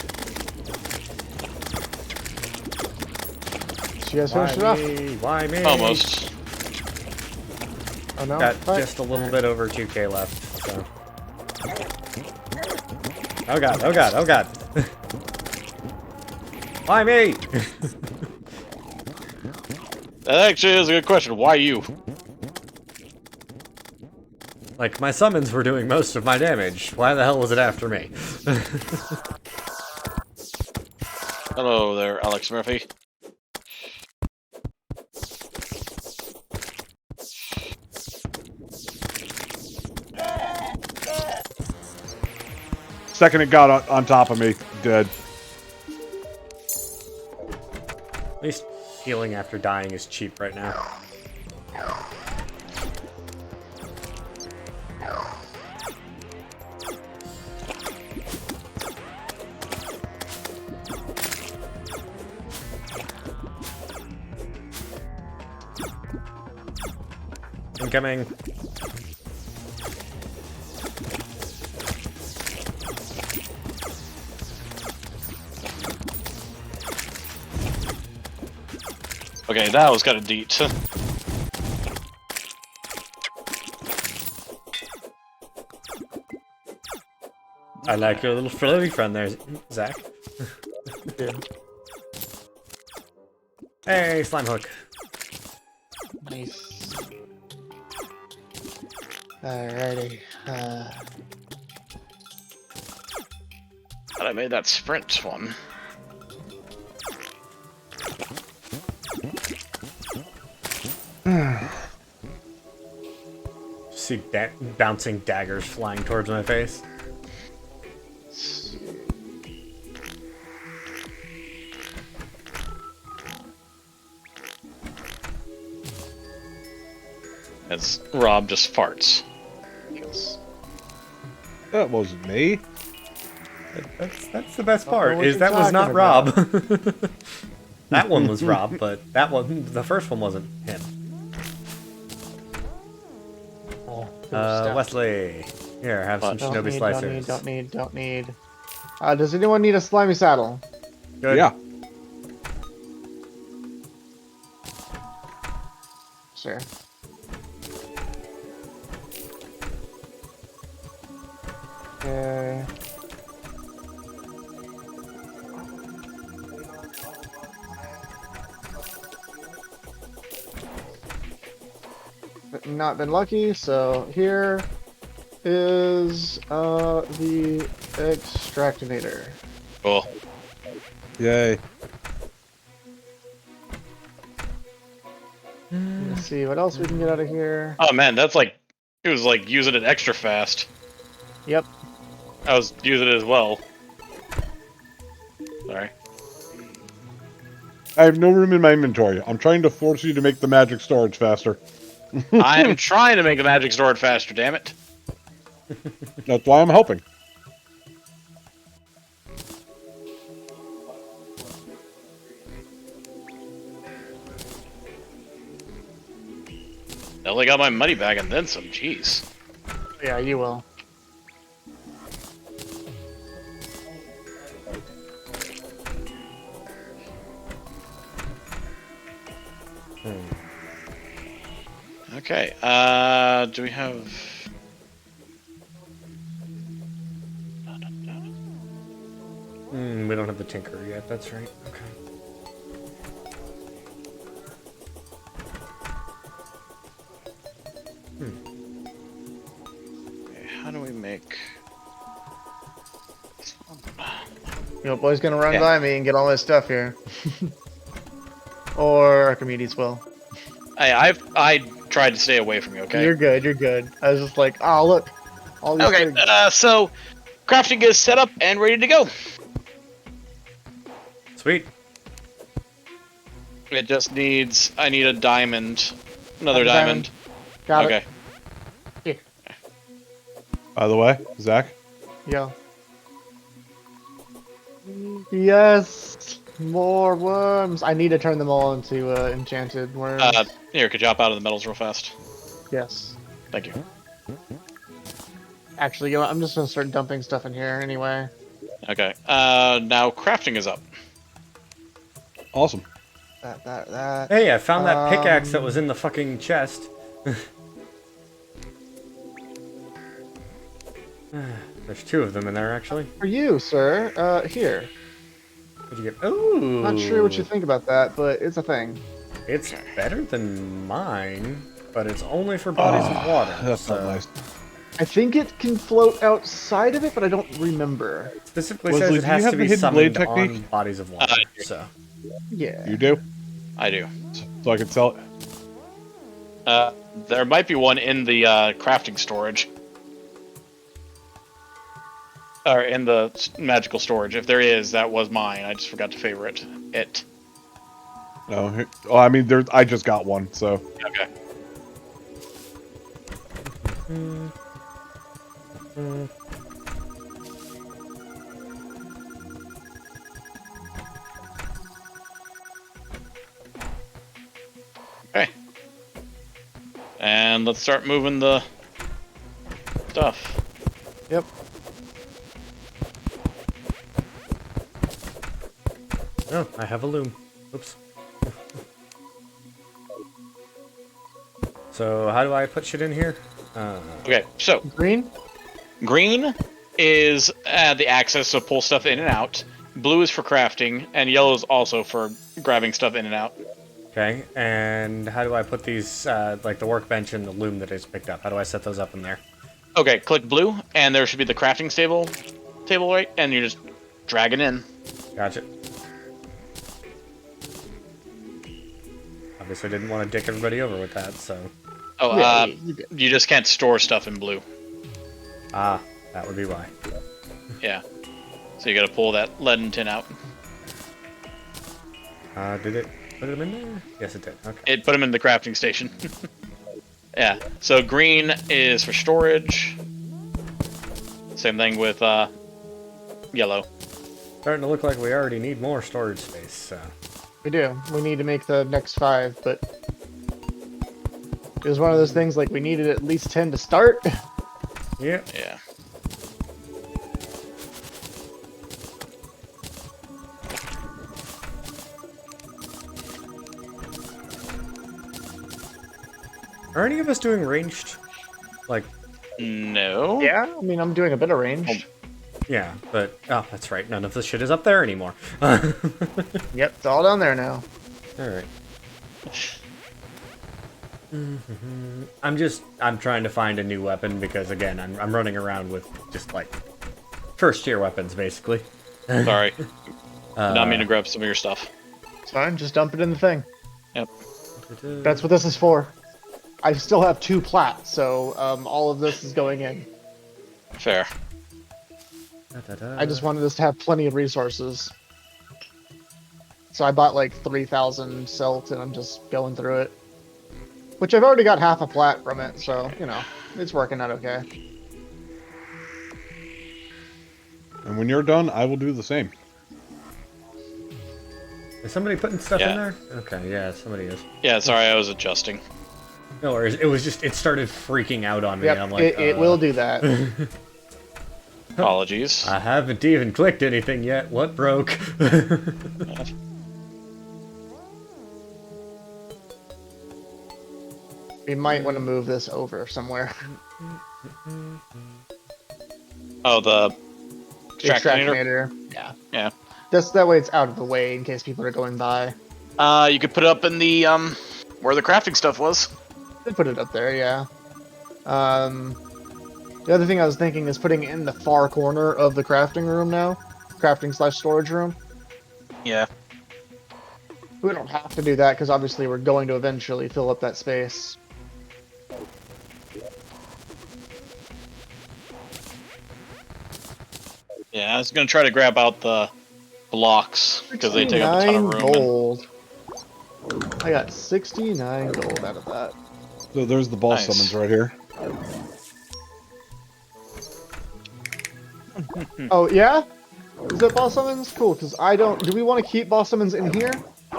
Did you guys Why finish it off? me? Why me? Almost. Oh no? Got Alright. just a little bit over 2k left, so. Oh god, oh god, oh god. Why me? That actually is a good question. Why you? Like, my summons were doing most of my damage. Why the hell was it after me? Hello there, Alex Murphy. Second it got on top of me, dead. At least healing after dying is cheap right now. Incoming. Okay, that was kind of deep. I like your little floaty friend there, Zach. Hey, slime hook. Nice. Alrighty. But I made that sprint one. See bouncing daggers flying towards my face. As Rob just farts. That wasn't me. That's the best Don't know part, what is you're that was not talking Rob. That one was Rob, but the first one wasn't him. Wesley. Here, have some What? shinobi slicers. Don't need. Does anyone need a slimy saddle? Good. Yeah. Sure. Okay. Not been lucky, so here is the extractinator. Cool. Yay. Let's see what else we can get out of here. Oh man, that's like, it was like using it extra fast. Yep. I was using it as well. Sorry. I have no room in my inventory. I'm trying to force you to make the magic storage faster. I am trying to make the magic sword faster, damn it. That's why I'm helping. I only got my money back and then some, jeez. Yeah, you will. Okay, do we have... We don't have the tinker yet, that's right. Okay. Okay, how do we make... Your boy's gonna run Yeah. by me and get all this stuff here. Or Archimedes will. I tried to stay away from you, okay? You're good, you're good. I was just like, oh look. All these Okay, things. so crafting is set up and ready to go. Sweet. It just needs, I need a diamond. Another Have a diamond. Got Okay. it. By the way, Zach, Yeah. Yes! More worms! I need to turn them all into enchanted worms. Here, could you hop out of the metals real fast? Yes. Thank you. Actually, you know what? I'm just gonna start dumping stuff in here anyway. Okay, now crafting is up. awesome. That. Hey, I found that pickaxe that was in the fucking chest. There's two of them in there, actually. For you, sir. Here. What'd you get? Ooh. Not sure what you think about that, but it's a thing. It's better than mine, but it's only for bodies of water. That's so. not nice. I think it can float outside of it, but I don't remember. Specifically Leslie, says do it you has have to the be hidden blade summoned on technique? bodies of water. So. Yeah. You do? I do. So I can sell it? There might be one in the crafting storage. Or in the magical storage. If there is, that was mine. I just forgot to favorite it. No. Oh, I mean, I just got one, so. Okay. Okay. And let's start moving the stuff. Yep. Oh, I have a loom. Oops. So how do I put shit in here? Okay, so Green? green is the access to pull stuff in and out. Blue is for crafting, and yellow is also for grabbing stuff in and out. Okay, and how do I put these, like the workbench and the loom that I just picked up? How do I set those up in there? Okay, click blue, and there should be the crafting table, right? And you just drag it in. Gotcha. Obviously didn't want to dick everybody over with that, so... Oh, Yeah, you did. you just can't store stuff in blue. Ah, that would be why. Yeah. So you gotta pull that lead and tin out. Did it put them in there? Yes, it did. Okay. It put them in the crafting station. Yeah. So green is for storage. Same thing with yellow. Starting to look like we already need more storage space, so... We do. We need to make the next 5, but it was one of those things like we needed at least 10 to start. Yeah. Yeah. Are any of us doing ranged? Like, No. Yeah, I mean, I'm doing a bit of range. yeah, but... Oh, that's right. None of this shit is up there anymore. Yep, it's all down there now. Alright. I'm trying to find a new weapon because, again, I'm running around with just, like, first-tier weapons, basically. Sorry. Did not mean to grab some of your stuff. It's fine, just dump it in the thing. Yep. That's what this is for. I still have 2 plat, so all of this is going in. Fair. I just wanted us to have plenty of resources. So I bought like 3,000 silt, and I'm just going through it. Which I've already got half a plat from it, so, you know, it's working out okay. And when you're done, I will do the same. Is somebody putting stuff Yeah. in there? Okay, yeah, somebody is. Yeah, sorry, I was adjusting. No worries. It was just, it started freaking out on me. Yep, I'm like, it will do that. Apologies. I haven't even clicked anything yet. What broke? We might want to move this over somewhere. Oh, the The extractinator? Extractinator. Yeah. Yeah. That way it's out of the way in case people are going by. You could put it up in the where the crafting stuff was. They put it up there, yeah. The other thing I was thinking is putting it in the far corner of the crafting room now. Crafting/storage room. Yeah. We don't have to do that because obviously we're going to eventually fill up that space. Yeah, I was gonna try to grab out the blocks because they take up a ton of 69 room. gold. I got 69 gold out of that. So there's the boss Nice. summons right here. Oh, yeah? Is that boss summons? Cool, because I don't... Do we want to keep boss summons in here? I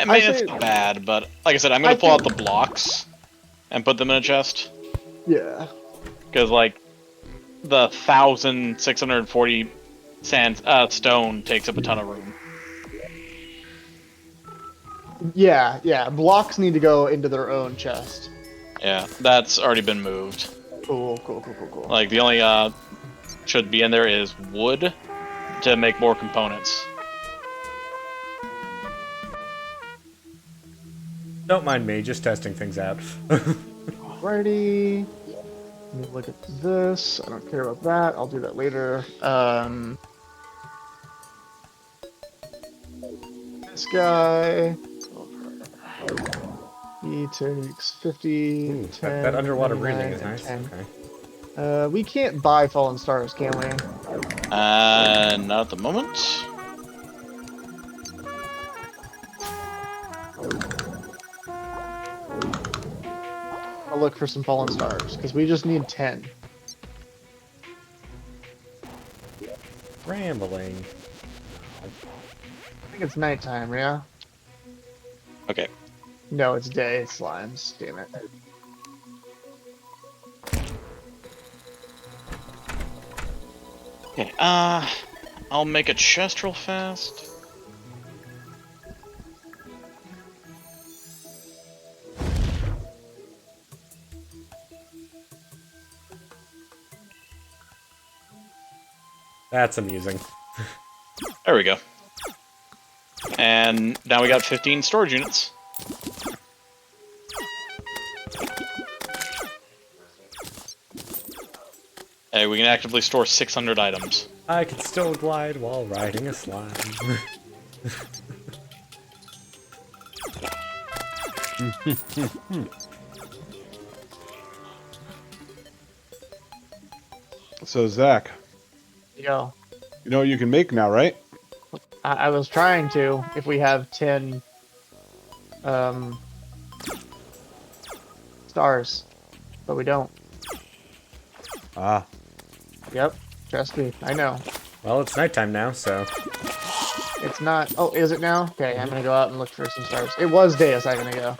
mean, I it's say- not bad, but like I said, I'm gonna I pull out think- the blocks and put them in a chest Yeah. because like the 1,640 stone takes up a ton of room. Yeah, yeah. Blocks need to go into their own chest. Yeah, that's already been moved. Cool, cool, cool, cool, cool. Like the only should be in there is wood to make more components. Don't mind me, just testing things out. Alrighty. Let me look at this. I don't care about that. I'll do that later. This guy. He takes 50. Ooh, 10, that underwater 99, breathing is and nice. 10. Okay. We can't buy fallen stars, can we? Not at the moment. I'll look for some fallen stars because we just need 10. Rambling. I think it's nighttime, yeah? Okay. No, it's day. It's slimes. Damn it. Okay. I'll make a chest real fast. That's amusing. There we go. And now we got 15 storage units. Hey, we can actively store 600 items. I can still glide while riding a slime. So Zach, Yo. you know what you can make now, right? I was trying to, if we have 10 stars, but we don't. Ah, Yep, trust me, I know. Well, it's nighttime now, so... It's not. Oh, is it now? Okay, I'm gonna go out and look for some stars. It was day a second ago.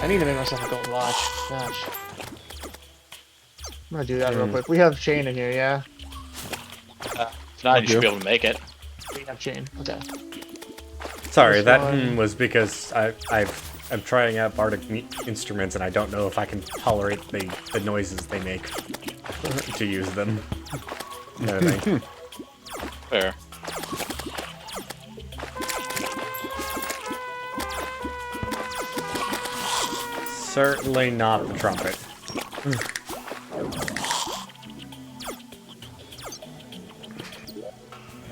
I need to make myself a gold watch. Gosh. I'm gonna do that real quick. We have chain in here, yeah? If not, you should be able to make it. We have chain. Okay. Sorry, This that one. was because I'm trying out bardic instruments and I don't know if I can tolerate the noises they make to use them. Kind of thing. Fair. Certainly not the trumpet.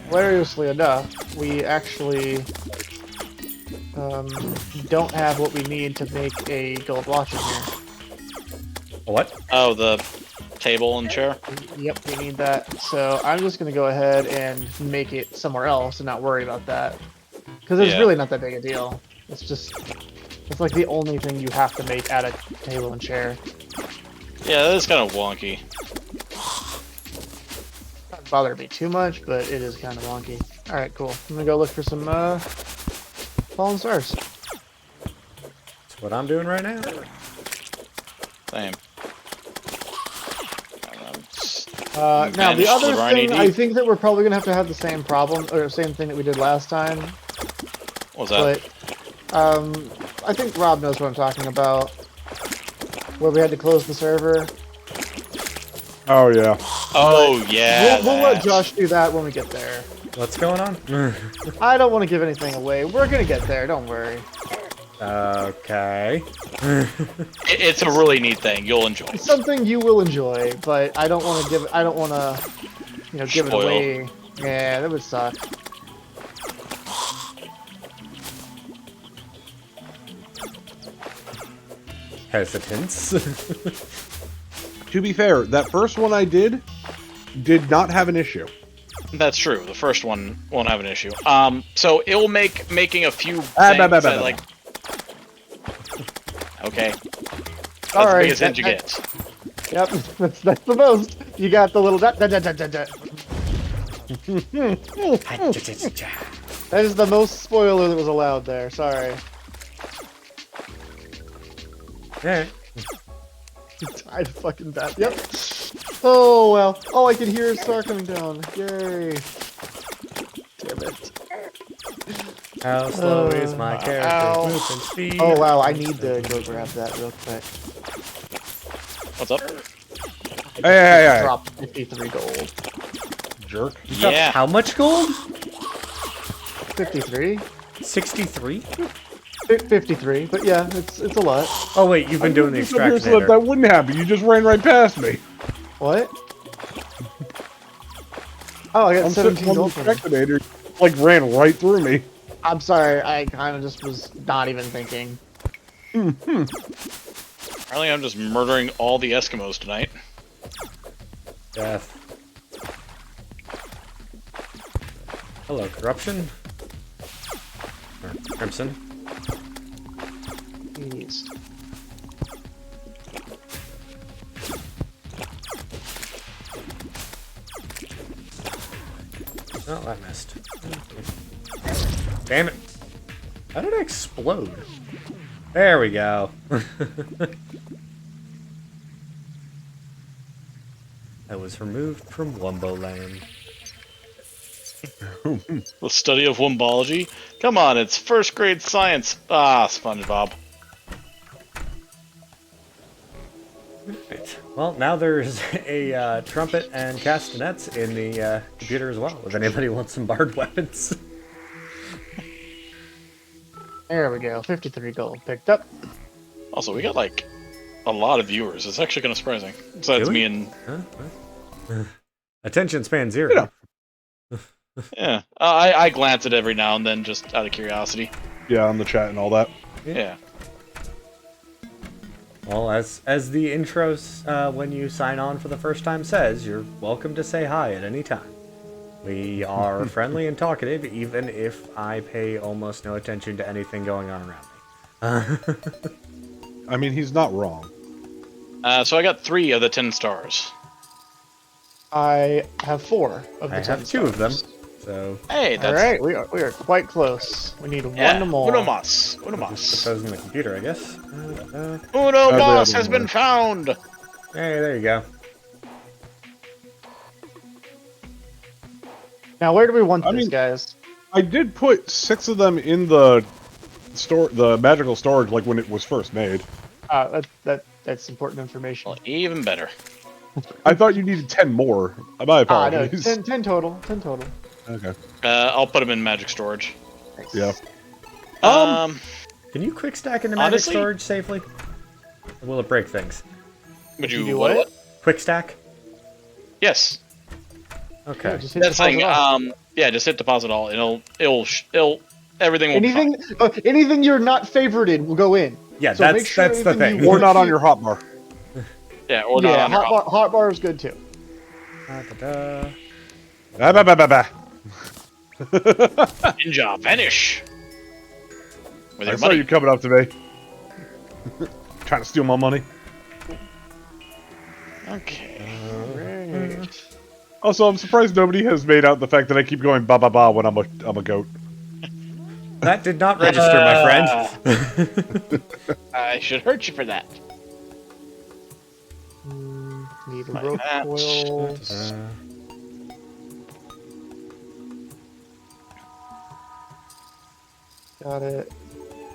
Hilariously enough, we actually don't have what we need to make a gold watch in here. What? Oh, the table and chair? Yep, we need that. So I'm just gonna go ahead and make it somewhere else and not worry about that. Because it's Yeah. really not that big a deal. It's just, it's like the only thing you have to make at a table and chair. Yeah, that is kind of wonky. Doesn't bother me too much, but it is kind of wonky. Alright, cool. I'm gonna go look for some fallen stars. That's what I'm doing right now. Same. Now the other Briny thing, I deep. think that we're probably gonna have to have the same problem, or same thing that we did last time. What was that? But I think Rob knows what I'm talking about. Where we had to close the server. oh yeah. Oh, yeah. We'll let that. Josh do that when we get there. What's going on? I don't want to give anything away. We're gonna get there. Don't worry. Okay. It's a really neat thing. You'll enjoy It's it. something you will enjoy, but I don't want to give. I don't want to, give it Spoil. away. Yeah, that would suck. Hesitance. To be fair, that first one I did not have an issue. That's true. The first one won't have an issue. So it'll make making a few things that, like... Okay. That's the Alright, biggest hint you get. Yep, that's the most. You got the little dot. That is the most spoiler that was allowed there. Sorry. Yeah. Tied fucking bat. Yep. Oh well. All I could hear is Star coming down. Yay. Damn it. How slow is my character ow. movement speed? Oh wow, I need to go grab that real quick. What's up? Hey. Drop 53 gold. jerk. You got Yeah. how much gold? 53. 63? 53, but yeah, it's a lot. Oh wait, you've been doing the Just up here so that extractinator. that wouldn't happen. You just ran right past me. What? Oh, I got I'm sitting 17 on the gold from it. extractinator. Like ran right through me. I'm sorry, I kind of just was not even thinking. Apparently, I'm just murdering all the Eskimos tonight. Death. Hello, corruption. Or crimson. Jeez. Oh, I missed. Damn it. How did I explode? There we go. I was removed from Wumbo Land. The study of Wombology? Come on, it's first grade science. Ah, SpongeBob. Right. Well, now there's a trumpet and castanets in the computer as well, if anybody wants some barred weapons. There we go. 53 gold picked up. Also, we got like a lot of viewers. It's actually kind of surprising. Besides Do we? me and Huh? Attention span 0. yeah, I glance at it every now and then just out of curiosity. Yeah, on the chat and all that. Yeah. Well, as the intros when you sign on for the first time says, you're welcome to say hi at any time. We are friendly and talkative, even if I pay almost no attention to anything going on around me. I mean, he's not wrong. So I got 3 of the 10 stars. I have 4 of the I 10 have 2 of them, stars. so Hey, All that's right, we are quite close. We need yeah. one more. Uno mas. Uno just put mas. those in the computer, I guess. Uno the mas other has one. been found. Hey, there you go. Now, where do we want I this, mean- guys? I did put 6 of them in the the magical storage, like when it was first made. That's important information. Well, even better. I thought you needed 10 more. My No, apologies. 10 total. 10 total. Okay. I'll put them in magic storage. Nice. Yeah. Can you quick stack into magic Honestly- storage safely? Or will it break things? Would You you do what? Quick stack? Yes. Okay. Yeah, just hit That's the thing. deposit all. Yeah, just hit deposit all. It'll everything will be fine. Anything you're not favorited will go in. Yeah, So make sure that's the anything thing. you Or not on your hotbar. Yeah, or not Yeah, on your hot bar is good too. Da-da-da. Bah, bah, bah, bah, bah. Ninja vanish. With I your saw money. you coming up to me. Trying to steal my money. Okay. Great. Also, I'm surprised nobody has made out the fact that I keep going ba ba ba when I'm a goat. That did not register, my friend. I should hurt you for that. Need a Like rope that. coil. Got it.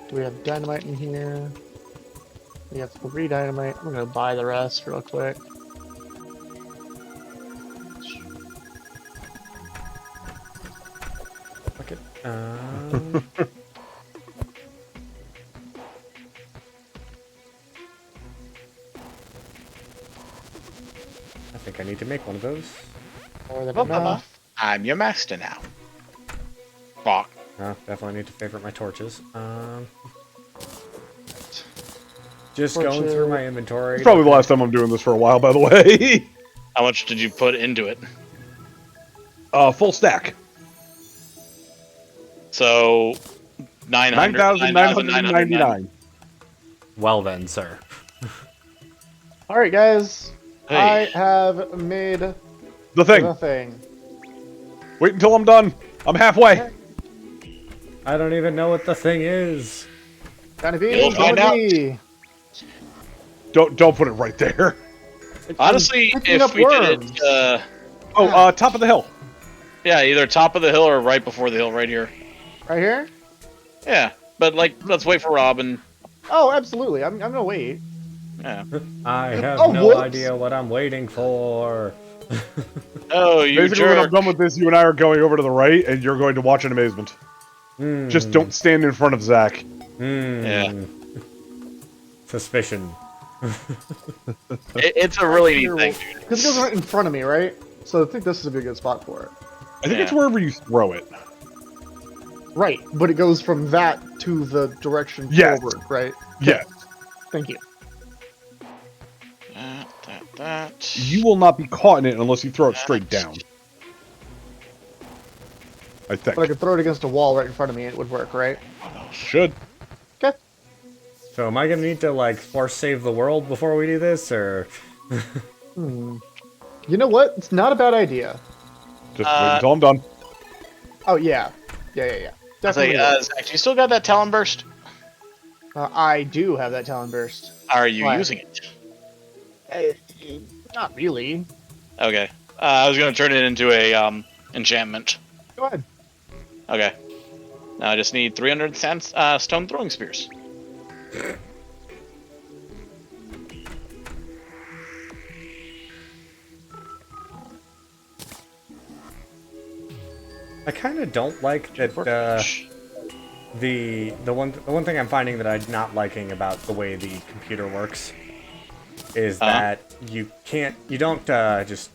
Do we have dynamite in here? We have 3 dynamite. I'm gonna buy the rest real quick. Fuck it. I think I need to make one of those. More than Ba, ba, ba. enough. I'm your master now. Fuck. Definitely need to favorite my torches. Just going through my inventory. It's probably the last time I'm doing this for a while, by the way. How much did you put into it? Full stack. So 900. 9,999. Well then, sir. All right, guys. Hey. I have made The thing. the thing. Wait until I'm done. I'm halfway. I don't even know what the thing is. Gonna be. You'll find out. Don't put it right there. Honestly, picking up if we did worms. it, Top of the hill. yeah, either top of the hill or right before the hill, right here. Right here? Yeah, but like, let's wait for Robin. Oh, absolutely. I'm gonna wait. Yeah. I have Oh, no whoops. idea what I'm waiting for. Oh, you Basically, when I'm jerk. done with this, you and I are going over to the right, and you're going to watch in amazement. Just don't stand in front of Zach. Yeah. Suspicion. It's a really neat thing, dude. Because it goes right in front of me, right? So I think this would be a good spot for it. I think it's wherever you throw it. Right, but it goes from that to the direction Yes. forward, right? Yeah. Thank you. That. You will not be caught in it unless you throw it straight down. I think. But I could throw it against a wall right in front of me, and it would work, right? Should. Okay. So am I gonna need to like force save the world before we do this, or? You know what? It's not a bad idea. Just wait until I'm done. Oh, yeah. Yeah. I Definitely. say, Zach, you still got that Talon Burst? I do have that Talon Burst. Are you Why? using it? Not really. Okay. I was gonna turn it into a enchantment. Go ahead. Okay. Now I just need 300 stone throwing spears. I kind of don't like that. The one thing I'm finding that I'm not liking about the way the computer works is that you don't just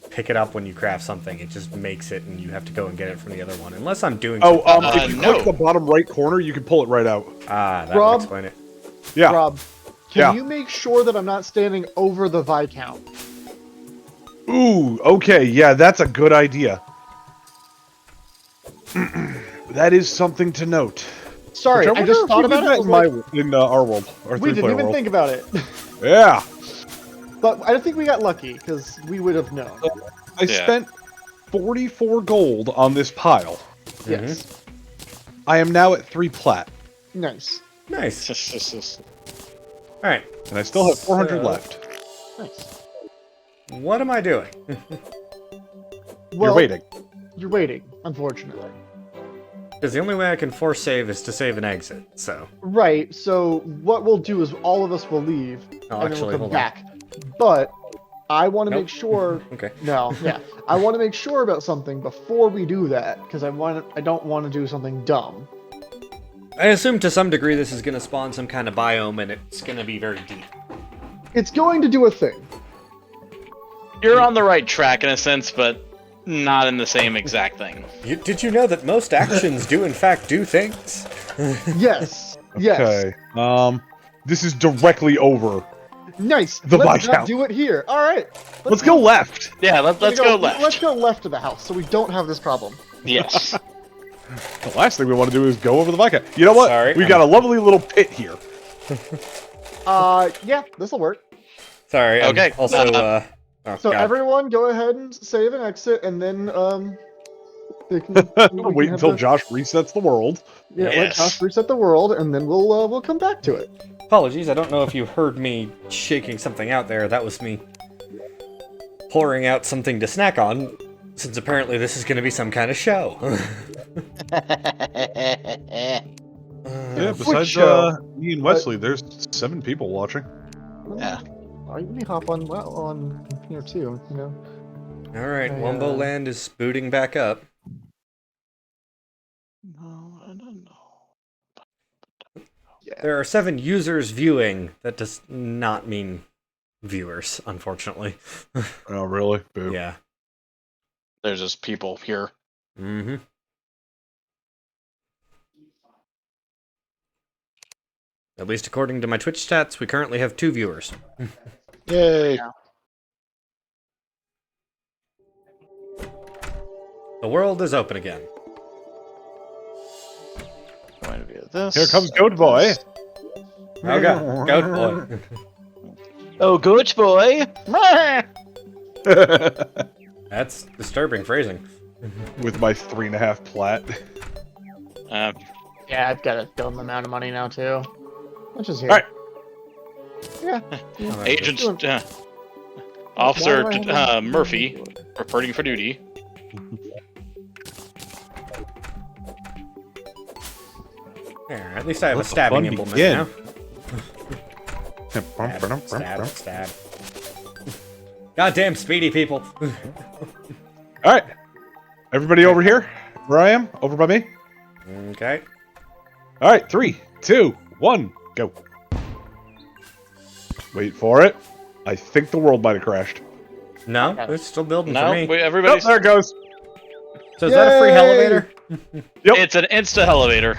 pick it up when you craft something. It just makes it, and you have to go and get it from the other one. Unless I'm doing. If you no. click the bottom right corner, you can pull it right out. That would Rob? explain it. Yeah. Rob, Yeah. can you make sure that I'm not standing over the Viscount? Ooh, okay, yeah, that's a good idea. That is something to note. Sorry, Which I just thought about it. In our world, our We didn't three-player even world. think about it. Yeah, But I think we got lucky, because we would have known. I spent 44 gold on this pile. Yes. I am now at 3 plat, Nice. Nice. All right. and I still have 400 So- left. Nice. What am I doing? Well, You're waiting. You're waiting, unfortunately. Because the only way I can force save is to save an exit. So. Right, so what we'll do is all of us will leave, Oh, and then actually, we'll come hold on. back. But I want to Nope. make sure... Okay. No, yeah. I want to make sure about something before we do that, because I don't want to do something dumb. I assume to some degree this is going to spawn some kind of biome, and it's going to be very deep. It's going to do a thing. You're on the right track in a sense, but not in the same exact thing. Did you know that most actions do in fact do things? Yes. Yes. Okay. This is directly over. Nice. The Let's not Viscount. do it here. All right. Let's go left. Yeah, let's go left. Let's go left of the house, so we don't have this problem. Yes. The last thing we want to do is go over the Viscount. You know what? Sorry, We've got a lovely little pit here. Yeah, this'll work. Sorry. I'm Okay, Also, oh, So God. everyone, go ahead and save and exit, and then they can, Wait until Josh resets the world. Yeah, let Yes. Josh reset the world, and then we'll come back to it. Apologies, I don't know if you heard me shaking something out there. That was me pouring out something to snack on, since apparently this is going to be some kind of show. Yeah, besides show. me and Wesley, there's 7 people watching. Yeah. Oh, you can hop on here too. You know. All right, I, Wumbo Land is booting back up. No, I don't know. Yeah. There are 7 users viewing. That does not mean viewers, unfortunately. Oh, really? Boo. Yeah. There's just people here. Mm-hmm. At least according to my Twitch stats, we currently have 2 viewers. Yay. The world is open again. Going to be this. Here comes Goat Boy. Oh god, goat boy. Oh, Gooch boy. That's disturbing phrasing. With my 3.5 plat. Yeah, I've got a dumb amount of money now too. Which is here. All right. Yeah. Agent Officer Why do I have Murphy reporting for duty. There, at least I have Let a the stabbing fun implement begin. now. Stab, stab, stab. Goddamn speedy people. All right. Everybody over here. Where I am. Over by me. Okay. All right. 3, 2, 1, go. Wait for it. I think the world might have crashed. No, it's still building No, for me. Oh, everybody's. there it goes. So is that a free Yay! elevator? Yep. It's an insta elevator.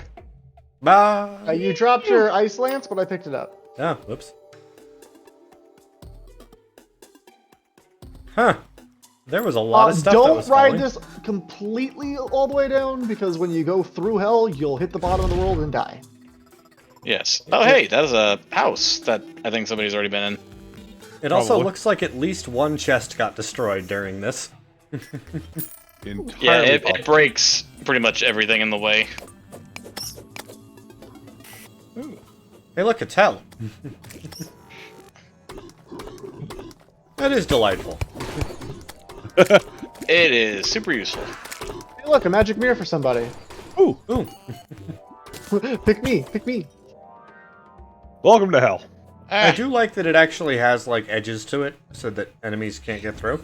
Bye. You dropped your ice lance, but I picked it up. Oh, whoops. Huh. There was a lot of stuff that Don't was ride falling. this completely all the way down, because when you go through hell, you'll hit the bottom of the world and die. Yes. Oh, hey, that is a house that I think somebody's already been in. It also Probably. looks like at least one chest got destroyed during this. Entirely Yeah, it possible. breaks pretty much everything in the way. Hey, look, it's hell. That is delightful. It is super useful. Hey, look, a magic mirror for somebody. Ooh. Ooh. Pick me, pick me. Welcome to hell. I Ah, do like that it actually has, like, edges to it so that enemies can't get through.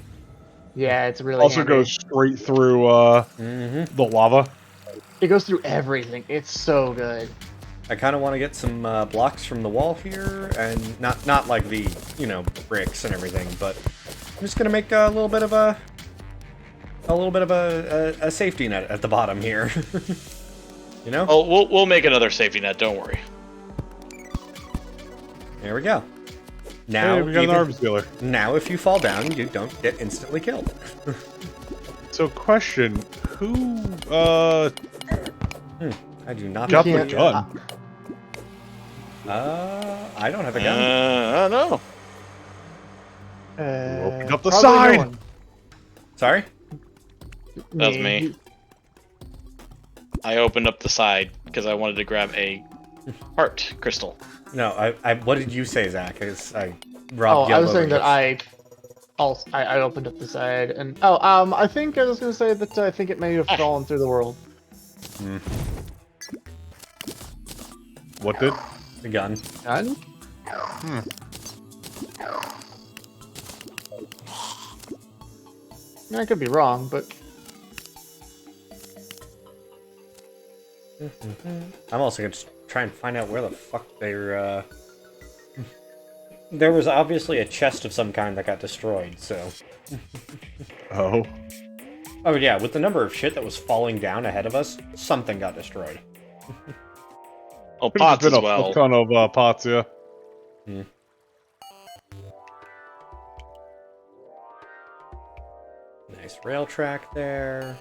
Yeah, it's really Also handy. goes straight through the lava. It goes through everything. It's so good. I kind of want to get some blocks from the wall here, and not like the, you know, bricks and everything, but I'm just gonna make a little bit of a safety net at the bottom here. You know? oh, we'll make another safety net. Don't worry. There we go. Now, Hey, we got an even- arms dealer. now if you fall down, you don't get instantly killed. So, question: Who I do not got You the can't- gun? I don't have a gun. I don't know. Open up the probably no side. one. Sorry? That was me. I opened up the side because I wanted to grab a heart crystal. No, I what did you say, Zach? I Oh, Rob I was yelled saying over that this. I opened up the side, and I think I was gonna say that I think it may have fallen through the world. What did? The gun. Gun? I could be wrong, but I'm also gonna try and find out where the fuck they're. There was obviously a chest of some kind that got destroyed, so. Oh. Oh yeah, with the number of shit that was falling down ahead of us, something got destroyed. Oh, Could've just pots as been well. a ton of pots, yeah. Nice rail track there.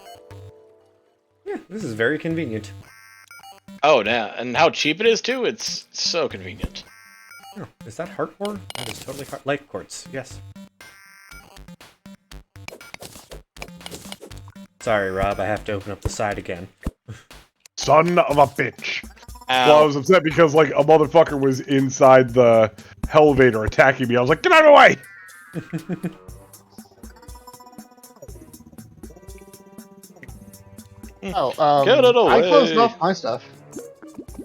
Yeah, this is very convenient. Oh, yeah, and how cheap it is too. It's so convenient. Oh, is that heart ore? That is totally life quartz. Yes. Sorry, Rob. I have to open up the side again. Son of a bitch. Ow. Well, I was upset because, like, a motherfucker was inside the elevator attacking me. I was like, get out of the way! Get it I closed away. off my stuff.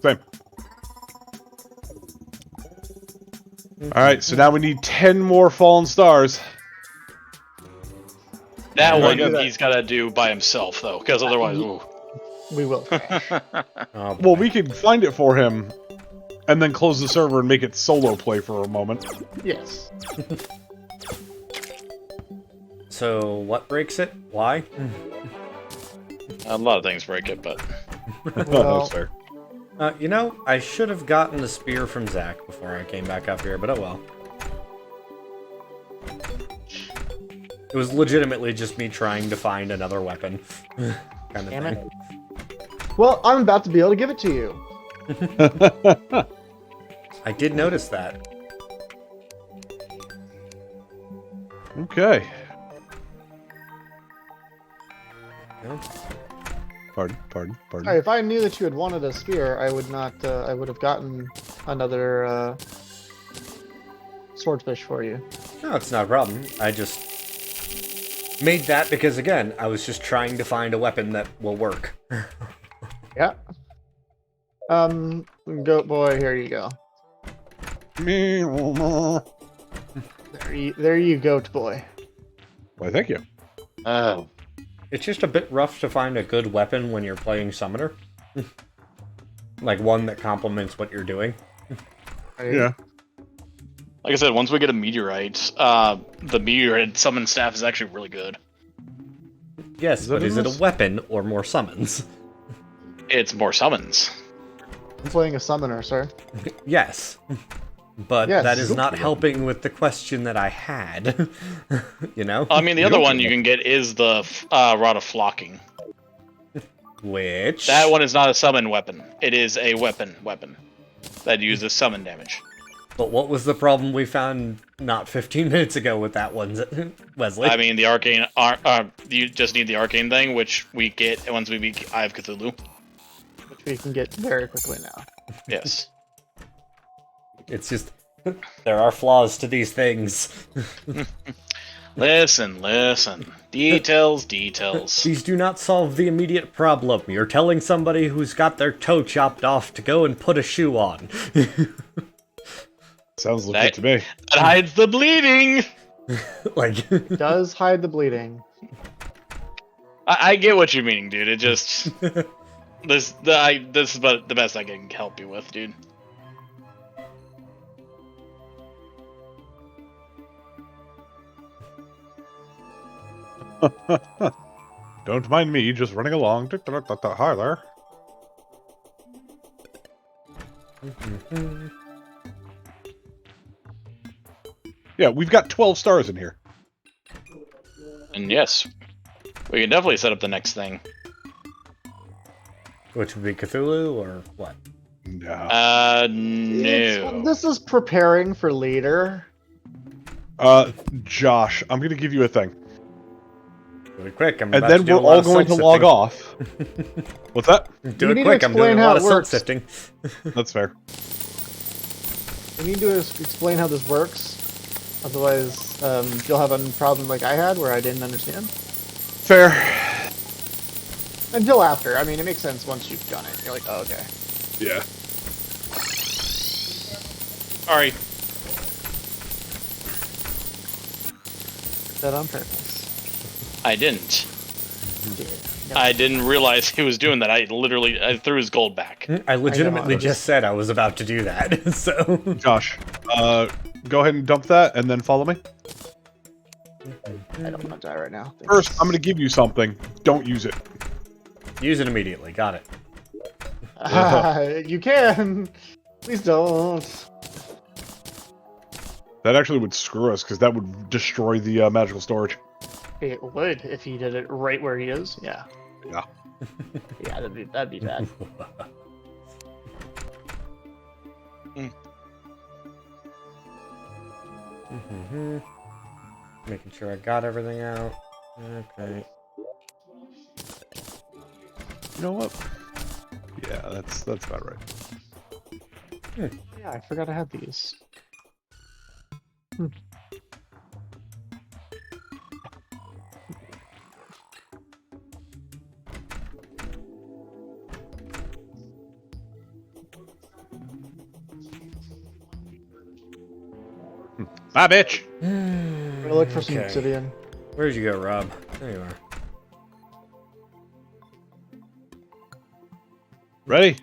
Same. Alright, so now we need 10 more fallen stars. That Yeah, one I get he's got to do by himself, though, because otherwise, ooh. We will. Oh, Well, we could find it for him, and then close the server and make it solo play for a moment. Yes. So, what breaks it? Why? A lot of things break it, but Well, That's fair. You know, I should have gotten the spear from Zach before I came back up here, but oh well. It was legitimately just me trying to find another weapon. kind of Damn thing. it. Well, I'm about to be able to give it to you. I did notice that. Okay. No? Pardon. Alright, if I knew that you had wanted a spear, I would not. I would have gotten another swordfish for you. No, it's not a problem. I just made that because, again, I was just trying to find a weapon that will work. Yeah. Goat boy, here you go. There you goat boy. Why, thank you. oh, It's just a bit rough to find a good weapon when you're playing Summoner. Like one that complements what you're doing. Yeah. Like I said, once we get a meteorite, the meteorite summon staff is actually really good. Yes, but is it a this? weapon or more summons? It's more summons. I'm playing a summoner, sir. Yes. But Yes. that is Nope. not helping with the question that I had. You know? I mean, the You other don't one get you that. can get is the Rod of Flocking. Which... That one is not a summon weapon. It is a weapon that uses summon damage. But what was the problem we found not 15 minutes ago with that one, Wesley? I mean, the arcane. You just need the arcane thing, which we get once we beat Eye of Cthulhu. Which we can get very quickly now. Yes. It's just... there are flaws to these things. Listen. Details. These do not solve the immediate problem. You're telling somebody who's got their toe chopped off to go and put a shoe on. Sounds legit to me. That hides the bleeding. Like... Does hide the bleeding. I get what you're meaning, dude. It just this is about the best I can help you with, dude. Don't mind me, just running along. Hi there. Yeah, we've got 12 stars in here. And yes, we can definitely set up the next thing. Which would be Cthulhu, or what? No. No. This is preparing for later. Josh, I'm gonna give you a thing. Do it quick, I'm And about then to do we're a lot all of going to sight log sifting. off. What's that? Do You it need to quick, I'm doing explain a how lot it of sight works. sifting. That's fair. We need to explain how this works. Otherwise, you'll have a problem like I had where I didn't understand. Fair. Until after. I mean, it makes sense once you've done it. You're like, oh, okay. Yeah. Sorry. Did that on purpose. I didn't. Did. I didn't realize he was doing that. I threw his gold back. I legitimately I know. just said I was about to do that, so... Josh, go ahead and dump that, and then follow me. I don't want to die right now. Thanks. First, I'm going to give you something. Don't use it. Use it immediately, got it. You can. Please don't. That actually would screw us, because that would destroy the magical storage. It would if he did it right where he is. Yeah. Yeah. Yeah, that'd be bad. Making sure I got everything out. Okay. You know what? Yeah, that's about right. Yeah, I forgot I had these. Bye, bitch! I'm gonna look for some Okay. obsidian. Where'd you go, Rob? There you are. Ready?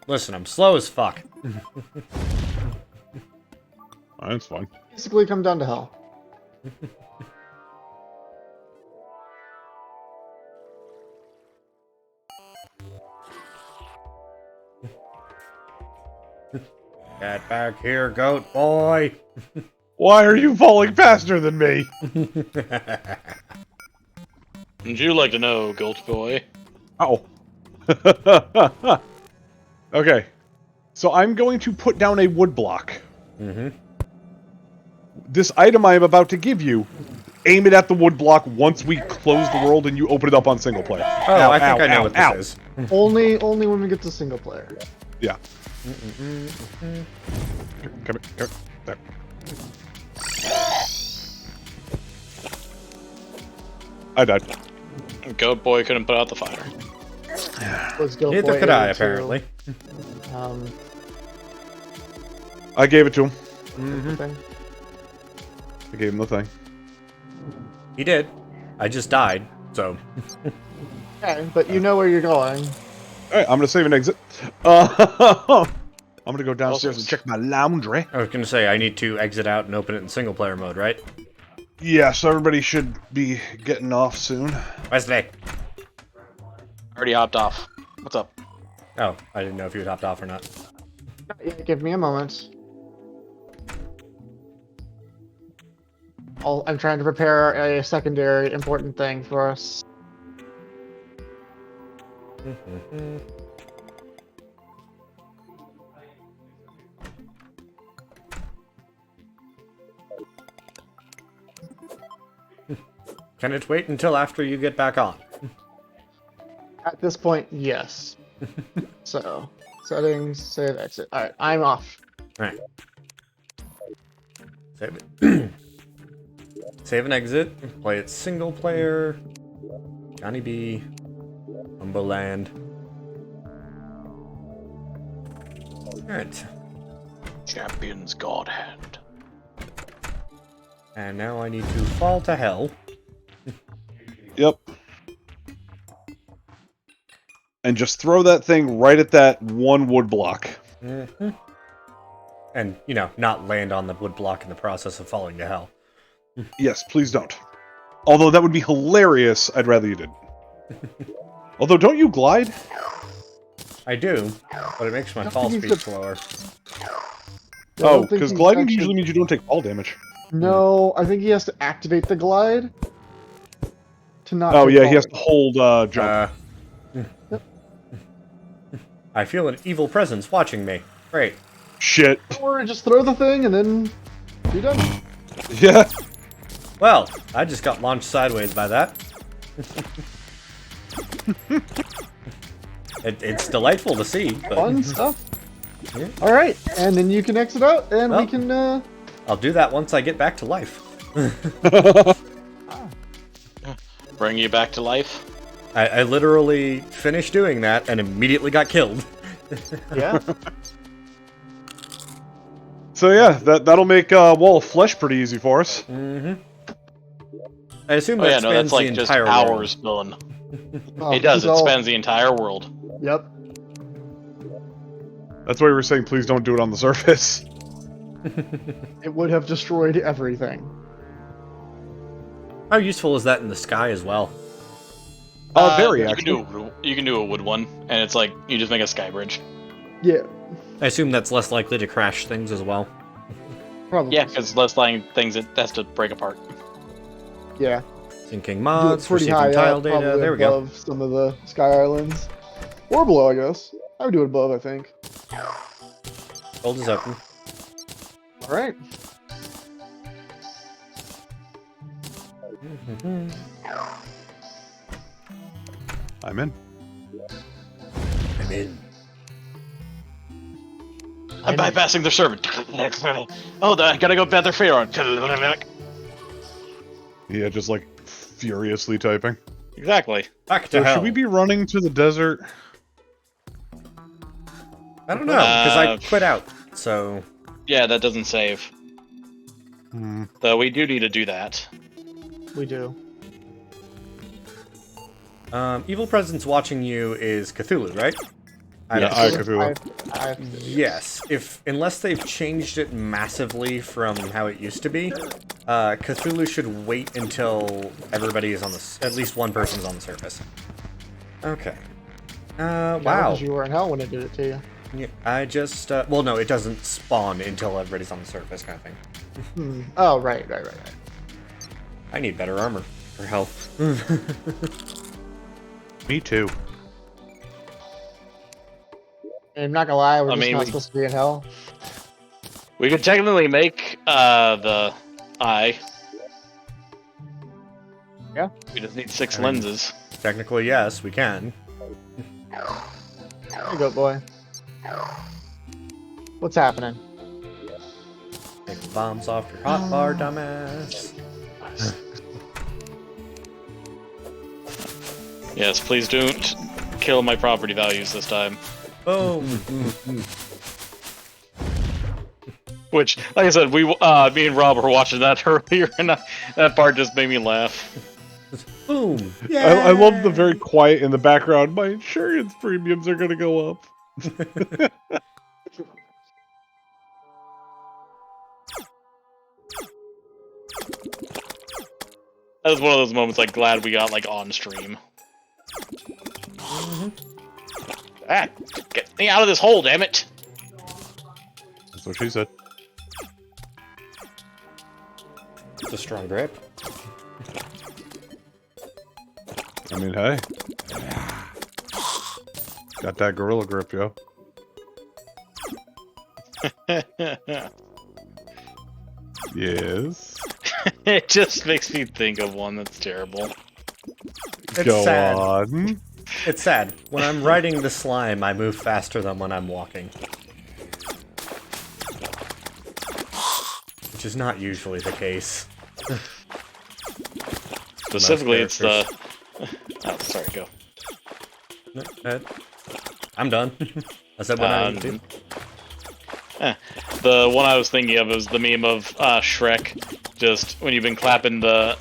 Listen, I'm slow as fuck. Oh, that's fine. Basically, come down to hell. Get back here, goat boy! Why are you falling faster than me? Would you like to know, Goat Boy? Oh. Okay. So I'm going to put down a wood block. Mm-hmm. This item I am about to give you, aim it at the wood block once we close the world and you open it up on single player. Oh, Ow, I think ow, I know ow, what this ow. is. Only when we get to single player. Yeah. Come here. There. I died. Goat Boy couldn't put out the fire. Let's go. Neither for could I, A2. apparently. I gave it to him. Thing. I gave him the thing. He did. I just died. So, Okay, but you know where you're going. Alright, I'm gonna save an exit. I'm gonna go downstairs and check my laundry. I was gonna say, I need to exit out and open it in single player mode, right? Yeah, so everybody should be getting off soon. Wesley! Already hopped off. What's up? Oh, I didn't know if you had hopped off or not. Yeah, give me a moment. I'm trying to prepare a secondary important thing for us. Can it wait until after you get back on? At this point, yes. So, settings, save, exit. Alright, I'm off. Alright. Save it. Save and exit. Play it single player. Johnny B. Umboland. Alright. Champion's God Hand. And now I need to fall to hell. Yep. And just throw that thing right at that one wood block. Mm-hmm. And, you know, not land on the wood block in the process of falling to hell. Yes, please don't. Although that would be hilarious, I'd rather you didn't. Although, don't you glide? I do, but it makes my fall speed slower. Oh, because gliding usually means you don't take fall damage. No, I think he has to activate the glide to not. Oh take yeah, fall he has to damage. hold jump. I feel an evil presence watching me. Great. Shit. Don't worry, just throw the thing and then you're done. Yeah. Well, I just got launched sideways by that. It's delightful to see, but Fun stuff. Yeah. All right, and then you can exit out, and we Well. can. I'll do that once I get back to life. Bring you back to life. I literally finished doing that and immediately got killed. Yeah. So yeah, that'll make Wall of Flesh pretty easy for us. Mm-hmm. I assume Oh that yeah, no, spans that's like the just entire hours world. done. Oh, It does. this It is all- spans the entire world. Yep. That's why we were saying please don't do it on the surface. It would have destroyed everything. How useful is that in the sky as well? Very you actually. you can do a wood one, and it's like you just make a sky bridge. Yeah, I assume that's less likely to crash things as well. probably. Yeah, because less lying things it has to break apart. Yeah. Syncing Do it mods, pretty receiving high tile up, data. probably There we go. above some of the sky islands, or below, I guess. I would do it above, I think. Gold is open. All right. I'm in. I'm in. I'm bypassing their server. Oh, I gotta go bat their fair on. Yeah, just like furiously typing. Exactly. Back to So hell. should we be running to the desert? I don't know, because I Uh, quit out, so... Yeah, that doesn't save. Hmm. Though we do need to do that. We do. Evil Presence watching you is Cthulhu, right? Yeah, I Cthulhu. Yes. Unless they've changed it massively from how it used to be, Cthulhu should wait until everybody is on at least one person's on the surface. Okay. Wow. Because you were in hell when it did it to you. Yeah, I just, well, no, it doesn't spawn until everybody's on the surface, kind of thing. Hmm. Oh, right. I need better armor for health. Me too. And I'm not gonna lie, we're I just mean, not we- supposed to be in hell. We could technically make the eye. Yeah. We just need 6 I mean- lenses. Technically, yes, we can. There you go, boy. What's happening? Take the bombs off your hot bar, dumbass. Yes, please don't kill my property values this time. Oh. Which, like I said, me and Rob were watching that earlier, and that part just made me laugh. Boom! I love the very quiet in the background. My insurance premiums are gonna go up. That was one of those moments like glad we got like on stream. Ah, get me out of this hole, damn it! That's what she said. It's a strong grip. I mean, hey. Got that gorilla grip, yo. Yes. It just makes me think of one that's terrible. It's Go sad. on. It's sad. When I'm riding the slime, I move faster than when I'm walking. Which is not usually the case. Specifically, it's the... Oh, sorry, go. I'm done. I said what I need to. The one I was thinking of is the meme of Shrek, just when you've been clapping the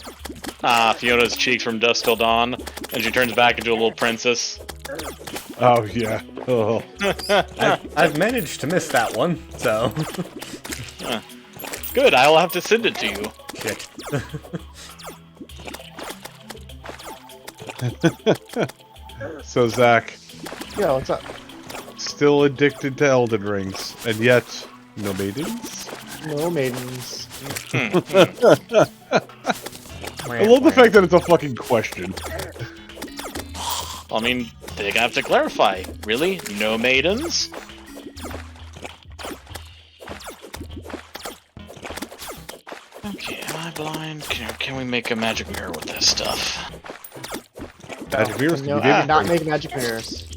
Fiona's cheeks from dusk till dawn, and she turns back into a little princess. Oh, yeah. Oh. I've managed to miss that one, so... Good, I'll have to send it to you. Shit. So, Zach, Yeah, what's up? still addicted to Elden Rings, and yet, no maidens? No maidens. I love the fact that it's a fucking question. I mean, they're gonna have to clarify. Really? No maidens? Okay, am I blind? Can we make a magic mirror with this stuff? Magic mirrors can No, be I did not different. make magic mirrors.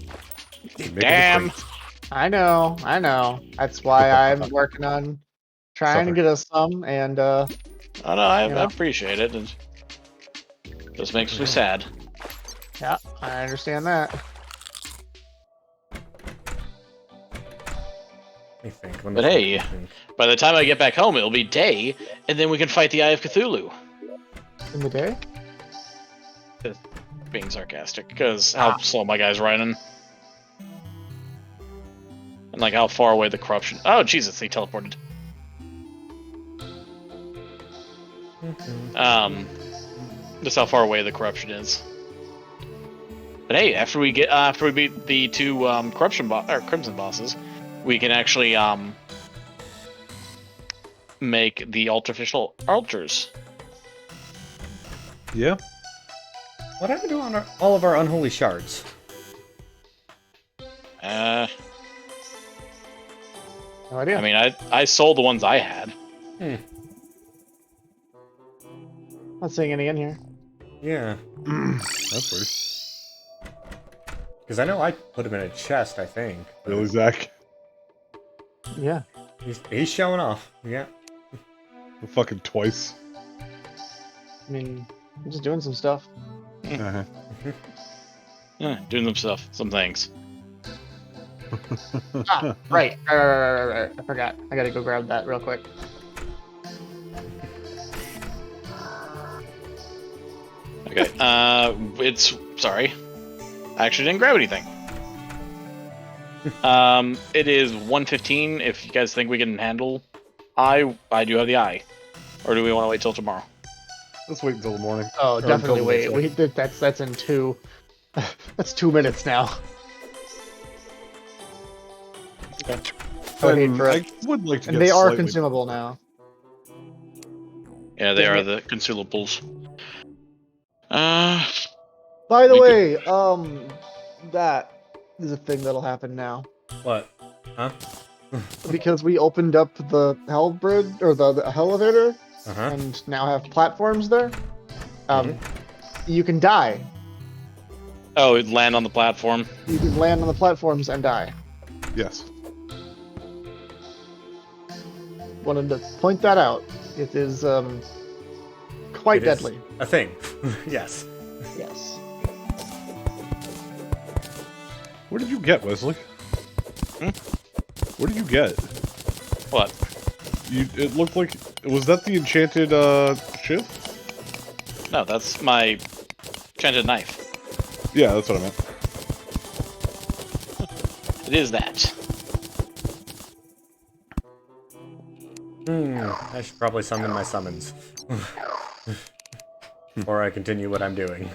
Make it Damn! different. I know. That's why I'm working on trying to get us some, and Oh no, I You know? appreciate it. It just makes me sad. yeah, I understand that. Let me think. But hey, by the time I get back home, it'll be day, and then we can fight the Eye of Cthulhu. In the day? Being sarcastic, because how slow my guy's running. And like how far away the corruption... Oh, Jesus, he teleported. Just how far away the corruption is. But hey, after we beat the two crimson bosses, we can actually make the artificial altars. Yeah. What happened to all of our unholy shards? No idea. I mean, I sold the ones I had. Not seeing any in here. Yeah. That's weird. Because I know I put him in a chest, I think. but Really, Zach? Yeah. He's showing off. Yeah. Fucking twice. I mean, I'm just doing some stuff. Uh-huh. Yeah, doing some things. Right. I forgot. I gotta go grab that real quick. Okay. Sorry. I actually didn't grab anything. It is 1:15. If you guys think we can handle I do have the eye. Or do we want to wait till tomorrow? Let's wait until the morning. Oh, Or definitely until wait. next That's in two. That's 2 minutes now. So I need for I it. would like to And get they are slightly- consumable now. Yeah, they are the consumables. By the We way, that is a thing that'll happen now. What? Huh? Because we opened up the hell bridge, or the elevator, Uh-huh. and now have platforms there. You can die. Oh, it'd land on the platform. You can land on the platforms and die. Yes. Wanted to point that out. It is quite It is deadly. a thing. Yes. Yes. What did you get, Wesley? Hmm? What did you get? What? It looked like... Was that the enchanted, shift? No, that's my Enchanted knife. Yeah, that's what I meant. It is that. I should probably summon my summons. Or I continue what I'm doing.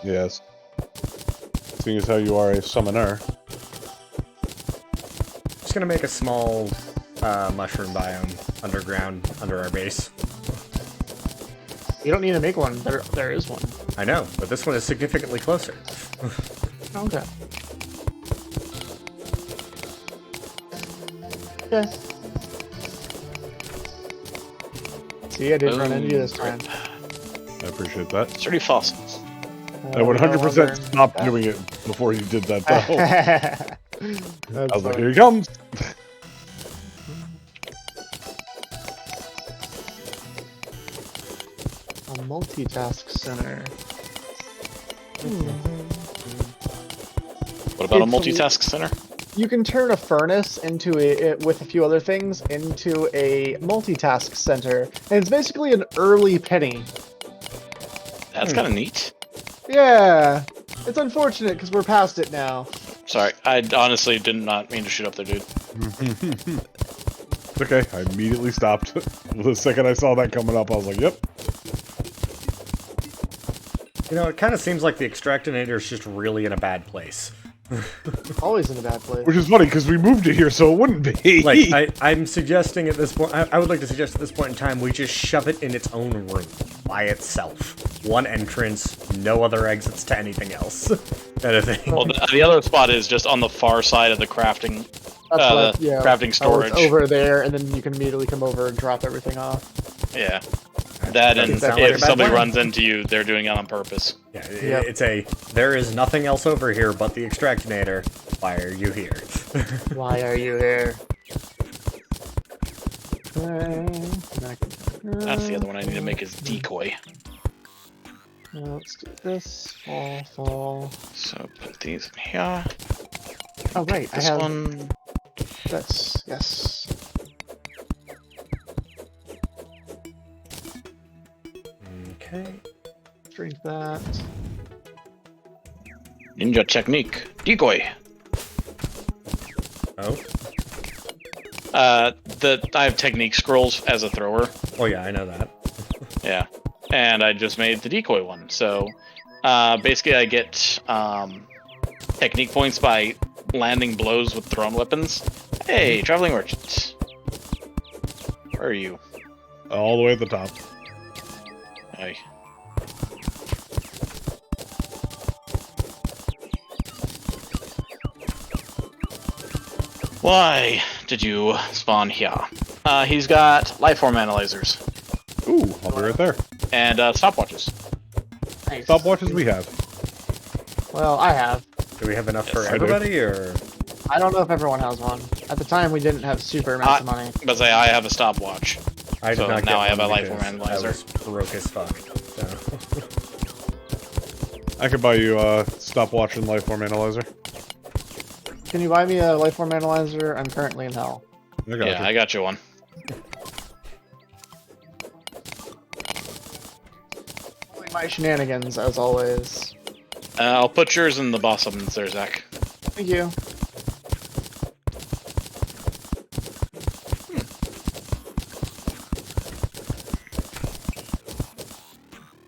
Yes. Seeing as how you are a summoner. Just gonna make a small mushroom biome underground under our base. You don't need to make one. There is one. I know, but this one is significantly closer. Okay. Okay. See, I didn't run into you this time. I appreciate that. Sturdy fossils. I would 100% stop doing it before you did that, though. I was like, here he comes! A multitask center. What about a It's multitask center? You can turn a furnace into with a few other things into a multitask center, and it's basically an early penny. That's kind of neat. Yeah, it's unfortunate because we're past it now. Sorry, I honestly did not mean to shoot up there, dude. It's okay, I immediately stopped. The second I saw that coming up, I was like, yep. You know, it kind of seems like the Extractinator is just really in a bad place. Always in a bad place. Which is funny, because we moved it here, so it wouldn't be. Like, I'm suggesting at this point, I would like to suggest at this point in time, we just shove it in its own room, by itself. One entrance, no other exits to anything else. Kind of thing. Well, the other spot is just on the far side of the crafting, crafting storage. It's over there, and then you can immediately come over and drop everything off. Yeah. That, and sound like a if bad somebody plan. runs into you, they're doing it on purpose. Yeah, Yep. it's there is nothing else over here but the Extractinator. Why are you here? Why are you here? That's the other one I need to make is decoy. Let's do this. Fall. So put these in here. Oh, right. I This have one. this. Yes. Okay. Drink that. Ninja technique. Decoy. Oh. I have technique scrolls as a thrower. Oh yeah, I know that. Yeah. And I just made the decoy one. So basically I get technique points by landing blows with thrown weapons. Hey, traveling merchant. Where are you? All the way at the top. Hey. Why did you spawn here? He's got lifeform analyzers Ooh, I'll be right there. and stopwatches. Nice. Stopwatches we have. Well, I have. Do we have enough for Yes, I do. everybody, or? I don't know if everyone has one. At the time, we didn't have super amounts of money. But say I have a stopwatch. I did So not now get I have one a life because form analyzer. I was broke as fuck. So. I could buy you a stopwatch and lifeform analyzer. Can you buy me a lifeform analyzer? I'm currently in hell. I got Yeah, you. I got you one. Only my shenanigans, as always. I'll put yours in the boss summons there, Zach. Thank you.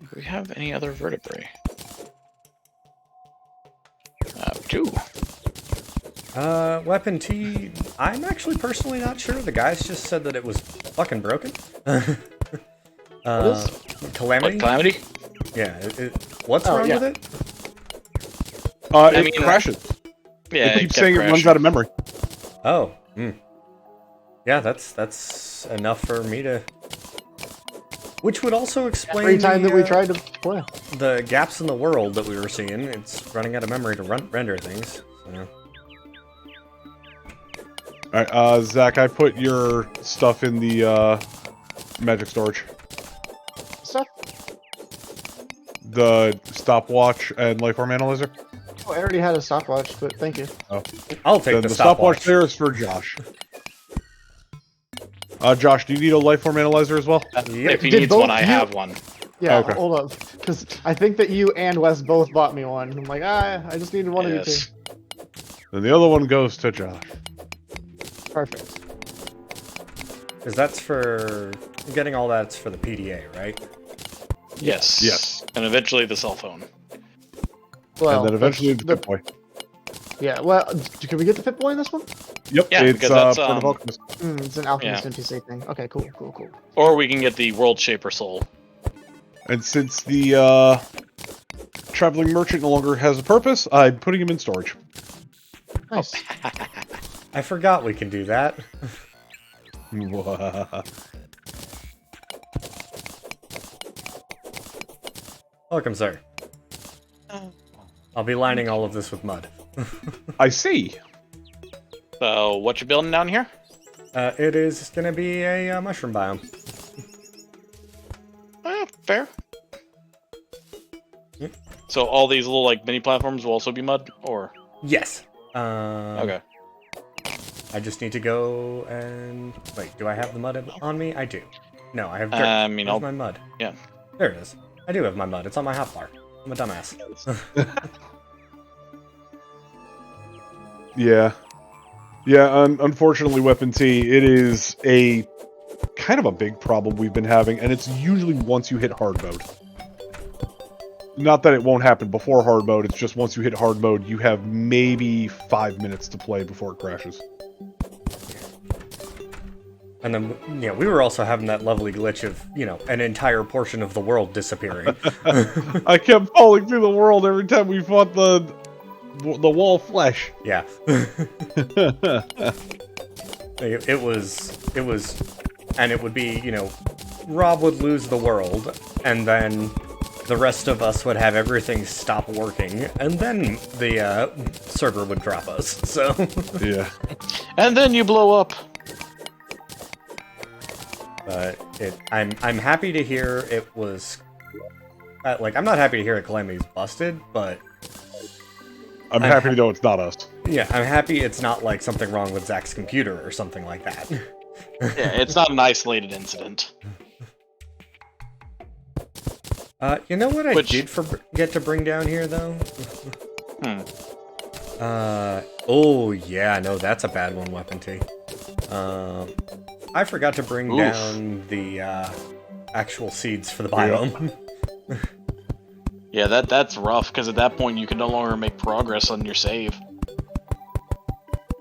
Do we have any other vertebrae? Two. Weapon T, I'm actually personally not sure. The guys just said that it was fucking broken. Calamity? What, Calamity? Yeah, what's Oh, wrong yeah. with it? It mean, crashes. Yeah, It keeps kept saying it runs crashing. out of memory. Oh, yeah, that's enough for me to... Which would also explain Every time that we the, tried to play. the gaps in the world that we were seeing. It's running out of memory to render things. So. Alright, Zach, I put your stuff in the magic storage. Stuff? The stopwatch and lifeform analyzer. Oh, I already had a stopwatch, but thank you. I'll take Then the the stopwatch stopwatch. there is for Josh. Josh, do you need a lifeform analyzer as well? Yep. If he Did needs both one, I you- have one. Yeah, Okay. hold up. Because I think that you and Wes both bought me one. I'm like, I just needed one of you two. Yes. And the other one goes to Josh. Perfect. Because that's for getting all that's for the PDA, right? Yes. Yes. And eventually the cell phone. Well, And then eventually the the Pip-Boy. yeah. Well, can we get the Pip-Boy in this one? Yep, Yeah, it's because that's, Port of Alchemist. It's an Alchemist Yeah. NPC thing. Okay, cool. Or we can get the World Shaper Soul. And since the traveling merchant no longer has a purpose, I'm putting him in storage. Nice. I forgot we can do that. Welcome, sir. I'll be lining all of this with mud. I see. So, what you building down here? It is going to be a mushroom biome. Fair. Yep. So all these little like mini platforms will also be mud, or Yes. okay. I just need to go and... Wait, do I have the mud on me? I do. No, I have dirt. I mean, Where's my mud? yeah. There it is. I do have my mud. It's on my hotbar. I'm a dumbass. Yeah. Yeah, unfortunately, Weapon T, it is a kind of a big problem we've been having, and it's usually once you hit hard mode. Not that it won't happen before hard mode, it's just once you hit hard mode, you have maybe 5 minutes to play before it crashes. And then, yeah, we were also having that lovely glitch of, you know, an entire portion of the world disappearing. I kept falling through the world every time we fought the wall of flesh. Yeah. It was, and it would be, you know, Rob would lose the world, and then the rest of us would have everything stop working, and then the server would drop us, so... Yeah. And then you blow up. But I'm happy to hear it was... like, I'm not happy to hear that Calamity's busted, but... I'm happy to know it's not us. Yeah, I'm happy it's not, like, something wrong with Zach's computer or something like that. Yeah, it's not an isolated incident. You know what I Which- did get to bring down here, though? Hmm. Oh, yeah, no, that's a bad one, Weapon T. I forgot to bring Oof. down the, actual seeds for the biome. Yeah, that's rough, because at that point you can no longer make progress on your save.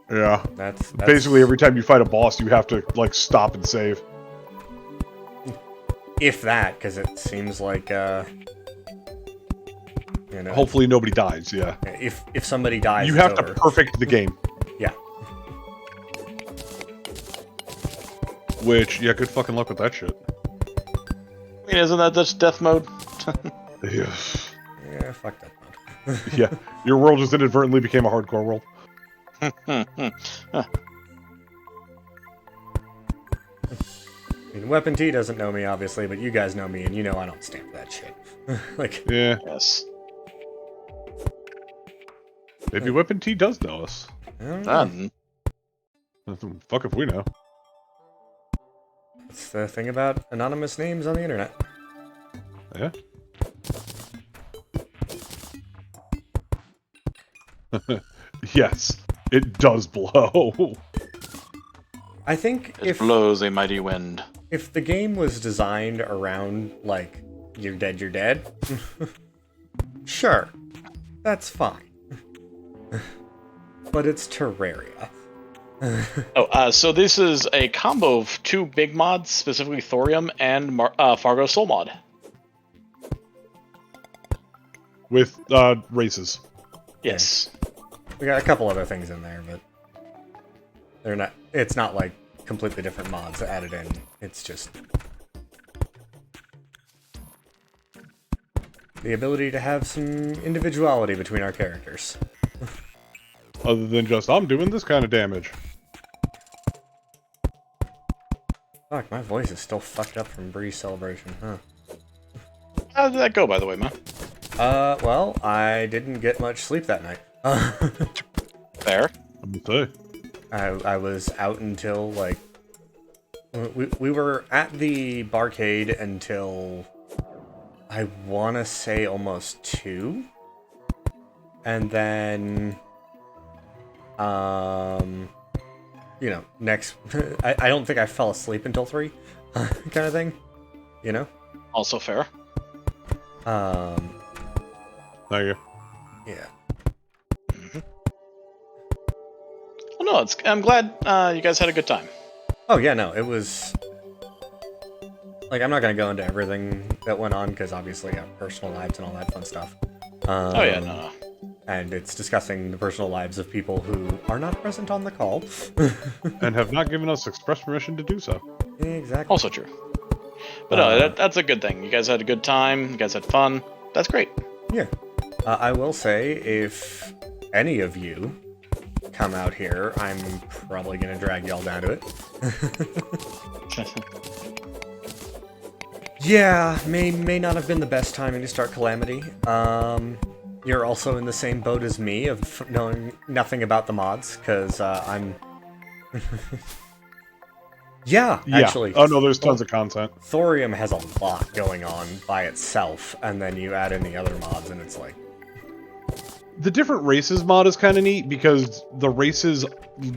Yeah. That's Basically, every time you fight a boss, you have to, like, stop and save. If that, because it seems like, you know, Hopefully nobody dies, yeah. if somebody dies, You it's have to over. perfect the game. Yeah. Which, yeah, good fucking luck with that shit. I mean, isn't that just death mode? Yeah. Yeah, fuck that mode. Yeah. Your world just inadvertently became a hardcore world. I mean, Weapon T doesn't know me, obviously, but you guys know me, and you know I don't stand for that shit. Like, Yeah. Yes. Maybe Weapon T does know us. I don't know. Fuck if we know. That's the thing about anonymous names on the internet. Yeah. Yes. It does blow. I think It blows a mighty wind. if the game was designed around, like, you're dead, sure, that's fine. But it's Terraria. So this is a combo of two big mods, specifically Thorium and Fargo Soul Mod. With races. Yes. We got a couple other things in there, but they're not. It's not like completely different mods added in. It's just the ability to have some individuality between our characters. Other than just, I'm doing this kind of damage. Fuck, my voice is still fucked up from Bree's celebration, huh? How did that go, by the way, man? Well, I didn't get much sleep that night. Fair. I'm gonna say. I was out until, like... We were at the barcade until I want to say almost 2. And then, you know, next, I don't think I fell asleep until 3, kind of thing, you know? Also fair. Thank you. Yeah. Well, no, I'm glad you guys had a good time. Oh, yeah, no, it was... Like, I'm not going to go into everything that went on, because obviously I have personal lives and all that fun stuff. Oh yeah, no. And it's discussing the personal lives of people who are not present on the call. And have not given us express permission to do so. Exactly. Also true. But no, that's a good thing. You guys had a good time. You guys had fun. That's great. Yeah. I will say, if any of you come out here, I'm probably going to drag y'all down to it. Yeah, may not have been the best timing to start Calamity. You're also in the same boat as me of knowing nothing about the mods, because I'm... yeah, actually. Oh no, there's tons of content. Thorium has a lot going on by itself, and then you add in the other mods, and it's like... The different races mod is kind of neat, because the races,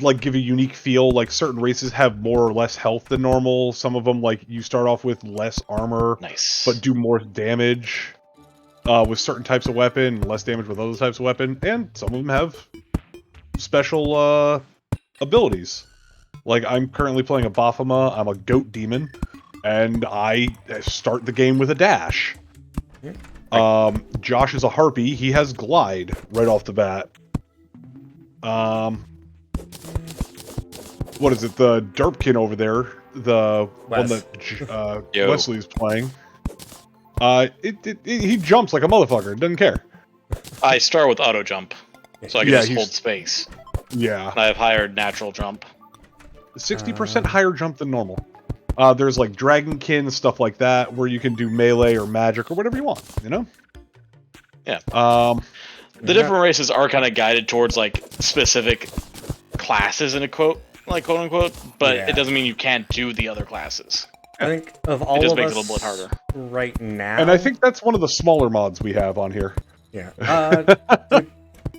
like, give a unique feel. Like, certain races have more or less health than normal. Some of them, like, you start off with less armor, Nice. but do more damage with certain types of weapon, less damage with other types of weapon, and some of them have special abilities. Like, I'm currently playing a Baphomet, I'm a goat demon, and I start the game with a dash. Josh is a harpy, he has glide right off the bat. What is it, the Derpkin over there, the one that Wesley's playing. He jumps like a motherfucker, doesn't care. I start with auto jump, so I can just hold space. Yeah. I have higher natural jump. 60% higher jump than normal. There's like Dragonkin, stuff like that, where you can do melee or magic or whatever you want, you know? Yeah. The different races are kind of guided towards like specific classes in a quote unquote, but it doesn't mean you can't do the other classes. I think of all it just of makes us it a little bit harder right now... And I think that's one of the smaller mods we have on here. Yeah.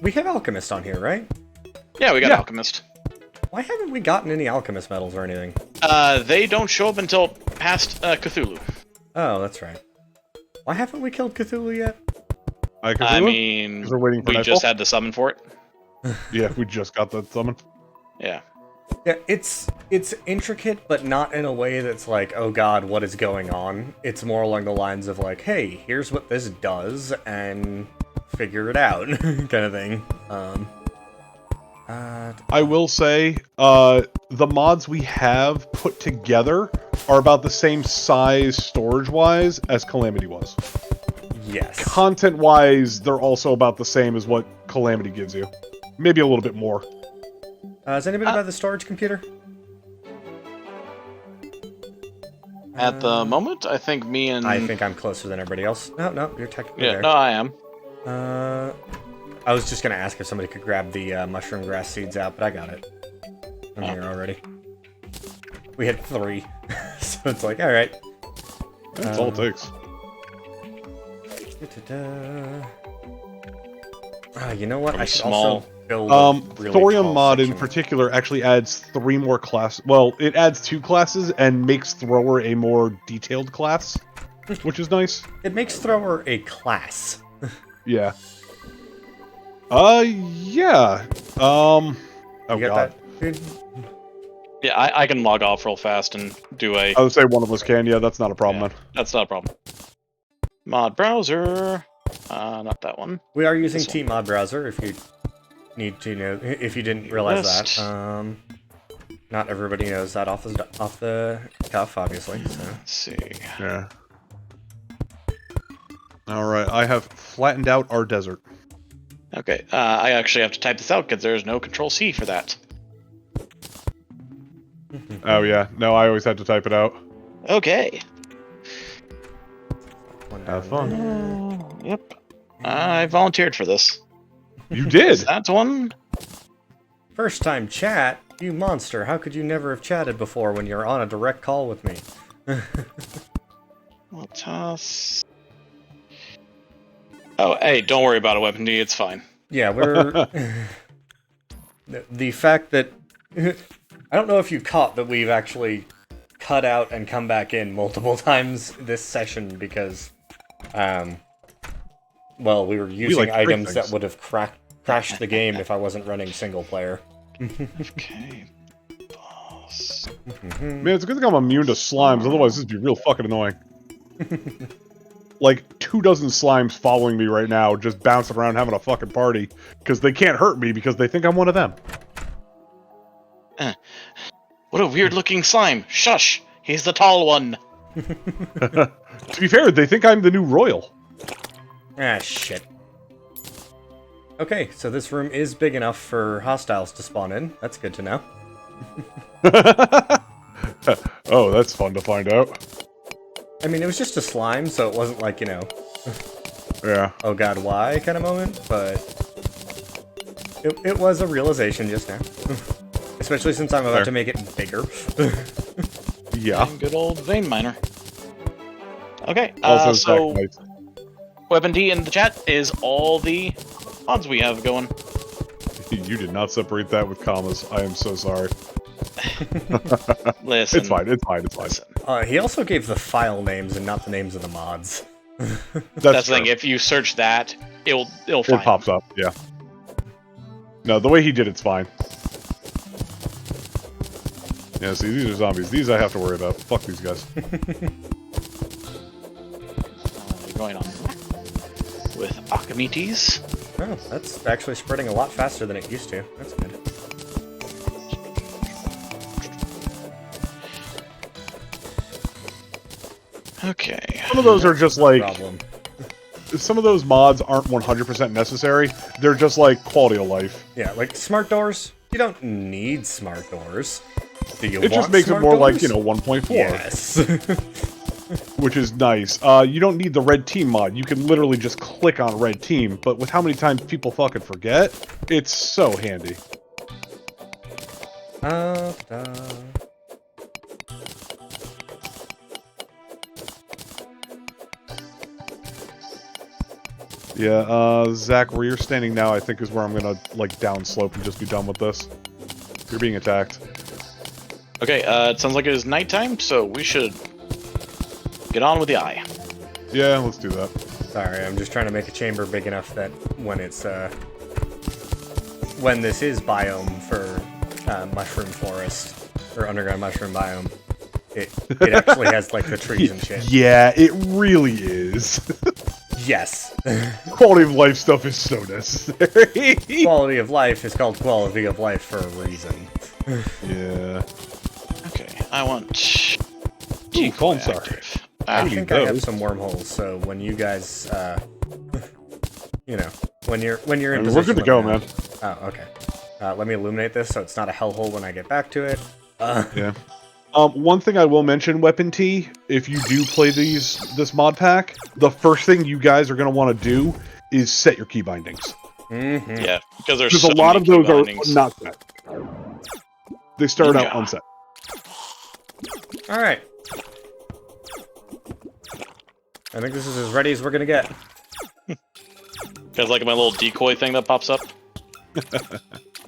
We have Alchemist on here, right? Yeah, we got Alchemist. Why haven't we gotten any Alchemist medals or anything? They don't show up until past Cthulhu. Oh, that's right. Why haven't we killed Cthulhu yet? I mean, we're waiting for we just had to summon for it. Yeah, we just got that summon. Yeah. Yeah, it's intricate, but not in a way that's like, oh god, what is going on? It's more along the lines of like, hey, here's what this does, and figure it out, kind of thing. I will say, the mods we have put together are about the same size storage-wise as Calamity was. Yes. Content-wise, they're also about the same as what Calamity gives you. Maybe a little bit more. Has anybody buy the storage computer? At the moment, I think me and... I think I'm closer than everybody else. No, you're technically there. No, I am. I was just gonna ask if somebody could grab the mushroom grass seeds out, but I got it. I'm here already. We had 3, so it's like, alright. That's all it takes. You know what? I should small. also build a really Thorium tall mod in section. particular actually adds 3 more classes. Well, it adds 2 classes and makes Thrower a more detailed class, which is nice. It makes Thrower a class. Yeah. Yeah. Oh You get god. that, dude? Yeah, I can log off real fast and do a... I would say one of us can. Yeah, that's not a problem then. That's not a problem. Mod browser. Not that one. We are using This one. T-Mod browser, if you need to know, if you didn't realize List. that. Not everybody knows that off the cuff, obviously. So. Let's see. Yeah. Alright, I have flattened out our desert. Okay, I actually have to type this out because there's no Control-C for that. Oh yeah, no, I always had to type it out. Okay. Have fun. Yep. I volunteered for this. You did! That's one. First time chat? You monster, how could you never have chatted before when you're on a direct call with me? I'll toss. Hey, don't worry about it, Weapon D. It's fine. Yeah, we're... the fact that... I don't know if you caught that we've actually cut out and come back in multiple times this session because... well, we were using items that would have crashed the game if I wasn't running single player. Okay. Boss. Man, it's a good thing I'm immune to slimes, otherwise this would be real fucking annoying. Like 24 slimes following me right now, just bouncing around having a fucking party, because they can't hurt me because they think I'm one of them. What a weird-looking slime. Shush! He's the tall one. To be fair, they think I'm the new royal. Ah, shit. Okay, so this room is big enough for hostiles to spawn in. That's good to know. Oh, that's fun to find out. I mean, it was just a slime, so it wasn't like, you know... Yeah. oh god, why kind of moment, but... It was a realization just now. Especially since I'm about to make it bigger. Yeah. Good old vein miner. Okay, Also, so... Zach, Weapon D in the chat is all the mods we have going. you did not separate that with commas. I am so sorry. Listen. It's fine, it's fine, it's fine. Listen. He also gave the file names and not the names of the mods. That's the thing. If you search that, it'll find it pops up. Yeah. No, the way he did it's fine. Yeah. See, these are zombies. These I have to worry about. Fuck these guys. Going on with Akamites. Oh, that's actually spreading a lot faster than it used to. That's good. Okay. Some of those are just like... Problem. Some of those mods aren't 100% necessary. They're just like quality of life. Yeah, like smart doors. You don't need smart doors. Do you It want just makes it smart more doors? like, you know, 1.4. Yes. Which is nice. You don't need the red team mod. You can literally just click on red team, but with how many times people fucking forget, it's so handy. Yeah, Zach, where you're standing now, I think is where I'm gonna, like, downslope and just be done with this. You're being attacked. Okay, it sounds like it is nighttime, so we should get on with the eye. Yeah, let's do that. Sorry, I'm just trying to make a chamber big enough that when it's, when this is biome for, mushroom forest, or underground mushroom biome, it actually has, like, the trees and shit. Yeah, it really is. Yes. Quality of life stuff is so necessary. Quality of life is called quality of life for a reason. Yeah. Okay, I want... Ooh, calm star. I need think I have those. some wormholes, so when you guys, you know, when you're in position... We're good to go, let me know. man. Oh, okay. Let me illuminate this so it's not a hellhole when I get back to it. Yeah. One thing I will mention, Weapon T, if you do play this mod pack, the first thing you guys are going to want to do is set your key bindings. Mm-hmm. Yeah, because there's Because so a lot of many those are keybindings. not set. They start out Yeah. unset. Alright. I think this is as ready as we're gonna get. Because like my little decoy thing that pops up.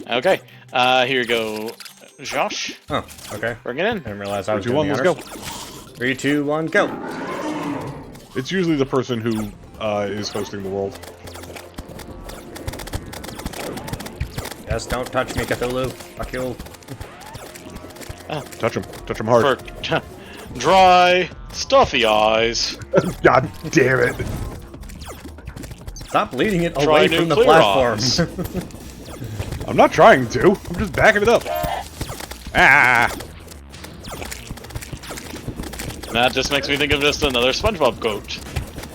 Okay, here you go, Josh. Oh, okay. Bring it in. Didn't realize I was 3, 2, 1, doing let's the go. honors. 3, 2, 1, go! It's usually the person who is hosting the world. Yes, don't touch me, Cthulhu. Fuck you. Touch him. Touch him hard. For dry, stuffy eyes. God damn it. Stop leading it Try away from the nuclear platform. I'm not trying to. I'm just backing it up. Ah! And that just makes me think of just another SpongeBob quote.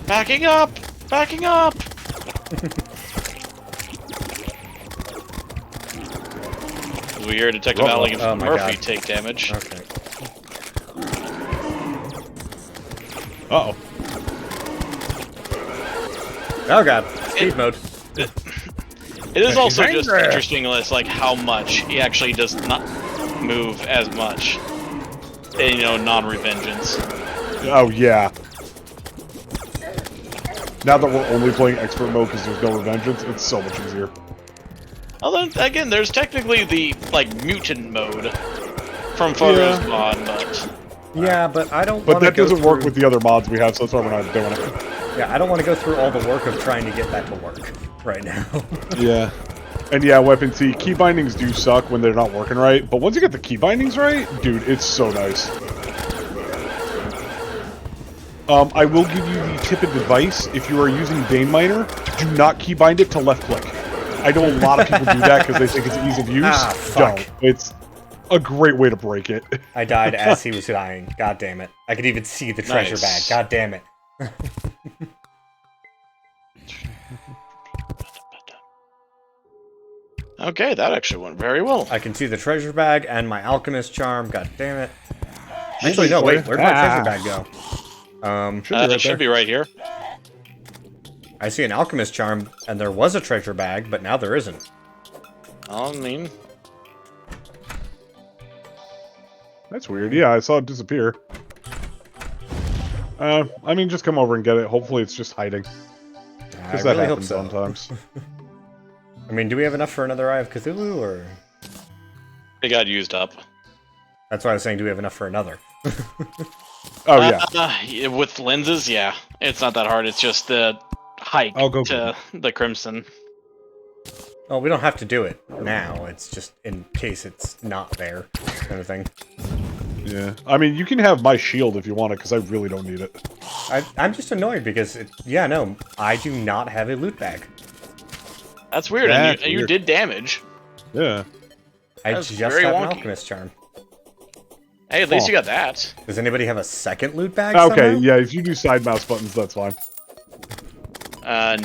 Backing up! Backing up! We hear Detective Uh-oh. Alec and Oh my Murphy God. take damage. Okay. Uh-oh. Oh god. Speed mode. It is also He's just angry. interesting as like how much he actually does not move as much. In, you know, non-revengeance. Oh, yeah. Now that we're only playing expert mode because there's no revengeance, it's so much easier. Although, again, there's technically the, like, mutant mode from Photos Mod, but... Yeah, but I don't. But that doesn't work through... with the other mods we have, so that's why we're not doing it. Yeah, I don't want to go through all the work of trying to get that to work right now. Yeah. And yeah, Weapon C, key bindings do suck when they're not working right, but once you get the key bindings right, dude, it's so nice. I will give you the tip of advice, if you are using Bane Miner, do not keybind it to left click. I know a lot of people do that because they think it's ease of use. Ah, fuck. Don't. It's a great way to break it. I died as he was dying. God damn it. I could even see the treasure bag. God damn it. Okay, that actually went very well. I can see the treasure bag and my alchemist charm. God damn it. Actually, no, wait. Where'd my treasure bag go? It should be right here. I see an alchemist charm, and there was a treasure bag, but now there isn't. I mean... That's weird. Yeah, I saw it disappear. I mean, just come over and get it. Hopefully it's just hiding. Because that really hope happens so. sometimes. I mean, do we have enough for another Eye of Cthulhu, or...? It got used up. That's why I was saying, do we have enough for another? Oh, yeah. With lenses, yeah. It's not that hard. It's just the hike to the Crimson. Well, we don't have to do it now. It's just in case it's not there, kind of thing. Yeah. I mean, you can have my shield if you want it, because I really don't need it. I'm just annoyed because, I do not have a loot bag. That's weird, and you did damage. Yeah. I That's just very have an wonky. alchemist charm. Hey, at least you got that. Does anybody have a second loot bag Okay, somehow? yeah, if you do side mouse buttons, that's fine.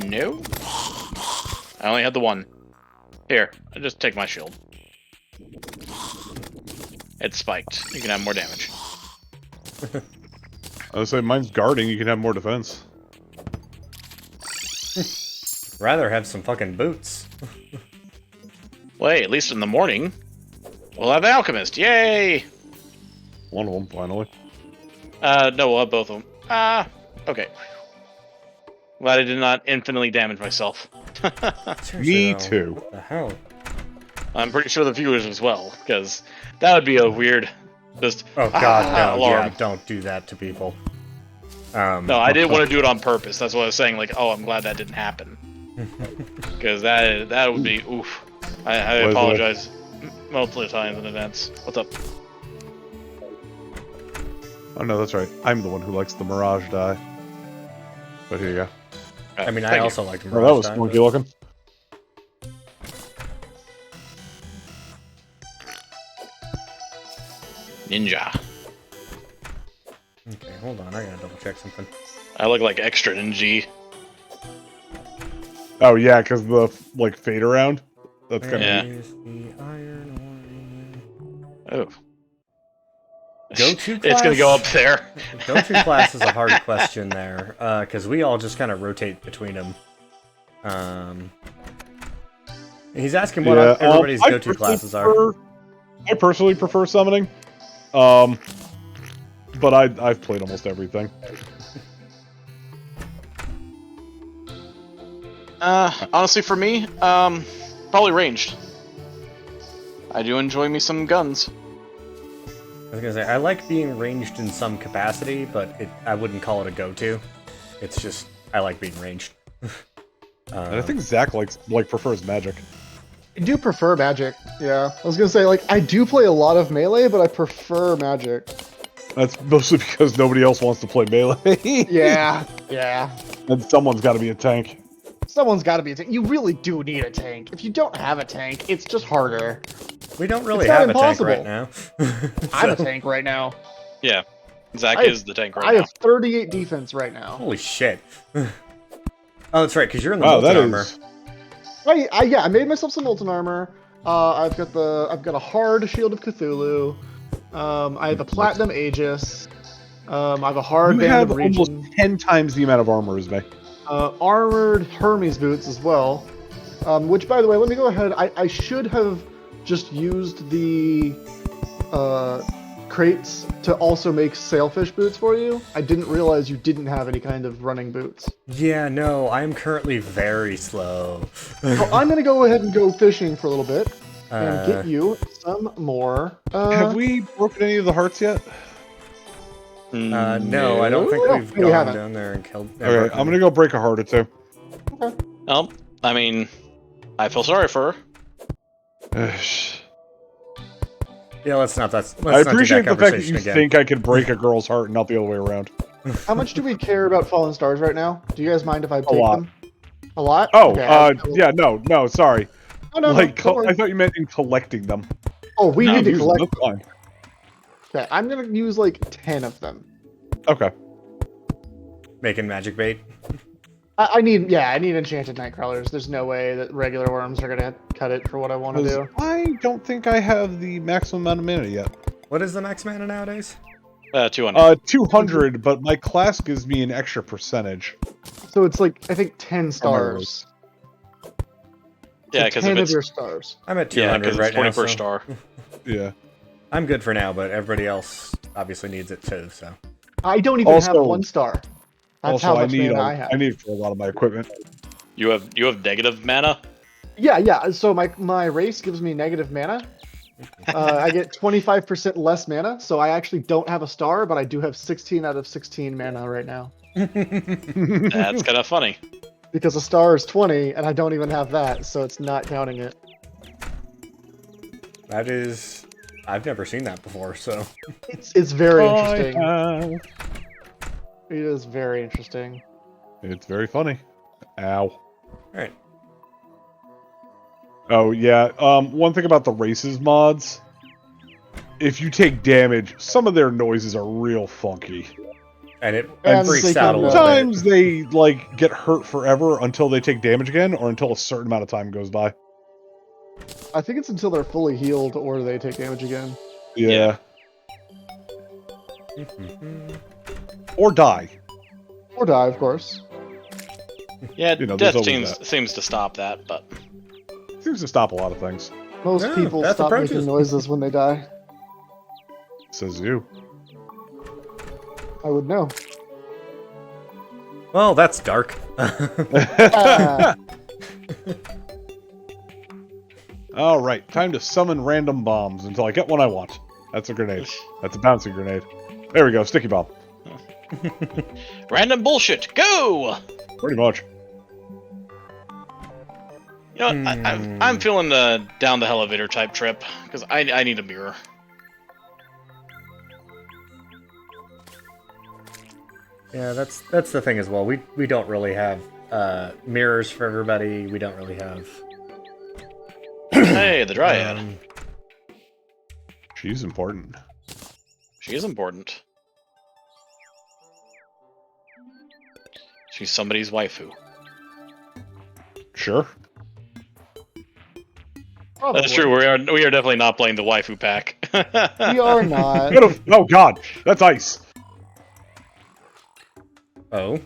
No. I only had the one. Here, I'll just take my shield. It's spiked. You can have more damage. I would say mine's guarding, you can have more defense. Rather have some fucking boots. Well, hey, at least in the morning, we'll have the Alchemist. Yay! One of them, finally. No, we'll have both of them. Okay. Glad I did not infinitely damage myself. Me Seriously, though, too. What the hell? I'm pretty sure the viewers as well, because that would be a weird... Just, Oh god, no, alarm. yeah, don't do that to people. No, I didn't want to do it on purpose. That's what I was saying, like, oh, I'm glad that didn't happen. Because that would be, oof. I apologize multiple times in advance. What's up? Oh no, that's right. I'm the one who likes the Mirage die. But here you go. I mean, I Thank you. also like Oh, Mirage that was Time, funky looking. Ninja. Okay, hold on, I gotta double check something. I look like extra ninja. Oh yeah, because the like fade around. That's kind of Yeah. Where's the iron Oh. Go-to It's gonna go up there. Go-to class is a hard question there, because we all just kind of rotate between them. He's asking what everybody's I go-to personally classes are. I personally prefer summoning. But I've played almost everything. Honestly, for me, probably ranged. I do enjoy me some guns. I was gonna say, I like being ranged in some capacity, but I wouldn't call it a go-to. It's just, I like being ranged. And I think Zach prefers magic. I do prefer magic. Yeah, I was gonna say I do play a lot of melee, but I prefer magic. That's mostly because nobody else wants to play melee. Yeah, yeah. And someone's got to be a tank. Someone's got to be a tank. You really do need a tank. If you don't have a tank, it's just harder. We don't really It's not have a tank impossible. right now. I'm a tank right now. Yeah, Zach I have- is the tank right I now. have 38 defense right now. Holy shit. Oh, that's right, because you're in the Wow, molten that armor. is. I made myself some molten armor. I've got a hard shield of Cthulhu. I have a platinum Aegis. I have a hard You band have of almost region. 10 times the amount of armor as me. Armored Hermes boots as well. Which, by the way, let me go ahead. I should have just used the crates to also make sailfish boots for you. I didn't realize you didn't have any kind of running boots. Yeah, no, I'm currently very slow. So I'm gonna go ahead and go fishing for a little bit and Uh, get you some more. Have we broken any of the hearts yet? no, I don't think No, we've we gone haven't. down there and killed. Okay, I'm gonna go break a heart or two. Well, I mean, I feel sorry for her. Yeah, let's not. Let's I not do appreciate that the fact that conversation you again. think I could break a girl's heart and not the other way around. How much do we care about fallen stars right now? Do you guys mind if I take lot. them? A lot? Oh, Okay, yeah, no, sorry. Oh, no, Like, don't worry. I thought you meant in collecting them. Oh, we No, need to Use them, collect. that's fine. Okay, I'm gonna use like 10 of them. Okay. Making magic bait. I need enchanted night crawlers. There's no way that regular worms are gonna cut it for what I want to 'Cause do. I don't think I have the maximum amount of mana yet. What is the max mana nowadays? 200. 200, but my class gives me an extra percentage. So it's like I think 10 my stars. Yeah, because 10 if of it's your stars. I'm at yeah, 200 because right it's 20 now. per So star. Yeah. I'm good for now, but everybody else obviously needs it too. So I don't even have Also- 1 star. That's Also, how I much need mana I have. I need it for a lot of my equipment. You have negative mana. Yeah. So my race gives me negative mana. I get 25% less mana, so I actually don't have a star, but I do have 16 out of 16 mana right now. That's kind of funny. Because a star is 20, and I don't even have that, so it's not counting it. that is, I've never seen that before. So It's very interesting. have. It is very interesting. It's very funny. Ow. all right. Oh yeah. One thing about the races mods, if you take damage, some of their noises are real funky. And it And freaks they out a can, little Sometimes bit. they like get hurt forever until they take damage again, or until a certain amount of time goes by. I think it's until they're fully healed or they take damage again. Yeah. Mhm. Or die. Or die, of course. Yeah, You know, there's death always seems to stop that, but Seems to stop a lot of things. Most Yeah, people that's stop approaches. making noises when they die. Says you. I would know. Well, that's dark. Ah, All right, time to summon random bombs until I get one I want. That's a grenade. That's a bouncing grenade. There we go, sticky bomb. random bullshit. Go. Pretty much. You know, what, I'm feeling the down the elevator type trip because I need a mirror. Yeah, that's the thing as well. We don't really have mirrors for everybody. We don't really have. Hey, the dryad. She's important. She is important. She's somebody's waifu. Sure. probably. That's true. We are definitely not playing the waifu pack. We are not. Oh god, that's ice. Oh,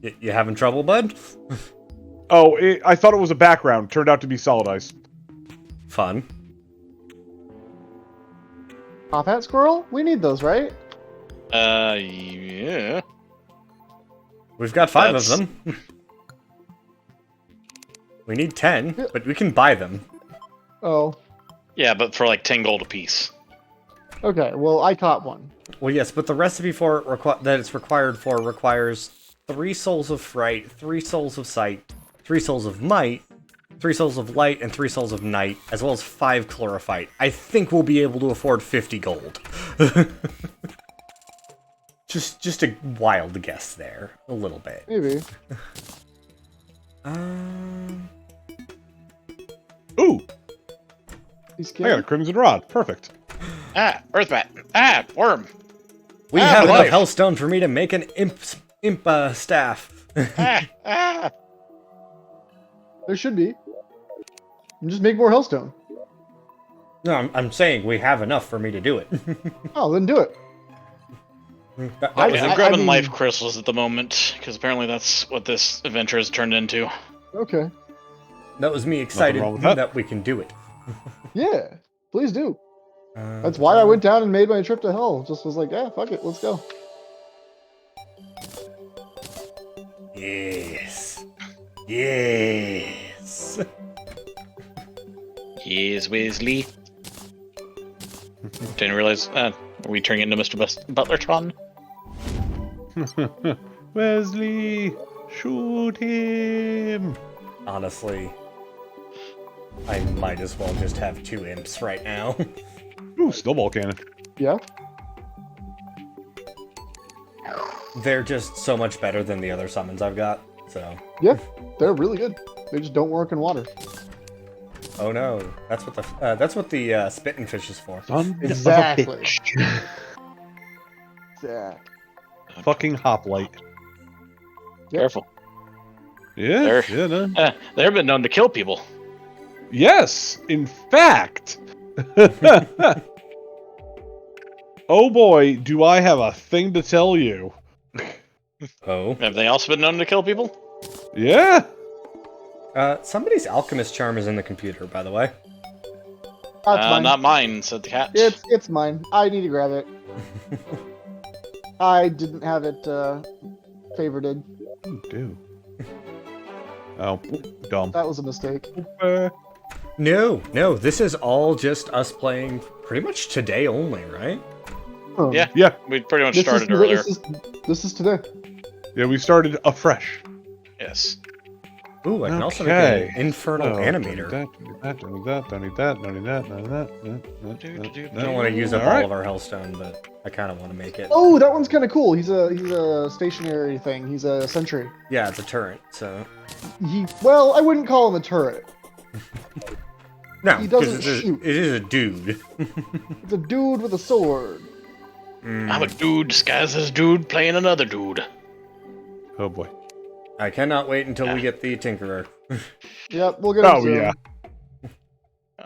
you having trouble, bud? Oh, I thought it was a background. Turned out to be solid ice. Fun. Top hat squirrel? We need those, right? Yeah. We've got 5 That's- of them. We need 10, but we can buy them. Oh. Yeah, but for like 10 gold apiece. Okay, well, I caught one. Well, yes, but the recipe for it that it's required for requires 3 souls of fright, 3 souls of sight, 3 souls of might, 3 souls of light, and 3 souls of night, as well as 5 chlorophyte. I think we'll be able to afford 50 gold. just a wild guess there, a little bit. Maybe. Ooh, He's I got a crimson rod. Perfect. Ah, earthbat. Ah, worm. We Ah, have enough life. hellstone for me to make an imp staff. Ah. There should be. And just make more hellstone. No, I'm saying we have enough for me to do it. Oh, then do it. That I- was I'm it. grabbing mean- life crystals at the moment because apparently that's what this adventure has turned into. Okay. That was me excited wrong with that. that we can do it. Yeah, please do. That's why I went down and made my trip to hell. Just was like, yeah, fuck it, let's go. Yes. Yes. Yes, Weasley. Didn't realize. Are we turning into Mr. Butlertron? Wesley, shoot him. Honestly, I might as well just have 2 imps right now. Ooh, snowball cannon. Yeah. They're just so much better than the other summons I've got, so... Yeah, they're really good. They just don't work in water. Oh no, that's what the spitting fish is for. Son Exactly. of a bitch. Exactly. Fucking hoplite. Yep. Careful. Yeah, yeah, no. They've been known to kill people. Yes, in fact. Oh boy, do I have a thing to tell you. Oh? Have they also been known to kill people? Yeah. Somebody's alchemist charm is in the computer, by the way. That's mine. Not mine, said the cat. It's mine. I need to grab it. I didn't have it favorited. Oh, dude. Oh, dumb. That was a mistake. No, this is all just us playing pretty much today only, right? Yeah. Yeah. We pretty much started earlier. This is today. Yeah, we started afresh. Yes. Ooh, I can also Okay. make an infernal animator. Don't need that, don't need that, don't need that, don't need that, don't need that. I don't want to use up Alright. all of our hellstone, but I kind of want to make it. Oh, that one's kind of cool. He's a stationary thing. He's a sentry. Yeah, it's a turret, so... Well, I wouldn't call him a turret. No, He because doesn't shoot. it is a dude. It's a dude with a sword. I'm a dude disguised as a dude playing another dude. Oh boy. I cannot wait until we get the Tinkerer. Yep, we'll get him Oh soon. yeah.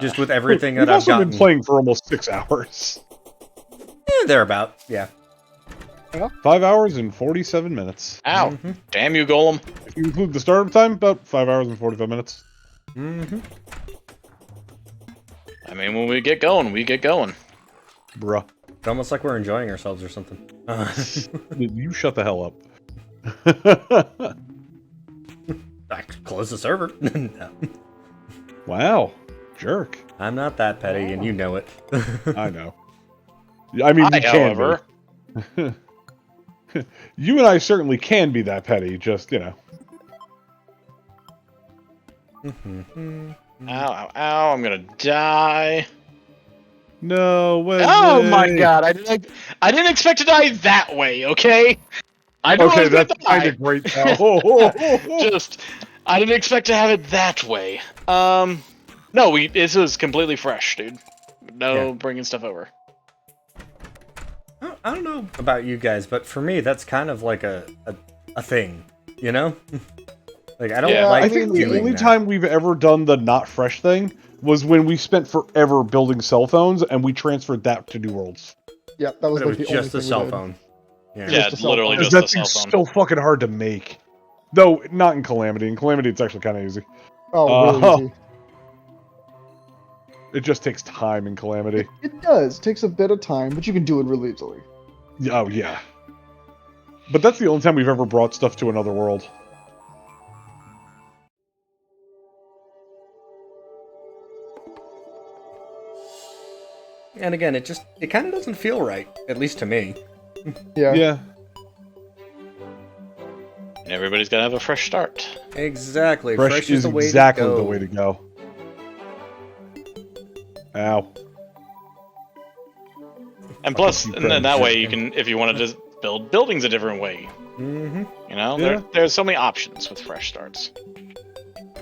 Just with everything We've that I've also gotten. been playing for almost 6 hours. Thereabout, yeah. 5 hours and 47 minutes. Ow. Mhm. Damn you, Golem. If you include the startup time, about 5 hours and 45 minutes. Mm-hmm. I mean, when we get going, we get going. Bruh. It's almost like we're enjoying ourselves or something. You shut the hell up. I could close the server. No. Wow. Jerk. I'm not that petty, and you know it. I know. I mean, you can however, be. You and I certainly can be that petty, just, you know. ow, ow, I'm gonna die. No way. Oh my god, I didn't expect to die that way, okay? I know I Okay, was gonna that's die. kind of great now. Just, I didn't expect to have it that way. No, this was completely fresh, dude. No Yeah. bringing stuff over. I don't know about you guys, but for me, that's kind of like a thing, you know? Like, I don't Yeah, like I think the doing only that. time we've ever done the not fresh thing was when we spent forever building cell phones and we transferred that to New Worlds. Yep, that was But it like was the only just a thing we cell did. phone. Yeah. Yeah, Just a cell literally phone. just That a cell thing's phone. so fucking hard to make. Though, not in Calamity. In Calamity, it's actually kind of easy. Oh, really easy. It just takes time in Calamity. It does. It takes a bit of time, but you can do it really easily. Oh, yeah. But that's the only time we've ever brought stuff to another world. And again, it kind of doesn't feel right, at least to me. Yeah. Yeah. Everybody's gotta have a fresh start. Exactly. Fresh is the way exactly to go. the way to go. Ow. And plus, keep and then going, that way shit. you can, if you wanted to build buildings a different way, Mm-hmm. you know, Yeah. there's so many options with fresh starts.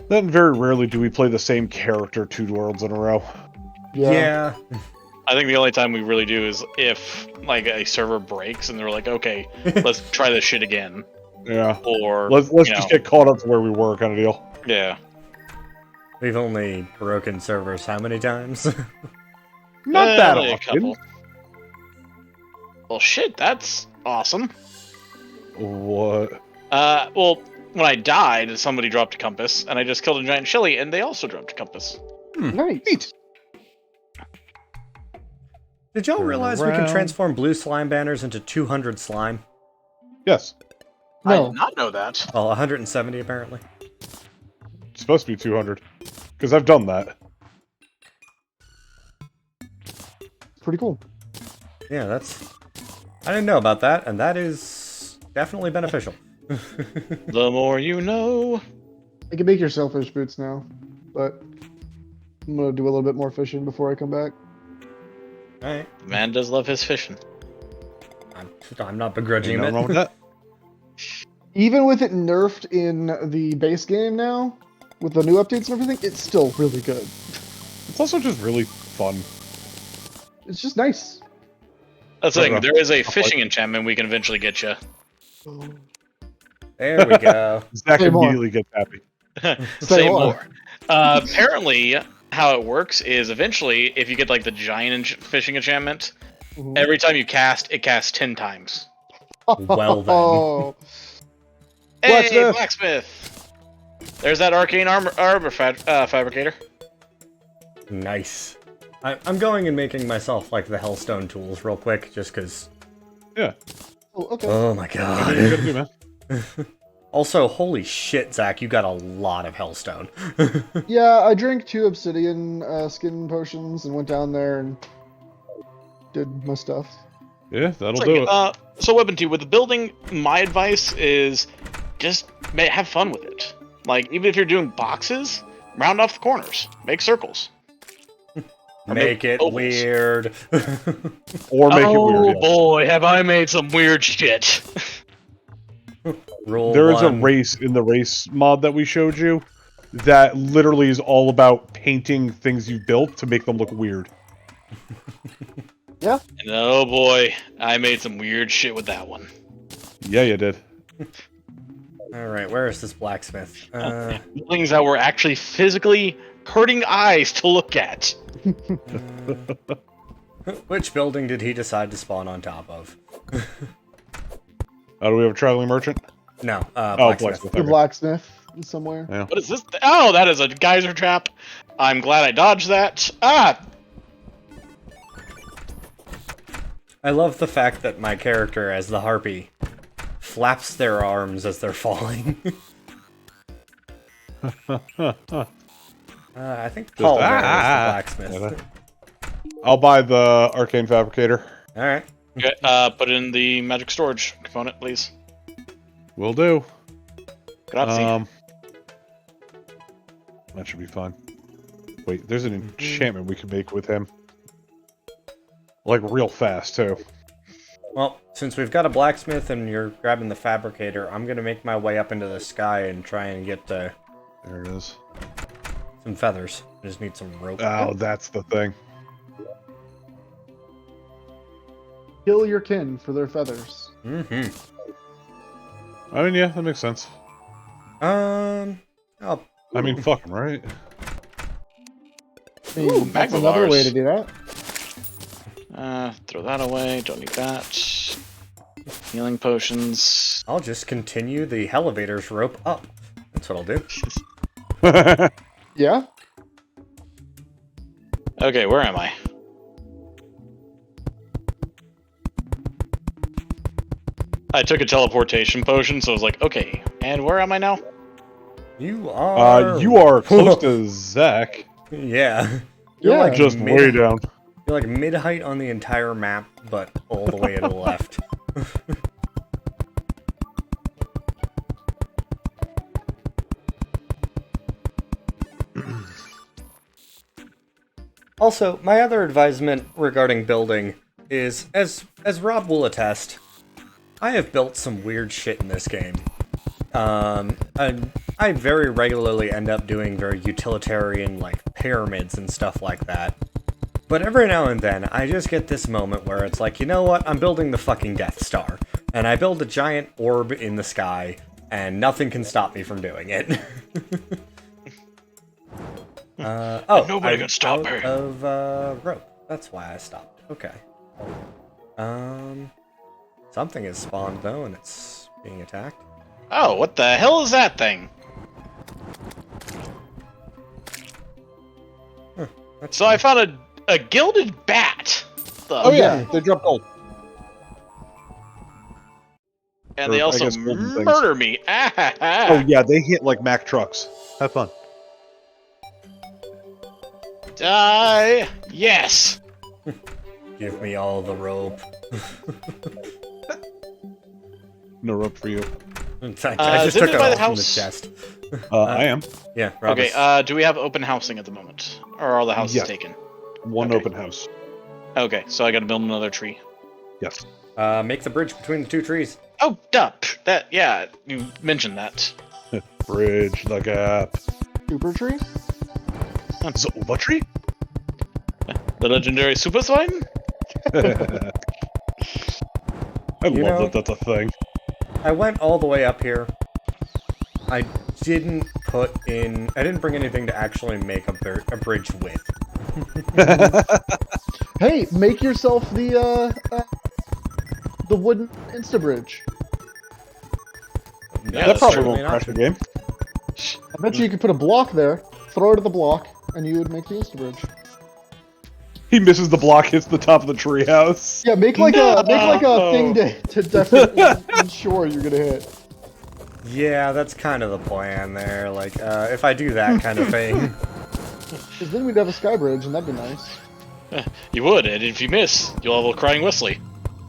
Then very rarely do we play the same character 2 worlds in a row. Yeah. I think the only time we really do is if like a server breaks and they're like, okay, let's try this shit again, Yeah. or Let's you just know, get caught up to where we were, kind of deal. yeah. We've only broken servers how many times? Not that Only a often. couple. Well, shit, that's awesome. What? Well, when I died, somebody dropped a compass, and I just killed a giant chili, and they also dropped a compass. Nice. Neat. Did y'all Turn realize we can around. transform blue slime banners into 200 slime? Yes. I No. did not know that. Well, 170 apparently. It's supposed to be 200. Because I've done that. Pretty cool. Yeah, that's... I didn't know about that, and that is definitely beneficial. The more you know. You can make your sailfish boots now, but I'm gonna do a little bit more fishing before I come back. Alright. The man does love his fishing. I'm not begrudging Ain't him nothing wrong it. with that. Even with it nerfed in the base game now, with the new updates and everything, it's still really good. It's also just really fun. It's just nice. That's the Fair thing. enough. There is a fishing enchantment we can eventually get you. There we go. Zach Say more. immediately gets happy. Say more. more. Apparently, how it works is eventually, if you get like the giant fishing enchantment, Mhm. every time you cast, it casts 10 times. Well then. Oh, Hey, Blacksmith! blacksmith! There's that arcane armor fabricator. Nice. I'm going and making myself like the Hellstone tools real quick, just because. Yeah. oh, okay. Oh my That's what you gotta god. do, man. Also, holy shit, Zach, you got a lot of Hellstone. Yeah, I drank 2 obsidian skin potions and went down there and did my stuff. Yeah, that'll It's do like, it. so Weapon 2, with the building, my advice is just have fun with it. Like, even if you're doing boxes, round off the corners. Make circles. Or Make it ovals. weird. Or make it Oh weird. Yes. boy, have I made some weird shit. Rule There is a one. race in the race mod that we showed you that literally is all about painting things you built to make them look weird. Yeah. And oh boy, I made some weird shit with that one. Yeah, you did. Alright, where is this blacksmith? Things that were actually physically hurting eyes to look at. Which building did he decide to spawn on top of? Do we have a traveling merchant? No, Oh, blacksmith. blacksmith. The Okay. blacksmith somewhere. Yeah. What is this? Oh, that is a geyser trap. I'm glad I dodged that. Ah! I love the fact that my character, as the harpy, flaps their arms as they're falling. I think Paul there is the blacksmith. I'll buy the arcane fabricator. Alright. Okay, put it in the magic storage component, please. Will do. Grazie. That should be fun. Wait, there's an enchantment we can make with him. Like real fast too. Well, since we've got a blacksmith and you're grabbing the fabricator, I'm gonna make my way up into the sky and try and get There it is. some feathers. I just need some rope. Oh, that's the thing. Kill your kin for their feathers. Mm-hmm. I mean, yeah, that makes sense. Oh, I mean, fucking right. I mean, Ooh, that's magma another bars. way to do that. Throw that away. Don't need that. Healing potions. I'll just continue the elevator's rope up. That's what I'll do. Yeah. Okay, where am I? I took a teleportation potion, so I was like, okay, and where am I now? You are... You are close to Zach. Yeah. Yeah. like Just mid- way down. You're like mid-height on the entire map, but all the way to the left. Also, my other advisement regarding building is, as Rob will attest, I have built some weird shit in this game. I very regularly end up doing very utilitarian, like, pyramids and stuff like that. But every now and then, I just get this moment where it's like, you know what, I'm building the fucking Death Star. And I build a giant orb in the sky, and nothing can stop me from doing it. Nobody I'm can stop out me. of rope. That's why I stopped. Okay. Something has spawned though, and it's being attacked. Oh, what the hell is that thing? That's So I found a gilded bat. stuff. Oh yeah, Yeah. they drop gold. And Or, they I also guess golden things. murder me. Oh yeah, they hit like Mack trucks. Have fun. Die! Yes! Give me all the rope. No rope for you. I just is took it it by all the from the house? chest. I am. Yeah, Rob Okay, is- do we have open housing at the moment? Or are all the houses Yeah. taken? One Okay. open house. Okay, so I gotta build another tree. Yes. make the bridge between the two trees. Oh, duh! That, yeah, you mentioned that. Bridge the gap. Super tree? So, what tree? The legendary Super Swine? I You love know- that that's a thing. I went all the way up here. I didn't bring anything to actually make a bridge with. Hey, make yourself the wooden insta bridge. Yeah, that that's probably certainly won't an crash the option. game. I bet you could put a block there, throw it at the block, and you would make the insta bridge. He misses the block, hits the top of the treehouse. Yeah, make like a No! thing to definitely ensure you're gonna hit. Yeah, that's kind of the plan there. Like, if I do that kind of thing. Because then we'd have a sky bridge, and that'd be nice. You would, and if you miss, you'll have a crying Wesley.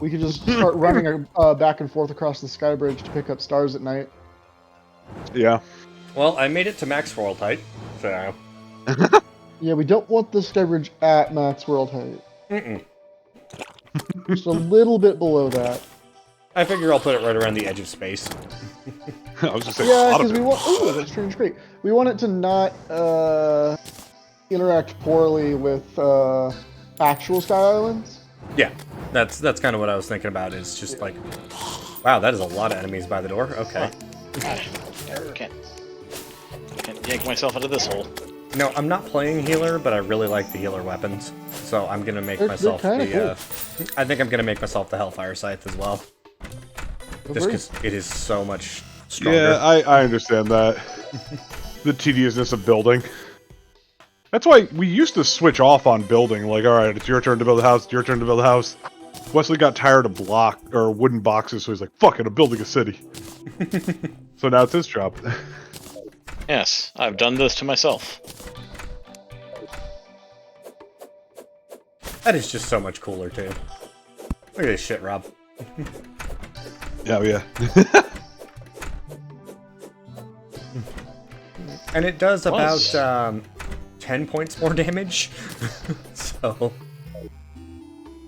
We could just start running back and forth across the sky bridge to pick up stars at night. Yeah. Well, I made it to max world height, so. Yeah, we don't want the sky bridge at max world height. Mm-mm. Just a little bit below that. I figure I'll put it right around the edge of space. I was just saying. Yeah, because we want. Ooh, that's strange. Great. We want it to not interact poorly with actual sky islands. Yeah, that's kind of what I was thinking about. Is just like, wow, that is a lot of enemies by the door. Okay. Can't yank myself out of this hole. No, I'm not playing healer, but I really like the healer weapons. So I'm gonna make They're myself kinda the. I think I'm gonna make myself the Hellfire Scythe as well, just because it is so much stronger. Yeah, I understand that. The tediousness of building. That's why we used to switch off on building. Like, all right, it's your turn to build a house. It's your turn to build a house. Wesley got tired of wooden boxes, so he's like, "Fuck it, I'm building a city." So now it's his job. Yes, I've done this to myself. That is just so much cooler too. Look at this shit, Rob. Yeah, yeah. And it does Was. about 10 points more damage. So.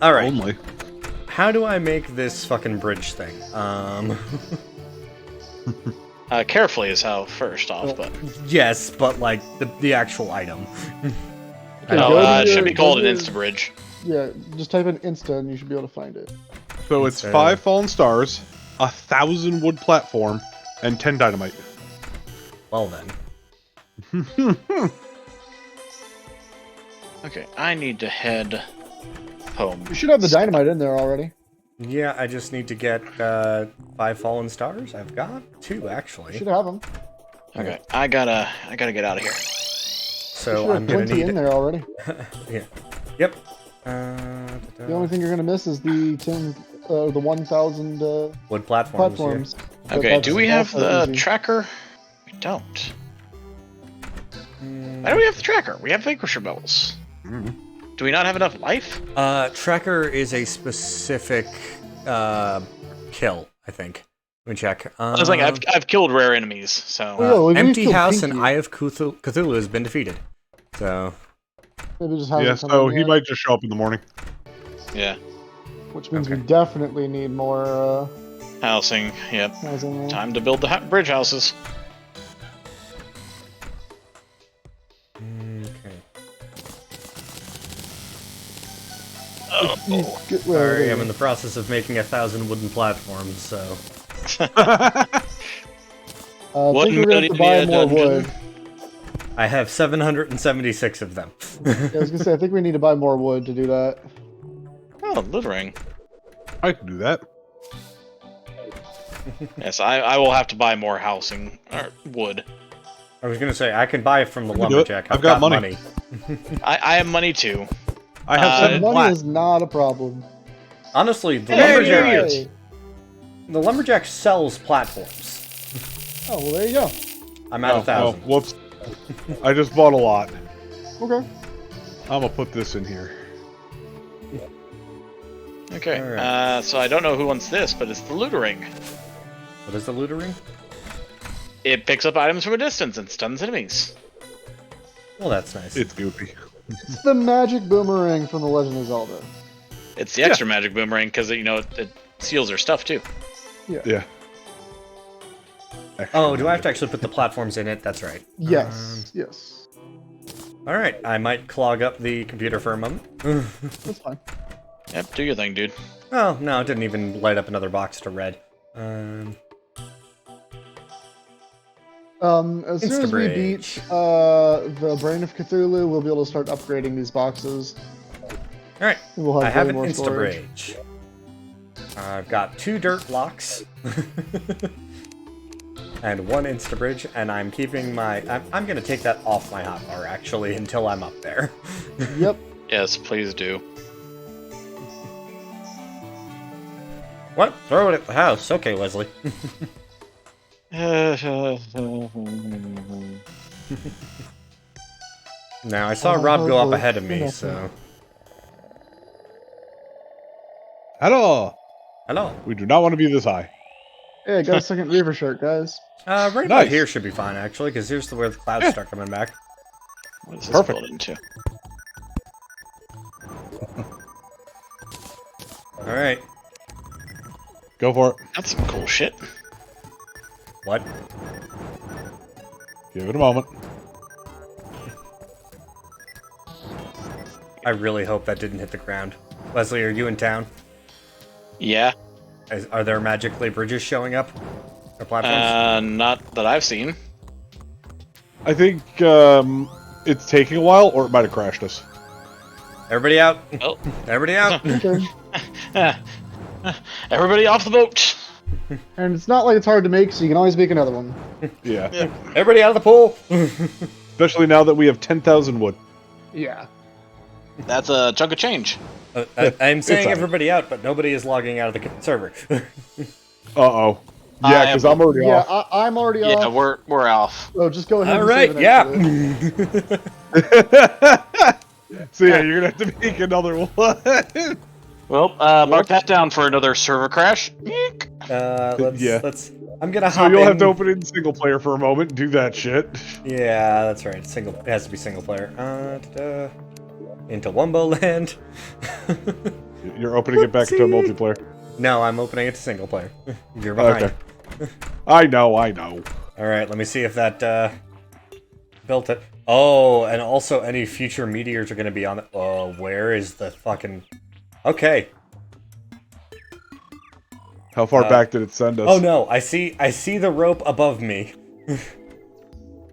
Alright, Only. how do I make this fucking bridge thing? Carefully is how first off, but Yes, but like the actual item. Okay, go to it should your- be called go an to- Insta Bridge. Yeah, just type in Insta and you should be able to find it. So it's Okay. 5 fallen stars, 1,000 wood platform, and 10 dynamite. Well then. Okay, I need to head home. You should have the dynamite in there already. Yeah, I just need to get 5 fallen stars. I've got 2 You actually. should have them. Okay, I gotta get out of here. You So should I'm have gonna 20 need in there already. Yeah. Yep. The only thing you're gonna miss is the 1,000 wood platforms. platforms. But Okay, that's do we have also the easy. tracker? We don't. Yeah. Why do we have the tracker? We have Vanquisher bells. Do we not have enough life? Tracker is a specific kill, I think. Let me check. I was like, I've killed rare enemies, so Oh, yeah, well, we Empty killed House and Pinky. Eye of Cthulhu has been defeated. So Maybe just hasn't Yeah, come so in he yet, might just show up in the morning. yeah. which means Okay. we definitely need more Housing, yep. housing. Time to build the bridge houses. okay. Oh, Sorry, I'm in the process of making 1,000 wooden platforms. So I What think we're gonna have to buy Medallion more dungeon? wood. I have 776 of them. Yeah, I was gonna say I think we need to buy more wood to do that. Oh, littering. I can do that. Yes, I will have to buy more housing or wood. I was gonna say I can buy it from the can do it. lumberjack. I've got money. I have money too. I have Uh, 7 Money plat. is not a problem. Honestly, the Hey, lumberjack, idiots. the lumberjack sells platforms. Oh, well, there you go. I'm at Oh, 1,000. whoops. I just bought a lot. Okay. I'm gonna put this in here. Okay. Alright. So I don't know who wants this, but it's the lootering. What is the lootering? It picks up items from a distance and stuns enemies. Well, that's nice. It's goopy. It's the magic boomerang from The Legend of Zelda. It's the extra magic boomerang because it seals their stuff too. Yeah. Oh, do I have to actually put the platforms in it? That's right. Yes. Yes. All right, I might clog up the computer for a moment. That's fine. Yep, do your thing, dude. Oh, no, it didn't even light up another box to red. As soon as we Instabridge. beat the Brain of Cthulhu, we'll be able to start upgrading these boxes. All right, We'll have I have way an more storage. Instabridge. I've got 2 dirt blocks. And 1 Instabridge, and I'm keeping my... I'm going to take that off my hotbar, actually, until I'm up there. Yep. Yes, please do. What? Throw it at the house. Okay, Leslie. Now, I saw Rob go up ahead of me, so... Hello. Hello. We do not want to be this high. Hey, I got a second Reaver shirt, guys. Right about Nice. here should be fine, actually, because here's where the clouds start coming back. What is this Perfect. built into? Alright. Go for it. That's some cool shit. What? Give it a moment. I really hope that didn't hit the ground. Leslie, are you in town? Yeah. Are there magically bridges showing up? Or platforms? Not that I've seen. I think it's taking a while, or it might have crashed us. Everybody out! Oh. Everybody out! Okay. Everybody off the boat! And it's not like it's hard to make, so you can always make another one. Yeah. Everybody out of the pool! Especially now that we have 10,000 wood. Yeah. That's a chunk of change. I'm saying alright. everybody out, but nobody is logging out of the server. Uh-oh. Yeah, because I'm already Yeah, off. I'm already Yeah, off. we're off. So just go ahead and Alright, save it yeah! after this. So yeah, you're going to have to make another one. Well, mark that down for another server crash. Eek. Yeah. Let's... I'm gonna So hop you'll in. have to open it in single player for a moment and do that shit. Yeah, that's right. It has to be single player. Into Wumbo Land. You're opening it back into a multiplayer. No, I'm opening it to single player. You're behind. Okay. I know. Alright, let me see if that built it. Oh, and also any future meteors are gonna be on it. Oh, where is the fucking... Okay. How far back did it send us? Oh no, I see the rope above me.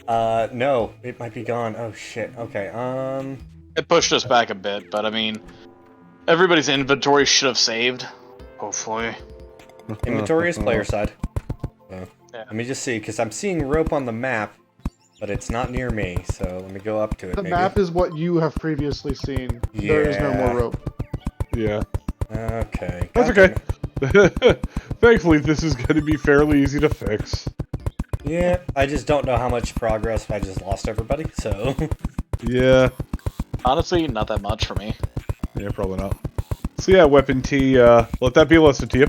No, it might be gone. Oh shit. Okay, It pushed us back a bit, but I mean, everybody's inventory should have saved. Hopefully. inventory is player side. So, Yeah. let me just see, because I'm seeing rope on the map, but it's not near me, so let me go up to it, The maybe. map is what you have previously seen. There is no Yeah. more rope. Yeah. Okay. That's God okay. Thankfully, this is going to be fairly easy to fix. damn it. Yeah, I just don't know how much progress. I just lost everybody, so... Yeah. Honestly, not that much for me. Yeah, probably not. So yeah, Weapon T, let that be a lesson to you.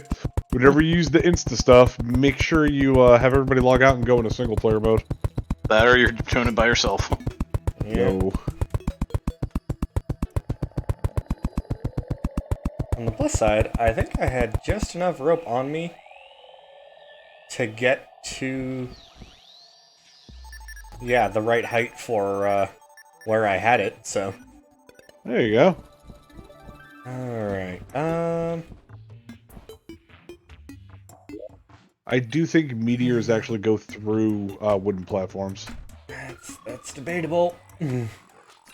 Whenever you use the Insta stuff, make sure you have everybody log out and go into single player mode. That or you're doing it by yourself. Yeah. No. On the plus side, I think I had just enough rope on me to get to... Yeah, the right height for where I had it, so... There you go. Alright, I do think meteors actually go through wooden platforms. that's debatable.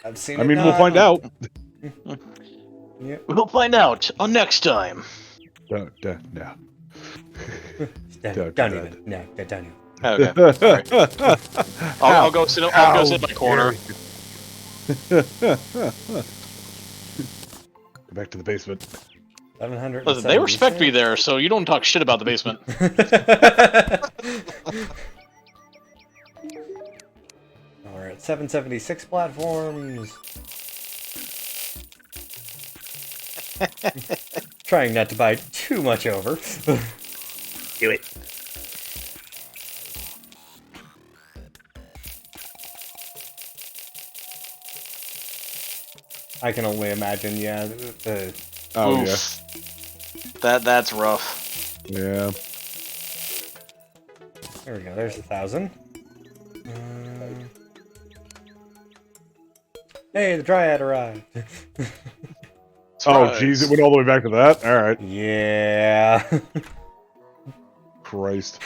I've seen I it mean, we'll not. find out. Yep. We'll find out on next time. No. Don't even. No, don't even. Okay. Sorry. I'll go sit. I'll go sit in my corner. Go back to the basement. 700. Listen, they respect me there, so you don't talk shit about the basement. We're at 776 platforms. Trying not to buy too much over. Do it. I can only imagine, yeah. Oh, Oof. That's rough. yeah. There we go, there's 1,000. Hey, the Dryad arrived. Oh, jeez, it went all the way back to that? Alright. Yeah. Christ.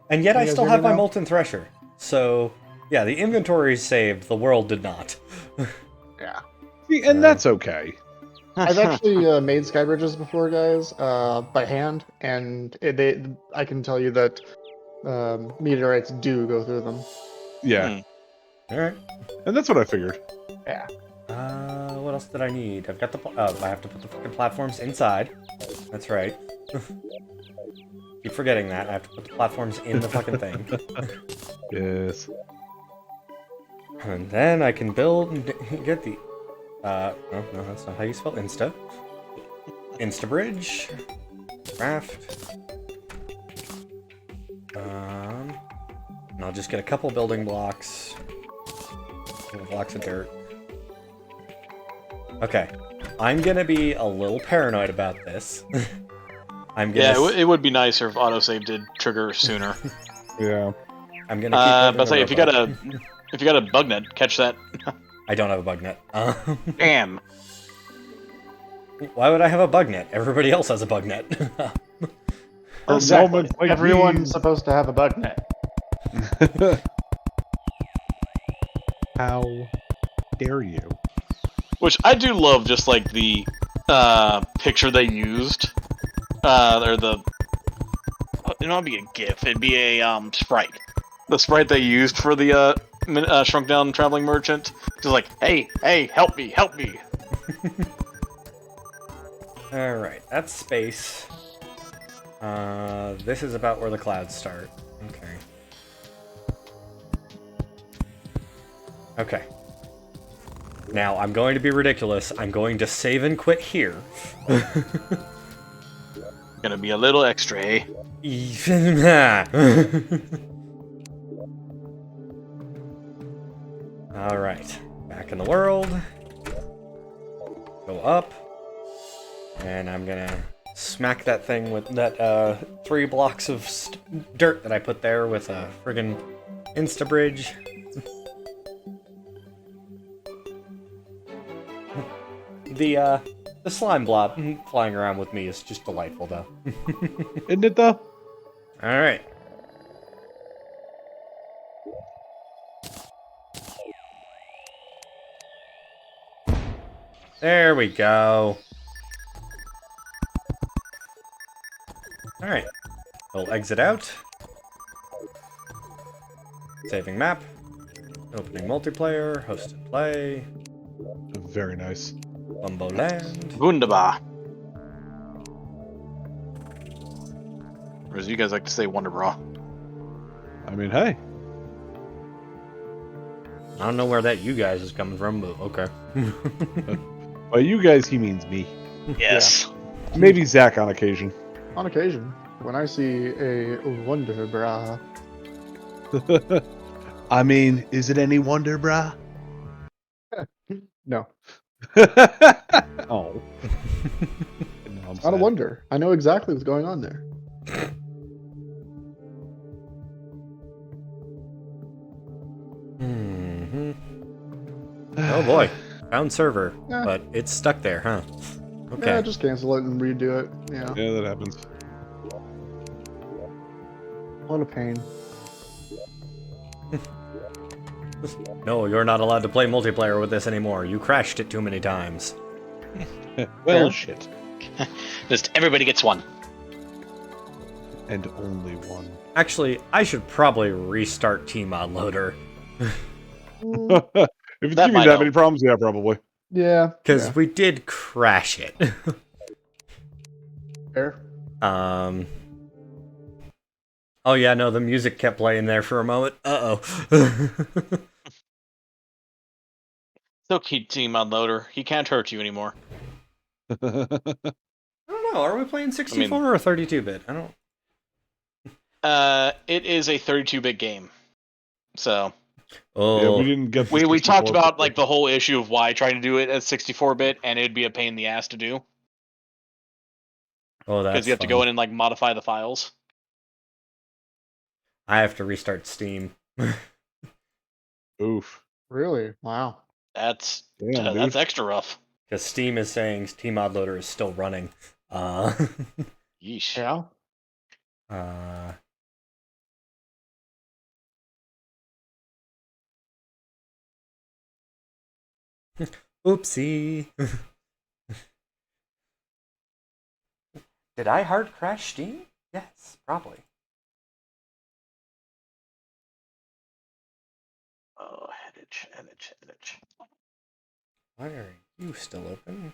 And yet You I guys still hear have me my now? Molten Thresher. So, yeah, the inventory is saved, the world did not. Yeah. See, and that's okay. I've actually made sky bridges before, guys, by hand, and I can tell you that meteorites do go through them. Yeah. Alright. And that's what I figured. Yeah. What else did I need? I've got the... Oh, I have to put the fucking platforms inside. That's right. Keep forgetting that. I have to put the platforms in the fucking thing. Yes. And then I can build and get the... no, that's not how you spell Insta. Instabridge. Craft. And I'll just get a couple building blocks. Couple blocks of dirt. Okay. I'm gonna be a little paranoid about this. I'm gonna... Yeah, it would be nicer if autosave did trigger sooner. Yeah. I'm gonna keep But say if you got a bug net, catch that. I don't have a bug net. Damn. Why would I have a bug net? Everybody else has a bug net. Exactly. moments like Everyone's these. supposed to have a bug net. How dare you? Which I do love, just like the picture they used, or the. It don't be a GIF. It'd be a sprite. The sprite they used for the shrunk down traveling merchant, just like, hey, help me. Alright, that's space. This is about where the clouds start. Okay. Okay. Now, I'm going to be ridiculous. I'm going to save and quit here. Gonna be a little extra, eh? Alright. Back in the world. Go up. And I'm gonna smack that thing with that 3 blocks of dirt that I put there with a friggin' Instabridge. The slime blob flying around with me is just delightful, though. Isn't it, though? Alright. There we go. Alright. We'll exit out. Saving map. Opening multiplayer. Host and play. Very nice. Bumbo Land. Wunderbar. Or as you guys like to say, Wonderbra. I mean, hey. I don't know where that you guys is coming from, but okay. By you guys, he means me. Yes. Maybe Zach on occasion. On occasion, when I see a wonder bra. I mean, is it any wonder, brah? No, Oh. not a wonder. I know exactly what's going on there. Oh boy. Found server. Yeah. But it's stuck there, huh? Okay. Yeah, just cancel it and redo it. Yeah. Yeah, that happens. What a pain. No, you're not allowed to play multiplayer with this anymore. You crashed it too many times. Well, Yeah. shit. Just everybody gets one. And only one. Actually, I should probably restart T-Mod Loader. Mm, If it's That giving might that help. many problems, yeah, probably. Yeah. Because yeah. we did crash it. Fair. Oh yeah, no, the music kept playing there for a moment. Uh-oh. Still keep Team Mod Loader. He can't hurt you anymore. I don't know, are we playing 64 or 32-bit? I don't... It is a 32-bit game. So... Oh, Yeah, we didn't get the We talked 64 about, bit. like, the whole issue of why trying to do it as 64-bit, and it'd be a pain in the ass to do. oh, that's Because you have to go in and, like, modify the files. I have to restart Steam. Oof. Really? Wow. That's Damn, that's dude. extra rough. Because Steam is saying Steam Mod Loader is still running. Yeesh. Yeah. Oopsie. Did I hard crash Steam? Yes, probably. Oh, edge. Why are you still open?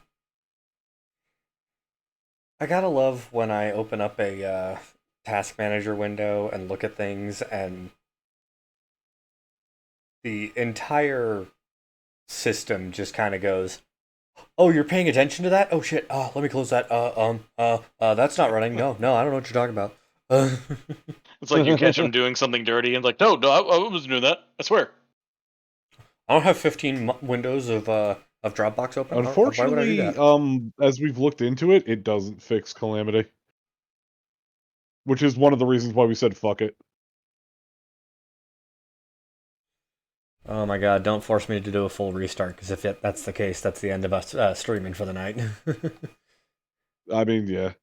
I gotta love when I open up a task manager window and look at things and the entire system just kind of goes, oh, you're paying attention to that? Oh shit, let me close that. That's not running. No, I don't know what you're talking about. It's like you catch him doing something dirty, and it's like, no, I wasn't doing that. I swear. I don't have 15 windows of Dropbox open. Why would I do Unfortunately, that? as we've looked into it, it doesn't fix Calamity. Which is one of the reasons why we said fuck it. Oh my god, don't force me to do a full restart, because if that's the case, that's the end of us streaming for the night. I mean, yeah.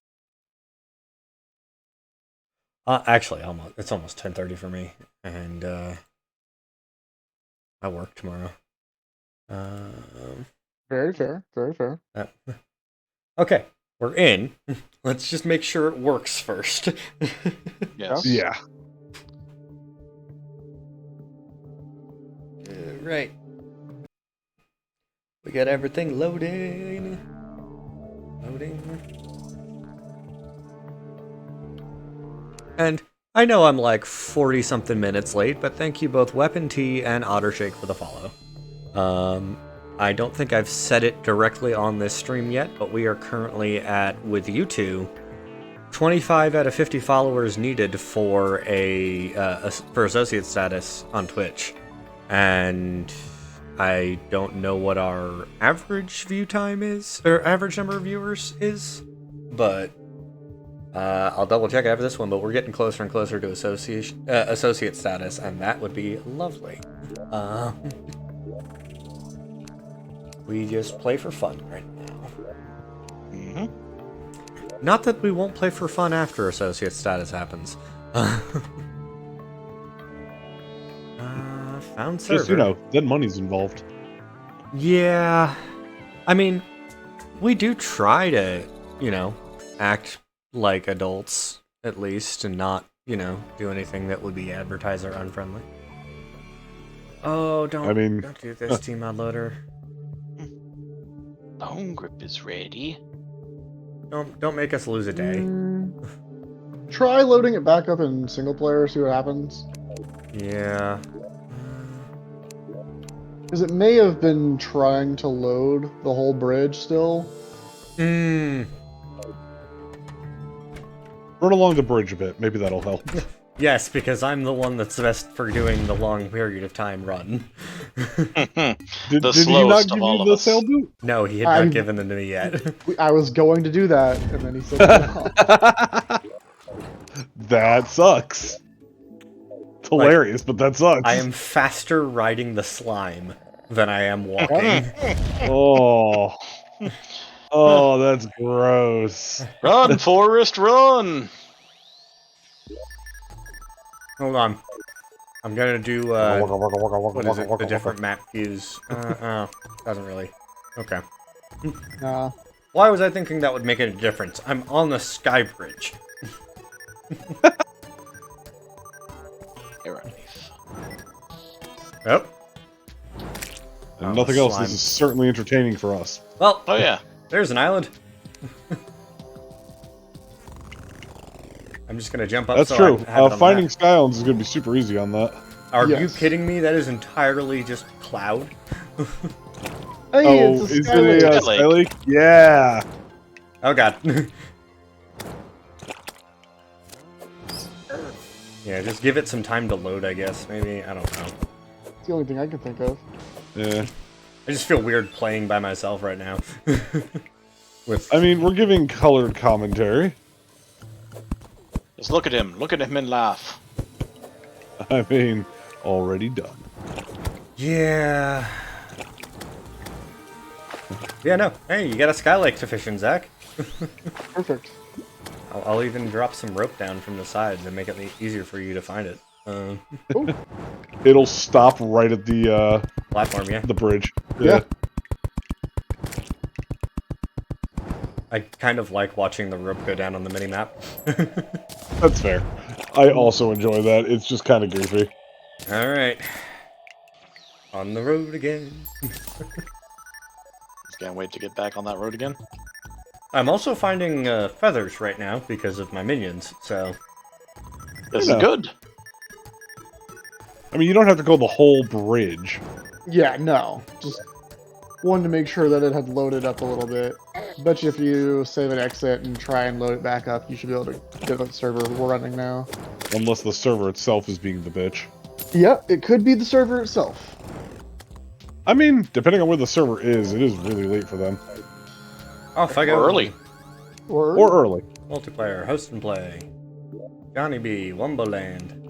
Actually, it's almost 10:30 for me, and I work tomorrow. Very fair. Very fair. Okay, we're in. Let's just make sure it works first. Yes. Yeah. Right. We got everything loading. And I know I'm like 40-something minutes late, but thank you both Weapon T and Ottershake for the follow. I don't think I've said it directly on this stream yet, but we are currently at, with you two, 25 out of 50 followers needed for for associate status on Twitch. And I don't know what our average view time is, or average number of viewers is, but I'll double check after this one, but we're getting closer and closer to associate status, and that would be lovely. We just play for fun right now. Mm-hmm. Not that we won't play for fun after associate status happens. Found server. Just, you know, then money's involved. Yeah. I mean, we do try to, you know, act like adults, at least, and not, you know, do anything that would be advertiser unfriendly. Oh, don't do this, Team Mod Loader. Bone grip is ready. Don't make us lose a day. Try loading it back up in single player, see what happens. Yeah. Because it may have been trying to load the whole bridge still. Run along the bridge a bit. Maybe that'll help. Yes, because I'm the one that's best for doing the long period of time run. Did he not slowest give of all you of the us. sailboat? No, he had not given them to me yet. I was going to do that, and then he said no. That sucks. It's hilarious, but that sucks. I am faster riding the slime than I am walking. Oh. Oh, that's gross. Run, Forrest, run! Hold on. I'm gonna do, what is it? The different map views. Doesn't really. Okay. Nah. Why was I thinking that would make a difference? I'm on the sky bridge. Arrow knife. Yep. And Oh, nothing else, slime. this is certainly entertaining for us. Well, Oh yeah. there's an island. I'm just gonna jump up. That's so true. I have it on the Finding map. Sky Islands is going to be super easy on that. Are you Yes. kidding me? That is entirely just cloud. Hey, Oh, it's a is sky it lake. a Sky Sky Lake. Lake? Yeah! Oh god. Yeah, just give it some time to load, I guess. Maybe, I don't know. It's the only thing I can think of. Yeah. I just feel weird playing by myself right now. With I mean, we're giving colored commentary. Just look at him and laugh. I mean, already done. yeah. Yeah, no. Hey, you got a Skylake to fish in, Zach. Perfect. I'll even drop some rope down from the sides and make it easier for you to find it. Oh, It'll stop right at the Platform, yeah. bridge. Yeah. I kind of like watching the rope go down on the mini-map. That's fair. I also enjoy that. It's just kind of goofy. Alright. On the road again. Just can't wait to get back on that road again. I'm also finding feathers right now because of my minions, so... This Yeah. is good. I mean, you don't have to go the whole bridge. yeah, no. Just wanted to make sure that it had loaded up a little bit. Bet you if you save an exit and try and load it back up, you should be able to get the server running now. Unless the server itself is being the bitch. Yep, it could be the server itself. I mean, depending on where the server is, it is really late for them. Off I go. Or early. Or early. Multiplayer, host and play. Johnny B, Wumboland.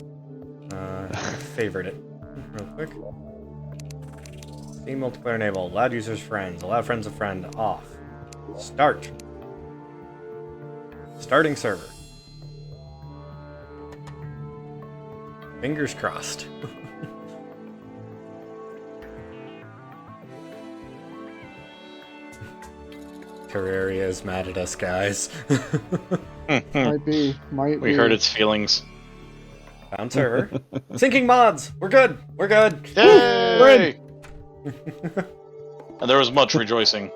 Favorite it. Real quick. Steam multiplayer enabled. Allowed users friends. Allow friends of friend off. Start. Starting server. Fingers crossed. Terraria is mad at us, guys. Might be. Might We be. heard its feelings. Found server. Syncing mods! We're good! We're good! Yay! And there was much rejoicing.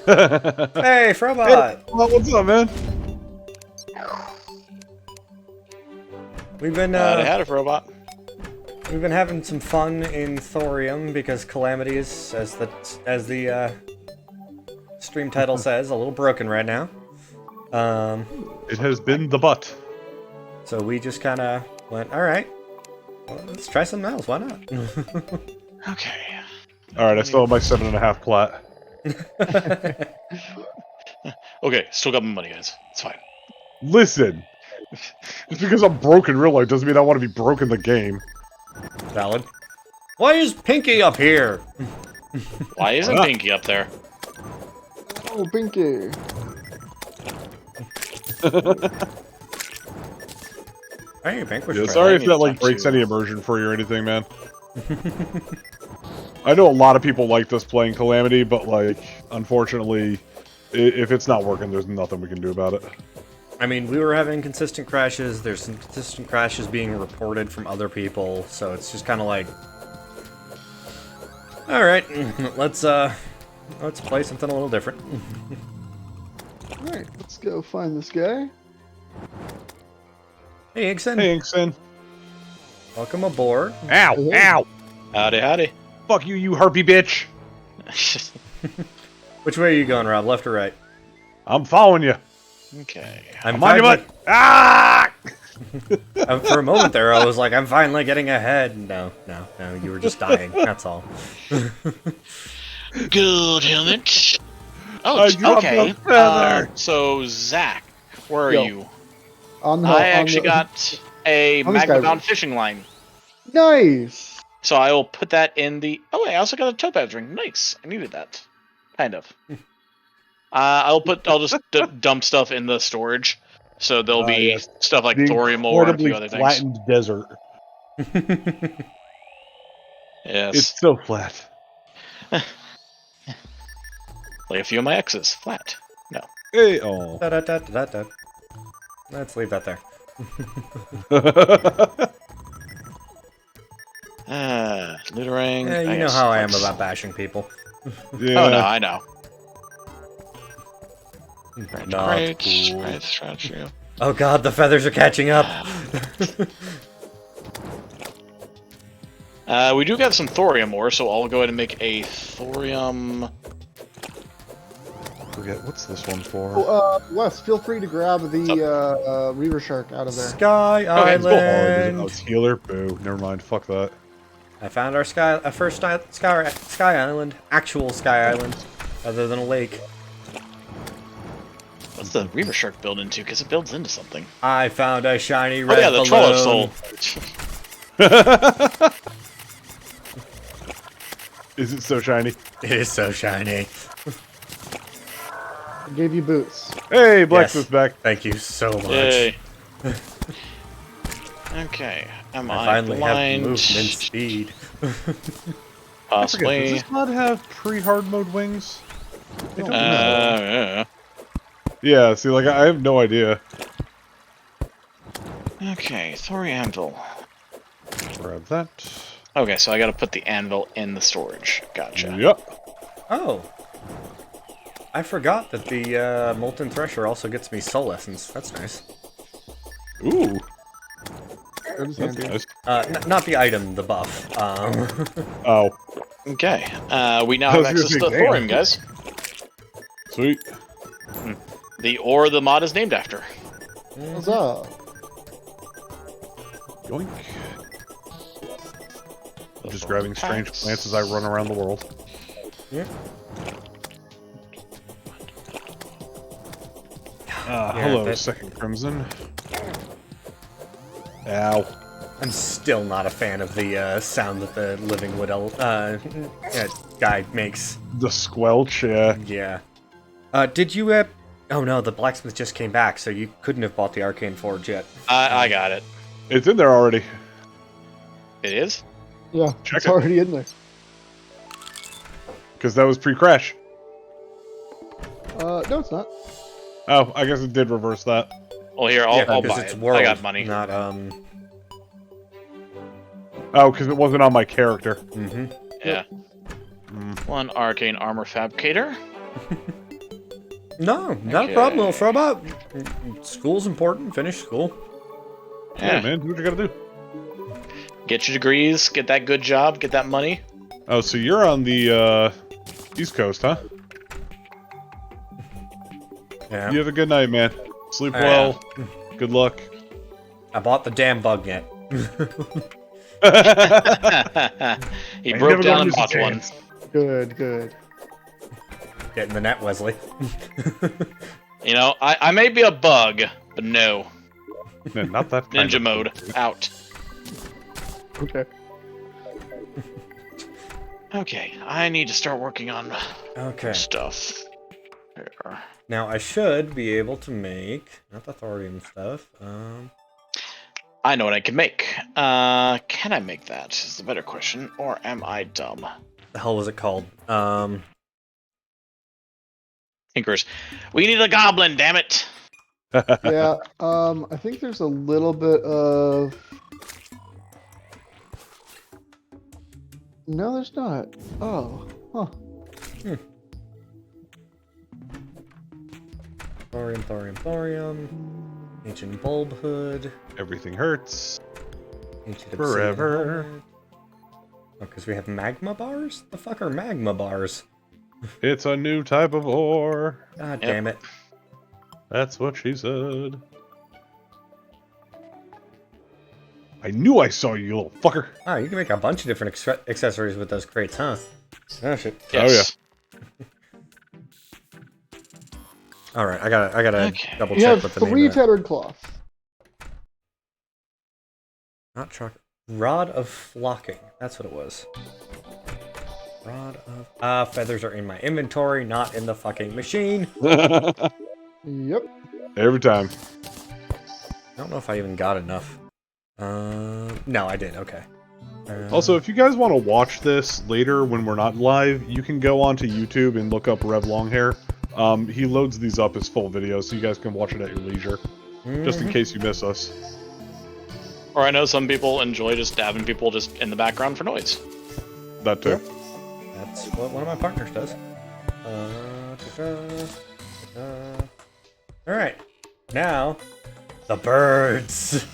Hey, Frobot! Well, what's up, man? We've been They had it for a robot. we've been having some fun in Thorium because Calamity is, as the stream title says, a little broken right now. It has been the butt. So we just kind of went, all right, well, let's try something else. Why not? Okay. Alright, I still have my 7.5 plat. Okay, still got my money, guys. It's fine. Listen! Just because I'm broke in real life doesn't mean I want to be broke in the game. Valid. Why is Pinky up here? Why isn't Ah. Pinky up there? Oh, Pinky. Hey, Vanquish. Yeah, Friend. sorry I if need that to like talk breaks to- any immersion for you or anything, man. I know a lot of people like this playing Calamity, but like, unfortunately, if it's not working, there's nothing we can do about it. I mean, we were having consistent crashes. There's some consistent crashes being reported from other people, so it's just kind of like, all right, let's play something a little different. Alright, let's go find this guy. Hey, Igson, Hey, Inkson. welcome aboard. Ow! Hey. Ow! Howdy, howdy. Fuck you, you herpy bitch! Which way are you going, Rob? Left or right? I'm following you. Okay. I'm on your butt! Ah! For a moment there, I was like, I'm finally getting ahead. No, you were just dying. That's all. Good helmet. Oh, I dropped okay. a feather. So Zach, where are Yo. you? On the, I on actually the- got a on this guy. magma-bound fishing line. Nice! So I will put that in the... Oh, I also got a topaz ring. Nice. I needed that. Kind of. I'll just dump stuff in the storage. So there'll be Yes. stuff like The thorium ore and a incredibly few other things. flattened desert. Yes. It's so flat. Like a few of my X's. Flat. No. Hey, oh. Da-da-da-da-da. Let's leave that there. Lootering. Yeah, you know how I am about bashing people. Yeah. Oh no, I know. Not Great. cool. Great strategy. Oh god, the feathers are catching up. We do have some thorium ore, so I'll go ahead and make a thorium. Forget what's this one for? Oh, Wes, feel free to grab the Reaver Shark out of there. Sky It's so hard, isn't it? Island. Oh, it's healer. Boo. Never mind. Fuck that. I found our first sky island, actual sky island, other than a lake. What's the Reaver Shark build into? Because it builds into something. I found a shiny red Oh yeah, the balloon. Troll of Soul. Is it so shiny? It is so shiny. I gave you boots. Hey, Blacksmith's back. Thank you so much. Yay. Okay, am I I finally have blind? movement speed. I forget, Possibly. does this mod have pre-hard mode wings? I don't know. Yeah. Yeah, see, like, I have no idea. Okay, thorium anvil. Grab that. Okay, so I gotta put the anvil in the storage. Gotcha. Yep. Oh. I forgot that the Molten Thresher also gets me Soul Essence. That's nice. Ooh, There's that's Andrew. nice. Not the item, the buff. Oh, Okay, we now I have was gonna access say, to damn. thorium, guys. sweet. The ore the mod is named after. Huzzah. Yoink. Just grabbing strange plants as I run around the world. Yeah. Yeah, Hello, that- Second Crimson. Ow. I'm still not a fan of the sound that the Living Wood guy makes. The squelch, yeah. Yeah. Did you, oh no, the blacksmith just came back, so you couldn't have bought the Arcane Forge yet. I got it. It's in there already. It is? Yeah, Check it's it. already in there. Because that was pre-crash. No, it's not. Oh, I guess it did reverse that. Well, here, I'll because buy it's it. world, I got money. not, Oh, because it wasn't on my character. mm-hmm. Yeah. One arcane armor fabricator. No, not a problem, little throwback. School's important, finish school. Yeah, man, do what you gotta do. Get your degrees, get that good job, get that money. Oh, so you're on the, East Coast, huh? Yeah. You have a good night, man. Sleep Yeah. well. Good luck. I bought the damn bug net. He I broke never down gonna and use bought the one. chance. Good, good. Get in the net, Wesley. You know, I may be a bug, but no. Man, not that kind Ninja of- mode. Out. Okay. Okay, I need to start working on Okay. stuff. Here. Now I should be able to make not the thorium stuff. I know what I can make. Can I make that? Is the better question. Or am I dumb? The hell was it called? Tinkers. We need a goblin, damn it! Yeah, I think there's a little bit of... No, there's not. Oh, huh. Thorium. Ancient bulb hood. Everything hurts. Ancient Forever. obsidian helmet. Oh, because we have magma bars? The fuck are magma bars? It's a new type of ore. God Yep. damn it. That's what she said. I knew I saw you, little fucker. Oh, you can make a bunch of different accessories with those crates, huh? Oh shit. Yes. All right, I gotta Okay. double You check have what the name three of that. tattered cloth. Not chocolate. Rod of flocking. That's what it was. Rod of... feathers are in my inventory, not in the fucking machine. Yep. Every time. I don't know if I even got enough. No, I did. Okay. Also, if you guys want to watch this later when we're not live, you can go onto YouTube and look up Rev Longhair. He loads these up as full videos, so you guys can watch it at your leisure. Just in case you miss us. Or I know some people enjoy just having people just in the background for noise. That too. That's what one of my partners does. Alright. Now, the birds.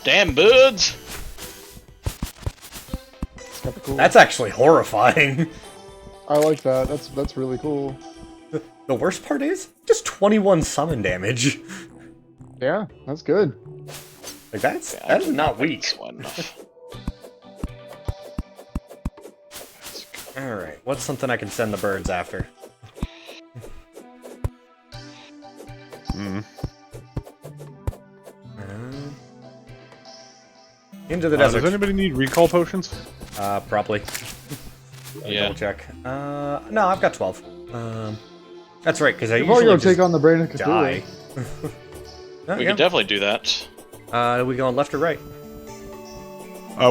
Damn birds! It's got the cool. That's actually horrifying. I like that. That's really cool. The worst part is, just 21 summon damage. Yeah, that's good. Like, that is not weak. One. Alright, what's something I can send the birds after? Into the desert. Does anybody need recall potions? Probably. Yeah. Double check. No, I've got 12. That's right, because I You're probably usually gonna take on the brain of die. Cthulhu. Oh, We yeah. could definitely do that. Are we going left or right?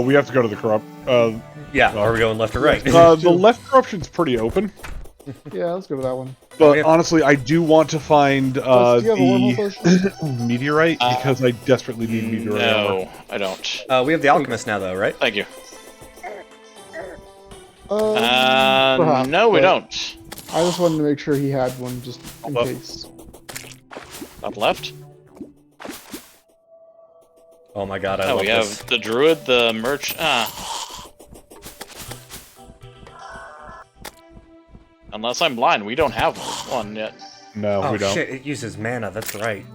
We have to go to the corrupt. Yeah, are we going left or right? The left corruption's pretty open, Yeah, let's go to that one. but Yeah. honestly, I do want to find Do you have a wormhole the potion? meteorite because I desperately need meteorite armor. No, I don't. We have the alchemist now, though, right? Thank you. Perhaps, No, we but don't. I just wanted to make sure he had one just in Well. case. Up left. Oh my god, I Oh, love we this. have the druid, the merch. Unless I'm blind, we don't have one yet. No, Oh we don't. shit, it uses mana, that's right.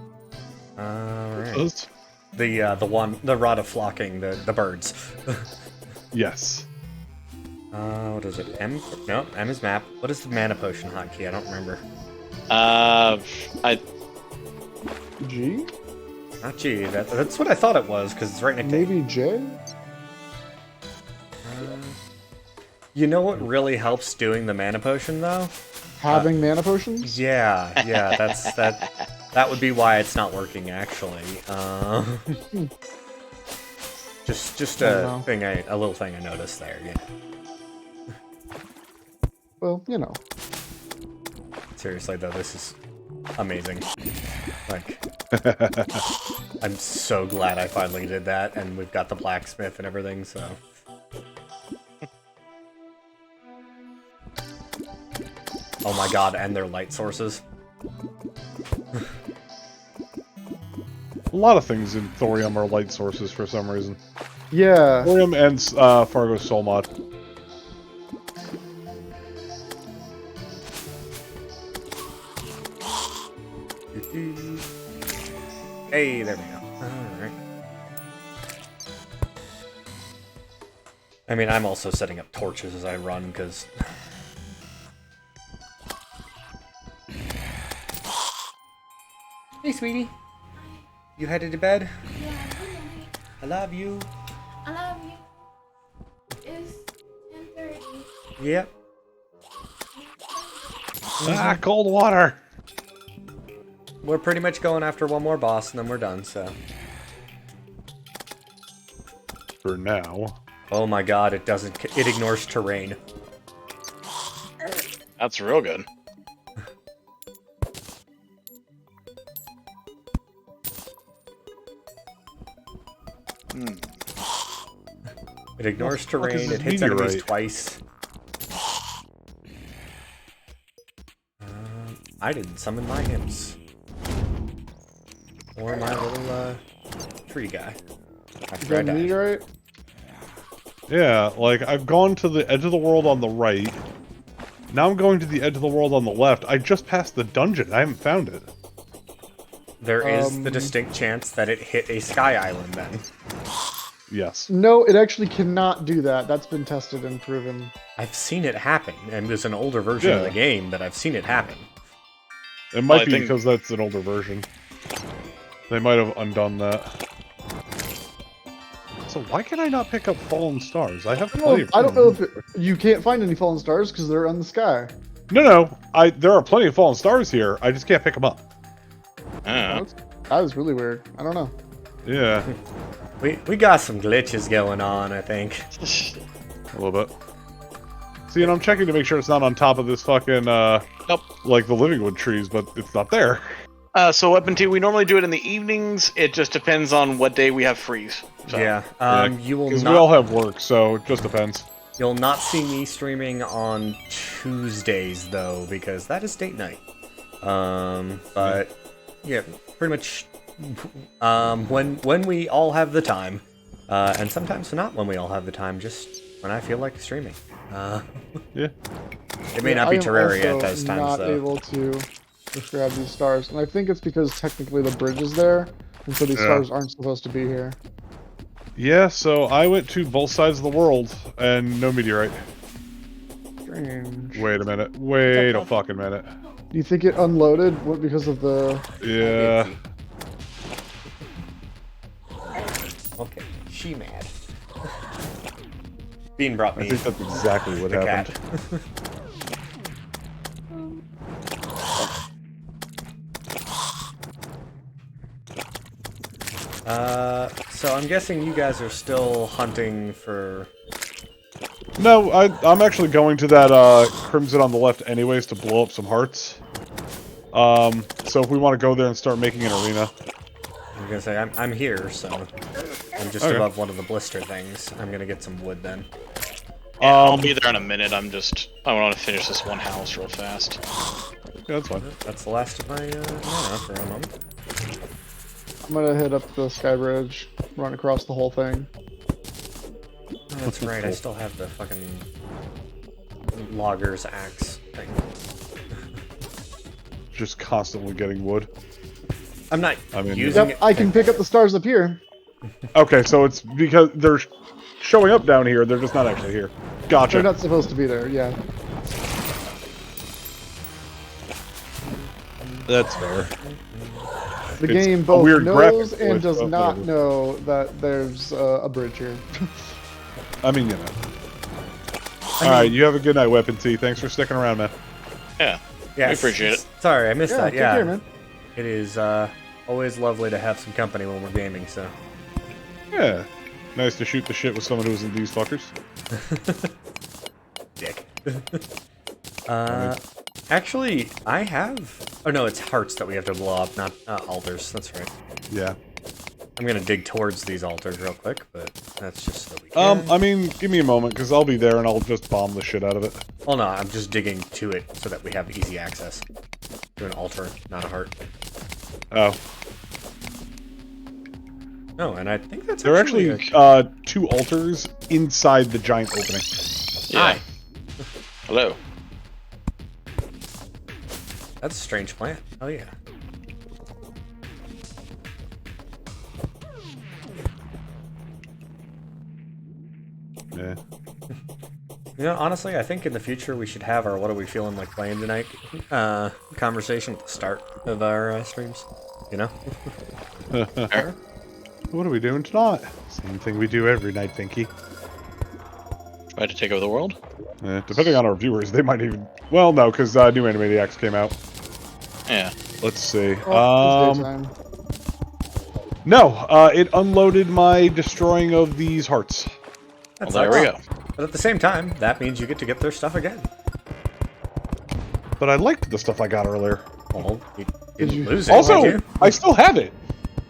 Alright. Does? The rod of flocking, the birds. Yes. What is it? M? No, M is map. What is the mana potion hotkey? I don't remember. G? Not G, that's what I thought it was, because it's right next to Maybe J? You know what really helps doing the mana potion, though? Having mana potions? Yeah, that would be why it's not working, actually. Just I don't a little thing I noticed there, yeah. Well, you know. Seriously, though, this is amazing. Like, I'm so glad I finally did that, and we've got the blacksmith and everything, so... Oh my god, and their light sources. A lot of things in thorium are light sources for some reason. Yeah. Thorium and Fargo's soul mod. Hey, there we go. Alright. I mean, I'm also setting up torches as I run, because... Hey, sweetie. You headed to bed? Yeah, good night. I love you. I love you. It's 10:30. Yep. Ah, cold water! We're pretty much going after one more boss, and then we're done, so... For now. Oh my god, it doesn't... It ignores terrain. That's real good. It ignores fuck is terrain, this it hits enemies meteorite? twice. I didn't summon my imps. Or my little, tree guy. Is After I that died. meteorite? Yeah, like, I've gone to the edge of the world on the right. Now I'm going to the edge of the world on the left. I just passed the dungeon. I haven't found it. There is the distinct chance that it hit a sky island then. Yes. No, it actually cannot do that. That's been tested and proven. I've seen it happen, and there's an older version of Yeah. the game, but I've seen it happen. It might I be think- because that's an older version. They might have undone that. So why can I not pick up fallen stars? I have plenty of I don't know if you can't find any fallen stars because they're on the sky. No. There are plenty of fallen stars here. I just can't pick them up. That was really weird. I don't know. Yeah, We got some glitches going on, I think. a little bit. See, and I'm checking to make sure it's not on top of this fucking, Nope. like the living wood trees, but it's not there. So Weapon 2, we normally do it in the evenings. It just depends on what day we have freeze. So. Yeah. You will Because not. we all have work, so it just depends. You'll not see me streaming on Tuesdays though, because that is date night. But yeah, pretty much. When we all have the time, and sometimes not when we all have the time, just when I feel like streaming. Yeah. It may not be I am Terraria at also those times not though. able to just grab these stars, and I think it's because technically the bridge is there, and so these Yeah. stars aren't supposed to be here. Yeah, so I went to both sides of the world, and no meteorite. Strange. Wait a minute. Wait a fucking minute. Do you think it unloaded because of the... Yeah. Okay, she mad. Bean brought I me think that's exactly what the happened. cat. So I'm guessing you guys are still hunting for... No, I'm actually going to that Crimson on the left anyways to blow up some hearts. So if we want to go there and start making an arena. I'm gonna say, I'm here, so... I'm just Okay. above one of the blister things. I'm gonna get some wood then. Yeah, I'll be there in a minute. I want to finish this one house real fast. Yeah, that's fine. That's the last of my mana for a moment. I'm gonna hit up the sky bridge, run across the whole thing. Oh, that's right, I still have the fucking... logger's axe thing. Just constantly getting wood. I'm not I mean, using Yep, it. I can pick up the stars up here. Okay, so it's because they're showing up down here, they're just not actually here. Gotcha. They're not supposed to be there, yeah. That's fair. The It's game a both weird knows graphic and with, does not whatever. know that there's a bridge here. I mean, you know. Alright, you have a good night, Weapon T. Thanks for sticking around, man. Yeah. Yeah, We appreciate it. Sorry, I missed that. take Yeah, care, man. it is always lovely to have some company when we're gaming. So, Yeah. Nice to shoot the shit with someone who isn't these fuckers. dick. Actually, I have. Oh no, it's hearts that we have to blow up, not altars. That's right. Yeah. I'm gonna dig towards these altars real quick, but that's just so we can. I mean, give me a moment, because I'll be there and I'll just bomb the shit out of it. Well, no, I'm just digging to it so that we have easy access to an altar, not a heart. Oh. No, and I think that's There are actually a- 2 altars inside the giant opening. Yeah. Hi. Hello. That's a strange plant. Oh yeah. Yeah. You know, honestly, I think in the future we should have our "What are we feeling like playing tonight?" Conversation at the start of our streams. You know. What are we doing tonight? Same thing we do every night, Thinky. Try to take over the world? Depending on our viewers, they might even... Well, no, because new Animaniacs came out. Yeah. Let's see. Oh, it's daytime. No, it unloaded my destroying of these hearts. That's Well, there we go. But at the same time, that means you get to get their stuff again. But I liked the stuff I got earlier. Well, you Did didn't you- lose it, Also, did you? I still have it.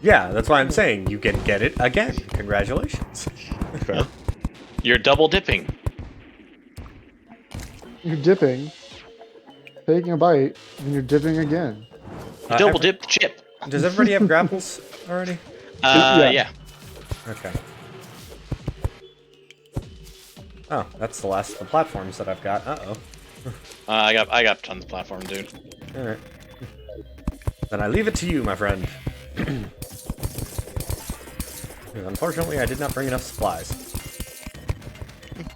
Yeah, that's why I'm saying you can get it again. Congratulations. Fair. You're double dipping. You're dipping, taking a bite, and you're dipping again. Double dip the chip. Does everybody have grapples already? Yeah. Okay. Oh, that's the last of the platforms that I've got. Uh-oh. I got tons of platform, dude. Alright. Then I leave it to you, my friend. Because unfortunately, I did not bring enough supplies.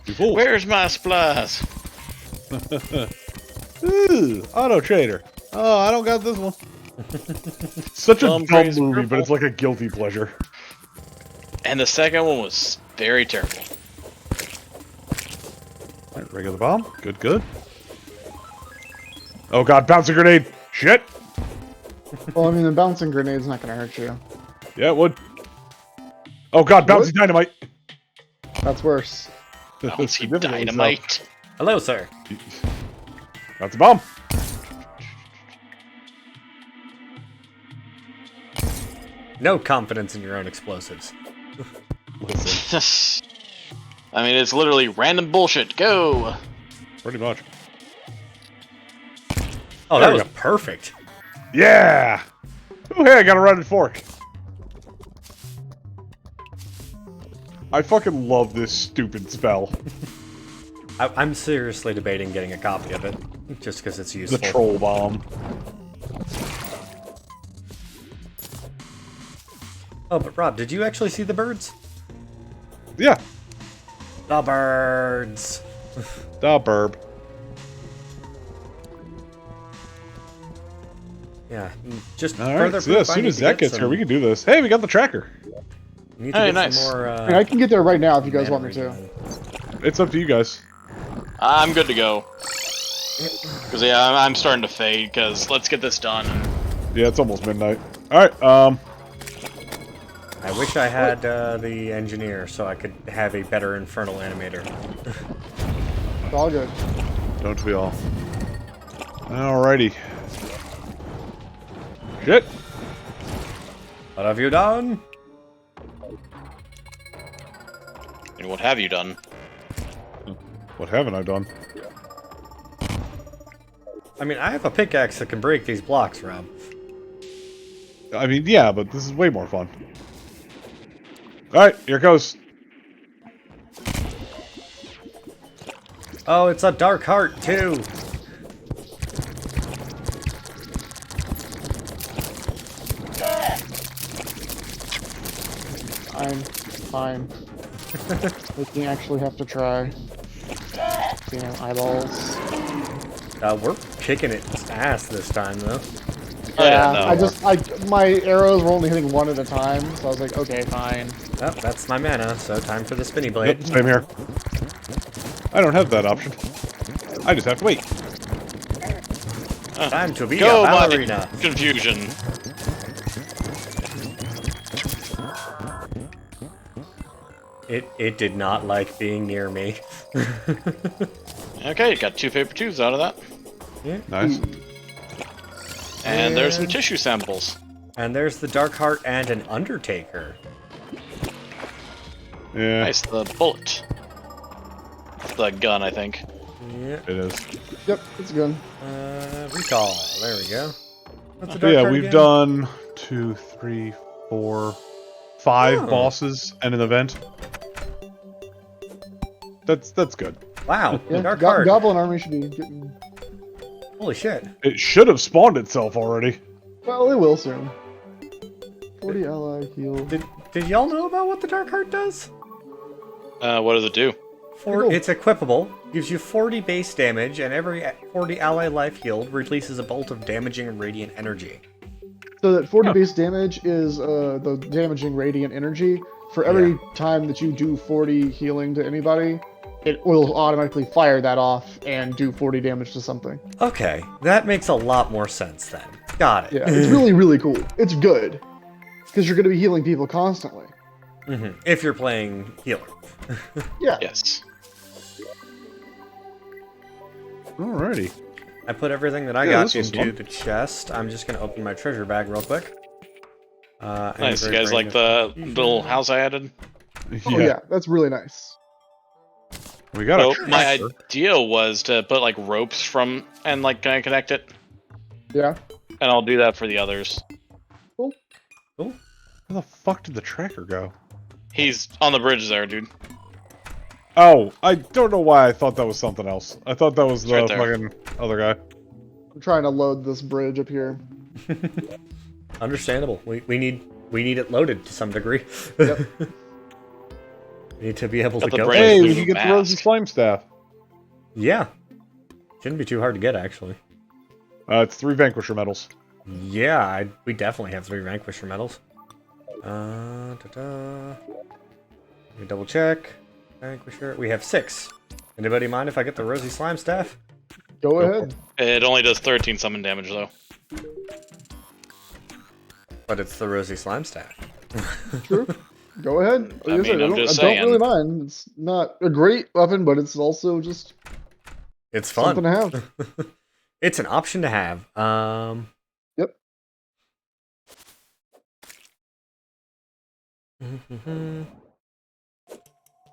You fools. Where's my supplies? Ooh, Auto Trader. Oh, I don't got this one. Such a dumb Crazy movie, purple. but it's like a guilty pleasure. And the second one was very terrible. Alright, regular bomb. Good, good. Oh god, bouncing grenade! Shit! Well, I mean, the bouncing grenade's not gonna hurt you. Yeah, it would. Oh god, bouncy dynamite! That's worse. Bouncy Significantly so. dynamite. Hello, sir. That's a bomb. No confidence in your own explosives. Listen, I mean, it's literally random bullshit. Go. pretty much. Oh, There that we was go. perfect. Yeah! Oh, hey, I got a rounded fork. I fucking love this stupid spell. I'm seriously debating getting a copy of it, just because it's The useful. troll bomb. Oh, but Rob, did you actually see the birds? Yeah, The birds! the burb. Yeah, just All further right, so yeah, as proof I soon need as to that get gets some- here, we can do this. Hey, we got the tracker. Need to Hey, get nice. some more, I mean, I can get there right now if you guys mana want me to. regen. It's up to you guys. I'm good to go. Because, yeah, I'm starting to fade, because let's get this done. Yeah, it's almost midnight. All right, I wish I had the engineer so I could have a better infernal animator. It's all good. don't we all? Alrighty. Shit. What have you done? And what have you done? What haven't I done? I mean, I have a pickaxe that can break these blocks, Rob. I mean, yeah, but this is way more fun. Alright, here it goes. Oh, it's a dark heart, too! I'm fine. We actually have to try. Damn eyeballs. We're kicking its ass this time, though. Oh, yeah, no. My arrows were only hitting one at a time, so I was like, okay, fine. Oh, that's my mana, so time for the spinny blade. Yep, same here. I don't have that option. I just have to wait. Time to be Go, a my ballerina. confusion. It did not like being near me. Okay, got 2 paper tubes out of that. Yeah. Nice. And there's some tissue samples. And there's the dark heart and an undertaker. Yeah, Nice, the bullet. The gun, I think. Yeah. it is. Yep, it's good. Recall. There we go. What's the But dark yeah, heart we've again? done 2, 3, 4, 5 Oh. bosses and an event. That's good. Wow, Yeah, dark heart. Goblin Army should be getting. Holy shit. It should have spawned itself already. Well, it will soon. 40 ally heal. Did y'all know about what the dark heart does? What does it do? It's equipable, gives you 40 base damage, and every 40 ally life healed releases a bolt of damaging radiant energy. So that 40 Huh. base damage is the damaging radiant energy. For every time that you do 40 healing to anybody, it will automatically fire that off and do 40 damage to something. Okay, that makes a lot more sense then. Got it. Yeah, it's really, really cool. It's good. Because you're going to be healing people constantly. If you're playing healer. Yeah. Yes. Alrighty. I put everything that I Yeah, got this was into fun. the chest. I'm just going to open my treasure bag real quick. Nice. You very guys like the little house I added? Oh, yeah. That's really nice. We got So a my tracker. idea was to put like ropes from and like kind of connect it, Yeah. and I'll do that for the others. Cool. Where the fuck did the tracker go? He's on the bridge there, dude. Oh, I don't know why I thought that was something else. I thought that was the right there. fucking other guy. I'm trying to load this bridge up here. Understandable. We need it loaded to some degree. Yep. We need to be able Got to the go. brain. Hey, There's we a can get the rosy mask. slime staff. Yeah. Shouldn't be too hard to get, actually. It's 3 Vanquisher medals. Yeah, we definitely have 3 Vanquisher medals. Let me double check. Vanquisher. We have 6. Anybody mind if I get the Rosy Slime Staff? Go for ahead. It only does 13 summon damage though. But it's the Rosy Slime Staff. True. Go ahead. Like I I said, mean, I'm I just don't really saying. mind. It's not a great weapon, but it's also just It's fun. something to have. It's an option to have. Yep.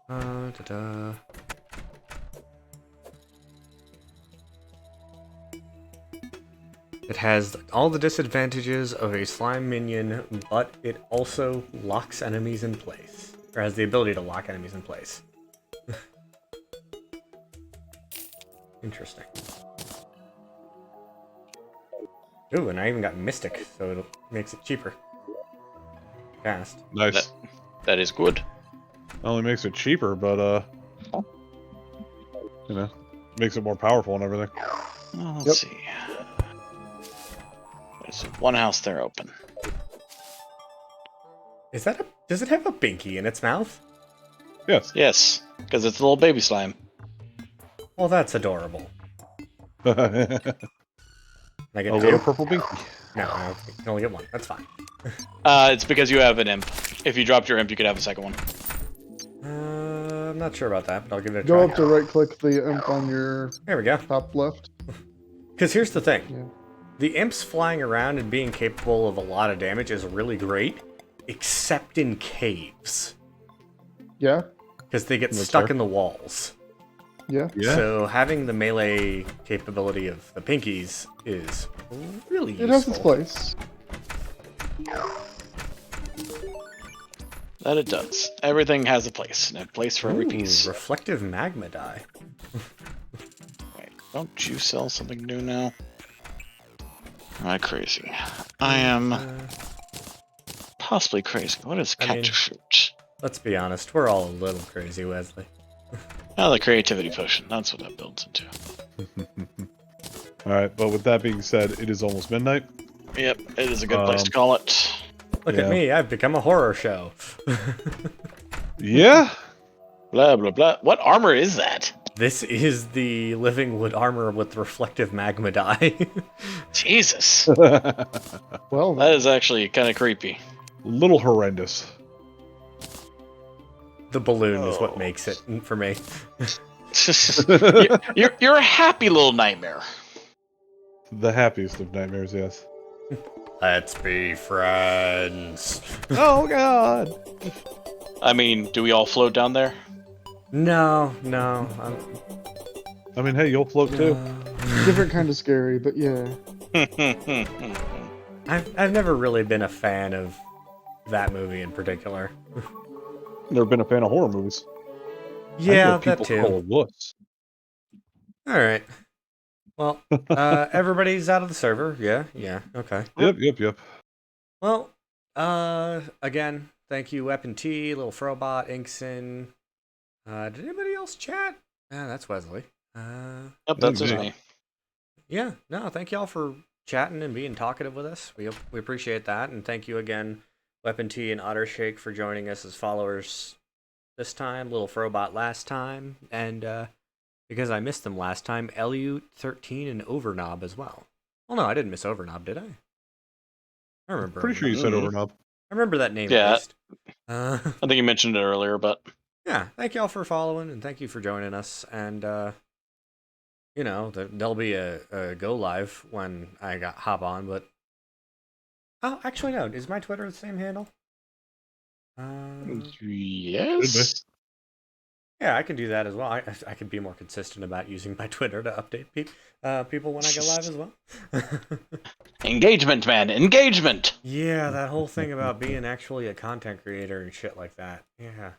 Ta-da. It has all the disadvantages of a slime minion, but it also locks enemies in place. Or has the ability to lock enemies in place. Interesting. Ooh, and I even got Mystic, so it makes it cheaper. Cast. Nice. That is good. Not only makes it cheaper, but you know, makes it more powerful and everything. Well, let's see. There's one house there open. Is that a... Does it have a binky in its mouth? Yes. Yes, because it's a little baby slime. Well, that's adorable. A Can I get little two? purple binky. No, you can only get one. That's fine. It's because you have an imp. If you dropped your imp, you could have a second one. I'm not sure about that, but I'll give it a Go try. up to right-click the imp on your There we go. top left. Because here's the thing. Yeah. The imps flying around and being capable of a lot of damage is really great, except in caves. Yeah. Because they get That's stuck fair. in the walls. Yeah. Yeah. So having the melee capability of the pinkies is really useful. It has its place. That it does. Everything has a place, and a place for every Ooh, piece. reflective magma die. Wait, don't you sell something new now? Am I crazy? I am possibly crazy. What is I mean- cactus fruit? Let's be honest, we're all a little crazy, Wesley. Oh, the creativity potion. That's what that builds into. Alright, but with that being said, it is almost midnight. Yep, it is a good place to call it. Look Yeah. at me, I've become a horror show. Yeah? Blah, blah, blah. What armor is that? This is the living wood armor with reflective magma die. Jesus. Well, That is actually kind of creepy. Little horrendous. The balloon is what Oh. makes it for me. you're a happy little nightmare. The happiest of nightmares, yes. Let's be friends. Oh god! I mean, do we all float down there? No. I mean, hey, you'll float too. different kind of scary, but yeah. I've never really been a fan of that movie in particular. Never been a fan of horror movies. I know Yeah, what that people too. call it wuss. All right. Well, everybody's out of the server. Yeah. Okay. Yep. Well, again, thank you, Weapon T, Little Frobot, Inkson. Did anybody else chat? That's Wesley. Yep, that's just me. me. Yeah, no, thank y'all for chatting and being talkative with us. We appreciate that, and thank you again, Weapon T and Ottershake, for joining us as followers this time. Little Frobot last time, and because I missed them last time, Eliute13 and Overknob as well. Well, no, I didn't miss Overknob, did I? I remember. Pretty sure you said Overknob. I remember that name Yeah. at least. I think you mentioned it earlier, but Yeah, thank y'all for following and thank you for joining us. And you know, there'll be a go live when I hop on. But actually, no. Is my Twitter the same handle? yes. Yeah, I can do that as well. I can be more consistent about using my Twitter to update people when I go live as well. Engagement, man, engagement. Yeah, that whole thing about being actually a content creator and shit like that. Yeah.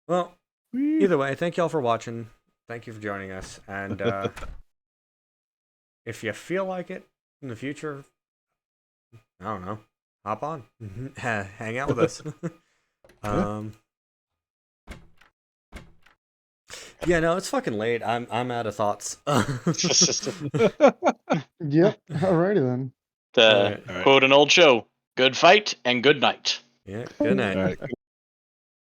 Well, either way, thank y'all for watching. Thank you for joining us. And if you feel like it in the future, I don't know, hop on, hang out with us. Yeah, no, it's fucking late. I'm out of thoughts. Yep. Alrighty then. To All right. quote an old show, good fight and good night. Yeah, good night. All right.